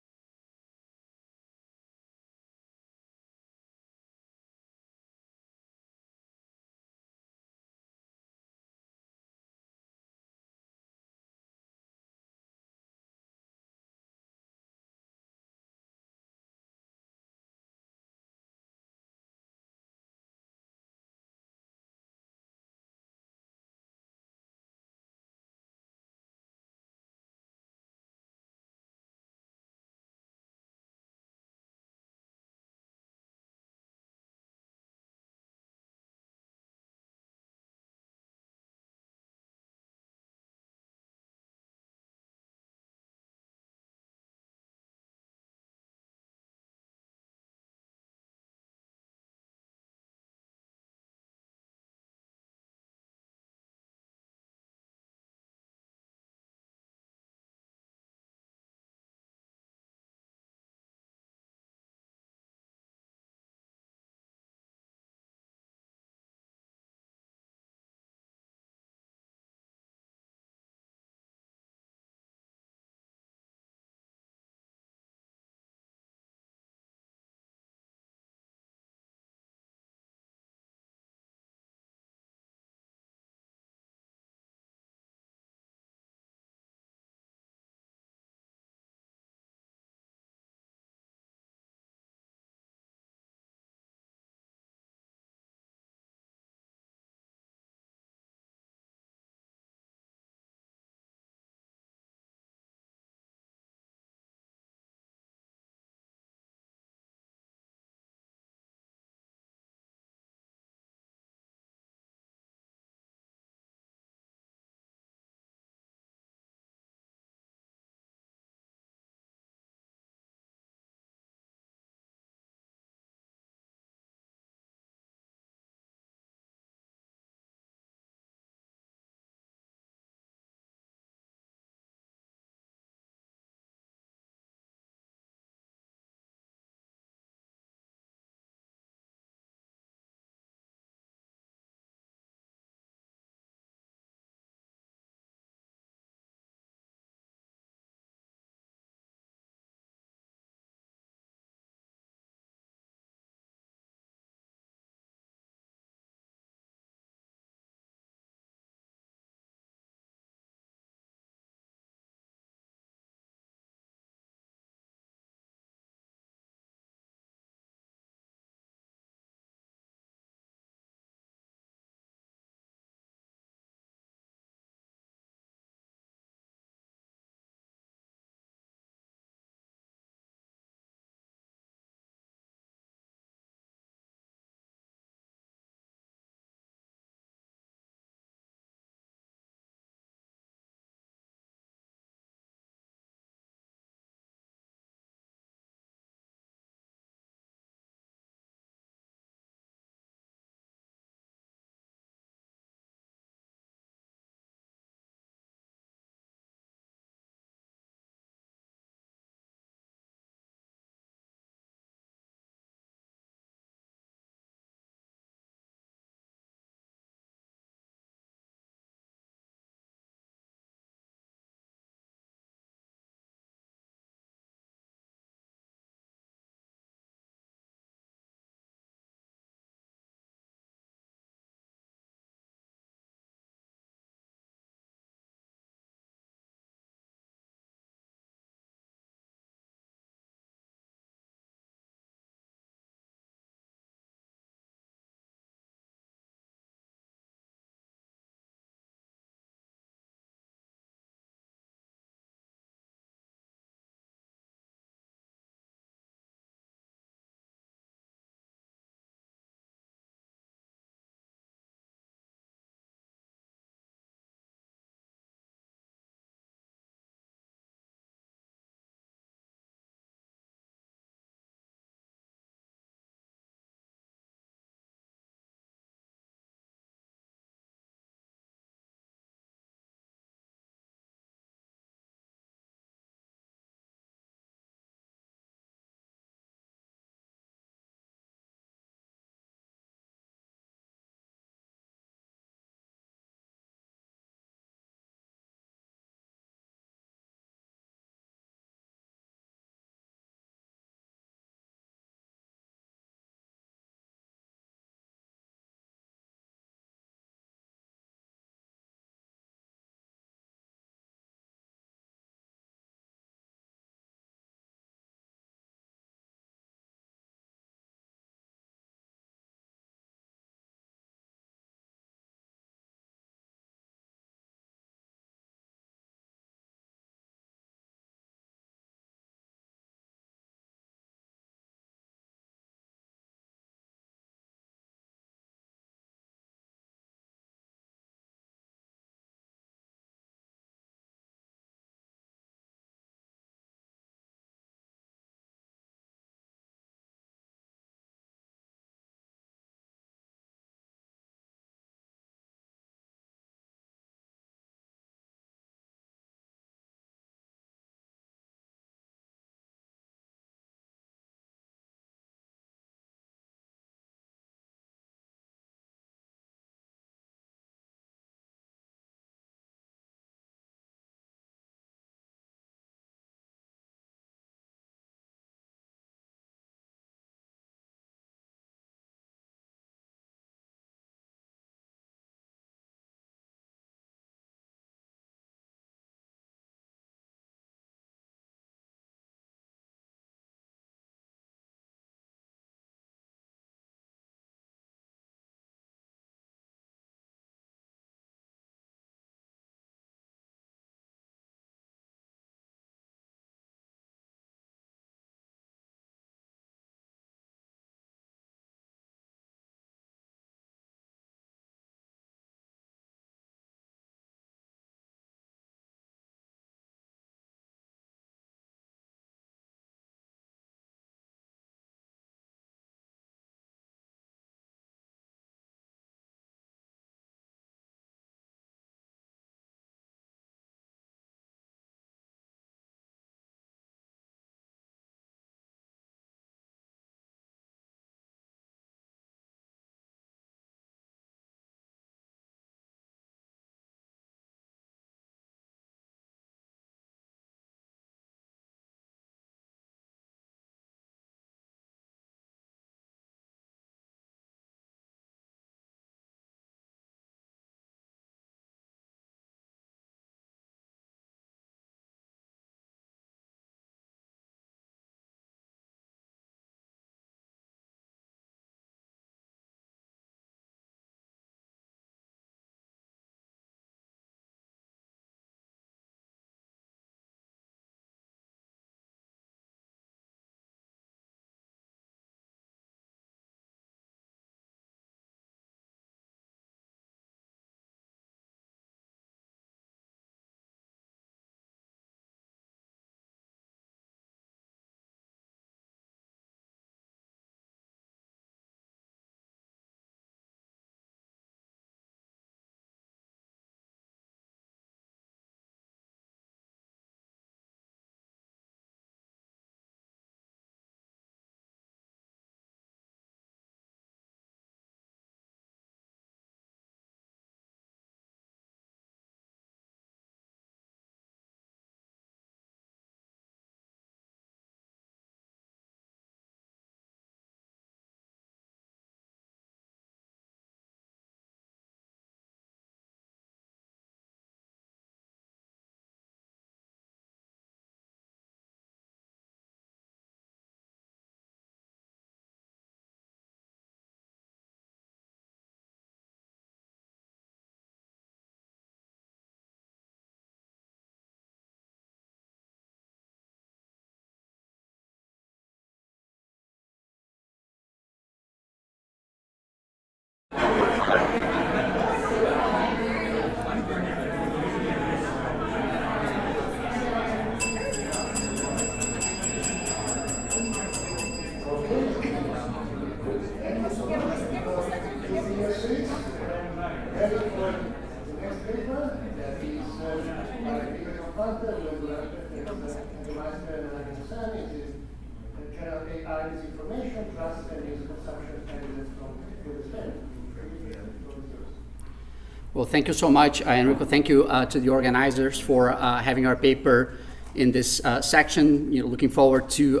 G: Well, thank you so much, Enrico. Thank you to the organizers for having our paper in this section. Looking forward to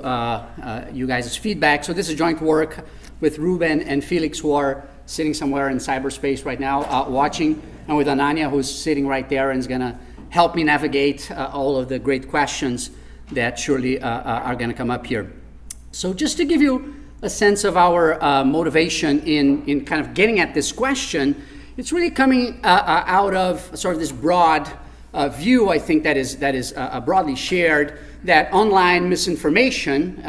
G: you guys' feedback. So this is joint work with Ruben and Felix, who are sitting somewhere in cyberspace right now watching, and with Ananya, who's sitting right there and is going to help me navigate all of the great questions that surely are going to come up here. So just to give you a sense of our motivation in kind of getting at this question, it's really coming out of sort of this broad view, I think, that is broadly shared, that online misinformation,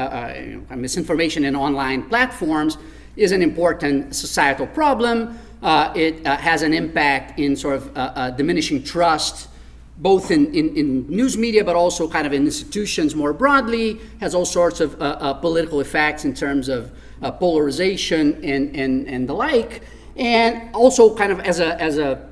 G: misinformation in online platforms is an important societal problem. It has an impact in sort of diminishing trust, both in news media, but also kind of in institutions more broadly, has all sorts of political effects in terms of polarization and the like. And also kind of as a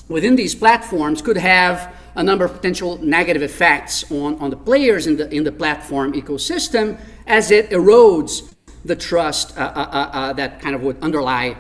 G: within these platforms could have a number of potential negative effects on the players in the platform ecosystem as it erodes the trust that kind of would underlie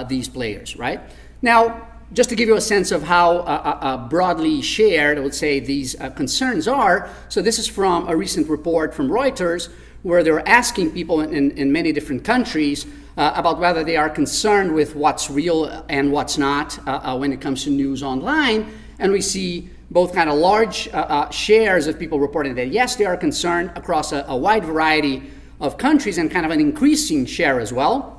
G: these players, right? Now, just to give you a sense of how broadly shared, I would say, these concerns are, so this is from a recent report from Reuters where they're asking people in many different countries about whether they are concerned with what's real and what's not when it comes to news online. And we see both kind of large shares of people reporting that, yes, they are concerned across a wide variety of countries, and kind of an increasing share as well.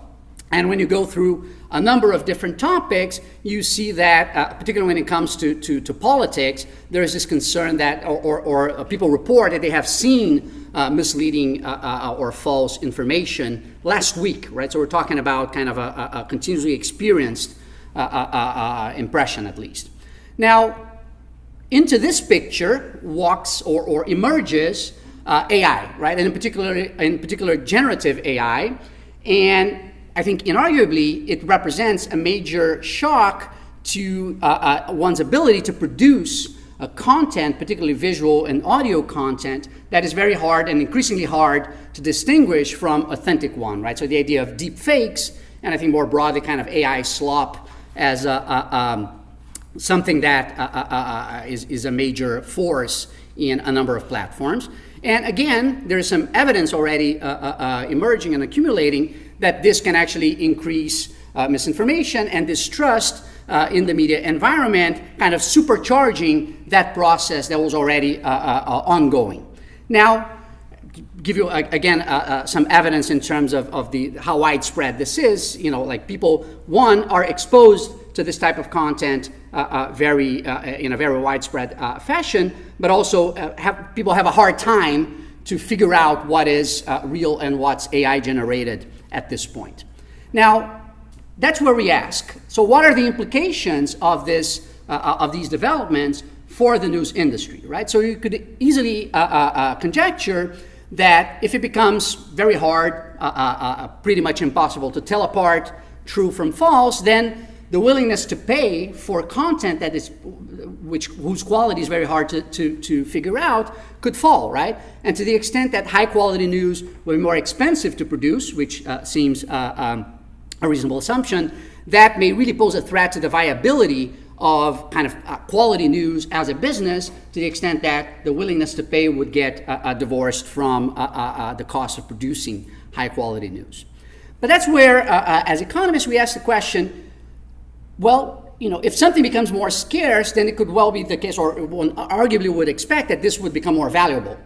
G: And when you go through a number of different topics, you see that, particularly when it comes to politics, there is this concern that, or people report that they have seen misleading or false information last week, right? So we're talking about kind of a continuously experienced impression, at least. Now, into this picture walks or emerges AI, right? And in particular, generative AI. And I think inarguably it represents a major shock to one's ability to produce content, particularly visual and audio content, that is very hard and increasingly hard to distinguish from authentic one, right? So the idea of deep fakes, and I think more broadly kind of AI slop as something that is a major force in a number of platforms. And again, there is some evidence already emerging and accumulating that this can actually increase misinformation and distrust in the media environment, kind of supercharging that process that was already ongoing. Now, give you again some evidence in terms of how widespread this is. Like people, one, are exposed to this type of content in a very widespread fashion, but also people have a hard time to figure out what is real and what's AI generated at this point. Now, that's where we ask, so what are the implications of these developments for the news industry, right? So you could easily conjecture that if it becomes very hard, pretty much impossible to tell apart true from false, then the willingness to pay for content that is whose quality is very hard to figure out could fall, right? And to the extent that high quality news will be more expensive to produce, which seems a reasonable assumption, that may really pose a threat to the viability of kind of quality news as a business, to the extent that the willingness to pay would get divorced from the cost of producing high quality news. But that's where, as economists, we ask the question, well, if something becomes more scarce, then it could well be the case, or one arguably would expect that this would become more valuable,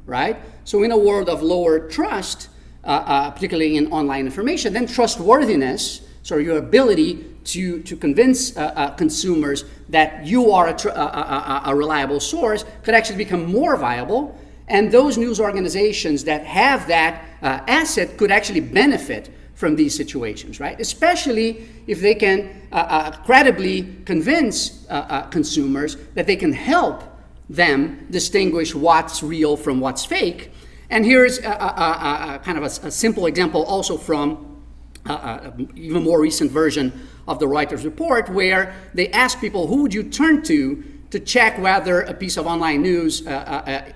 G: right? So in a world of lower trust, particularly in online information, then trustworthiness, so your ability to convince consumers that you are a reliable source, could actually become more viable. And those news organizations that have that asset could actually benefit from these situations, right? Especially if they can credibly convince consumers that they can help them distinguish what's real from what's fake. And here's kind of a simple example also from even more recent version of the Reuters report, where they ask people, who would you turn to check whether a piece of online news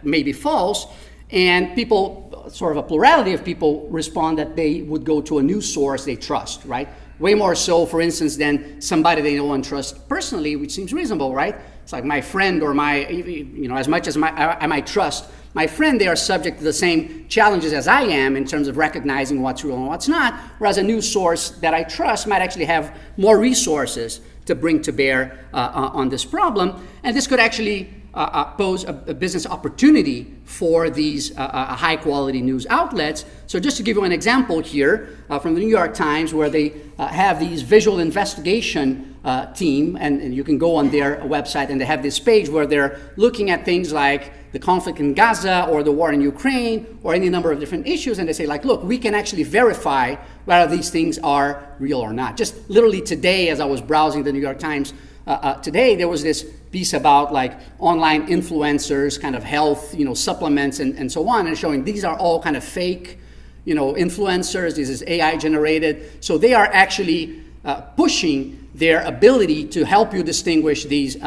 G: may be false? And people, sort of a plurality of people, respond that they would go to a news source they trust, right? Way more so, for instance, than somebody they know and trust personally, which seems reasonable, right? It's like my friend or as much as I might trust my friend, they are subject to the same challenges as I am in terms of recognizing what's real and what's not, whereas a news source that I trust might actually have more resources to bring to bear on this problem. And this could actually pose a business opportunity for these high-quality news outlets. So just to give you an example here from the New York Times, where they have these visual investigation team, and you can go on their website, and they have this page where they're looking at things like the conflict in Gaza or the war in Ukraine or any number of different issues, and they say, like, look, we can actually verify whether these things are real or not. Just literally today, as I was browsing the New York Times today, there was this piece about like online influencers, kind of health, supplements and so on, and showing these are all kind of fake, influencers. This is AI generated. So they are actually pushing their ability to help you distinguish these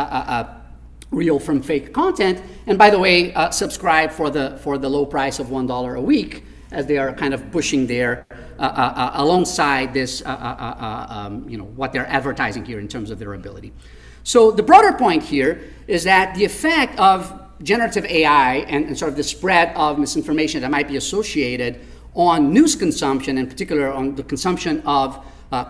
G: real from fake content. And by the way, subscribe for the low price of $1 a week, as they are kind of pushing their alongside this, what they're advertising here in terms of their ability. So the broader point here is that the effect of generative AI and sort of the spread of misinformation that might be associated on news consumption, in particular on the consumption of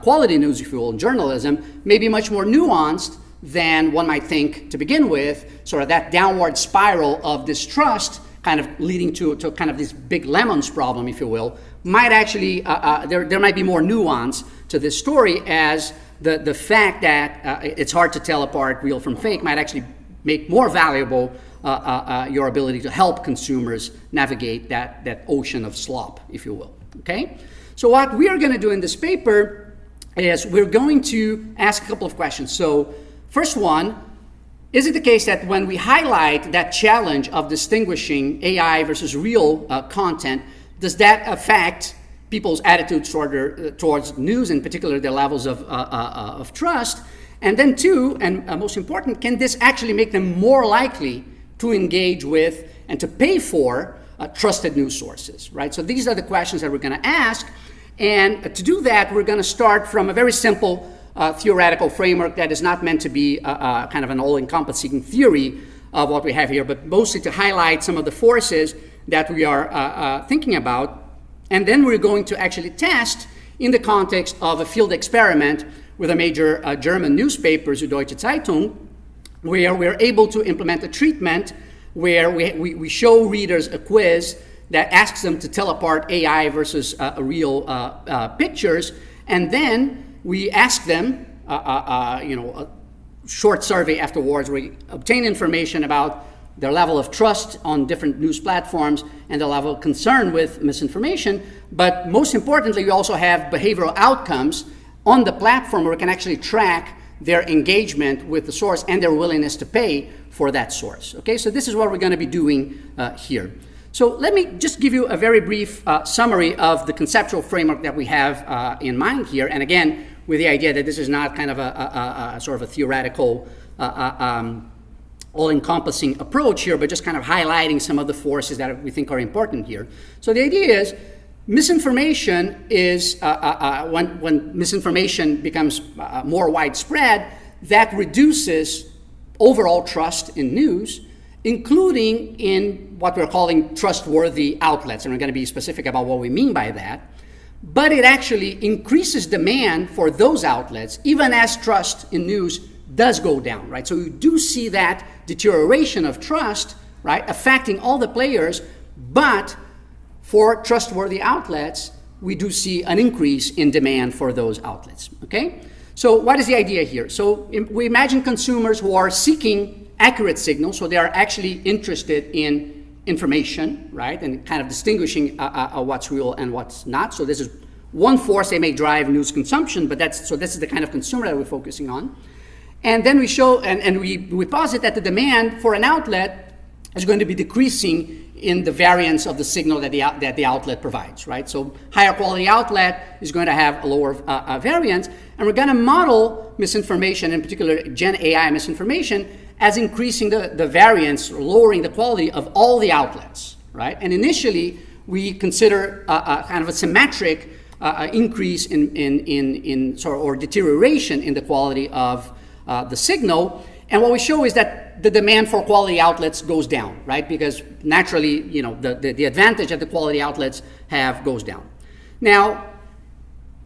G: quality news, if you will, journalism, may be much more nuanced than one might think to begin with. Sort of that downward spiral of distrust kind of leading to kind of this big lemons problem, if you will, might actually, there might be more nuance to this story, as the fact that it's hard to tell apart real from fake might actually make more valuable your ability to help consumers navigate that ocean of slop, if you will, okay? So what we are going to do in this paper is we're going to ask a couple of questions. So first one, is it the case that when we highlight that challenge of distinguishing AI versus real content, does that affect people's attitudes towards news, in particular their levels of trust? And then two, and most important, can this actually make them more likely to engage with and to pay for trusted news sources, right? So these are the questions that we're going to ask. And to do that, we're going to start from a very simple theoretical framework that is not meant to be kind of an all-encompassing theory of what we have here, but mostly to highlight some of the forces that we are thinking about. And then we're going to actually test in the context of a field experiment with a major German newspaper, Süddeutsche Zeitung, where we're able to implement a treatment where we show readers a quiz that asks them to tell apart AI versus real pictures, and then we ask them, a short survey afterwards where we obtain information about their level of trust on different news platforms and their level of concern with misinformation. But most importantly, we also have behavioral outcomes on the platform where we can actually track their engagement with the source and their willingness to pay for that source. Okay, so this is what we're going to be doing here. So let me just give you a very brief summary of the conceptual framework that we have in mind here. And again, with the idea that this is not kind of a sort of a theoretical, all-encompassing approach here, but just kind of highlighting some of the forces that we think are important here. So the idea is misinformation is, when misinformation becomes more widespread, that reduces overall trust in news, including in what we're calling trustworthy outlets. And we're going to be specific about what we mean by that. But it actually increases demand for those outlets, even as trust in news does go down, right? So you do see that deterioration of trust, right, affecting all the players, but for trustworthy outlets, we do see an increase in demand for those outlets, okay? So what is the idea here? So we imagine consumers who are seeking accurate signals, so they are actually interested in information, right, and kind of distinguishing what's real and what's not. So this is one force that may drive news consumption, but this is the kind of consumer that we're focusing on. And then we show, and we posit that the demand for an outlet is going to be decreasing in the variance of the signal that the outlet provides, right? So higher quality outlet is going to have a lower variance, and we're going to model misinformation, in particular Gen AI misinformation, as increasing the variance, or lowering the quality of all the outlets, right? And initially, we consider kind of a symmetric increase or deterioration in the quality of the signal. And what we show is that the demand for quality outlets goes down, right? Because naturally, the advantage that the quality outlets have goes down. Now,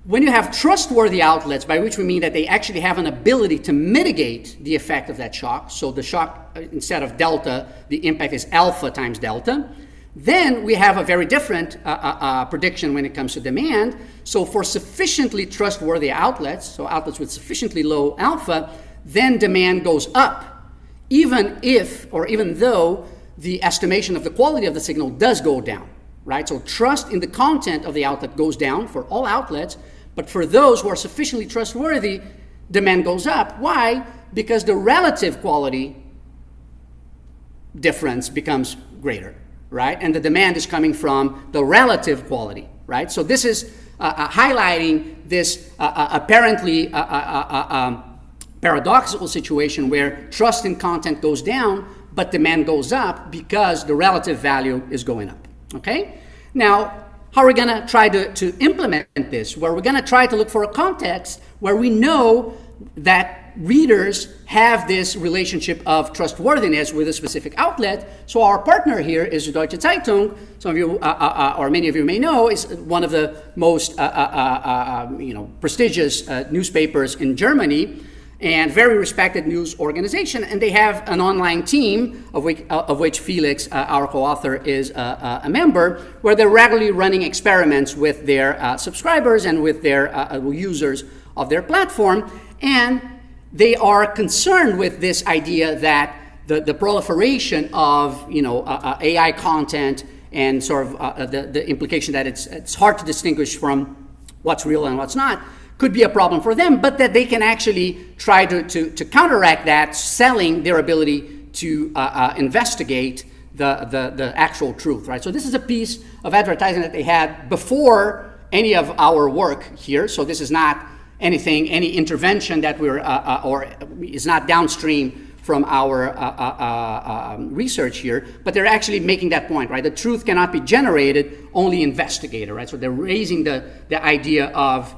G: when you have trustworthy outlets, by which we mean that they actually have an ability to mitigate the effect of that shock, so the shock, instead of delta, the impact is alpha times delta, then we have a very different prediction when it comes to demand. So for sufficiently trustworthy outlets, so outlets with sufficiently low alpha, then demand goes up, even though the estimation of the quality of the signal does go down, right? So trust in the content of the outlet goes down for all outlets, but for those who are sufficiently trustworthy, demand goes up. Why? Because the relative quality difference becomes greater, right? And the demand is coming from the relative quality, right? So this is highlighting this apparently paradoxical situation where trust in content goes down, but demand goes up because the relative value is going up, okay? Now, how are we going to try to implement this? Well, we're going to try to look for a context where we know that readers have this relationship of trustworthiness with a specific outlet. So our partner here is Deutsche Zeitung. Some of you, or many of you may know, is one of the most prestigious newspapers in Germany, and very respected news organization, and they have an online team of which Felix, our co-author, is a member, where they're regularly running experiments with their subscribers and with their users of their platform, and they are concerned with this idea that the proliferation of AI content and sort of the implication that it's hard to distinguish from what's real and what's not could be a problem for them, but that they can actually try to counteract that, selling their ability to investigate the actual truth, right? So this is a piece of advertising that they had before any of our work here. So this is not any intervention that or is not downstream from our research here, but they're actually making that point, right? The truth cannot be generated, only investigated, right? So they're raising the idea of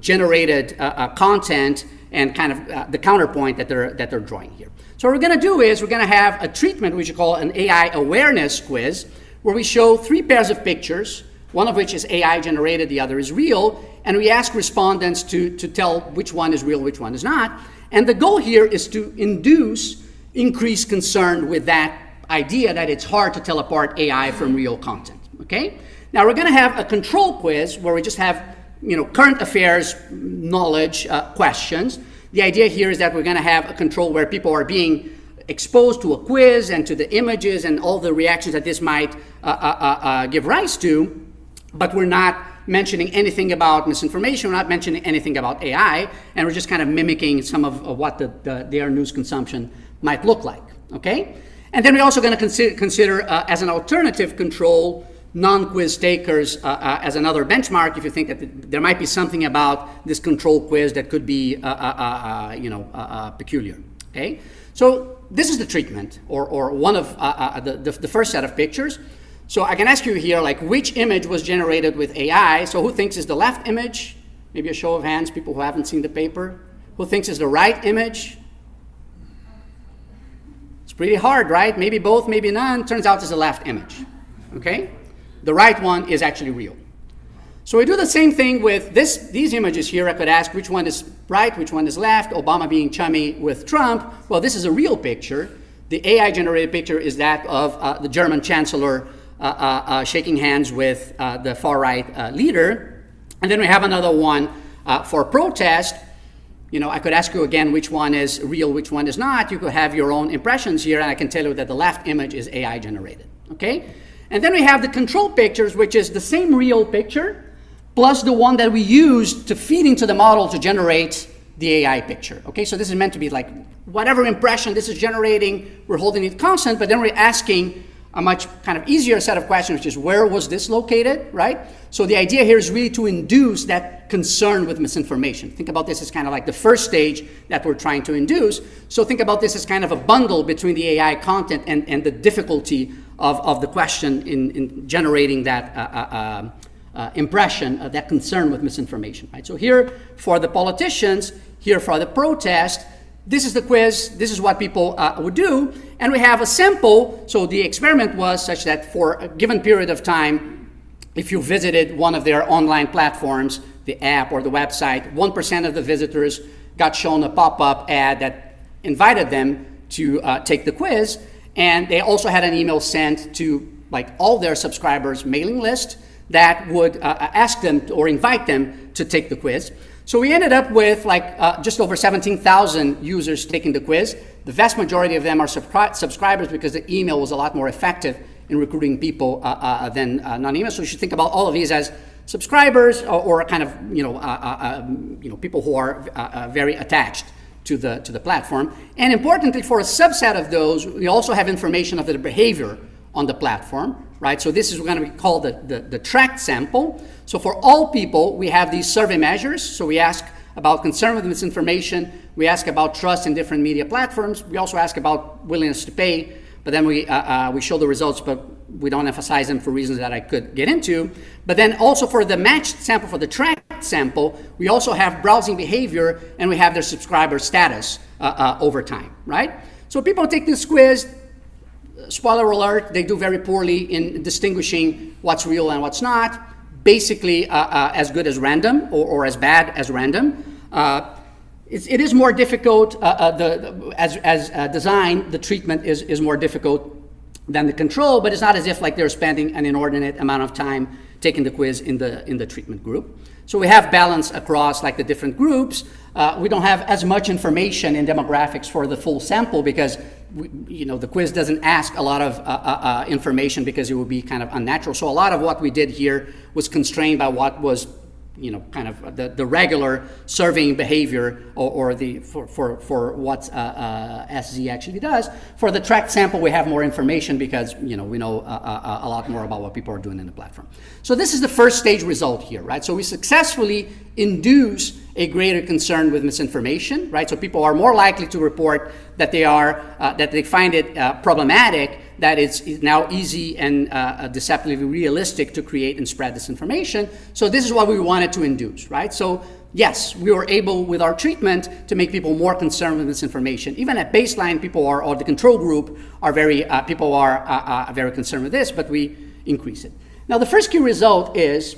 G: generated content and kind of the counterpoint that they're drawing here. So what we're going to do is we're going to have a treatment which we call an AI awareness quiz, where we show 3 pairs of pictures, one of which is AI generated, the other is real, and we ask respondents to tell which one is real, which one is not. And the goal here is to induce increased concern with that idea that it's hard to tell apart AI from real content. Okay? Now we're going to have a control quiz where we just have current affairs knowledge questions. The idea here is that we're going to have a control where people are being exposed to a quiz and to the images and all the reactions that this might give rise to, but we're not mentioning anything about misinformation, we're not mentioning anything about AI, and we're just kind of mimicking some of what their news consumption might look like, okay? And then we're also going to consider as an alternative control non-quiz takers as another benchmark if you think that there might be something about this control quiz that could be peculiar, okay? So this is the treatment, or one of the first set of pictures. So I can ask you here, like, which image was generated with AI? So who thinks is the left image? Maybe a show of hands, people who haven't seen the paper. Who thinks is the right image? It's pretty hard, right? Maybe both, maybe none. Turns out it's the left image, okay? The right one is actually real. So we do the same thing with these images here. I could ask which one is right, which one is left, Obama being chummy with Trump. Well, this is a real picture. The AI-generated picture is that of the German Chancellor shaking hands with the far-right leader. And then we have another one for protest. I could ask you again which one is real, which one is not. You could have your own impressions here, and I can tell you that the left image is AI-generated, okay? And then we have the control pictures, which is the same real picture, plus the one that we use to feed into the model to generate the AI picture. Okay, so this is meant to be like whatever impression this is generating, we're holding it constant, but then we're asking a much kind of easier set of questions, which is where was this located, right? So the idea here is really to induce that concern with misinformation. Think about this as kind of like the first stage that we're trying to induce. So think about this as kind of a bundle between the AI content and the difficulty of the question in generating that impression, that concern with misinformation, right? So here for the politicians, here for the protest, this is the quiz, this is what people would do, and we have a sample. So the experiment was such that for a given period of time, if you visited one of their online platforms, the app or the website, 1% of the visitors got shown a pop-up ad that invited them to take the quiz, and they also had an email sent to like all their subscribers' mailing list that would ask them or invite them to take the quiz. So we ended up with like just over 17,000 users taking the quiz. The vast majority of them are subscribers because the email was a lot more effective in recruiting people than non-email. So you should think about all of these as subscribers or kind of people who are very attached to the platform. And importantly, for a subset of those, we also have information of their behavior on the platform, right? So this is going to be called the tracked sample. So for all people, we have these survey measures. So we ask about concern with misinformation. We ask about trust in different media platforms. We also ask about willingness to pay. But then we show the results, but we don't emphasize them for reasons that I could get into. But then also for the matched sample, for the tracked sample, we also have browsing behavior and we have their subscriber status over time, right? So people take this quiz. Spoiler alert, they do very poorly in distinguishing what's real and what's not. Basically as good as random or as bad as random. It is more difficult, as design, the treatment is more difficult than the control, but it's not as if like they're spending an inordinate amount of time taking the quiz in the treatment group. So we have balance across like the different groups. We don't have as much information in demographics for the full sample because the quiz doesn't ask a lot of information because it would be kind of unnatural. So a lot of what we did here was constrained by what was kind of the regular surveying behavior or for what SZ actually does. For the tracked sample, we have more information because we know a lot more about what people are doing in the platform. So this is the first stage result here, right? So we successfully induce a greater concern with misinformation, right? So people are more likely to report that they find it problematic, that it's now easy and deceptively realistic to create and spread this information. So this is what we wanted to induce, right? So yes, we were able with our treatment to make people more concerned with misinformation. Even at baseline, or the control group are very concerned with this, but we increase it. Now the first key result is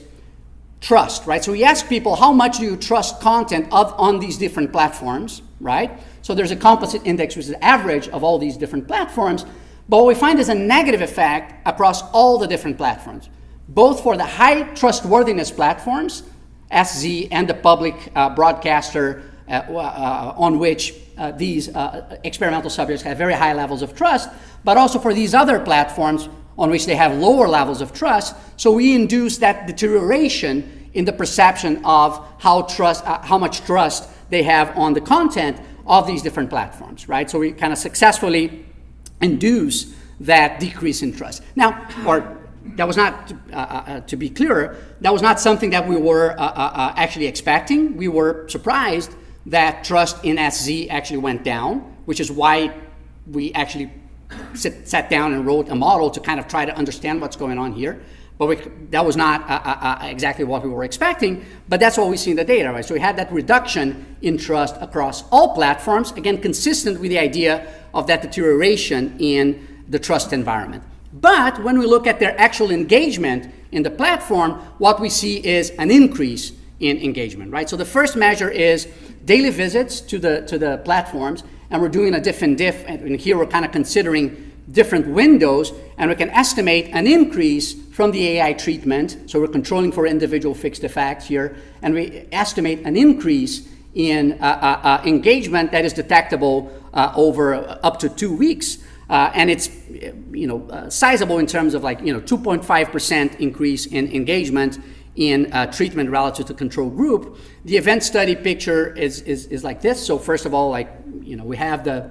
G: trust, right? So we ask people, how much do you trust content on these different platforms, right? So there's a composite index, which is the average of all these different platforms. But what we find is a negative effect across all the different platforms, both for the high trustworthiness platforms, SZ, and the public broadcaster on which these experimental subjects have very high levels of trust, but also for these other platforms on which they have lower levels of trust. So we induce that deterioration in the perception of how much trust they have on the content of these different platforms, right? So we kind of successfully induce that decrease in trust. Now, that was not, to be clear, that was not something that we were actually expecting. We were surprised that trust in SZ actually went down, which is why we actually sat down and wrote a model to kind of try to understand what's going on here. But that was not exactly what we were expecting, but that's what we see in the data, right? So we had that reduction in trust across all platforms, again, consistent with the idea of that deterioration in the trust environment. But when we look at their actual engagement in the platform, what we see is an increase in engagement, right? So the first measure is daily visits to the platforms, and we're doing a diff and diff, and here we're kind of considering different windows, and we can estimate an increase from the AI treatment. So we're controlling for individual fixed effects here, and we estimate an increase in engagement that is detectable over up to 2 weeks. And it's sizable in terms of 2.5% increase in engagement in treatment relative to control group. The event study picture is like this. So first of all, we have the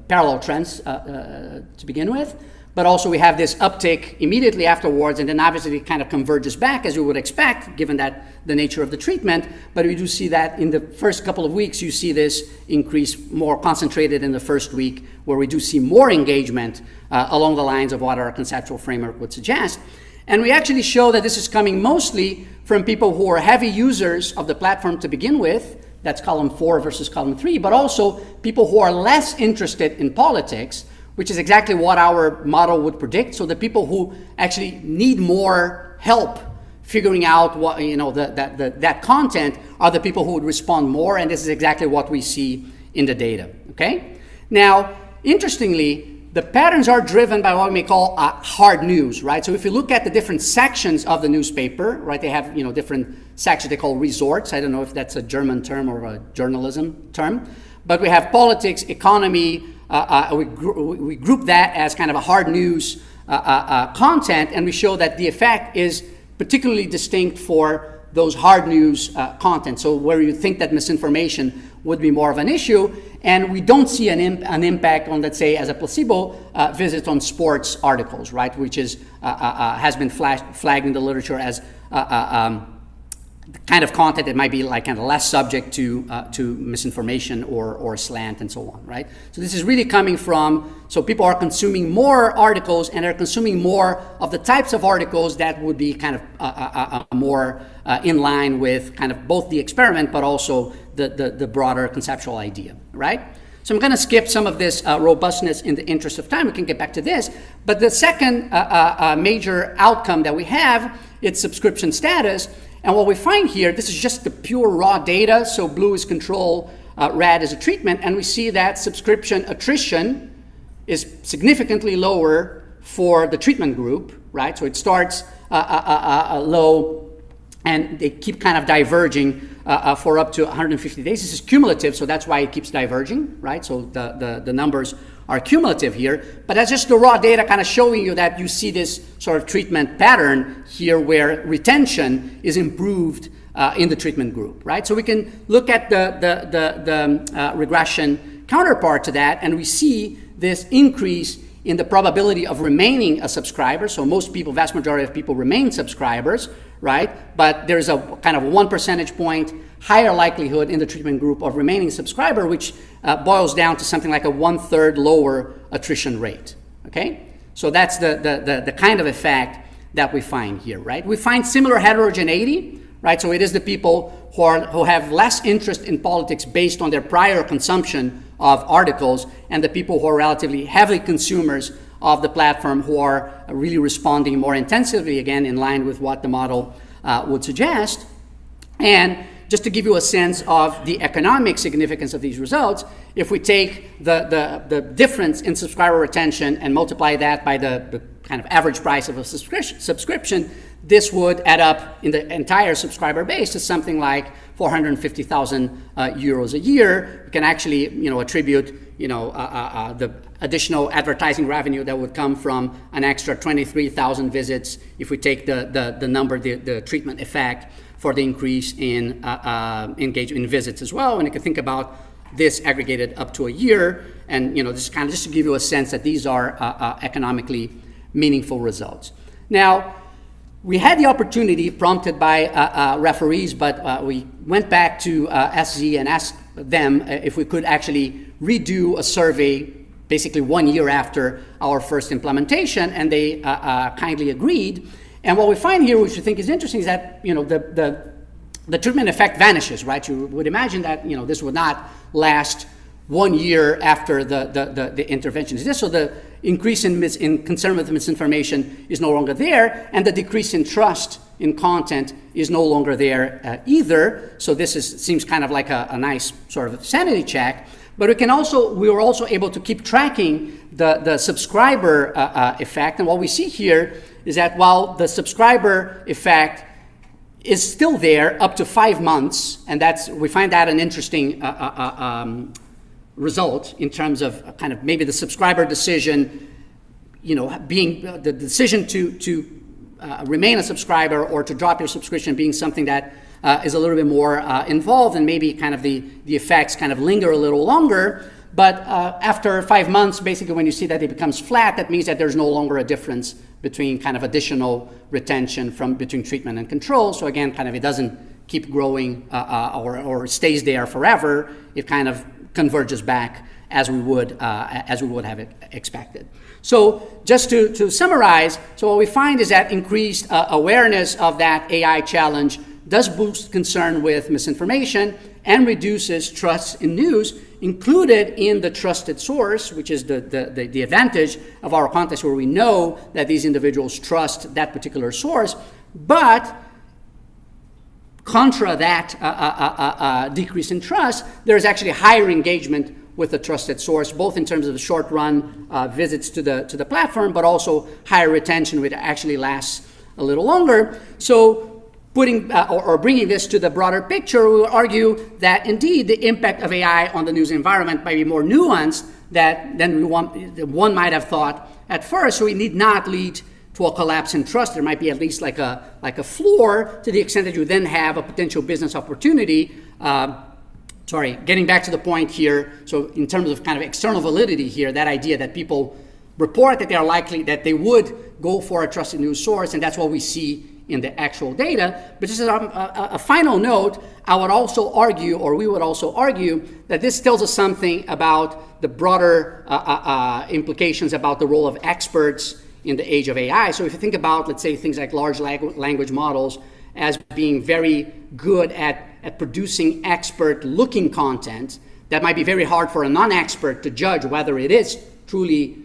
G: parallel trends to begin with, but also we have this uptick immediately afterwards, and then obviously it kind of converges back as you would expect, given that the nature of the treatment. But we do see that in the first couple of weeks, you see this increase more concentrated in the first week, where we do see more engagement along the lines of what our conceptual framework would suggest. And we actually show that this is coming mostly from people who are heavy users of the platform to begin with. That's column 4 versus column 3, but also people who are less interested in politics, which is exactly what our model would predict. So the people who actually need more help figuring out what, that content are the people who would respond more, and this is exactly what we see in the data, okay? Now, interestingly, the patterns are driven by what we may call hard news, right? So if you look at the different sections of the newspaper, right, they have, different sections they call resorts. I don't know if that's a German term or a journalism term, but we have politics, economy. We group that as kind of a hard news content, and we show that the effect is particularly distinct for those hard news content. So where you think that misinformation would be more of an issue, and we don't see an impact on, let's say, as a placebo visit on sports articles, right, which is has been flagged in the literature as the kind of content that might be like kind of less subject to misinformation or slant and so on, right? So this is really coming from, so people are consuming more articles, and they're consuming more of the types of articles that would be kind of more in line with kind of both the experiment but also the broader conceptual idea, right? So I'm going to skip some of this robustness in the interest of time. We can get back to this. But the second major outcome that we have, it's subscription status. And what we find here, this is just the pure raw data. So blue is control, red is a treatment. And we see that subscription attrition is significantly lower for the treatment group, right? So it starts low, and they keep kind of diverging for up to 150 days. This is cumulative, so that's why it keeps diverging, right? So the numbers are cumulative here, but that's just the raw data kind of showing you that you see this sort of treatment pattern here where retention is improved in the treatment group, right? So we can look at the regression counterpart to that, and we see this increase in the probability of remaining a subscriber. So most people, vast majority of people remain subscribers, right? But there's a kind of 1 percentage point higher likelihood in the treatment group of remaining subscriber, which boils down to something like a 1/3 lower attrition rate, okay? So that's the kind of effect that we find here, right? We find similar heterogeneity, right? So it is the people who have less interest in politics based on their prior consumption of articles, and the people who are relatively heavy consumers of the platform who are really responding more intensively, again, in line with what the model would suggest. And just to give you a sense of the economic significance of these results, if we take the difference in subscriber retention and multiply that by the kind of average price of a subscription, this would add up in the entire subscriber base to something like 450,000 euros a year. We can actually, attribute, the additional advertising revenue that would come from an extra 23,000 visits if we take the number, the treatment effect for the increase in engagement in visits as well. And you can think about this aggregated up to a year, and this is kind of just to give you a sense that these are economically meaningful results. Now, we had the opportunity, prompted by referees, but we went back to SZ and asked them if we could actually redo a survey basically 1 year after our first implementation, and they kindly agreed. And what we find here, which I think is interesting, is that the treatment effect vanishes, right? You would imagine that this would not last 1 year after the intervention. So the increase in concern with misinformation is no longer there, and the decrease in trust in content is no longer there either. So this seems kind of like a nice sort of sanity check. But we were also able to keep tracking the subscriber effect, and what we see here is that while the subscriber effect is still there up to 5 months, and we find that an interesting result in terms of kind of maybe the subscriber decision, being the decision to
N: remain a subscriber or to drop your subscription being something that is a little bit more involved, and maybe kind of the effects kind of linger a little longer. But after 5 months, basically when you see that it becomes flat, that means that there's no longer a difference between kind of additional retention between treatment and control. So again, kind of it doesn't keep growing or stays there forever. It kind of converges back as we would have expected. So just to summarize, so what we find is that increased awareness of that AI challenge does boost concern with misinformation and reduces trust in news, included in the trusted source, which is the advantage of our context where we know that these individuals trust that particular source. But contra that decrease in trust, there's actually higher engagement with the trusted source, both in terms of the short-run visits to the platform, but also higher retention, which actually lasts a little longer. So putting or bringing this to the broader picture, we will argue that indeed the impact of AI on the news environment might be more nuanced than one might have thought at first. So it need not lead to a collapse in trust. There might be at least like a floor to the extent that you then have a potential business opportunity. Getting back to the point here, so in terms of kind of external validity here, that idea that people report that they are likely that they would go for a trusted news source, and that's what we see in the actual data. But just as a final note, I would also argue, or we would also argue, that this tells us something about the broader implications about the role of experts in the age of AI. So if you think about, let's say, things like large language models as being very good at producing expert-looking content, that might be very hard for a non-expert to judge whether it is truly,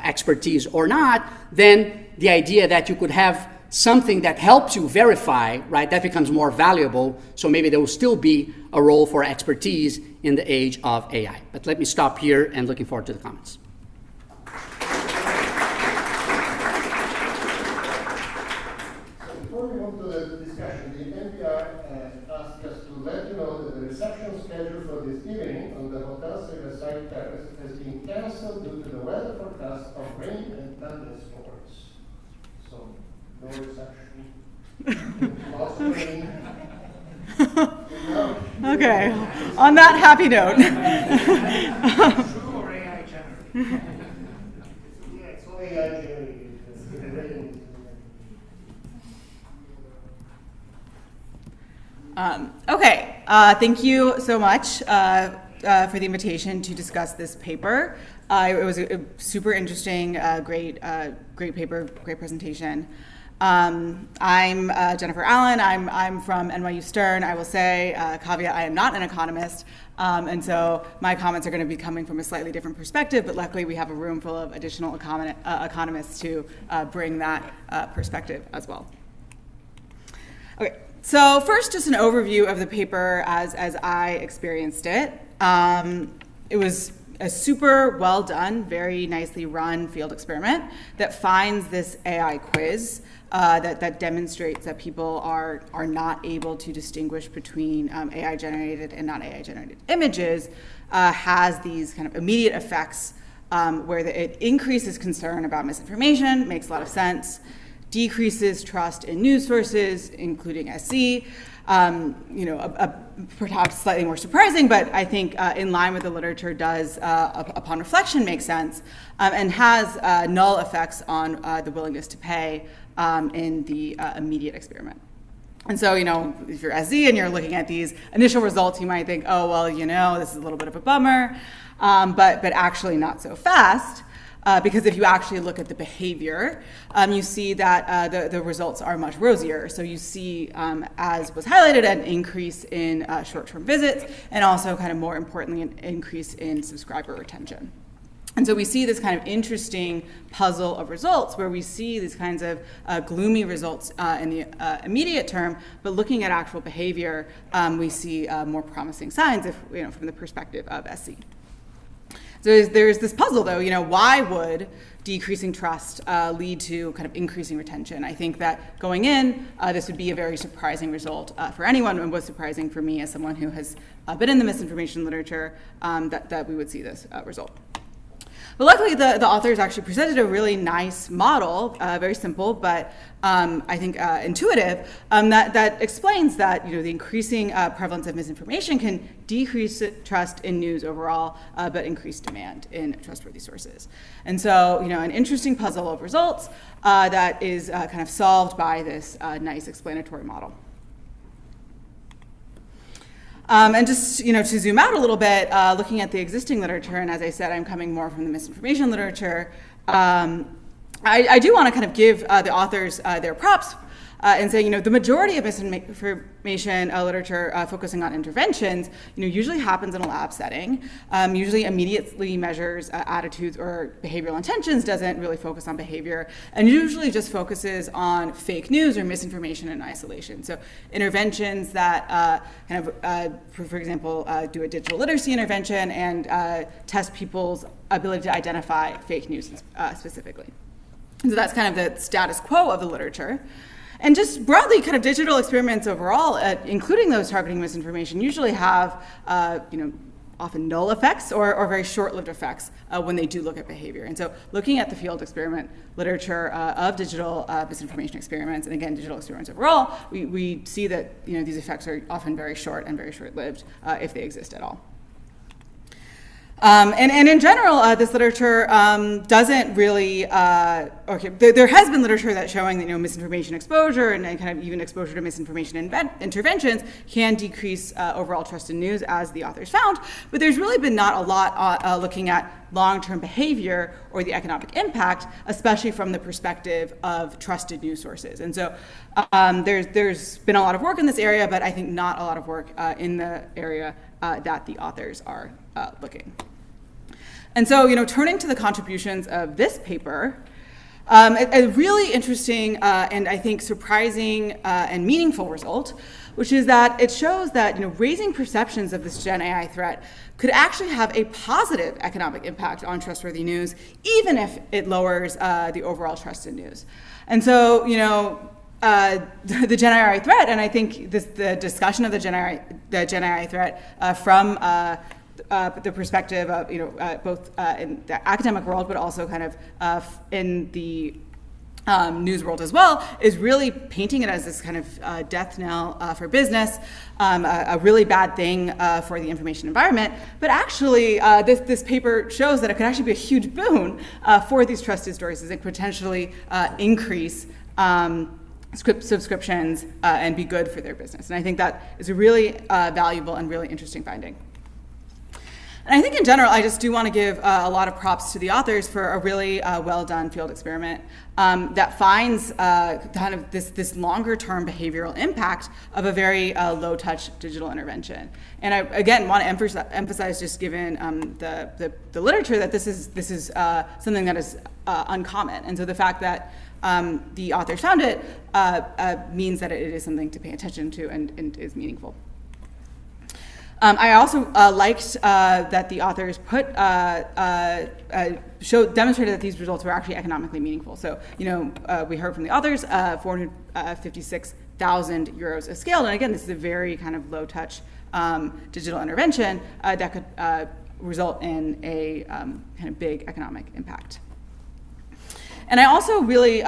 N: expertise or not, then the idea that you could have something that helps you verify, right, that becomes more valuable. So maybe there will still be a role for expertise in the age of AI. But let me stop here and looking forward to the comments.
O: Before we move to the discussion, the NBER asked us to let you know that the reception schedule for this evening on the Hotel Riverside Terrace has been cancelled due to the weather forecast of rain and thunderstorms. So, no reception. Lots of rain.
Q: Okay, on that happy note.
O: True or AI generated? Yeah, it's all AI generated.
Q: Okay, thank you so much for the invitation to discuss this paper. It was a super interesting, great paper, great presentation. I'm Jennifer Allen. I'm from NYU Stern. I will say, caveat, I am not an economist, and so my comments are going to be coming from a slightly different perspective, but luckily we have a room full of additional economists to bring that perspective as well. Okay. So first, just an overview of the paper as I experienced it. It was a super well done, very nicely run field experiment that finds this AI quiz that demonstrates that people are not able to distinguish between AI generated and not AI generated images, has these kind of immediate effects where it increases concern about misinformation, makes a lot of sense, decreases trust in news sources, including SC. Perhaps slightly more surprising, but I think in line with the literature does, upon reflection, make sense, and has null effects on the willingness to pay in the immediate experiment. And so, if you're SZ and you're looking at these initial results, you might think, oh, well, this is a little bit of a bummer, but actually not so fast. Because if you actually look at the behavior, you see that the results are much rosier. So you see, as was highlighted, an increase in short-term visits, and also kind of more importantly, an increase in subscriber retention. And so we see this kind of interesting puzzle of results where we see these kinds of gloomy results in the immediate term, but looking at actual behavior, we see more promising signs from the perspective of SC. So there's this puzzle, though. Why would decreasing trust lead to kind of increasing retention? I think that going in, this would be a very surprising result for anyone, and was surprising for me as someone who has been in the misinformation literature, that we would see this result. But luckily, the authors actually presented a really nice model, very simple, but I think intuitive, that explains that the increasing prevalence of misinformation can decrease trust in news overall, but increase demand in trustworthy sources. And so, an interesting puzzle of results that is kind of solved by this nice explanatory model. And just to zoom out a little bit, looking at the existing literature, and as I said, I'm coming more from the misinformation literature. I do want to kind of give the authors their props and say, the majority of misinformation literature focusing on interventions, usually happens in a lab setting, usually immediately measures attitudes or behavioral intentions, doesn't really focus on behavior, and usually just focuses on fake news or misinformation in isolation. So interventions that for example, do a digital literacy intervention and test people's ability to identify fake news specifically. So that's kind of the status quo of the literature. And just broadly, kind of digital experiments overall, including those targeting misinformation, usually have, often null effects or very short-lived effects when they do look at behavior. And so looking at the field experiment literature of digital misinformation experiments, and again, digital experiments overall, we see that these effects are often very short and very short-lived if they exist at all. And in general, this literature doesn't really, there has been literature that's showing that misinformation exposure and kind of even exposure to misinformation interventions can decrease overall trust in news, as the authors found, but there's really been not a lot looking at long-term behavior or the economic impact, especially from the perspective of trusted news sources. And so there's been a lot of work in this area, but I think not a lot of work in the area that the authors are looking. And so, turning to the contributions of this paper, a really interesting and I think surprising and meaningful result, which is that it shows that raising perceptions of this Gen AI threat could actually have a positive economic impact on trustworthy news, even if it lowers the overall trust in news. And so, the Gen AI threat, and I think the discussion of the Gen AI threat from the perspective of both in the academic world, but also kind of in the news world as well, is really painting it as this kind of death knell for business, a really bad thing for the information environment. But actually, this paper shows that it could actually be a huge boon for these trusted sources and potentially increase subscriptions and be good for their business. And I think that is a really valuable and really interesting finding. And I think in general, I just do want to give a lot of props to the authors for a really well done field experiment that finds kind of this longer term behavioral impact of a very low touch digital intervention. And I again want to emphasize, just given the literature, that this is something that is uncommon. And so the fact that the authors found it means that it is something to pay attention to and is meaningful. I also liked that the authors demonstrated that these results were actually economically meaningful. So, we heard from the authors, 456,000 euros is scaled. And again, this is a very kind of low touch digital intervention that could result in a kind of big economic impact. And I also really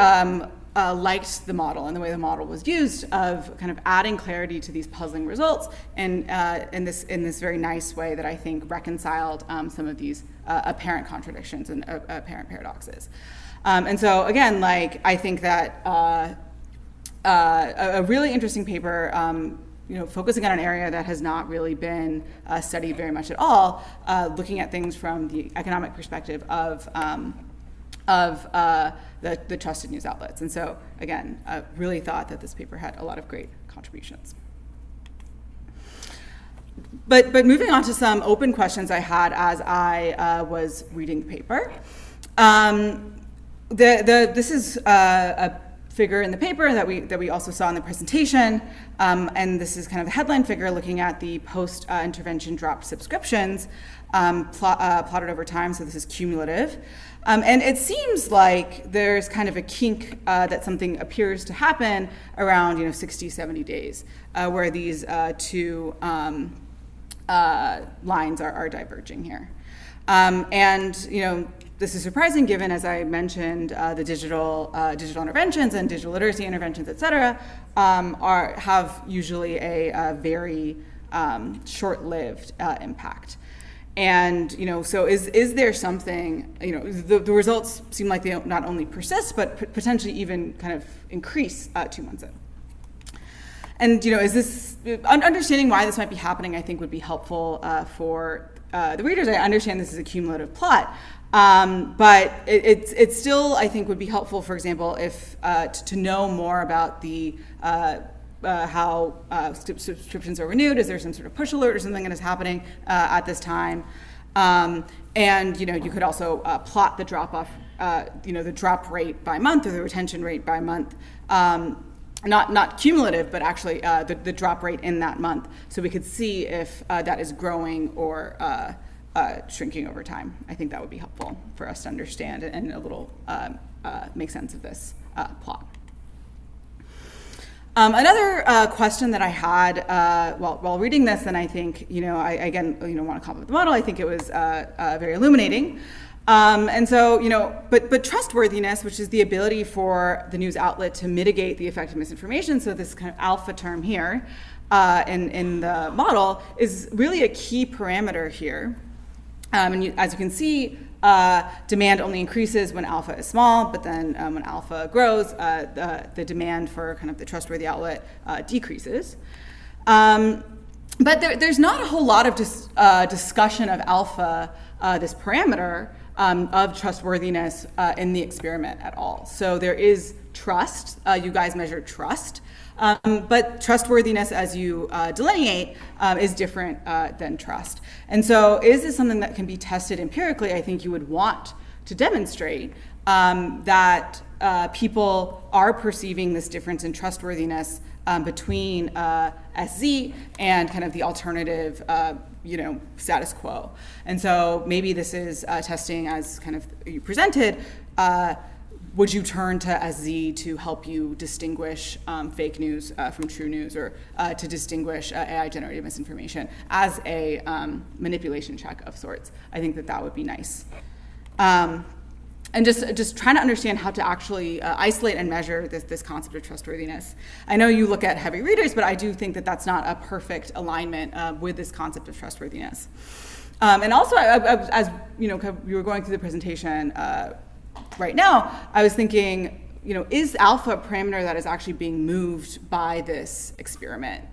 Q: liked the model and the way the model was used of kind of adding clarity to these puzzling results, and in this very nice way that I think reconciled some of these apparent contradictions and apparent paradoxes. And so again, I think that a really interesting paper, focusing on an area that has not really been studied very much at all, looking at things from the economic perspective of the trusted news outlets. And so, again, I really thought that this paper had a lot of great contributions. But moving on to some open questions I had as I was reading the paper. This is a figure in the paper that we also saw in the presentation, and this is kind of the headline figure looking at the post-intervention dropped subscriptions plotted over time, so this is cumulative. And it seems like there's kind of a kink that something appears to happen around 60, 70 days, where these two lines are diverging here. And this is surprising given, as I mentioned, the digital interventions and digital literacy interventions, et cetera, have usually a very short-lived impact. And, so is there something, the results seem like they not only persist, but potentially even kind of increase 2 months in. And, is this, understanding why this might be happening, I think would be helpful for the readers. I understand this is a cumulative plot, but it still, I think, would be helpful, for example, if to know more about the how subscriptions are renewed. Is there some sort of push alert or something that is happening at this time? And you could also plot the drop off, the drop rate by month or the retention rate by month. Not cumulative, but actually the drop rate in that month, so we could see if that is growing or shrinking over time. I think that would be helpful for us to understand and a little make sense of this plot. Another question that I had while reading this, and I think I again want to compliment the model. I think it was very illuminating. And so, but trustworthiness, which is the ability for the news outlet to mitigate the effect of misinformation, so this kind of alpha term here in the model, is really a key parameter here. And as you can see, demand only increases when alpha is small, but then when alpha grows, the demand for kind of the trustworthy outlet decreases. But there's not a whole lot of discussion of alpha, this parameter, of trustworthiness in the experiment at all. So there is trust. You guys measure trust. But trustworthiness, as you delineate, is different than trust. And so is this something that can be tested empirically? I think you would want to demonstrate that people are perceiving this difference in trustworthiness between SZ and kind of the alternative status quo. And so maybe this is testing as kind of you presented. Would you turn to SZ to help you distinguish fake news from true news, or to distinguish AI-generated misinformation as a manipulation check of sorts? I think that would be nice. And just trying to understand how to actually isolate and measure this concept of trustworthiness. I know you look at heavy readers, but I do think that that's not a perfect alignment with this concept of trustworthiness. And also, as we were going through the presentation right now, I was thinking, is alpha a parameter that is actually being moved by this experiment?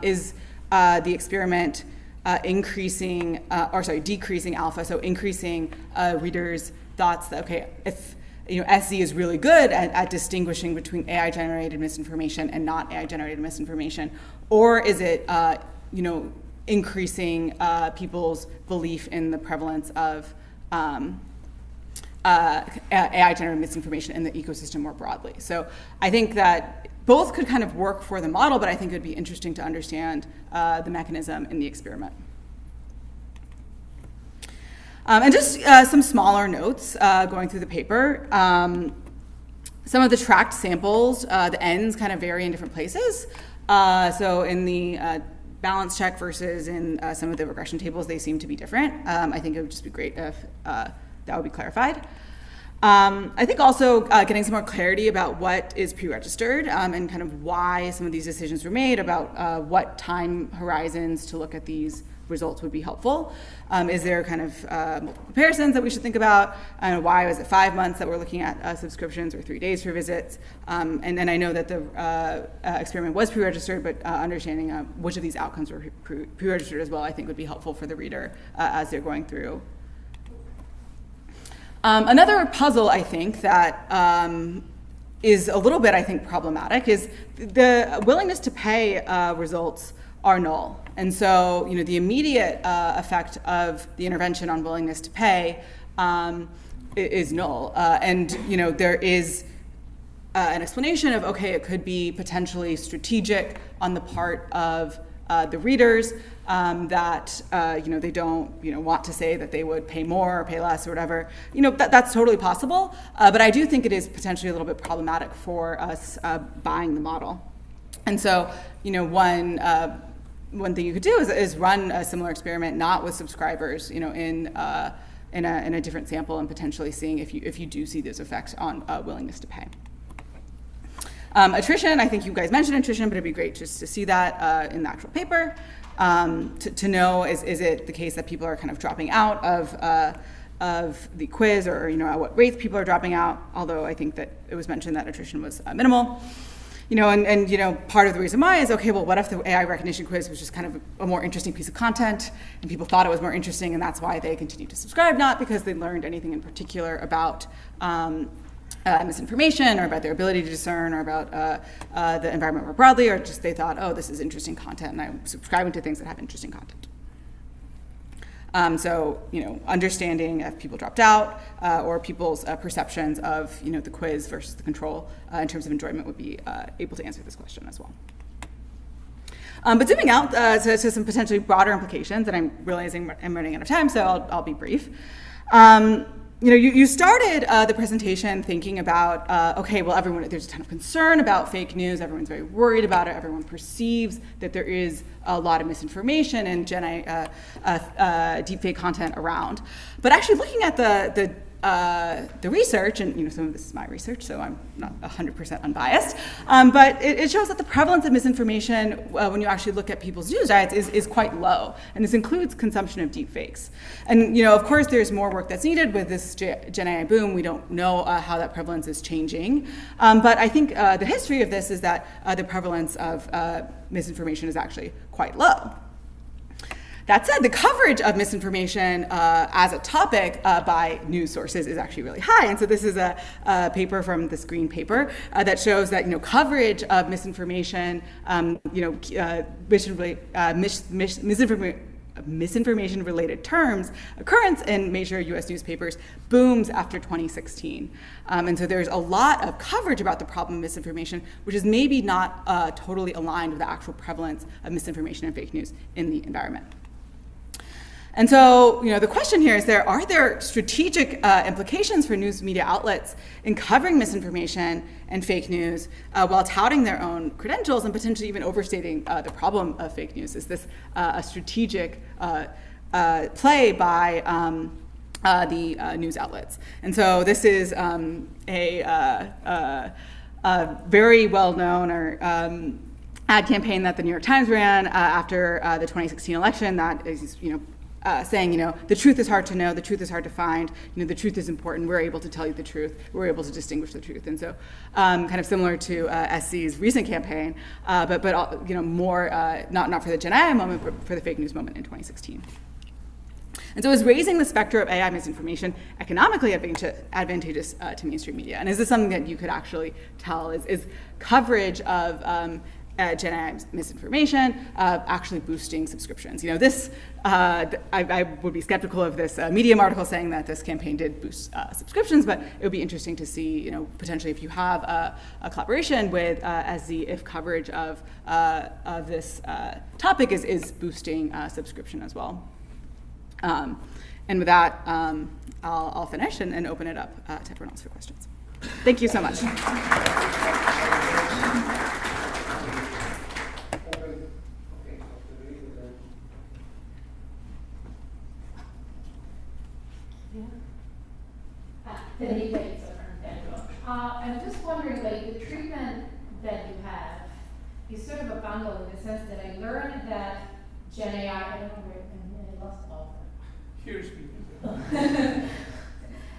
Q: Is the experiment decreasing alpha, so increasing readers' thoughts that, okay, if SZ is really good at distinguishing between AI-generated misinformation and not AI-generated misinformation, or is it increasing people's belief in the prevalence of AI-generated misinformation in the ecosystem more broadly? So I think that both could kind of work for the model, but I think it would be interesting to understand the mechanism in the experiment. And just some smaller notes going through the paper. Some of the tracked samples, the ends kind of vary in different places. So in the balance check versus in some of the regression tables, they seem to be different. I think it would just be great if that would be clarified. I think also getting some more clarity about what is pre-registered and kind of why some of these decisions were made about what time horizons to look at these results would be helpful. Is there kind of comparisons that we should think about? Why was it 5 months that we're looking at subscriptions, or 3 days for visits? And I know that the experiment was pre-registered, but understanding which of these outcomes were pre-registered as well, I think would be helpful for the reader as they're going through. Another puzzle, I think, that is a little bit, I think, problematic is the willingness to pay results are null. And so, the immediate effect of the intervention on willingness to pay is null. And, there is an explanation of, okay, it could be potentially strategic on the part of the readers that, they don't, want to say that they would pay more or pay less or whatever. That's totally possible. But I do think it is potentially a little bit problematic for us buying the model. And so, one thing you could do is run a similar experiment, not with subscribers, in in a different sample and potentially seeing if you do see those effects on willingness to pay. Attrition, I think you guys mentioned attrition, but it'd be great just to see that in the actual paper. To know, is it the case that people are kind of dropping out of the quiz, or at what rates people are dropping out, although I think that it was mentioned that attrition was minimal. And part of the reason why is, okay, well, what if the AI recognition quiz was just kind of a more interesting piece of content and people thought it was more interesting and that's why they continued to subscribe, not because they learned anything in particular about misinformation or about their ability to discern or about the environment more broadly, or just they thought, oh, this is interesting content and I'm subscribing to things that have interesting content. So, understanding if people dropped out or people's perceptions of, the quiz versus the control in terms of enjoyment would be able to answer this question as well. But zooming out to some potentially broader implications, and I'm realizing I'm running out of time, so I'll be brief. You started the presentation thinking about, okay, well, there's a ton of concern about fake news. Everyone's very worried about it. Everyone perceives that there is a lot of misinformation and deepfake content around. But actually looking at the research, and some of this is my research, so I'm not 100% unbiased, but it shows that the prevalence of misinformation when you actually look at people's news diets is quite low, and this includes consumption of deepfakes. And of course, there's more work that's needed with this Gen AI boom. We don't know how that prevalence is changing, but I think the history of this is that the prevalence of misinformation is actually quite low. That said, the coverage of misinformation as a topic by news sources is actually really high. And so this is a paper from this green paper that shows that coverage of misinformation, misinformation-related terms, occurrence in major U.S. newspapers booms after 2016. And so there's a lot of coverage about the problem of misinformation, which is maybe not totally aligned with the actual prevalence of misinformation and fake news in the environment. And so, the question here is, are there strategic implications for news media outlets in covering misinformation and fake news while touting their own credentials and potentially even overstating the problem of fake news? Is this a strategic play by the news outlets? And so this is a very well-known ad campaign that the New York Times ran after the 2016 election that is, saying, the truth is hard to know, the truth is hard to find, the truth is important, we're able to tell you the truth, we're able to distinguish the truth. And so kind of similar to SC's recent campaign, but more, not for the Gen AI moment, but for the fake news moment in 2016. And so is raising the specter of AI misinformation economically advantageous to mainstream media? And is this something that you could actually tell? Is coverage of Gen AI misinformation actually boosting subscriptions? This, I would be skeptical of this Medium article saying that this campaign did boost subscriptions, but it would be interesting to see, potentially if you have a collaboration with SZ, if coverage of this topic is boosting subscription as well. And with that, I'll finish and open it up to everyone else for questions. Thank you so much.
V: I'm just wondering, the treatment that you have is sort of a bundle in the sense that I learned that Gen AI, I don't know where, I lost the author.
D: Here's me.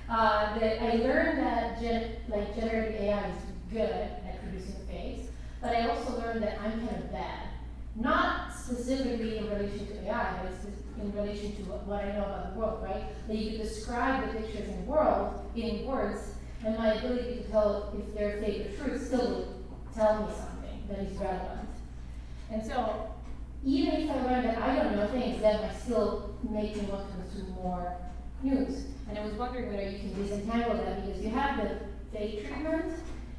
V: That I learned that generative AI is good at producing fakes, but I also learned that I'm kind of bad. Not specifically in relation to AI, but it's in relation to what I know about the world, right? That you could describe the pictures in words, and my ability to tell if they're fake or true still would tell me something that is relevant. And so, even if I learn that I don't know things, that might still make me want to consume more news. And I was wondering whether you can disentangle that, because you have the fake treatment,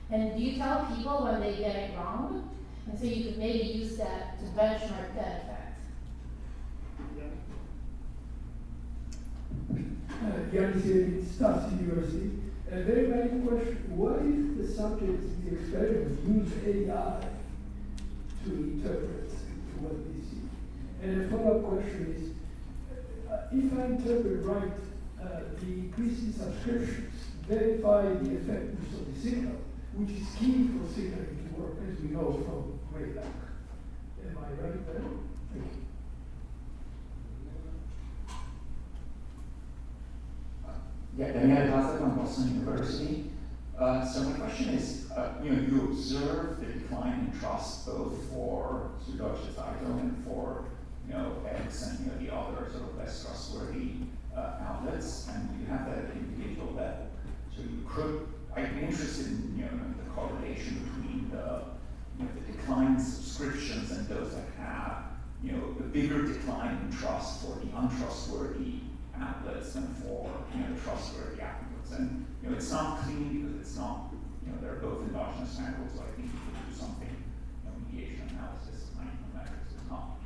V: and do you tell people when they get it wrong? And so you could maybe use that to benchmark that effect.
H: Yannis here, Stars University. A very valid question. What if the subject of the experiment use AI to interpret what they see? And a follow-up question is, if I interpret right the increase in subscriptions verify the effectiveness of the signal, which is key for signaling to work, as we know from Great Lake. Am I right there? Thank you.
C: Yeah, Daniel Plaza from Boston University. So my question is, you observe the decline in trust both for Süddeutsche Zeitung and for X and the other sort of less trustworthy outlets, and you have that at the individual level. So I'd be interested in the correlation between the decline in subscriptions and those that have a bigger decline in trust for the untrustworthy outlets than for the trustworthy outlets. And it's not clean because it's not they're both endogenous samples, so I think you could do something mediation analysis of metrics is not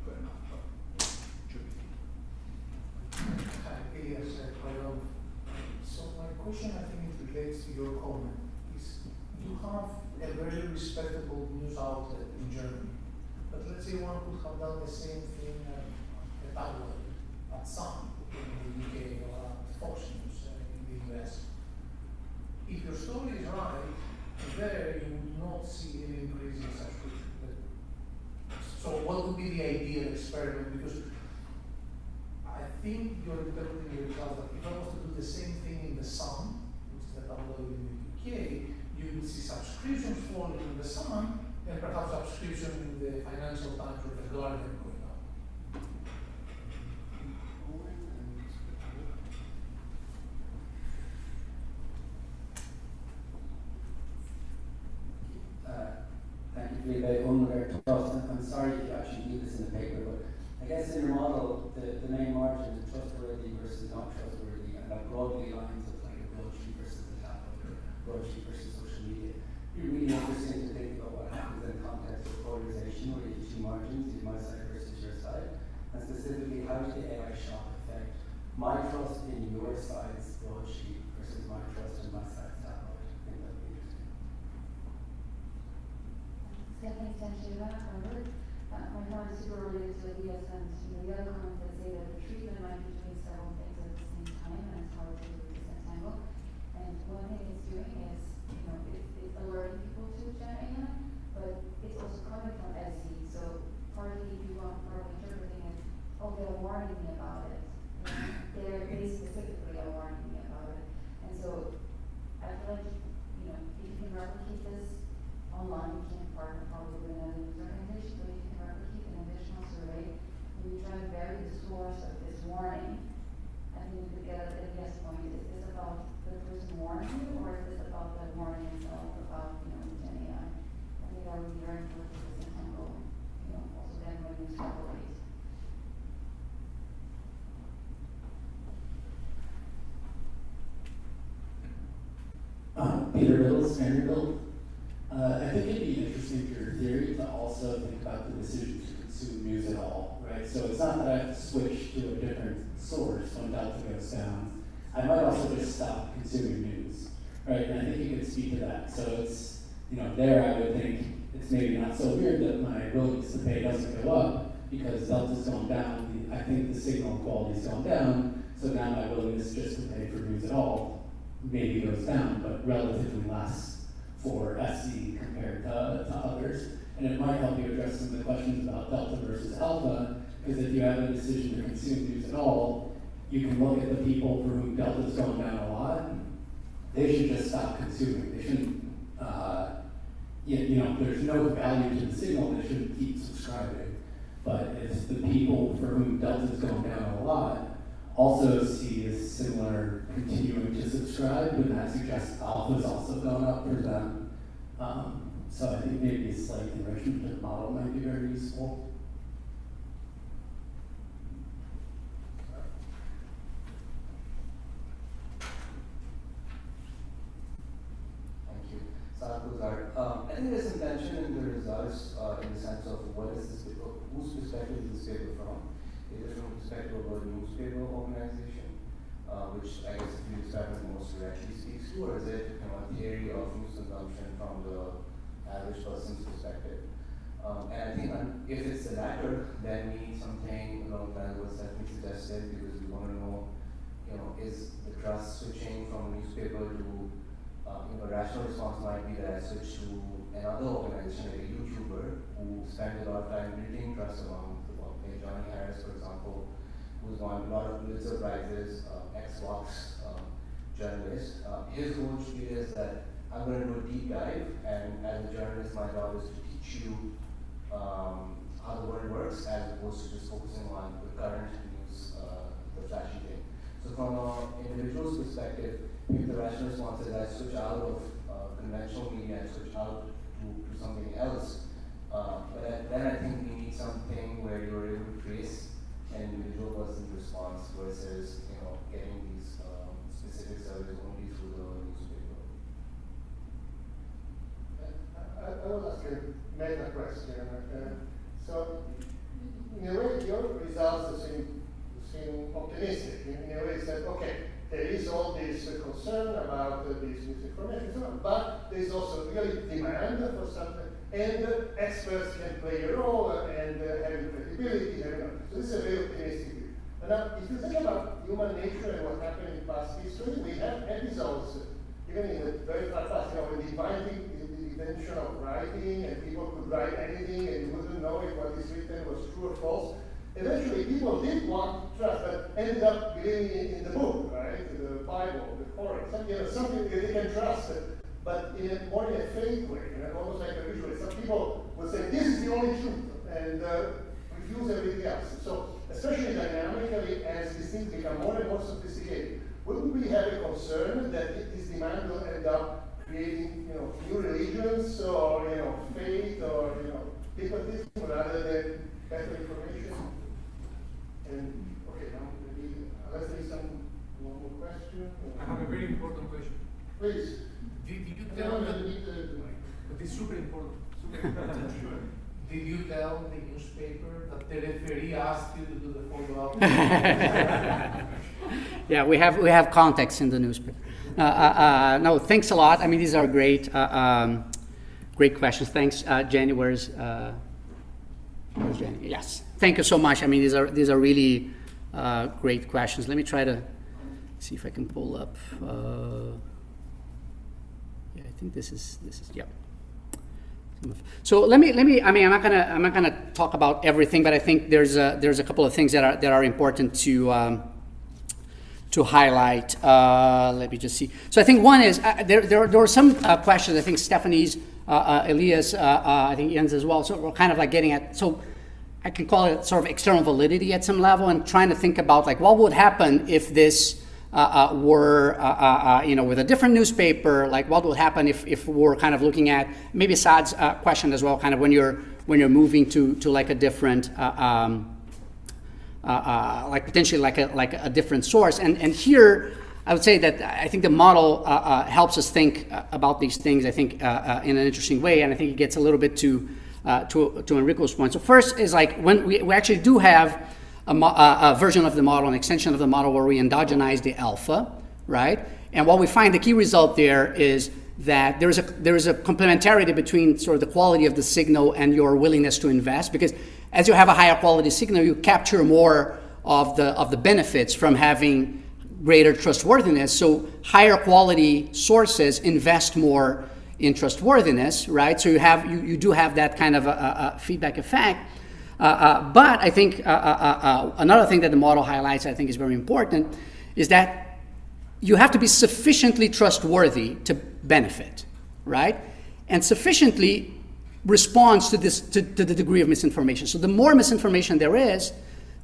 C: good enough, but should be.
D: Yes, so my question, I think it relates to your comment, is you have a very respectable news outlet in Germany, but let's say one could have done the same thing at tabloid, at Sun in the UK, or at Fox News in the US. If your story is right, there you would not see an increase in subscription. So what would be the ideal experiment? Because I think you're interpreting the result that if I was to do the same thing in the Sun, which is the tabloid in the UK, you would see subscriptions falling in the Sun, and perhaps subscription in the Financial Times or the Guardian going up.
K: Thank you, Felipe. I'm sorry if you actually do this in the paper, but I guess in your model, the main margin is trustworthy versus not trustworthy, and that broadly aligns with like a broadsheet versus the tablet or broadsheet versus social media. It'd be really interesting to think about what happens in context of polarization, where you have two margins, my side versus your side, and specifically how does the AI shock affect my trust in your side's broadsheet versus my trust in my side's tablet? I think that would be interesting.
S: Stephanie Sancheva, Harvard. My comment is super related to ideas and the other comments that say that the treatment might be doing several things at the same time, and it's hard to disentangle. And one thing it's doing is, it's alerting people to Gen AI, but it's also coming from SZ. So partly people are probably interpreting it, oh, they're warning me about it. They specifically are warning me about it. And so I feel like, if you can replicate this online, you can't partner probably with another news organization, but if you can replicate an additional survey, when you try to vary the source of this warning, I think you could get at yes point, is this about the person warning you, or is this about the warning itself, about, Gen AI? I think that would be very important to disentangle, also then when you extrapolate.
T: Peter Riddles, Vanderbilt. I think it'd be interesting for your theory to also think about the decision to consume news at all, right? So it's not that I have to switch to a different source when delta goes down. I might also just stop consuming news, right? And I think you could speak to that. So it's, there I would think it's maybe not so weird that my willingness to pay doesn't go up because delta's gone down. I think the signal quality's gone down, so now my willingness just to pay for news at all maybe goes down, but relatively less for SC compared to others. And it might help you address some of the questions about delta versus alpha, because if you have a decision to consume news at all, you can look at the people for whom delta's gone down a lot. They should just stop consuming. They shouldn't, there's no value to the signal, they shouldn't keep subscribing. But if the people for whom delta's gone down a lot also see as similar continuing to subscribe, then that suggests alpha's also gone up for them. So I think maybe a slight enrichment to the model might be very useful.
L: Thank you. I think there's some tension in the results in the sense of whose perspective is this paper from? Is it from the perspective of a newspaper organization, which I guess if you describe as most directly speaks to, or is it a theory of news consumption from the average person's perspective? And I think if it's the latter, then we need something along the lines of what Stephanie suggested, because we want to know is the trust switching from newspaper to, a rational response might be that I switch to another organization like a YouTuber who spends a lot of time building trust among the world. Johnny Harris, for example, who's won a lot of Pulitzer Prizes, Xbox journalist. His whole spiel is that I'm going to do a deep dive, and as a journalist, my job is to teach you how the world works, as opposed to just focusing on the current news, the flashy thing. So from an individual's perspective, if the rational response is I switch out of conventional media and switch out to something else, but then I think we need something where you're able to trace an individual person's response versus getting these specific surveys only through the newspaper.
O: I will ask a meta question. So, in a way, your results seem optimistic. In a way, you said, okay, there is all this concern about this misinformation, but there is also really demand for something, and experts can play a role and having credibility. So this is a very optimistic view. And now, if you think about human nature and what happened in past history, we have episodes, even in the very far past, when the invention of writing, and people could write anything, and you wouldn't know if what is written was true or false. Eventually, people did want trust, but ended up believing in the book, right? The Bible, the Quran, something that they can trust, but more in a fake way, almost like a ritual. Some people would say, this is the only truth, and refuse everything else. So, especially dynamically, as these things become more and more sophisticated, wouldn't we have a concern that this demand will end up creating, new religions, or, faith, or, bigotry, rather than better information? And, okay, now maybe, let's say one more question.
A: I have a very important question.
O: Please.
A: Did you tell but it's super important. Did you tell the newspaper that the referee asked you to do the follow-up?
N: Yeah, we have context in the newspaper. No, thanks a lot. I mean, these are great, great questions. Thanks, Jenny. Where's Jenny? Yes, thank you so much. I mean, these are really great questions. Let me try to see if I can pull up. Yeah, I think this is yeah. So let me. I mean, I'm not gonna talk about everything, but I think there's a couple of things that are important to highlight. Let me just see. So I think one is there were some questions. I think Stephanie's, Elias, I think Jens as well. So we're kind of like getting at. So I can call it sort of external validity at some level, and trying to think about like what would happen if this were with a different newspaper. Like what would happen if we're kind of looking at maybe Saad's question as well, kind of when you're moving to like a different. Like potentially like a different source, and here I would say that I think the model helps us think about these things. I think in an interesting way, and I think it gets a little bit to Enrico's point. So first is like when we actually do have a version of the model, an extension of the model where we endogenize the alpha, right? And what we find the key result there is that there is a complementarity between sort of the quality of the signal and your willingness to invest, because as you have a higher quality signal, you capture more of the benefits from having greater trustworthiness. So higher quality sources invest more in trustworthiness, right? So you do have that kind of a feedback effect. But I think another thing that the model highlights, I think is very important, is that you have to be sufficiently trustworthy to benefit, right? And sufficiently responds to the degree of misinformation. So the more misinformation there is,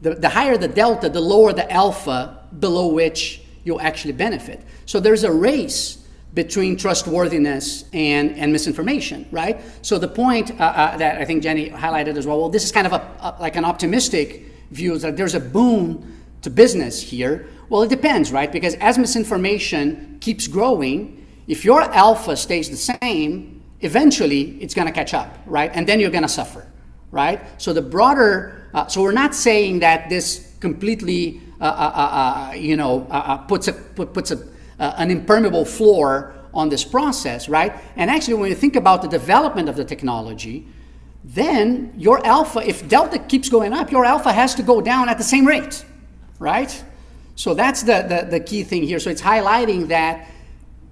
N: the higher the delta, the lower the alpha below which you'll actually benefit. So there's a race between trustworthiness and misinformation, right? So the point that I think Jenny highlighted as well, this is kind of like an optimistic view, is that there's a boon to business here. Well, it depends, right? Because as misinformation keeps growing, if your alpha stays the same, eventually it's going to catch up, right? And then you're going to suffer, right? So the broader, so we're not saying that this completely, puts an impermeable floor on this process, right? And actually, when you think about the development of the technology, then your alpha, if delta keeps going up, your alpha has to go down at the same rate, right? So that's the key thing here. So it's highlighting that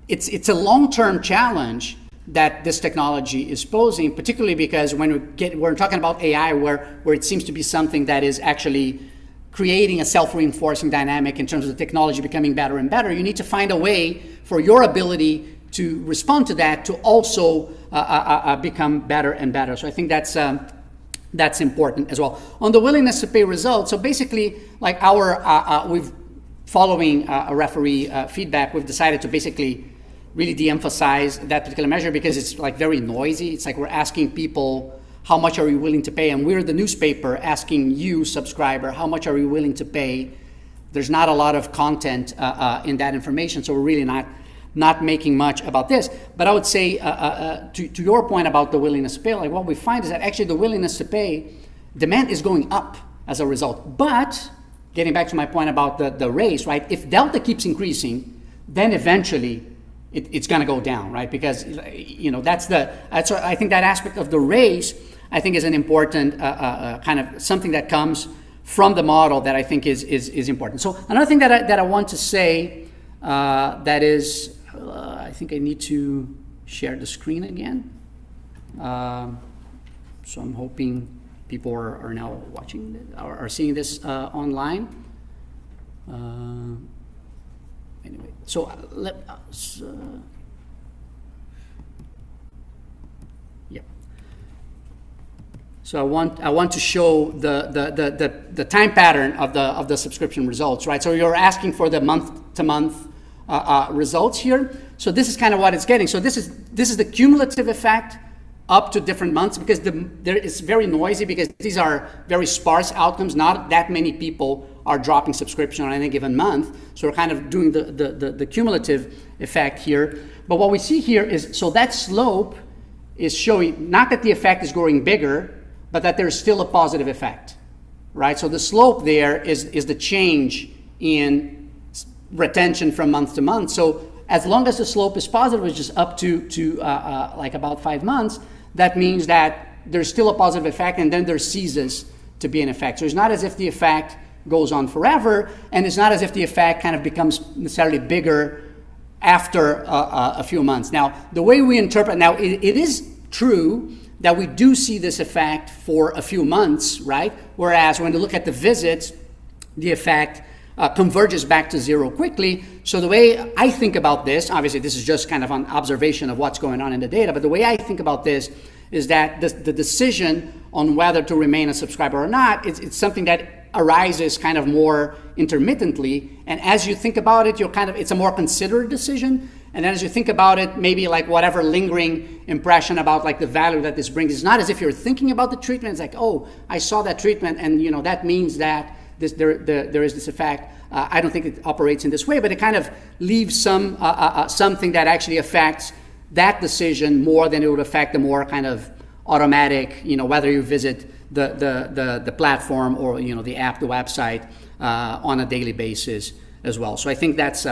N: it's a long-term challenge that this technology is posing, particularly because when we're talking about AI, where it seems to be something that is actually creating a self-reinforcing dynamic in terms of the technology becoming better and better, you need to find a way for your ability to respond to that to also become better and better. So I think that's important as well. On the willingness to pay results, so basically, like we've following a referee feedback, we've decided to basically really de-emphasize that particular measure because it's like very noisy. It's like we're asking people, how much are you willing to pay? And we're the newspaper asking you, subscriber, how much are you willing to pay? There's not a lot of content in that information, so we're really not making much about this. But I would say, to your point about the willingness to pay, like what we find is that actually the willingness to pay, demand is going up as a result. But getting back to my point about the race, right? If delta keeps increasing, then eventually it's going to go down, right? Because I think that aspect of the race, I think, is an important kind of something that comes from the model that I think is important. So another thing that I want to say that is, I think I need to share the screen again. So I'm hoping people are now watching, are seeing this online. Anyway, so yeah. So I want to show the time pattern of the subscription results, right? So you're asking for the month-to-month results here. So this is kind of what it's getting. So this is the cumulative effect up to different months, because it's very noisy because these are very sparse outcomes. Not that many people are dropping subscription on any given month. So we're kind of doing the cumulative effect here. But what we see here is, so that slope is showing not that the effect is growing bigger, but that there's still a positive effect, right? So the slope there is the change in retention from month to month. So as long as the slope is positive, which is up to like about 5 months, that means that there's still a positive effect, and then there ceases to be an effect. So it's not as if the effect goes on forever, and it's not as if the effect kind of becomes necessarily bigger after a few months. Now, the way we interpret, now it is true that we do see this effect for a few months, right? Whereas when you look at the visits, the effect converges back to zero quickly. So the way I think about this, obviously this is just kind of an observation of what's going on in the data, but the way I think about this is that the decision on whether to remain a subscriber or not, it's something that arises kind of more intermittently. And as you think about it, it's a more considered decision. And then as you think about it, maybe like whatever lingering impression about like the value that this brings, it's not as if you're thinking about the treatment. It's like, oh, I saw that treatment, and that means that there is this effect. I don't think it operates in this way, but it kind of leaves something that actually affects that decision more than it would affect the more kind of automatic, whether you visit the platform or the app, the website on a daily basis as well. So I think that's.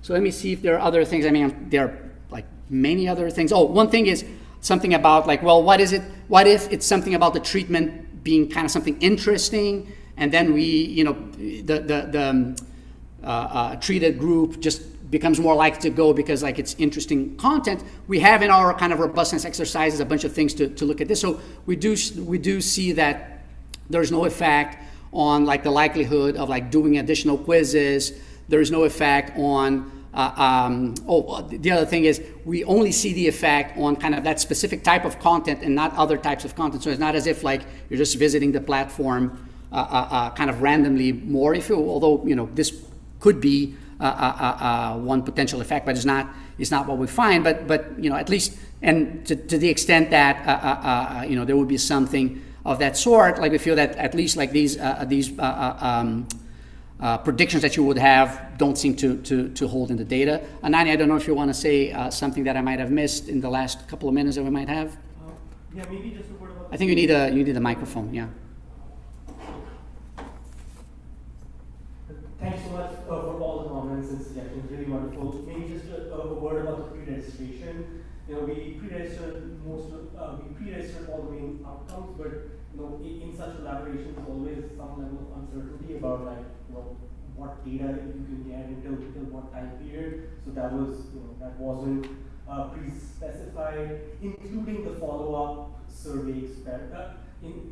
N: So let me see if there are other things. I mean, there are like many other things. Oh, one thing is something about like, well, what is it? What if it's something about the treatment being kind of something interesting? And then the treated group just becomes more likely to go because like it's interesting content. We have in our kind of robustness exercises a bunch of things to look at this. So we do see that there's no effect on like the likelihood of like doing additional quizzes. There is no effect on. The other thing is we only see the effect on kind of that specific type of content and not other types of content. So it's not as if like you're just visiting the platform kind of randomly more, although this could be one potential effect, but it's not what we find. But at least, and to the extent that there would be something of that sort, like we feel that at least like these predictions that you would have don't seem to hold in the data. Anani, I don't know if you want to say something that I might have missed in the last couple of minutes that we might have.
B: Yeah, maybe just a word about.
N: I think you need a microphone. Yeah.
B: Thanks so much for all the comments and suggestions. Really wonderful. Maybe just a word about the pre-registration. We pre-registered all the main outcomes, but in such collaborations, there's always some level of uncertainty about like what data you can get until what time period. So that was, that wasn't pre-specified, including the follow-up survey experiment,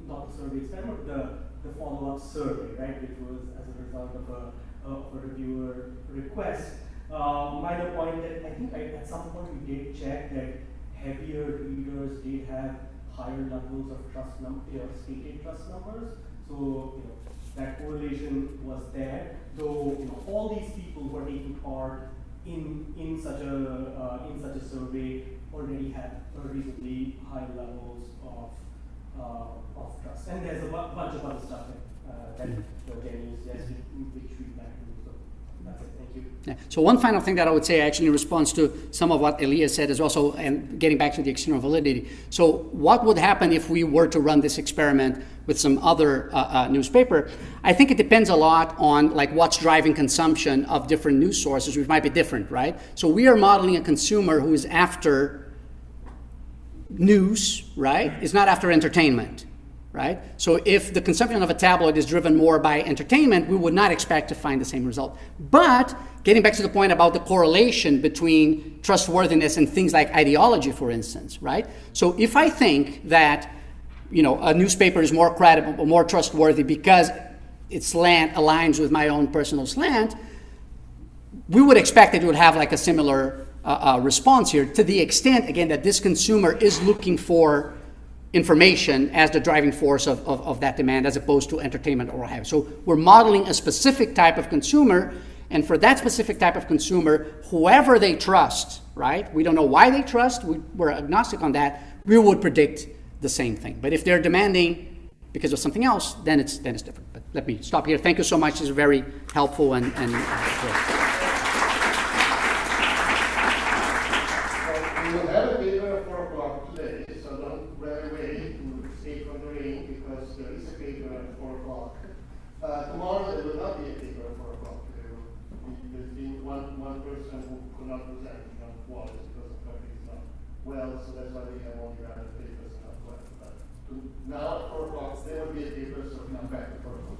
B: not the survey experiment, the follow-up survey, right, which was as a result of a reviewer request. Minor point that I think at some point we did check that heavier readers did have higher levels of stated trust numbers. So that correlation was there. Though all these people who are taking part in such a survey already had reasonably high levels of trust. And there's a bunch of other stuff that Jenny suggested, which we back to. So that's it. Thank you.
N: Yeah. So one final thing that I would say, actually, in response to some of what Elias said is also, and getting back to the external validity. So what would happen if we were to run this experiment with some other newspaper? I think it depends a lot on like what's driving consumption of different news sources, which might be different, right? So we are modeling a consumer who is after news, right? Is not after entertainment. Right? So if the consumption of a tabloid is driven more by entertainment, we would not expect to find the same result. But getting back to the point about the correlation between trustworthiness and things like ideology, for instance, right? So if I think that, a newspaper is more credible, more trustworthy because its slant aligns with my own personal slant, we would expect that it would have like a similar response here, to the extent, again, that this consumer is looking for information as the driving force of that demand, as opposed to entertainment or what have you. So we're modeling a specific type of consumer, and for that specific type of consumer, whoever they trust, right? We don't know why they trust, we're agnostic on that, we would predict the same thing. But if they're demanding because of something else, then it's different. But let me stop here. Thank you so much. This is very helpful and
O: We will have a paper at 4 o'clock today, so don't run away to escape from the rain, because there is a paper at 4 o'clock. Tomorrow there will not be a paper at 4 o'clock. There's been one person who could not present, Wallace, because the country is not well, so that's why we have only other papers and not well. But now at 4 o'clock there will be a paper, so come back at 4 o'clock.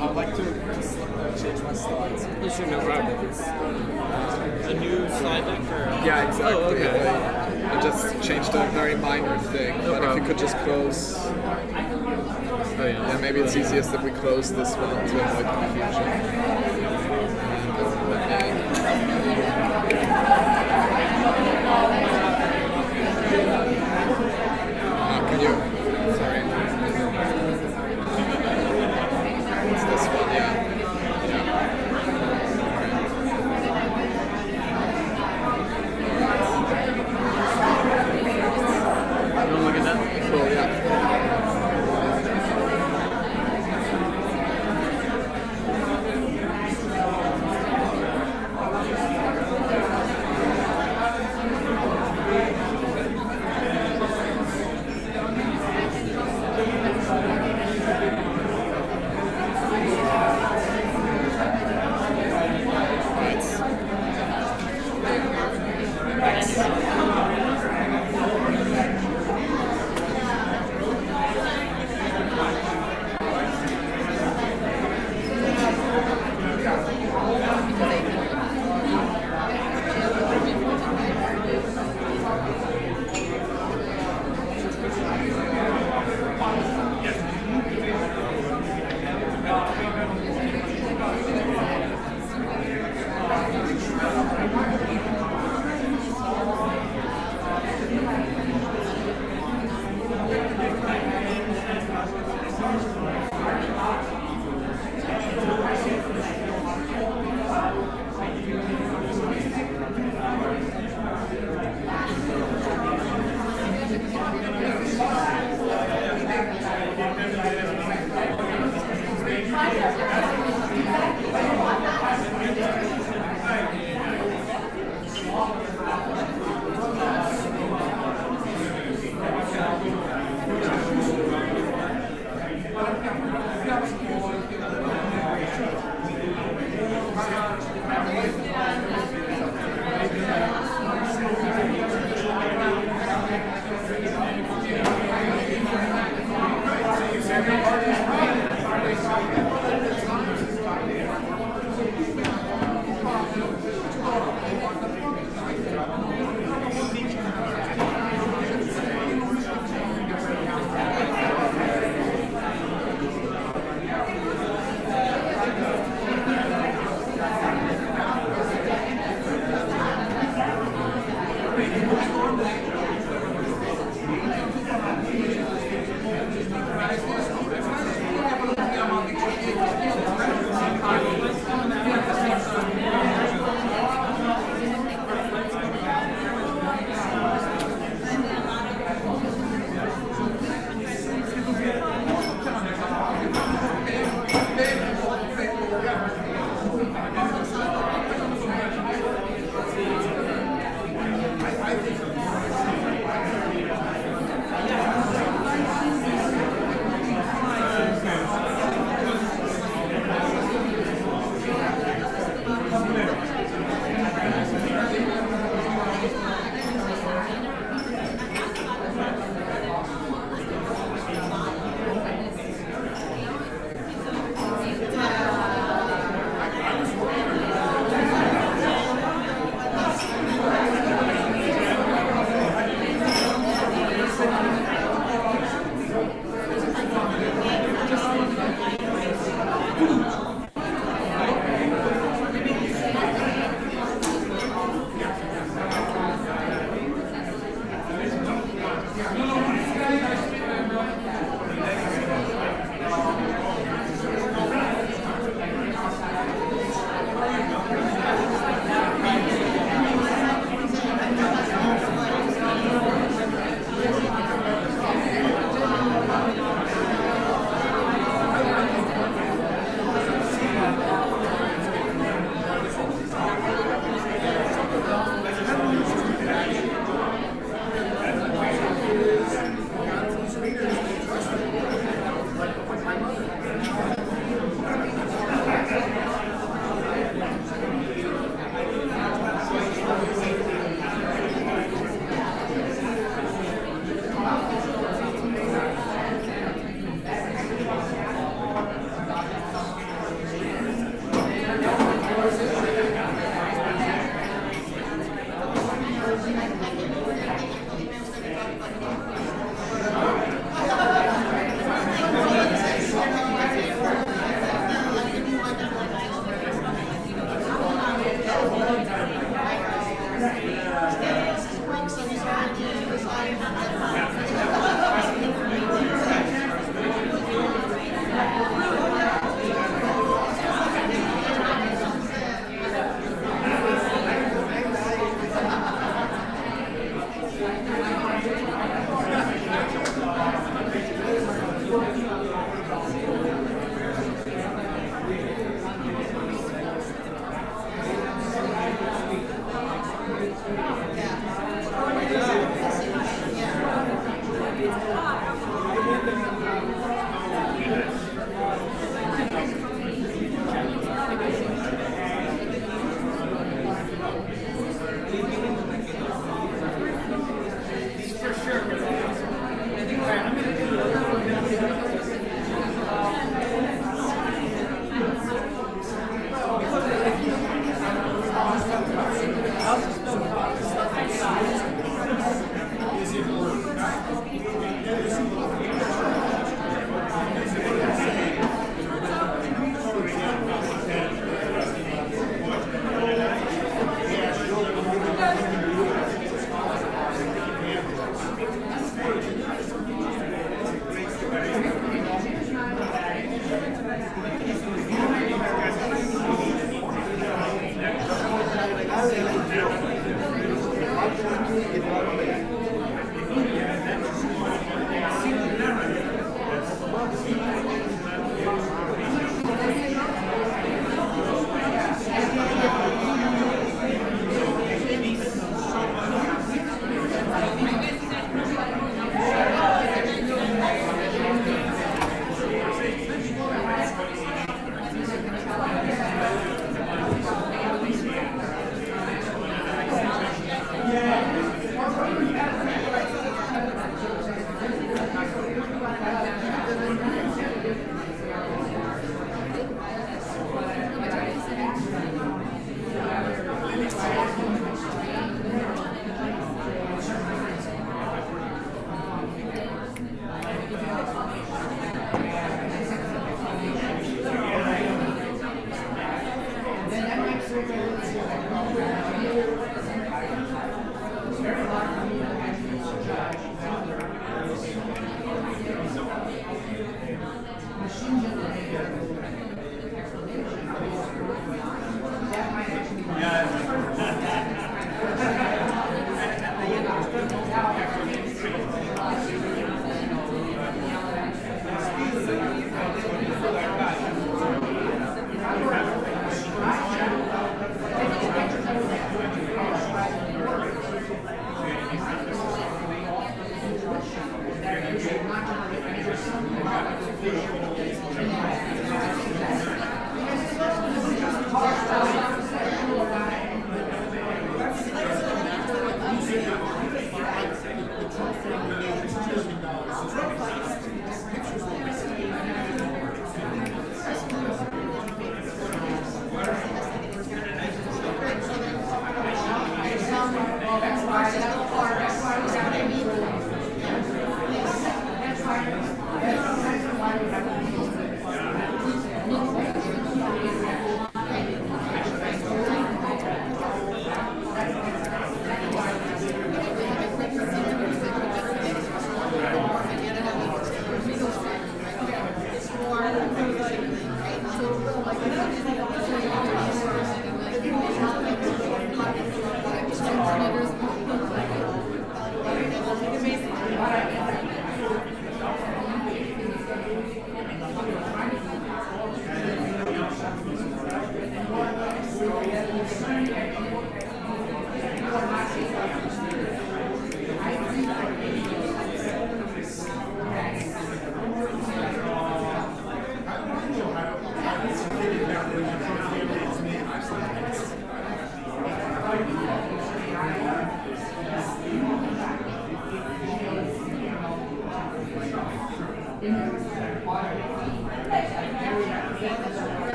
F: I'd like to just change my slides. You should know a new slide deck or? Yeah, exactly. Oh, okay. I just changed a very minor thing, but if you could just close. Oh, yeah, maybe it's easiest if we close this one to avoid confusion. Can you? Sorry. It's this one, yeah. You want to look at that? Cool, yeah.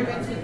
Q: Intervention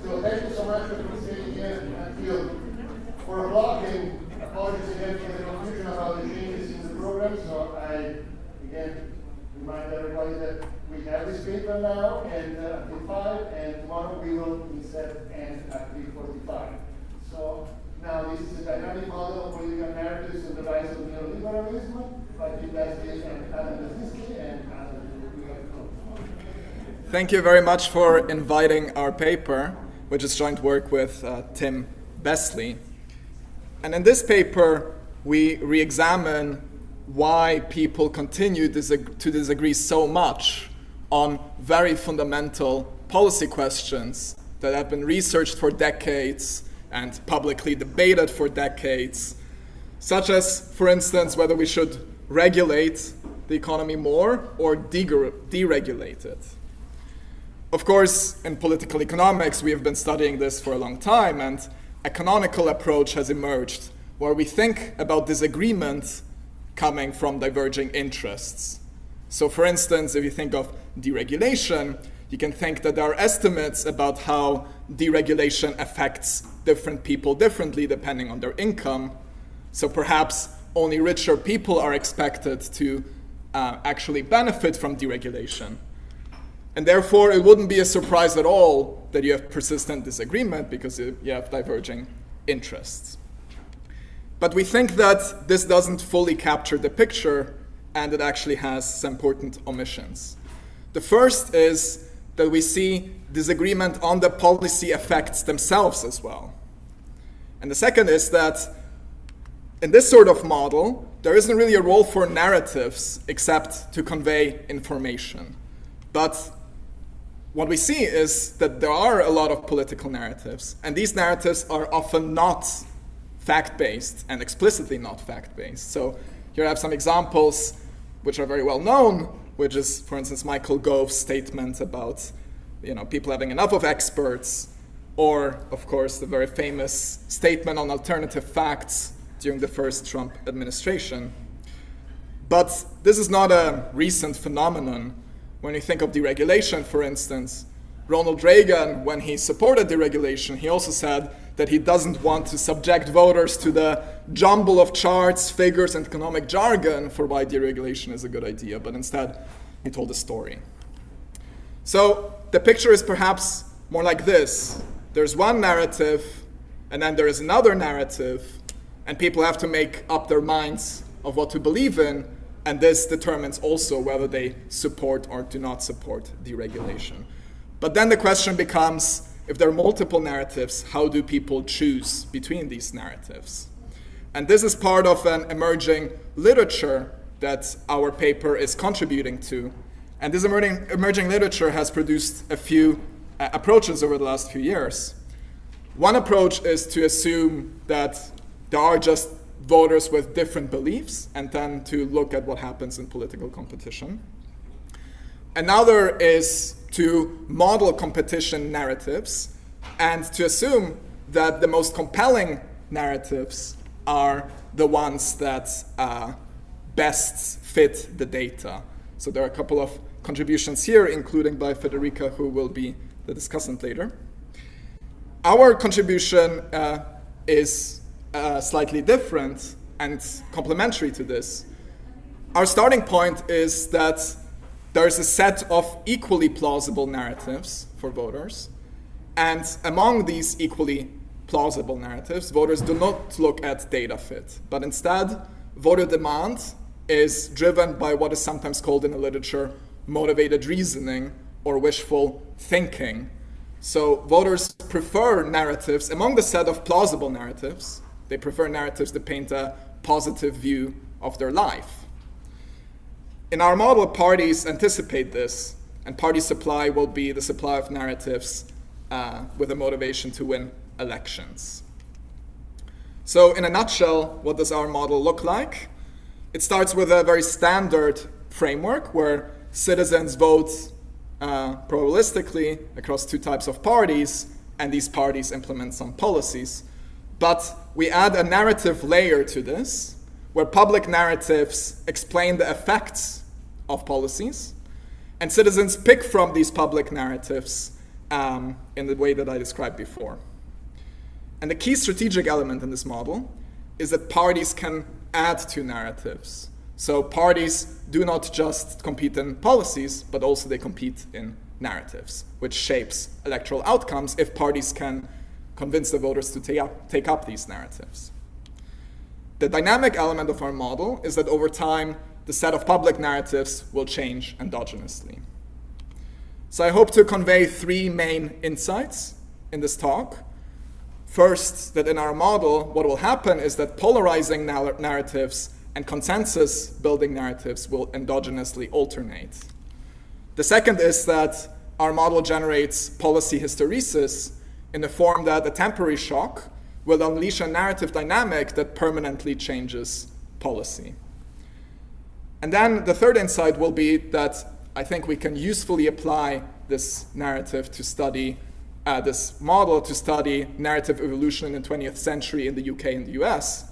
O: So thank you so much for participating again until 4 o'clock, and apologies again for the confusion about the changes in the program. So I again remind everybody that we have this paper now and until 5, and tomorrow we will instead end at 3:45. So now this is a dynamic model of political narratives and the rise of neoliberalism by Jim Leslie and Adam Lazinski, and we have to close.
F: Thank you very much for inviting our paper, which is joint work with Tim Besley. And in this paper, we re-examine why people continue to disagree so much on very fundamental policy questions that have been researched for decades and publicly debated for decades, such as, for instance, whether we should regulate the economy more or deregulate it. Of course, in political economics, we have been studying this for a long time, and a canonical approach has emerged where we think about disagreement coming from diverging interests. So, for instance, if you think of deregulation, you can think that there are estimates about how deregulation affects different people differently depending on their income. So perhaps only richer people are expected to actually benefit from deregulation. And therefore, it wouldn't be a surprise at all that you have persistent disagreement because you have diverging interests. But we think that this doesn't fully capture the picture, and it actually has some important omissions. The first is that we see disagreement on the policy effects themselves as well. And the second is that in this sort of model, there isn't really a role for narratives except to convey information. But what we see is that there are a lot of political narratives, and these narratives are often not fact-based and explicitly not fact-based. So here I have some examples which are very well known, which is, for instance, Michael Gove's statement about people having enough of experts, or, of course, the very famous statement on alternative facts during the first Trump administration. But this is not a recent phenomenon. When you think of deregulation, for instance, Ronald Reagan, when he supported deregulation, he also said that he doesn't want to subject voters to the jumble of charts, figures, and economic jargon for why deregulation is a good idea, but instead he told a story. So the picture is perhaps more like this. There's one narrative, and then there is another narrative, and people have to make up their minds of what to believe in, and this determines also whether they support or do not support deregulation. But then the question becomes, if there are multiple narratives, how do people choose between these narratives? And this is part of an emerging literature that our paper is contributing to. And this emerging literature has produced a few approaches over the last few years. One approach is to assume that there are just voters with different beliefs, and then to look at what happens in political competition. Another is to model competition narratives and to assume that the most compelling narratives are the ones that best fit the data. So there are a couple of contributions here, including by Federica, who will be the discussant later. Our contribution is slightly different and complementary to this. Our starting point is that there's a set of equally plausible narratives for voters, and among these equally plausible narratives, voters do not look at data fit, but instead, voter demand is driven by what is sometimes called in the literature motivated reasoning or wishful thinking. So voters prefer narratives, among the set of plausible narratives, they prefer narratives that paint a positive view of their life. In our model, parties anticipate this, and party supply will be the supply of narratives with a motivation to win elections. So in a nutshell, what does our model look like? It starts with a very standard framework where citizens vote probabilistically across two types of parties, and these parties implement some policies. But we add a narrative layer to this, where public narratives explain the effects of policies, and citizens pick from these public narratives in the way that I described before. And the key strategic element in this model is that parties can add to narratives. So parties do not just compete in policies, but also they compete in narratives, which shapes electoral outcomes if parties can convince the voters to take up these narratives. The dynamic element of our model is that over time, the set of public narratives will change endogenously. So I hope to convey three main insights in this talk. First, that in our model, what will happen is that polarizing narratives and consensus-building narratives will endogenously alternate. The second is that our model generates policy hysteresis in the form that a temporary shock will unleash a narrative dynamic that permanently changes policy. And then the third insight will be that I think we can usefully apply this narrative to study, this model to study narrative evolution in the 20th century in the UK and the US,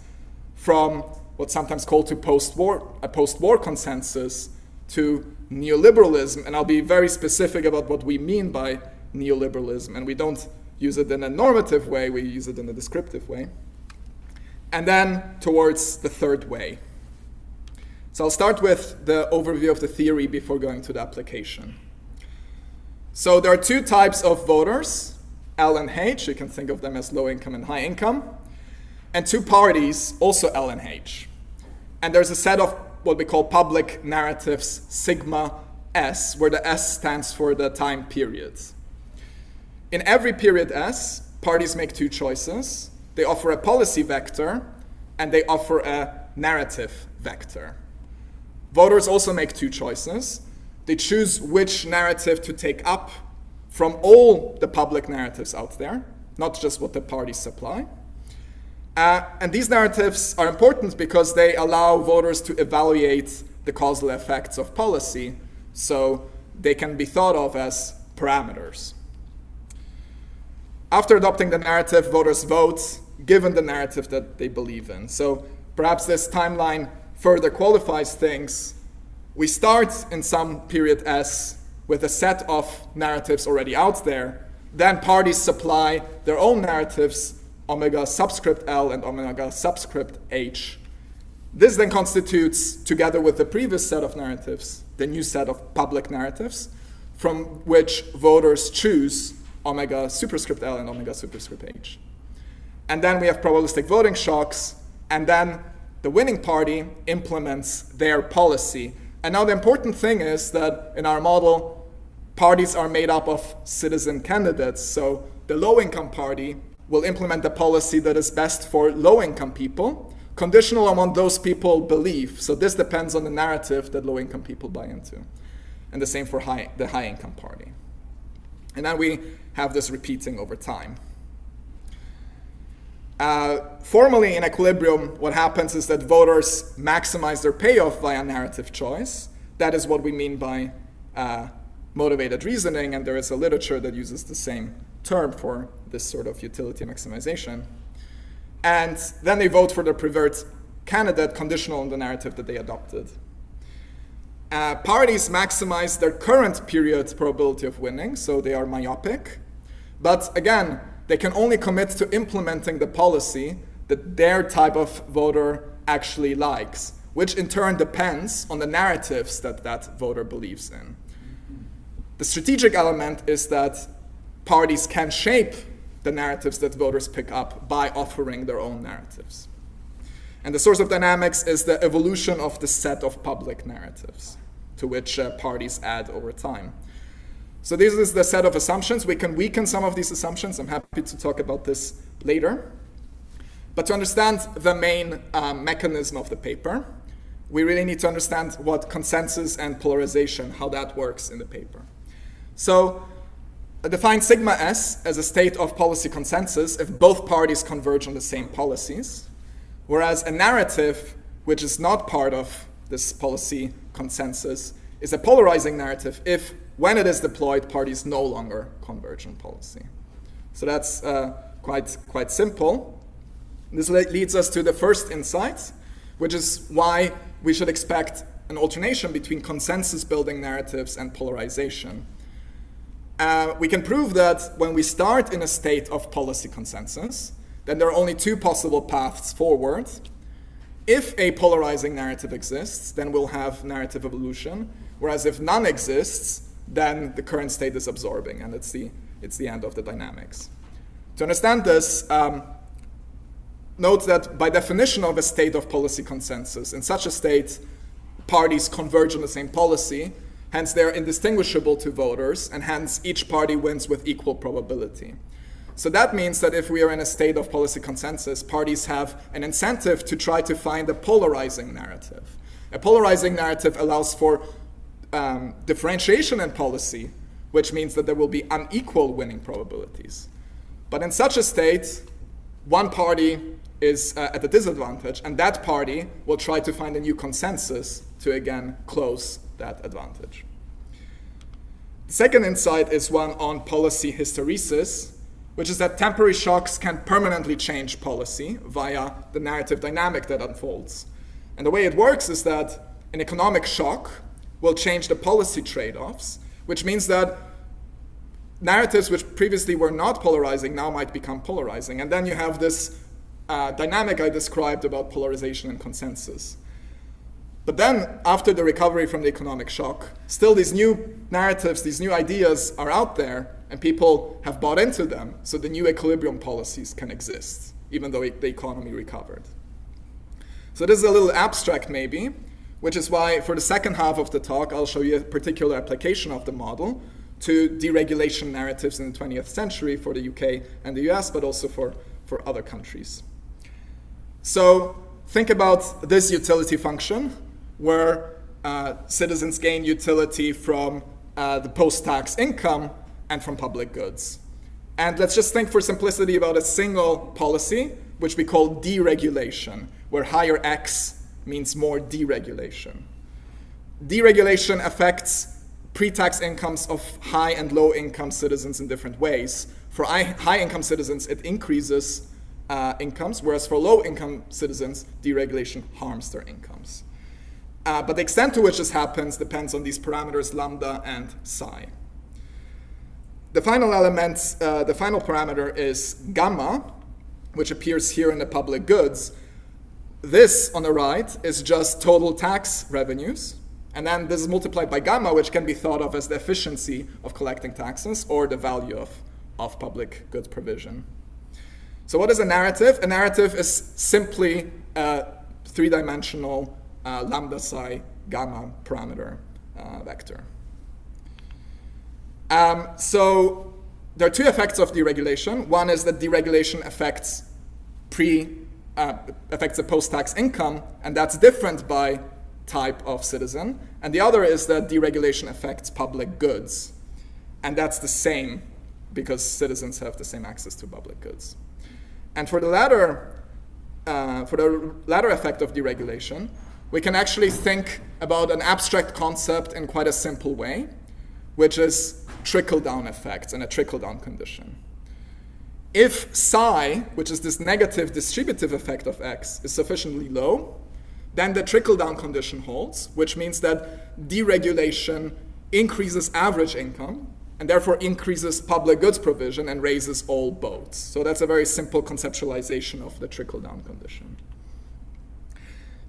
F: from what's sometimes called a post-war consensus to neoliberalism. And I'll be very specific about what we mean by neoliberalism. And we don't use it in a normative way, we use it in a descriptive way. And then towards the third way. So I'll start with the overview of the theory before going to the application. So there are two types of voters, L and H, you can think of them as low income and high income, and two parties, also L and H. And there's a set of what we call public narratives, sigma S, where the S stands for the time period. In every period S, parties make two choices. They offer a policy vector, and they offer a narrative vector. Voters also make two choices. They choose which narrative to take up from all the public narratives out there, not just what the parties supply. And these narratives are important because they allow voters to evaluate the causal effects of policy, so they can be thought of as parameters. After adopting the narrative, voters vote given the narrative that they believe in. So perhaps this timeline further qualifies things. We start in some period S with a set of narratives already out there. Then parties supply their own narratives, omega subscript L and omega subscript H. This then constitutes, together with the previous set of narratives, the new set of public narratives, from which voters choose omega superscript L and omega superscript H. And then we have probabilistic voting shocks, and then the winning party implements their policy. And now the important thing is that in our model, parties are made up of citizen candidates. So the low-income party will implement the policy that is best for low-income people, conditional on what those people believe. So this depends on the narrative that low-income people buy into. And the same for the high-income party. And then we have this repeating over time. Formally, in equilibrium, what happens is that voters maximize their payoff via narrative choice. That is what we mean by motivated reasoning, and there is a literature that uses the same term for this sort of utility maximization. and then they vote for the preferred candidate conditional on the narrative that they adopted. Parties maximize their current period probability of winning, so they are myopic. But again, they can only commit to implementing the policy that their type of voter actually likes, which in turn depends on the narratives that that voter believes in. The strategic element is that parties can shape the narratives that voters pick up by offering their own narratives. And the source of dynamics is the evolution of the set of public narratives to which parties add over time. So this is the set of assumptions. We can weaken some of these assumptions. I'm happy to talk about this later. But to understand the main mechanism of the paper, we really need to understand what consensus and polarization, how that works in the paper. So I define sigma S as a state of policy consensus if both parties converge on the same policies, whereas a narrative which is not part of this policy consensus is a polarizing narrative if, when it is deployed, parties no longer converge on policy. So that's quite simple. This leads us to the first insight, which is why we should expect an alternation between consensus-building narratives and polarization. We can prove that when we start in a state of policy consensus, then there are only two possible paths forward. If a polarizing narrative exists, then we'll have narrative evolution, whereas if none exists, then the current state is absorbing, and it's the end of the dynamics. To understand this, note that by definition of a state of policy consensus, in such a state, parties converge on the same policy, hence they're indistinguishable to voters, and hence each party wins with equal probability. So that means that if we are in a state of policy consensus, parties have an incentive to try to find a polarizing narrative. A polarizing narrative allows for differentiation in policy, which means that there will be unequal winning probabilities. But in such a state, one party is at a disadvantage, and that party will try to find a new consensus to again close that advantage. The second insight is one on policy hysteresis, which is that temporary shocks can permanently change policy via the narrative dynamic that unfolds. And the way it works is that an economic shock will change the policy trade-offs, which means that narratives which previously were not polarizing now might become polarizing. And then you have this dynamic I described about polarization and consensus. But then, after the recovery from the economic shock, still these new narratives, these new ideas are out there, and people have bought into them, so the new equilibrium policies can exist, even though the economy recovered. So this is a little abstract maybe, which is why for the second half of the talk, I'll show you a particular application of the model to deregulation narratives in the 20th century for the UK and the US, but also for other countries. So think about this utility function, where citizens gain utility from the post-tax income and from public goods. And let's just think for simplicity about a single policy, which we call deregulation, where higher X means more deregulation. Deregulation affects pre-tax incomes of high and low income citizens in different ways. For high income citizens, it increases incomes, whereas for low income citizens, deregulation harms their incomes. But the extent to which this happens depends on these parameters lambda and psi. The final element, the final parameter is gamma, which appears here in the public goods. This on the right is just total tax revenues. And then this is multiplied by gamma, which can be thought of as the efficiency of collecting taxes or the value of public goods provision. So what is a narrative? A narrative is simply a three-dimensional lambda psi gamma parameter vector. So there are two effects of deregulation. One is that deregulation affects the post-tax income, and that's different by type of citizen. And the other is that deregulation affects public goods, and that's the same because citizens have the same access to public goods. And for the latter effect of deregulation, we can actually think about an abstract concept in quite a simple way, which is trickle-down effects and a trickle-down condition. if psi, which is this negative distributive effect of x, is sufficiently low, then the trickle-down condition holds, which means that deregulation increases average income, and therefore increases public goods provision and raises all boats. So that's a very simple conceptualization of the trickle-down condition.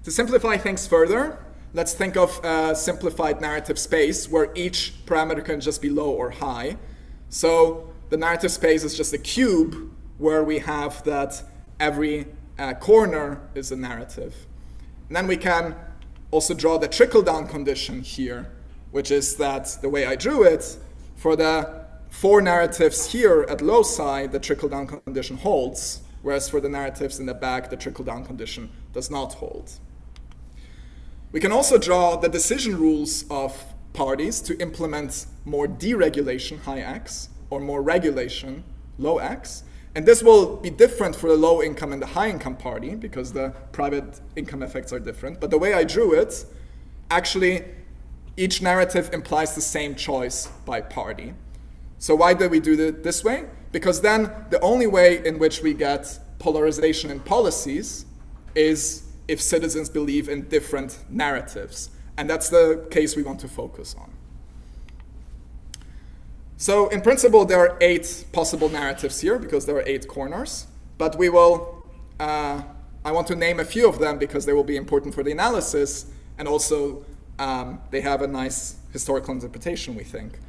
F: To simplify things further, let's think of a simplified narrative space where each parameter can just be low or high. So the narrative space is just a cube where we have that every corner is a narrative. And then we can also draw the trickle-down condition here, which is that the way I drew it, for the 4 narratives here at loci, the trickle-down condition holds, whereas for the narratives in the back, the trickle-down condition does not hold. We can also draw the decision rules of parties to implement more deregulation, high x, or more regulation, low x. And this will be different for the low income and the high income party because the private income effects are different. But the way I drew it, actually, each narrative implies the same choice by party. So why did we do it this way? Because then the only way in which we get polarization in policies is if citizens believe in different narratives. And that's the case we want to focus on. So in principle, there are 8 possible narratives here because there are 8 corners. But we will, I want to name a few of them because they will be important for the analysis, and also they have a nice historical interpretation, we think.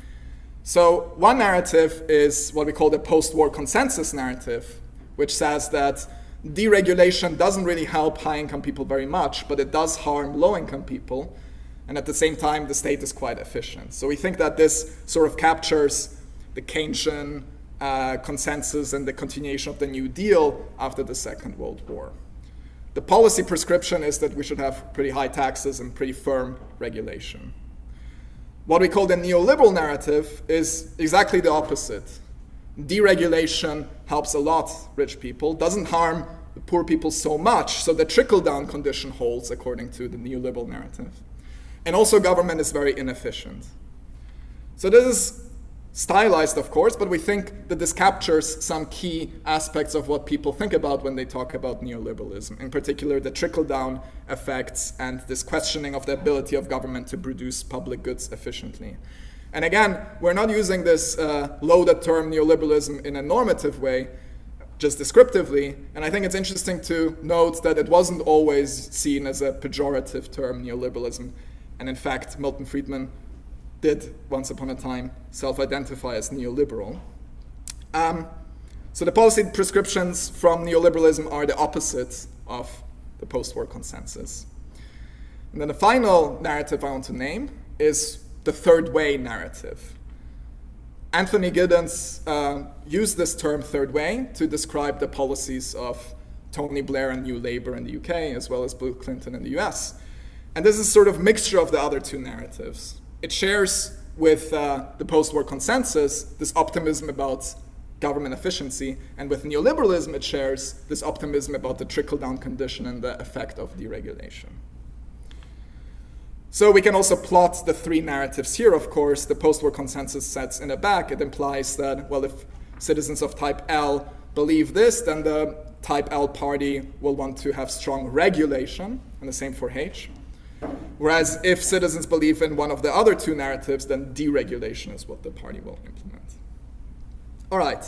F: So one narrative is what we call the post-war consensus narrative, which says that deregulation doesn't really help high-income people very much, but it does harm low-income people. And at the same time, the state is quite efficient. So we think that this sort of captures the Keynesian consensus and the continuation of the New Deal after the Second World War. The policy prescription is that we should have pretty high taxes and pretty firm regulation. What we call the neoliberal narrative is exactly the opposite. Deregulation helps a lot rich people, doesn't harm the poor people so much, so the trickle-down condition holds according to the neoliberal narrative. And also government is very inefficient. So this is stylized, of course, but we think that this captures some key aspects of what people think about when they talk about neoliberalism, in particular the trickle-down effects and this questioning of the ability of government to produce public goods efficiently. And again, we're not using this loaded term neoliberalism in a normative way, just descriptively, and I think it's interesting to note that it wasn't always seen as a pejorative term, neoliberalism. And in fact, Milton Friedman did, once upon a time, self-identify as neoliberal. So the policy prescriptions from neoliberalism are the opposite of the post-war consensus. And then the final narrative I want to name is the third way narrative. Anthony Giddens used this term third way to describe the policies of Tony Blair and New Labour in the UK, as well as Bill Clinton in the US. And this is sort of a mixture of the other 2 narratives. It shares with the post-war consensus this optimism about government efficiency, and with neoliberalism it shares this optimism about the trickle-down condition and the effect of deregulation. So we can also plot the 3 narratives here, of course. The post-war consensus sets in the back. It implies that, well, if citizens of type L believe this, then the type L party will want to have strong regulation, and the same for H. Whereas if citizens believe in one of the other 2 narratives, then deregulation is what the party will implement. All right,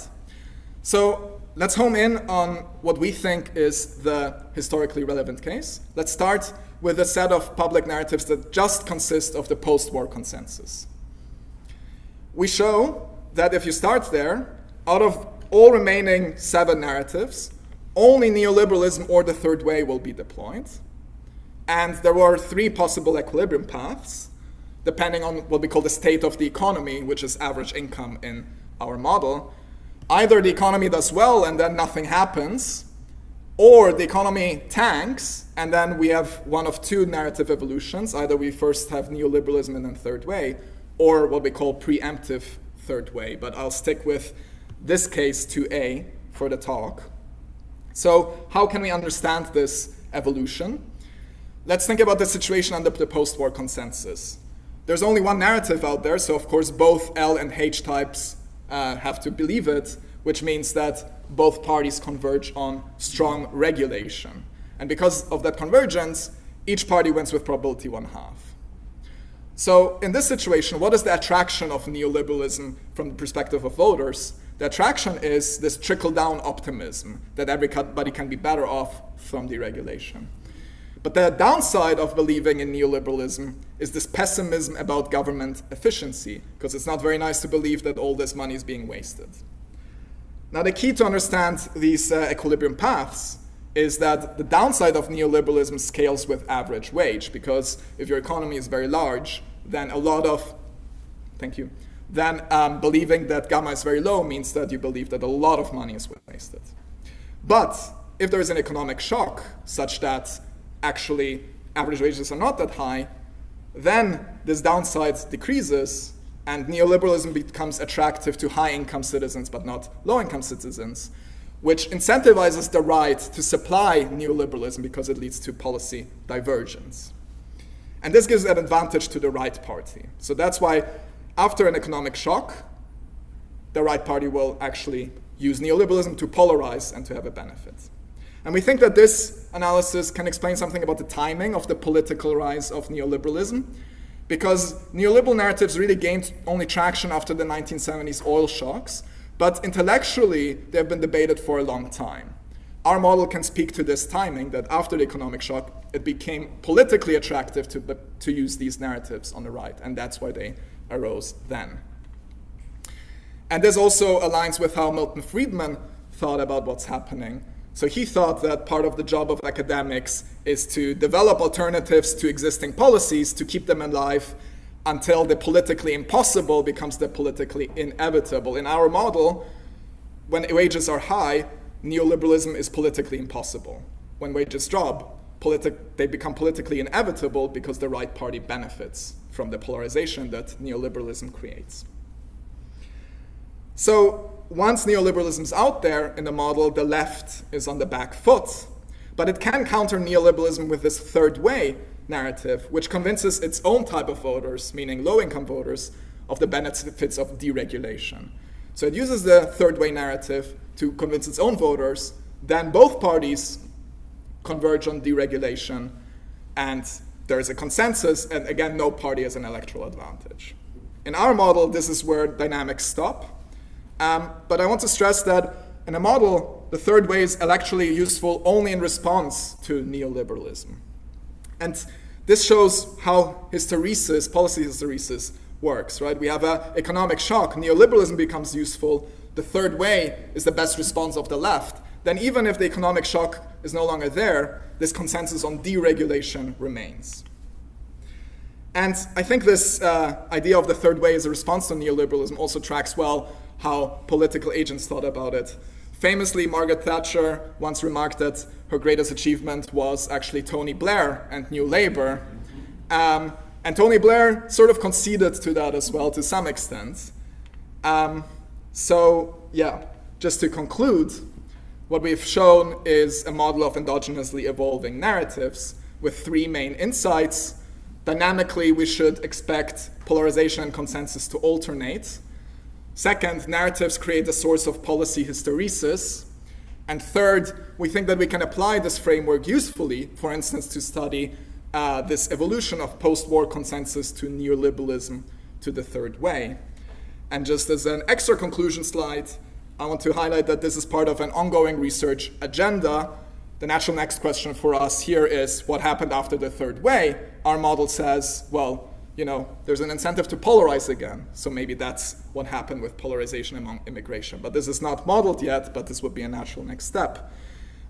F: so let's home in on what we think is the historically relevant case. Let's start with a set of public narratives that just consist of the post-war consensus. We show that if you start there, out of all remaining 7 narratives, only neoliberalism or the third way will be deployed. And there were 3 possible equilibrium paths, depending on what we call the state of the economy, which is average income in our model. Either the economy does well and then nothing happens, or the economy tanks, and then we have one of 2 narrative evolutions. Either we first have neoliberalism and then third way, or what we call preemptive third way. But I'll stick with this case 2A for the talk. So how can we understand this evolution? Let's think about the situation under the post-war consensus. There's only one narrative out there, so of course both L and H types have to believe it, which means that both parties converge on strong regulation. And because of that convergence, each party wins with probability 1/2. So in this situation, what is the attraction of neoliberalism from the perspective of voters? The attraction is this trickle-down optimism that everybody can be better off from deregulation. But the downside of believing in neoliberalism is this pessimism about government efficiency, because it's not very nice to believe that all this money is being wasted. Now, the key to understand these equilibrium paths is that the downside of neoliberalism scales with average wage, because if your economy is very large, then believing that gamma is very low means that you believe that a lot of money is wasted. But if there is an economic shock such that actually average wages are not that high, then this downside decreases and neoliberalism becomes attractive to high-income citizens but not low-income citizens, which incentivizes the right to supply neoliberalism because it leads to policy divergence. And this gives an advantage to the right party. So that's why after an economic shock, the right party will actually use neoliberalism to polarize and to have a benefit. And we think that this analysis can explain something about the timing of the political rise of neoliberalism, because neoliberal narratives really gained only traction after the 1970s oil shocks, but intellectually they have been debated for a long time. Our model can speak to this timing, that after the economic shock, it became politically attractive to use these narratives on the right, and that's why they arose then. And this also aligns with how Milton Friedman thought about what's happening. So he thought that part of the job of academics is to develop alternatives to existing policies to keep them alive until the politically impossible becomes the politically inevitable. In our model, when wages are high, neoliberalism is politically impossible. When wages drop, they become politically inevitable because the right party benefits from the polarization that neoliberalism creates. So once neoliberalism is out there in the model, the left is on the back foot, but it can counter neoliberalism with this third way narrative, which convinces its own type of voters, meaning low-income voters, of the benefits of deregulation. So it uses the third way narrative to convince its own voters, then both parties converge on deregulation, and there is a consensus, and again, no party has an electoral advantage. In our model, this is where dynamics stop. But I want to stress that in a model, the third way is electorally useful only in response to neoliberalism. And this shows how hysteresis, policy hysteresis, works, right? We have an economic shock, neoliberalism becomes useful, the third way is the best response of the left. Then even if the economic shock is no longer there, this consensus on deregulation remains. And I think this idea of the third way as a response to neoliberalism also tracks well how political agents thought about it. Famously, Margaret Thatcher once remarked that her greatest achievement was actually Tony Blair and New Labour. And Tony Blair sort of conceded to that as well to some extent. Just to conclude, what we've shown is a model of endogenously evolving narratives with three main insights. Dynamically, we should expect polarization and consensus to alternate. Second, narratives create a source of policy hysteresis. And third, we think that we can apply this framework usefully, for instance, to study this evolution of post-war consensus to neoliberalism to the third way. And just as an extra conclusion slide, I want to highlight that this is part of an ongoing research agenda. The natural next question for us here is what happened after the third way? Our model says, well, there's an incentive to polarize again. So maybe that's what happened with polarization among immigration. But this is not modeled yet, but this would be a natural next step.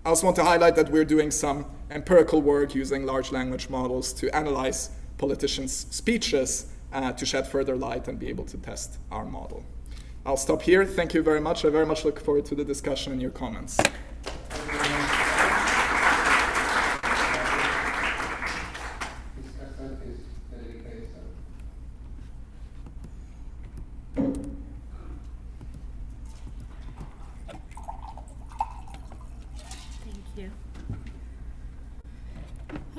F: I also want to highlight that we're doing some empirical work using large language models to analyze politicians' speeches to shed further light and be able to test our model. I'll stop here. Thank you very much. I very much look forward to the discussion and your comments.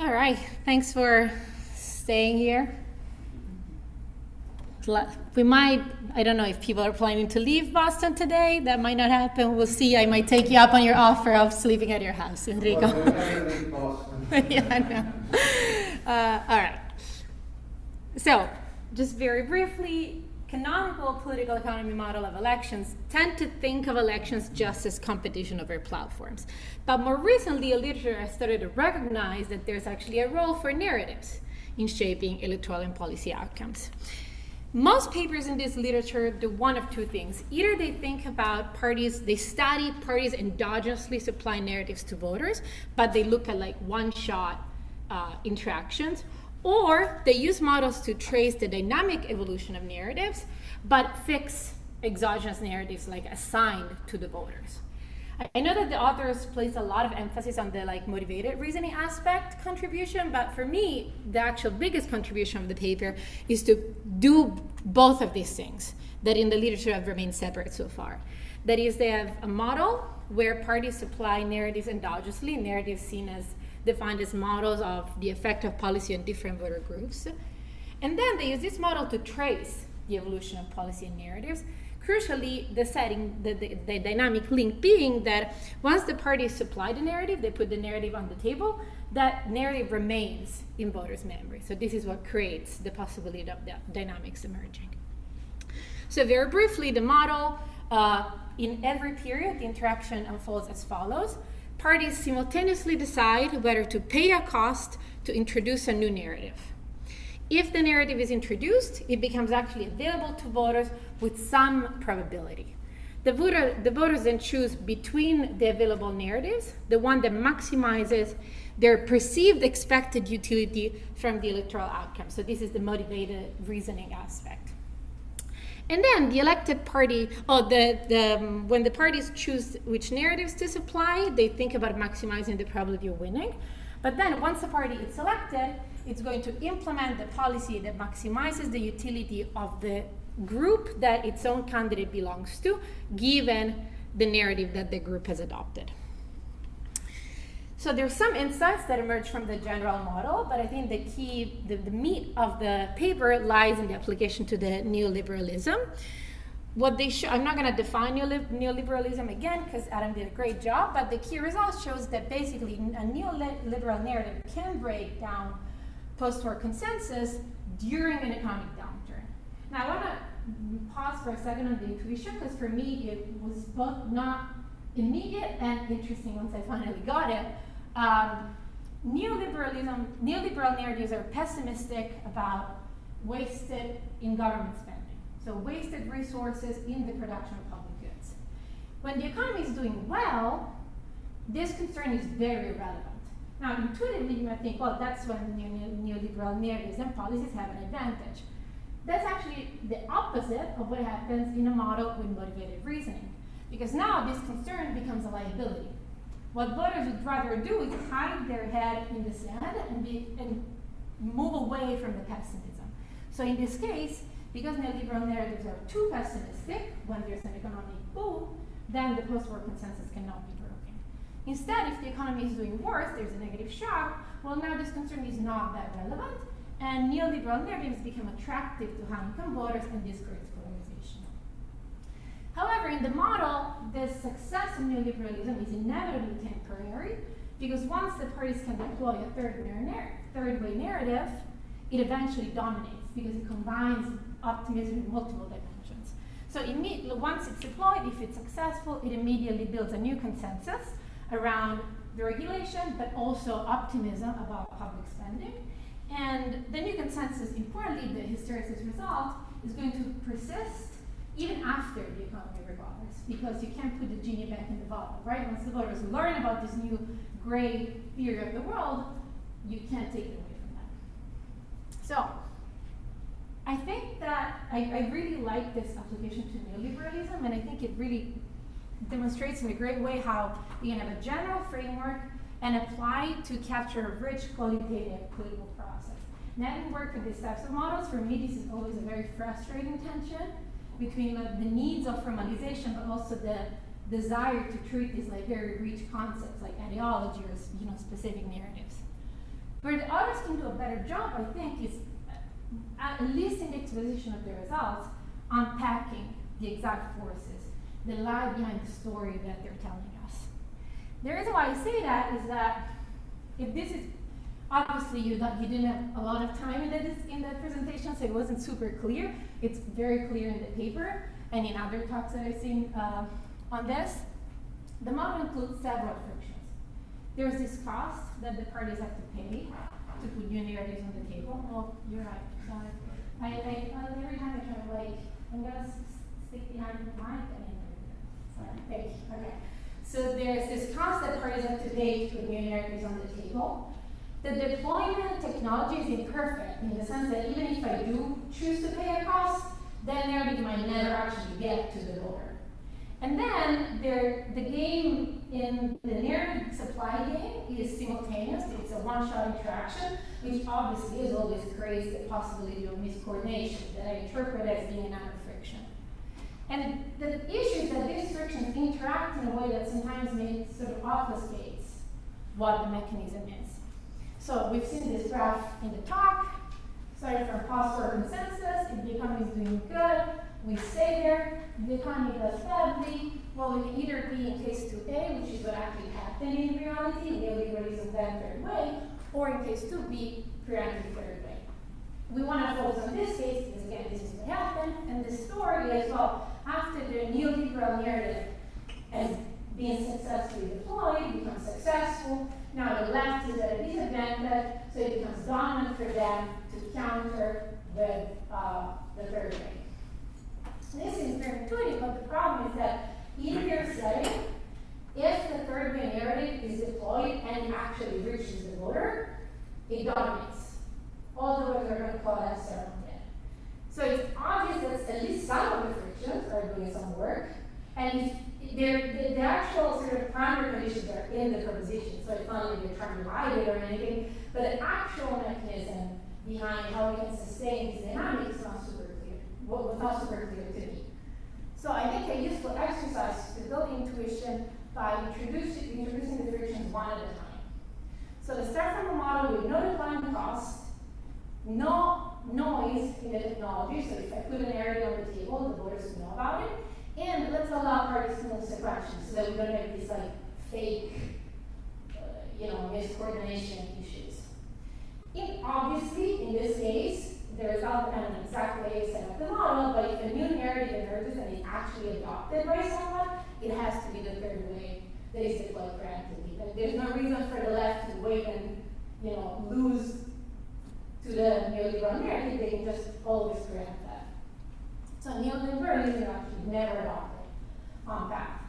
I: All right, thanks for staying here. we might, I don't know if people are planning to leave Boston today. That might not happen. We'll see. I might take you up on your offer of sleeping at your house, Enrico. Yeah, I know. All right. So, just very briefly, canonical political economy model of elections tend to think of elections just as competition over platforms. But more recently, literature has started to recognize that there's actually a role for narratives in shaping electoral and policy outcomes. Most papers in this literature do one of two things. Either they think about parties, they study parties endogenously supply narratives to voters, but they look at like one-shot interactions, or they use models to trace the dynamic evolution of narratives, but fix exogenous narratives like assigned to the voters. I know that the authors place a lot of emphasis on the like motivated reasoning aspect contribution, but for me, the actual biggest contribution of the paper is to do both of these things that in the literature have remained separate so far. That is, they have a model where parties supply narratives endogenously, narratives seen as defined as models of the effect of policy on different voter groups. And then they use this model to trace the evolution of policy and narratives. Crucially, the dynamic link being that once the parties supply the narrative, they put the narrative on the table, that narrative remains in voters' memory. So this is what creates the possibility of the dynamics emerging. So very briefly, the model, in every period, the interaction unfolds as follows. Parties simultaneously decide whether to pay a cost to introduce a new narrative. If the narrative is introduced, it becomes actually available to voters with some probability. The voters then choose between the available narratives, the one that maximizes their perceived expected utility from the electoral outcome. So this is the motivated reasoning aspect. And then the elected party, when the parties choose which narratives to supply, they think about maximizing the probability of winning. But then once the party is selected, it's going to implement the policy that maximizes the utility of the group that its own candidate belongs to, given the narrative that the group has adopted. So there's some insights that emerge from the general model, but I think the key, the meat of the paper lies in the application to the neoliberalism. What they show, I'm not going to define neoliberalism again because Adam did a great job, but the key result shows that basically a neoliberal narrative can break down post-war consensus during an economic downturn. Now I want to pause for a second on the intuition because for me it was both not immediate and interesting once I finally got it. Neoliberal narratives are pessimistic about wasted in government spending. So wasted resources in the production of public goods. When the economy is doing well, this concern is very relevant. Now, intuitively, you might think, well, that's when neoliberal narratives and policies have an advantage. That's actually the opposite of what happens in a model with motivated reasoning. Because now this concern becomes a liability. What voters would rather do is hide their head in the sand and move away from the pessimism. So in this case, because neoliberal narratives are too pessimistic when there's an economic boom, then the post-war consensus cannot be broken. Instead, if the economy is doing worse, there's a negative shock, well now this concern is not that relevant, and neoliberal narratives become attractive to high-income voters and discourage polarization. However, in the model, the success of neoliberalism is inevitably temporary, because once the parties can deploy a third-way narrative, it eventually dominates, because it combines optimism in multiple dimensions. So once it's deployed, if it's successful, it immediately builds a new consensus around the regulation, but also optimism about public spending. And the new consensus, importantly, the hysteresis result, is going to persist even after the economy recovers, because you can't put the genie back in the bottle, right? Once the voters learn about this new gray theory of the world, you can't take it away from them. So, I think that I really like this application to neoliberalism, and I think it really demonstrates in a great way how you can have a general framework and apply to capture a rich qualitative political process. And having worked with these types of models, for me this is always a very frustrating tension between the needs of formalization, but also the desire to treat these like very rich concepts like ideology or specific narratives. Where the others can do a better job, I think, is
V: at least in the exposition of the results, unpacking the exact forces that lie behind the story that they're telling us. The reason why I say that is that if this is, obviously you didn't have a lot of time in that presentation, so it wasn't super clear. It's very clear in the paper and in other talks that I've seen on this. The model includes several frictions. There's this cost that the parties have to pay to put new narratives on the table. Oh, you're right. Sorry. Every time I try to I'm gonna stick behind the mic and thank you. Okay. So there's this cost that parties have to pay to put new narratives on the table. The deployment technology is imperfect in the sense that even if I do choose to pay a cost, that narrative might never actually get to the voter. And then the game in the narrative supply game is simultaneous. It's a one-shot interaction, which obviously is always creates the possibility of miscoordination that I interpret as being another friction. And the issue is that these frictions interact in a way that sometimes sort of obfuscates what the mechanism is. So we've seen this graph in the talk. Started from pause for consensus. If the economy is doing good, we stay there. If the economy does badly, well, we can either be in case 2A, which is what actually happened in reality, neoliberalism then third way, or in case 2B, preemptive third way. We want to focus on this case because, again, this is what happened. And the story is, well, after the neoliberal narrative has been successfully deployed, becomes successful, now the left is at a disadvantage, so it becomes dominant for them to counter with the third way. This is very intuitive, but the problem is that in their setting, if the third way narrative is deployed and it actually reaches the voter, it dominates. All the voters are going to call that again. So it's obvious that at least some of the frictions are doing some work, and the actual sort of primary conditions are in the proposition, so it's not like they're trying to hide it or anything, but the actual mechanism behind how we can sustain these dynamics is not super clear. Well, was not super clear to me. So I think a useful exercise to build intuition by introducing the frictions one at a time. So to start from a model with no declining cost, no noise in the technology, so if I put an area on the table, the voters will know about it, and let's allow parties to move sequentially so that we don't have these fake, miscoordination issues. Obviously, in this case, the result depends on exactly how you set up the model, but if a new narrative emerges and is actually adopted by someone, it has to be the third way that is deployed proactively. Like, there's no reason for the left to wait and lose to the neoliberal narrative. They can just always preempt that. So neoliberalism is actually never adopted on path.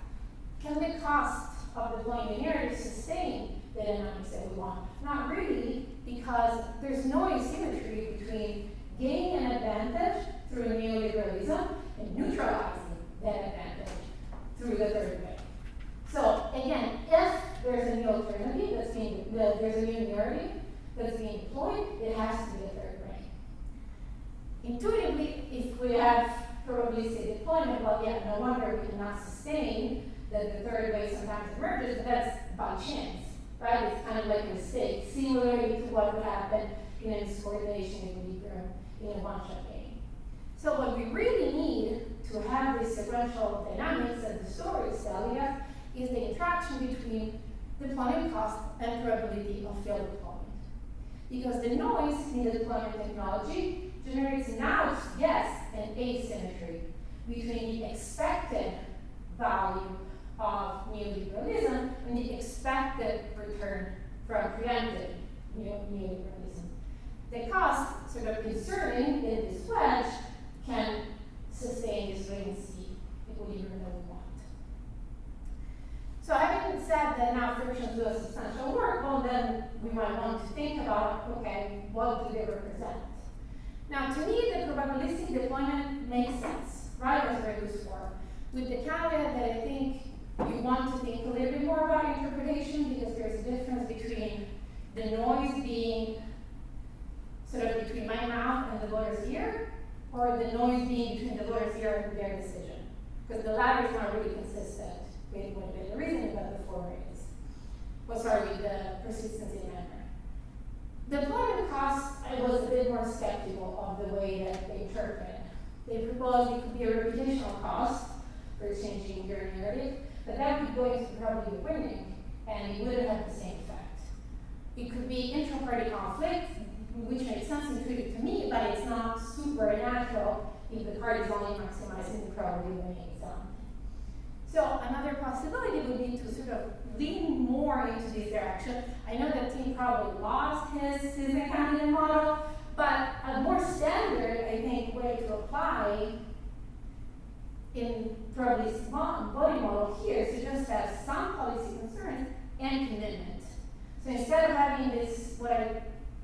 V: Can the cost of deploying the narrative sustain the dynamics that we want? Not really, because there's no asymmetry between gaining an advantage through neoliberalism and neutralizing that advantage through the third way. So again, if there's a new alternative there's a new narrative that's being deployed, it has to be the third way. Intuitively, if we have probabilistic deployment, well, yeah, no wonder we cannot sustain that the third way sometimes emerges, but that's by chance, right? It's kind of like a mistake, similarly to what would happen in a miscoordination equilibrium in a one-shot game. So what we really need to have this sequential dynamics that the story is telling us is the interaction between deployment cost and probability of failed deployment. Because the noise in the deployment technology generates now, yes, an asymmetry between the expected value of neoliberalism and the expected return from preemptive neoliberalism. The cost, sort of inserting in this wedge, can sustain this wait-and-see equilibrium that we want. So having said that now frictions do a substantial work, well then we might want to think about, okay, what do they represent? Now to me, the probabilistic deployment makes sense, right, as a reduced form, with the caveat that I think you want to think a little bit more about interpretation because there's a difference between the noise being sort of between my mouth and the voter's ear, or the noise being between the voter's ear and their decision. Because the latter is not really consistent with the reasoning, but the former is. Well, sorry, with the persistence in memory.
I: Deployment costs, I was a bit more skeptical of the way that they interpret. They proposed it could be a reputational cost for changing your narrative, but that would be going to probably the winning, and it wouldn't have the same effect. It could be intra-party conflict, which makes sense intuitive to me, but it's not supernatural if the parties only maximizing the probability of winning exam. So another possibility would be to sort of lean more into this direction. I know that Tim probably lost his candidate model, but a more standard, I think, way to apply in probably small body model here is to just have some policy concerns and commitment. So instead of having this, what I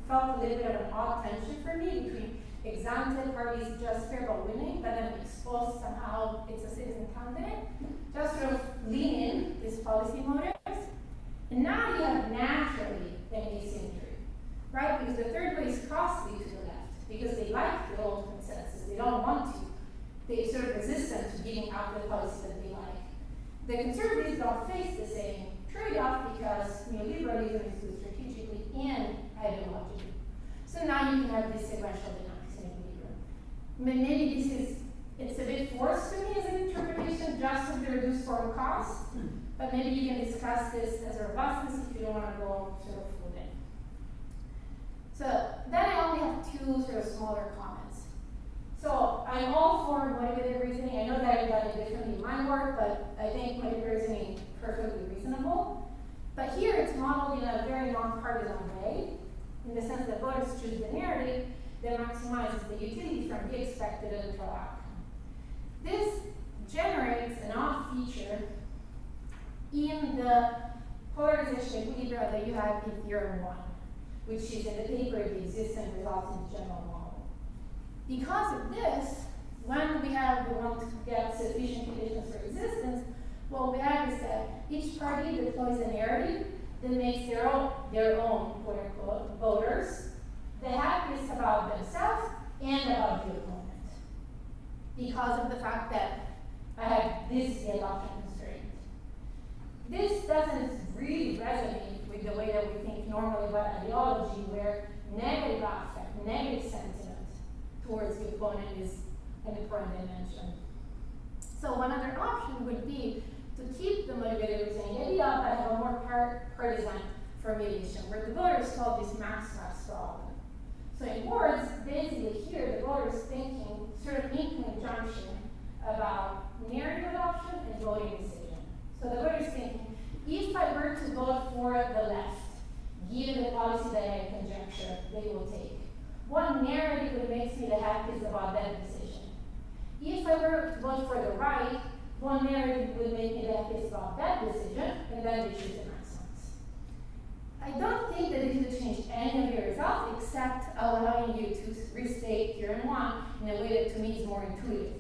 I: felt a little bit of an odd tension for me between example parties just fair about winning, but then expose somehow it's a citizen candidate, just sort of lean in these policy motives. And now you have naturally an asymmetry, right? Because the third way is costly to the left, because they like the old consensus, they don't want to. They're sort of resistant to giving up the policy that they like. The conservatives don't face the same trade-off because neoliberalism is used strategically and ideologically. So now you can have this sequential dynamics in equilibrium. Maybe this is, it's a bit forced to me as an interpretation just of the reduced form cost, but maybe you can discuss this as a robustness if you don't want to go sort of full in. So then I only have two sort of smaller comments. So I'm all for motivated reasoning. I know that I've done it differently in my work, but I think motivated reasoning is perfectly reasonable. But here it's modeled in a very non-partisan way, in the sense that voters choose the narrative that maximizes the utility from the expected electoral outcome. This generates an off feature in the polarization equilibrium that you have in theorem 1, which is in the paper the existence results in the general model. Because of this, when we want to get sufficient conditions for existence, what we have is that each party deploys a narrative that makes their own quote-unquote voters the happiest about themselves and about the opponent. Because of the fact that this is the adoption constraint. This doesn't really resonate with the way that we think normally about ideology, where negative affect, negative sentiment towards the opponent is an important dimension. So one other option would be to keep the motivated reasoning idea, but have a more partisan formulation, where the voters solve this max-max problem. So in words, basically here, the voters thinking sort of in conjunction about narrative adoption and voting decision. So the voters thinking, if I were to vote for the left, given the policy that I conjecture they will take, what narrative would make me the happiest about that decision? If I were to vote for the right, what narrative would make me the happiest about that decision, and then they choose the maximums. I don't think that it would change any of your results, except allowing you to restate theorem 1 in a way that to me is more intuitive.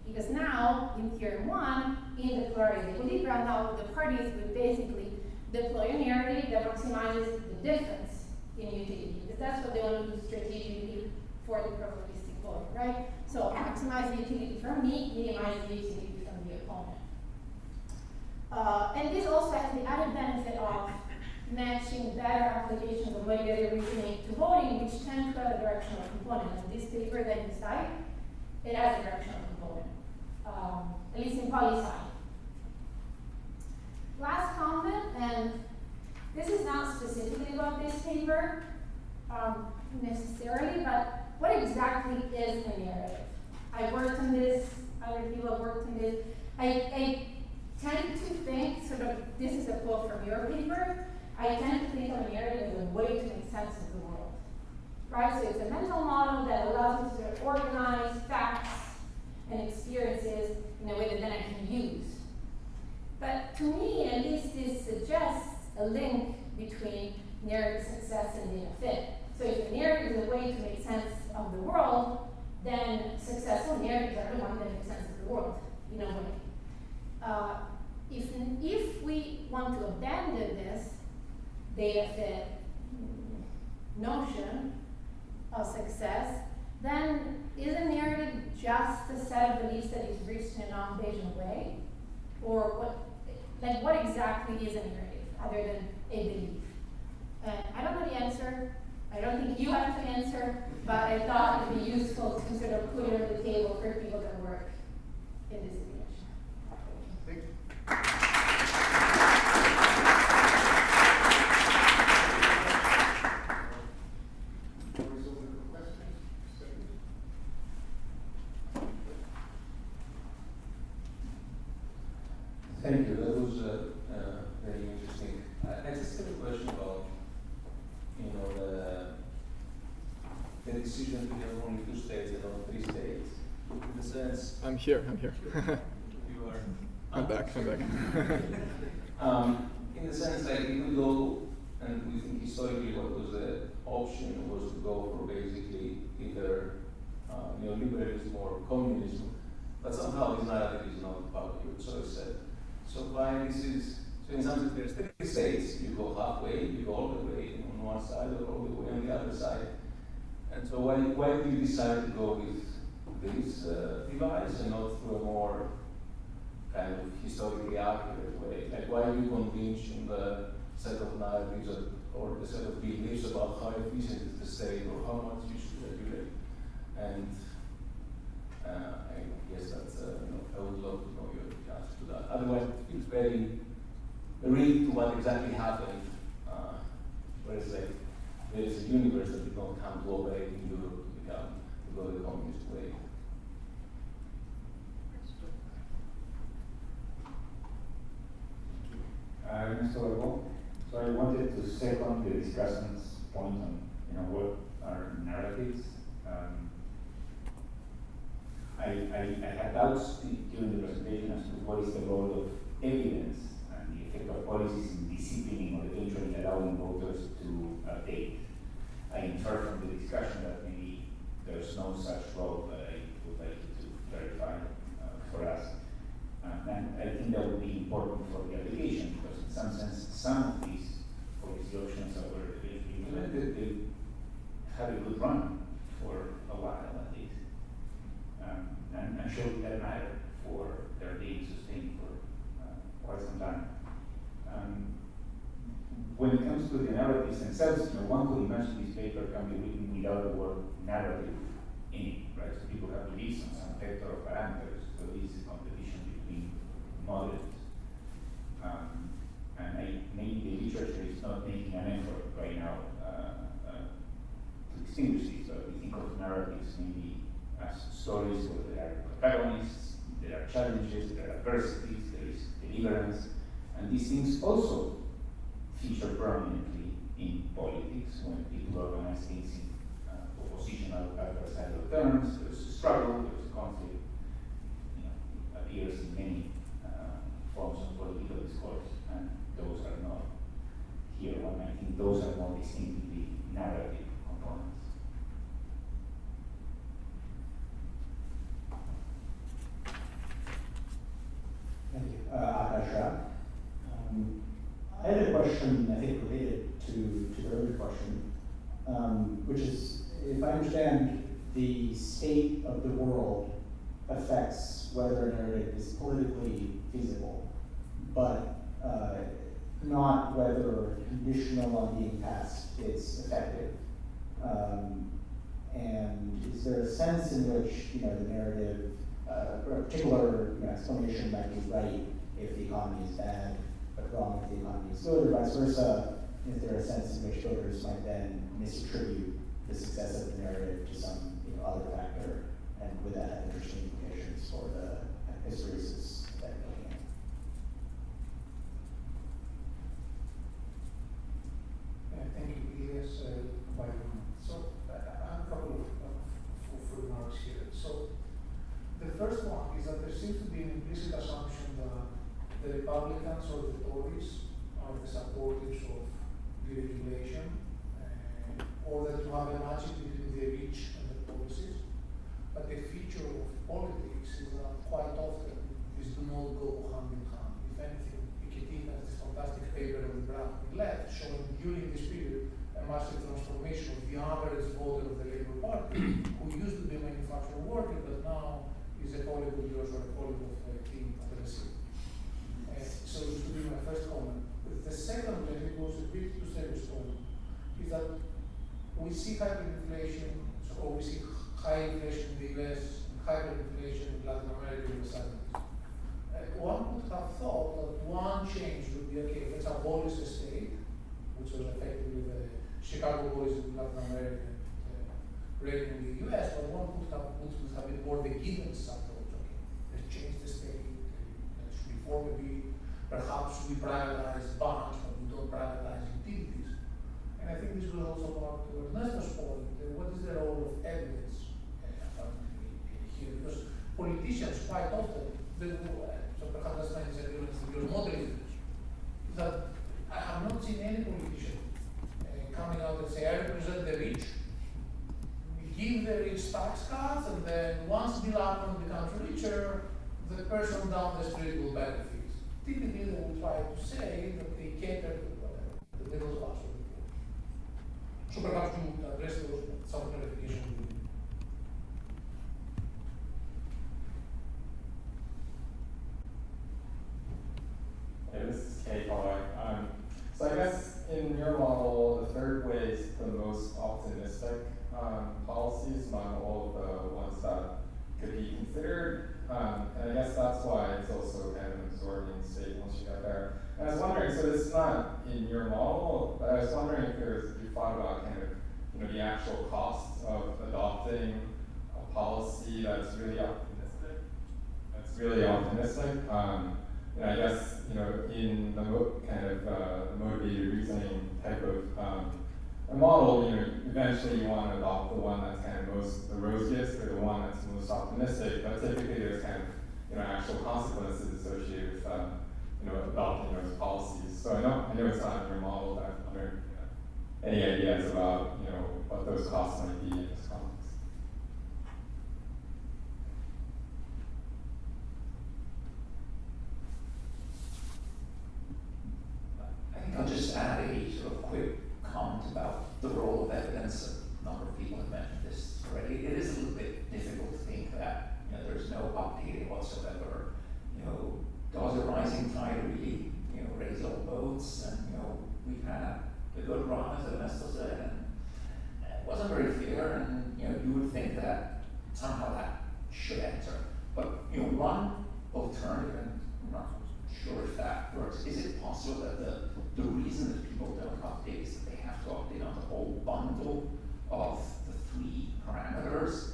I: Because now, in theorem 1, in the polarized equilibrium, now the parties would basically deploy a narrative that maximizes the difference in utility. Because that's what they want to do strategically for the probabilistic vote, right? So maximize the utility from me, minimize the utility from the opponent. And this also has the added benefit of matching better applications of motivated reasoning to voting, which tend to have a directional component. And this paper that you cite, it has a directional component, at least in poli-sci. Last comment, and this is not specifically about this paper necessarily, but what exactly is a narrative? I worked on this, other people have worked on this. I tend to think, sort of, this is a quote from your paper, I tend to think of a narrative as a way to make sense of the world. Right? So it's a mental model that allows me to sort of organize facts and experiences in a way that then I can use. But to me, at least, this suggests a link between narrative success and data fit. So if the narrative is a way to make sense of the world, then successful narratives are the ones that make sense of the world, in a way. If we want to abandon this data fit notion of success, then is a narrative just a set of beliefs that is reached in a non-Bayesian way? Or what exactly is a narrative other than a belief? I don't know the answer. I don't think
J: question about, the decision to have only 2 states and not 3 states. In the sense,
F: I'm here.
J: you are.
F: I'm back.
J: In the sense, like, if we go and we think historically what was the option was to go for basically either neoliberalism or communism, but somehow this narrative is not public, so it's said. So why this is, so in some sense there's 3 states, you go halfway, you go all the way on one side or all the way on the other side. And so why do you decide to go with this device and not through a more kind of historically accurate way? Like, why are you convinced in the set of narratives or the set of beliefs about how efficient is the state or how much you should regulate? And I guess that's, I would love to know your answer to that. Otherwise, it feels very real to what exactly happened. Whereas, like, there is a universe that did not come to operate in Europe to go the communist way.
P: So I wanted to second the discussant's point on what are narratives. I had doubts during the presentation as to what is the role of evidence and the effect of policies in disciplining or eventually allowing voters to date. I infer from the discussion that maybe there's no such role, but I would like you to clarify for us. And I think that would be important for the application because in some sense, some of these policy options that were implemented, they had a good run for a while at least. And showed that matter for their being sustained for quite some time. When it comes to the narratives themselves, one could imagine this paper can be written without the word narrative in it, right? So people have beliefs on some vector of parameters, so this is a competition between models. And maybe the literature is not making an effort right now to distinguish these, but we think of narratives maybe as stories where there are protagonists, there are challenges, there are adversities, there is deliverance, and these things also feature prominently in politics when people organize things in oppositional adversarial terms. There's a struggle, there's a conflict. It appears in many forms of political discourse, and those are not here. And I think those are more distinctively narrative components.
U: Thank you. Akash Rao. I had a question, I think, related to the earlier question, which is, if I understand, the state of the world affects whether a narrative is politically feasible, but not whether conditional on being passed it's effective. And is there a sense in which the narrative, a particular explanation might be right if the economy is bad, but wrong if the economy is good, or vice versa? Is there a sense in which voters might then misattribute the success of the narrative to some other factor, and would that have interesting implications for the hysteresis that you're looking at?
D: Thank you, Elias. So I have a couple of remarks here. So the first one is that there seems to be an implicit assumption that the Republicans or the Tories are the supporters of deregulation, or that you have a matching between the rich and the policies. But the feature of politics is that quite often these do not go hand in hand. If anything, Piketty has this fantastic paper on the graph on the left showing during this period a massive transformation of the average voter of the Labour Party, who used to be a manufacturing worker, but now is a colleague of yours or a colleague of Team Patrese. So this would be my first comment. The second, and it goes a bit to Sergio's point, is that we see hyperinflation, or we see high inflation in the US, and hyperinflation in Latin America in the 70s. One would have thought that one change would be, okay, let's abolish the state, which was effectively the Chicago Boys in Latin America and Reagan in the US, but one would have been more the Giddens approach. Okay, let's change the state, let's reform a bit, perhaps we privatize bonds, but we don't privatize utilities. think this goes also back to Ernesto's point, what is the role of evidence here? Because politicians quite often, so perhaps that's my disagreement with your modeling, that I have not seen any politician coming out and say, I represent the rich, we give the rich tax cuts, and then once Bill Ackman becomes richer, the person down the street will benefit. Typically, they will try to say that they cater to whatever, the middle class or the poor. So perhaps you address those, some clarification.
E: Hey, this is Kay Pollack. So I guess in your model, the third way is the most optimistic policies among all of the ones that could be considered. And I guess that's why it's also kind of an absorbing state once you get there. And I was wondering, so this is not in your model, but I was wondering if you thought about kind of the actual cost of adopting a policy that's really optimistic. And I guess in the kind of motivated reasoning type of a model, eventually you want to adopt the one that's kind of the rosiest or the one that's most optimistic, but typically there's kind of actual consequences associated with adopting those policies. So I know it's not in your model, but I'm wondering any ideas about what those costs might be in this context.
C: I think I'll just add a sort of quick comment about the role of evidence. A number of people have mentioned this already. It is a little bit difficult to think that there's no updating whatsoever. Does a rising tide really raise all boats? And we've had a good run, as Ernesto said, and it wasn't very fair. And you would think that somehow that should enter. But one alternative, and I'm not sure if that works. Is it possible that the reason that people don't update is that they have to update on the whole bundle of the 3 parameters,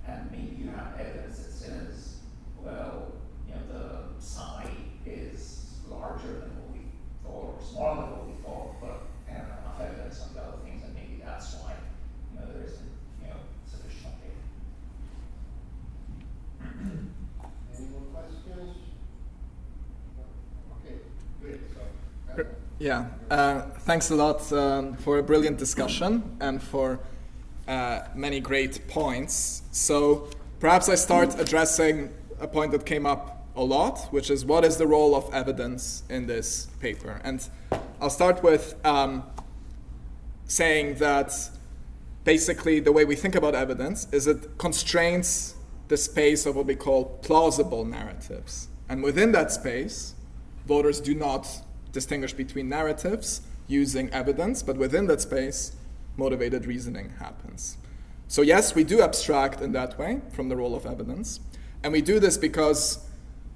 C: and maybe you have evidence that says, well, the psi is larger than what we thought or smaller than what we thought, but I don't have enough evidence on the other things, and maybe that's why there isn't sufficient update.
O: Any more questions? Okay, great.
F: Yeah, thanks a lot for a brilliant discussion and for many great points. So perhaps I start addressing a point that came up a lot, which is what is the role of evidence in this paper? And I'll start with saying that basically the way we think about evidence is it constrains the space of what we call plausible narratives. And within that space, voters do not distinguish between narratives using evidence, but within that space, motivated reasoning happens. So yes, we do abstract in that way from the role of evidence. And we do this because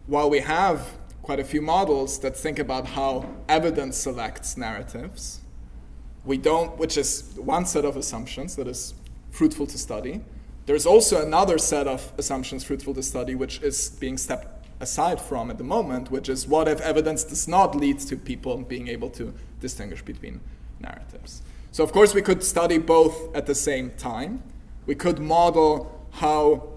F: while we have quite a few models that think about how evidence selects narratives, we don't, which is one set of assumptions that is fruitful to study. There's also another set of assumptions fruitful to study, which is being stepped aside from at the moment, which is what if evidence does not lead to people being able to distinguish between narratives. So of course we could study both at the same time. We could model how,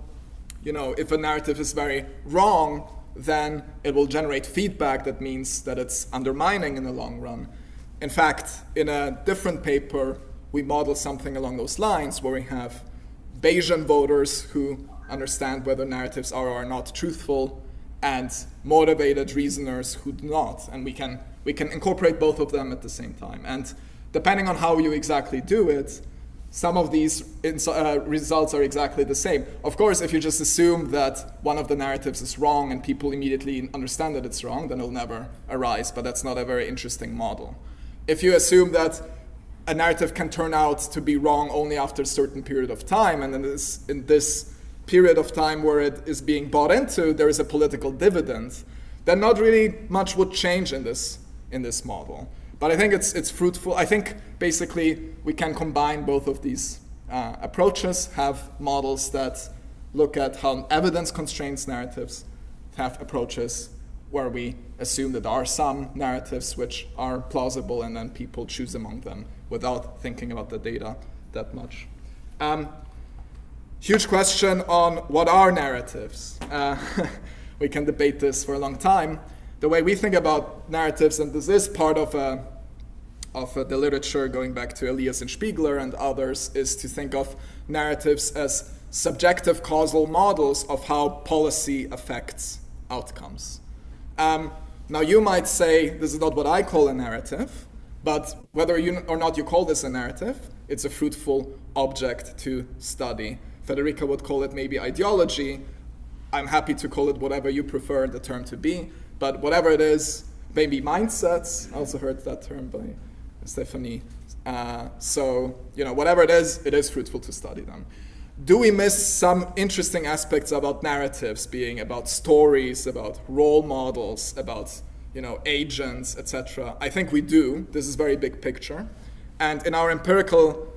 F: if a narrative is very wrong, then it will generate feedback that means that it's undermining in the long run. In fact, in a different paper, we model something along those lines where we have Bayesian voters who understand whether narratives are or are not truthful and motivated reasoners who do not. And we can incorporate both of them at the same time. And depending on how you exactly do it, some of these results are exactly the same. Of course, if you just assume that one of the narratives is wrong and people immediately understand that it's wrong, then it'll never arise, but that's not a very interesting model. If you assume that a narrative can turn out to be wrong only after a certain period of time, and in this period of time where it is being bought into, there is a political dividend, then not really much would change in this model. But I think it's fruitful. I think basically we can combine both of these approaches, have models that look at how evidence constrains narratives, have approaches where we assume that there are some narratives which are plausible and then people choose among them without thinking about the data that much. Huge question on what are narratives. We can debate this for a long time. The way we think about narratives, and this is part of the literature going back to Elias and Spiegler and others, is to think of narratives as subjective causal models of how policy affects outcomes. Now you might say, this is not what I call a narrative, but whether or not you call this a narrative, it's a fruitful object to study. Federica would call it maybe ideology. I'm happy to call it whatever you prefer the term to be, but whatever it is, maybe mindsets. I also heard that term by Stephanie. So, whatever it is fruitful to study them. Do we miss some interesting aspects about narratives, being about stories, about role models, about agents, etc.? I think we do. This is very big picture. And in our empirical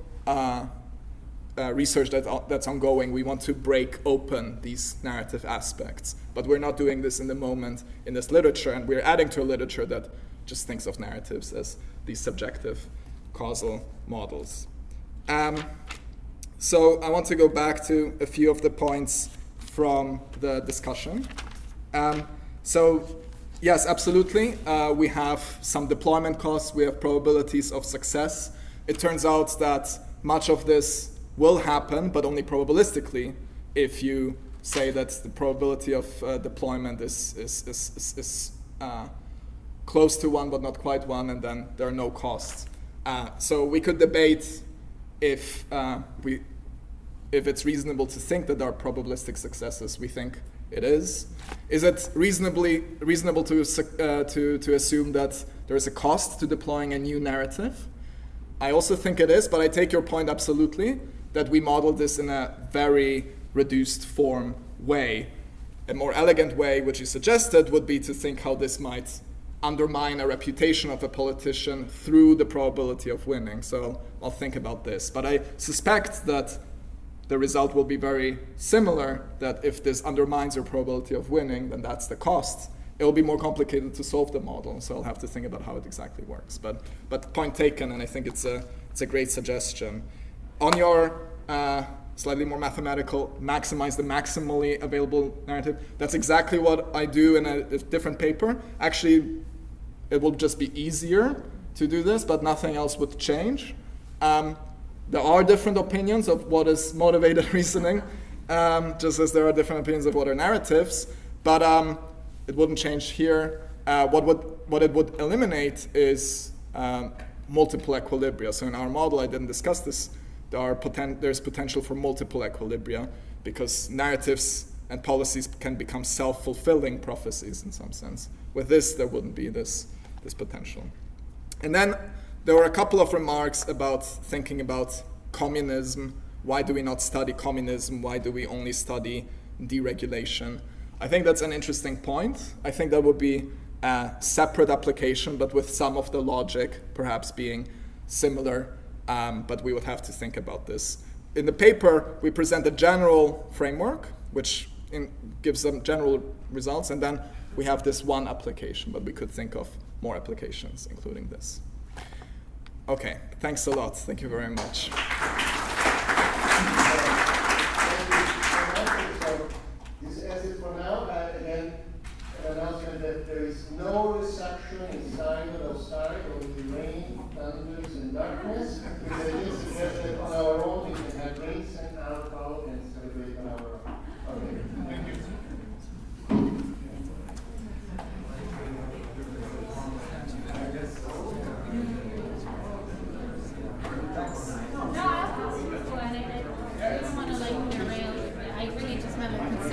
F: research that's ongoing, we want to break open these narrative aspects. But we're not doing this in the moment in this literature, and we're adding to a literature that just thinks of narratives as these subjective causal models. So I want to go back to a few of the points from the discussion. So yes, absolutely, we have some deployment costs, we have probabilities of success. It turns out that much of this will happen, but only probabilistically, if you say that the probability of deployment is close to 1 but not quite 1, and then there are no costs. So we could debate if it's reasonable to think that there are probabilistic successes. We think it is. Is it reasonable to assume that there is a cost to deploying a new narrative? I also think it is, but I take your point absolutely, that we model this in a very reduced form way. A more elegant way, which you suggested, would be to think how this might undermine a reputation of a politician through the probability of winning. So I'll think about this. But I suspect that the result will be very similar, that if this undermines your probability of winning, then that's the cost. It will be more complicated to solve the model, so I'll have to think about how it exactly works. But point taken, and I think it's a great suggestion. On your slightly more mathematical, maximize the maximally available narrative, that's exactly what I do in a different paper. Actually, it will just be easier to do this, but nothing else would change. There are different opinions of what is motivated reasoning, just as there are different opinions of what are narratives, but it wouldn't change here. What it would eliminate is multiple equilibria. So in our model, I didn't discuss this, there's potential for multiple equilibria, because narratives and policies can become self-fulfilling prophecies in some sense. With this, there wouldn't be this potential. And then there were a couple of remarks about thinking about communism. Why do we not study communism? Why do we only study deregulation? I think that's an interesting point. I think that would be a separate application, but with some of the logic perhaps being similar, but we would have to think about this. In the paper, we present a general framework, which gives some general results, and then we have this one application, but we could think of more applications, including this. Okay, thanks a lot. Thank you very much.
O: This is it for now. Again, an announcement that there is no reception inside or outside, or the rain, thunders, and darkness.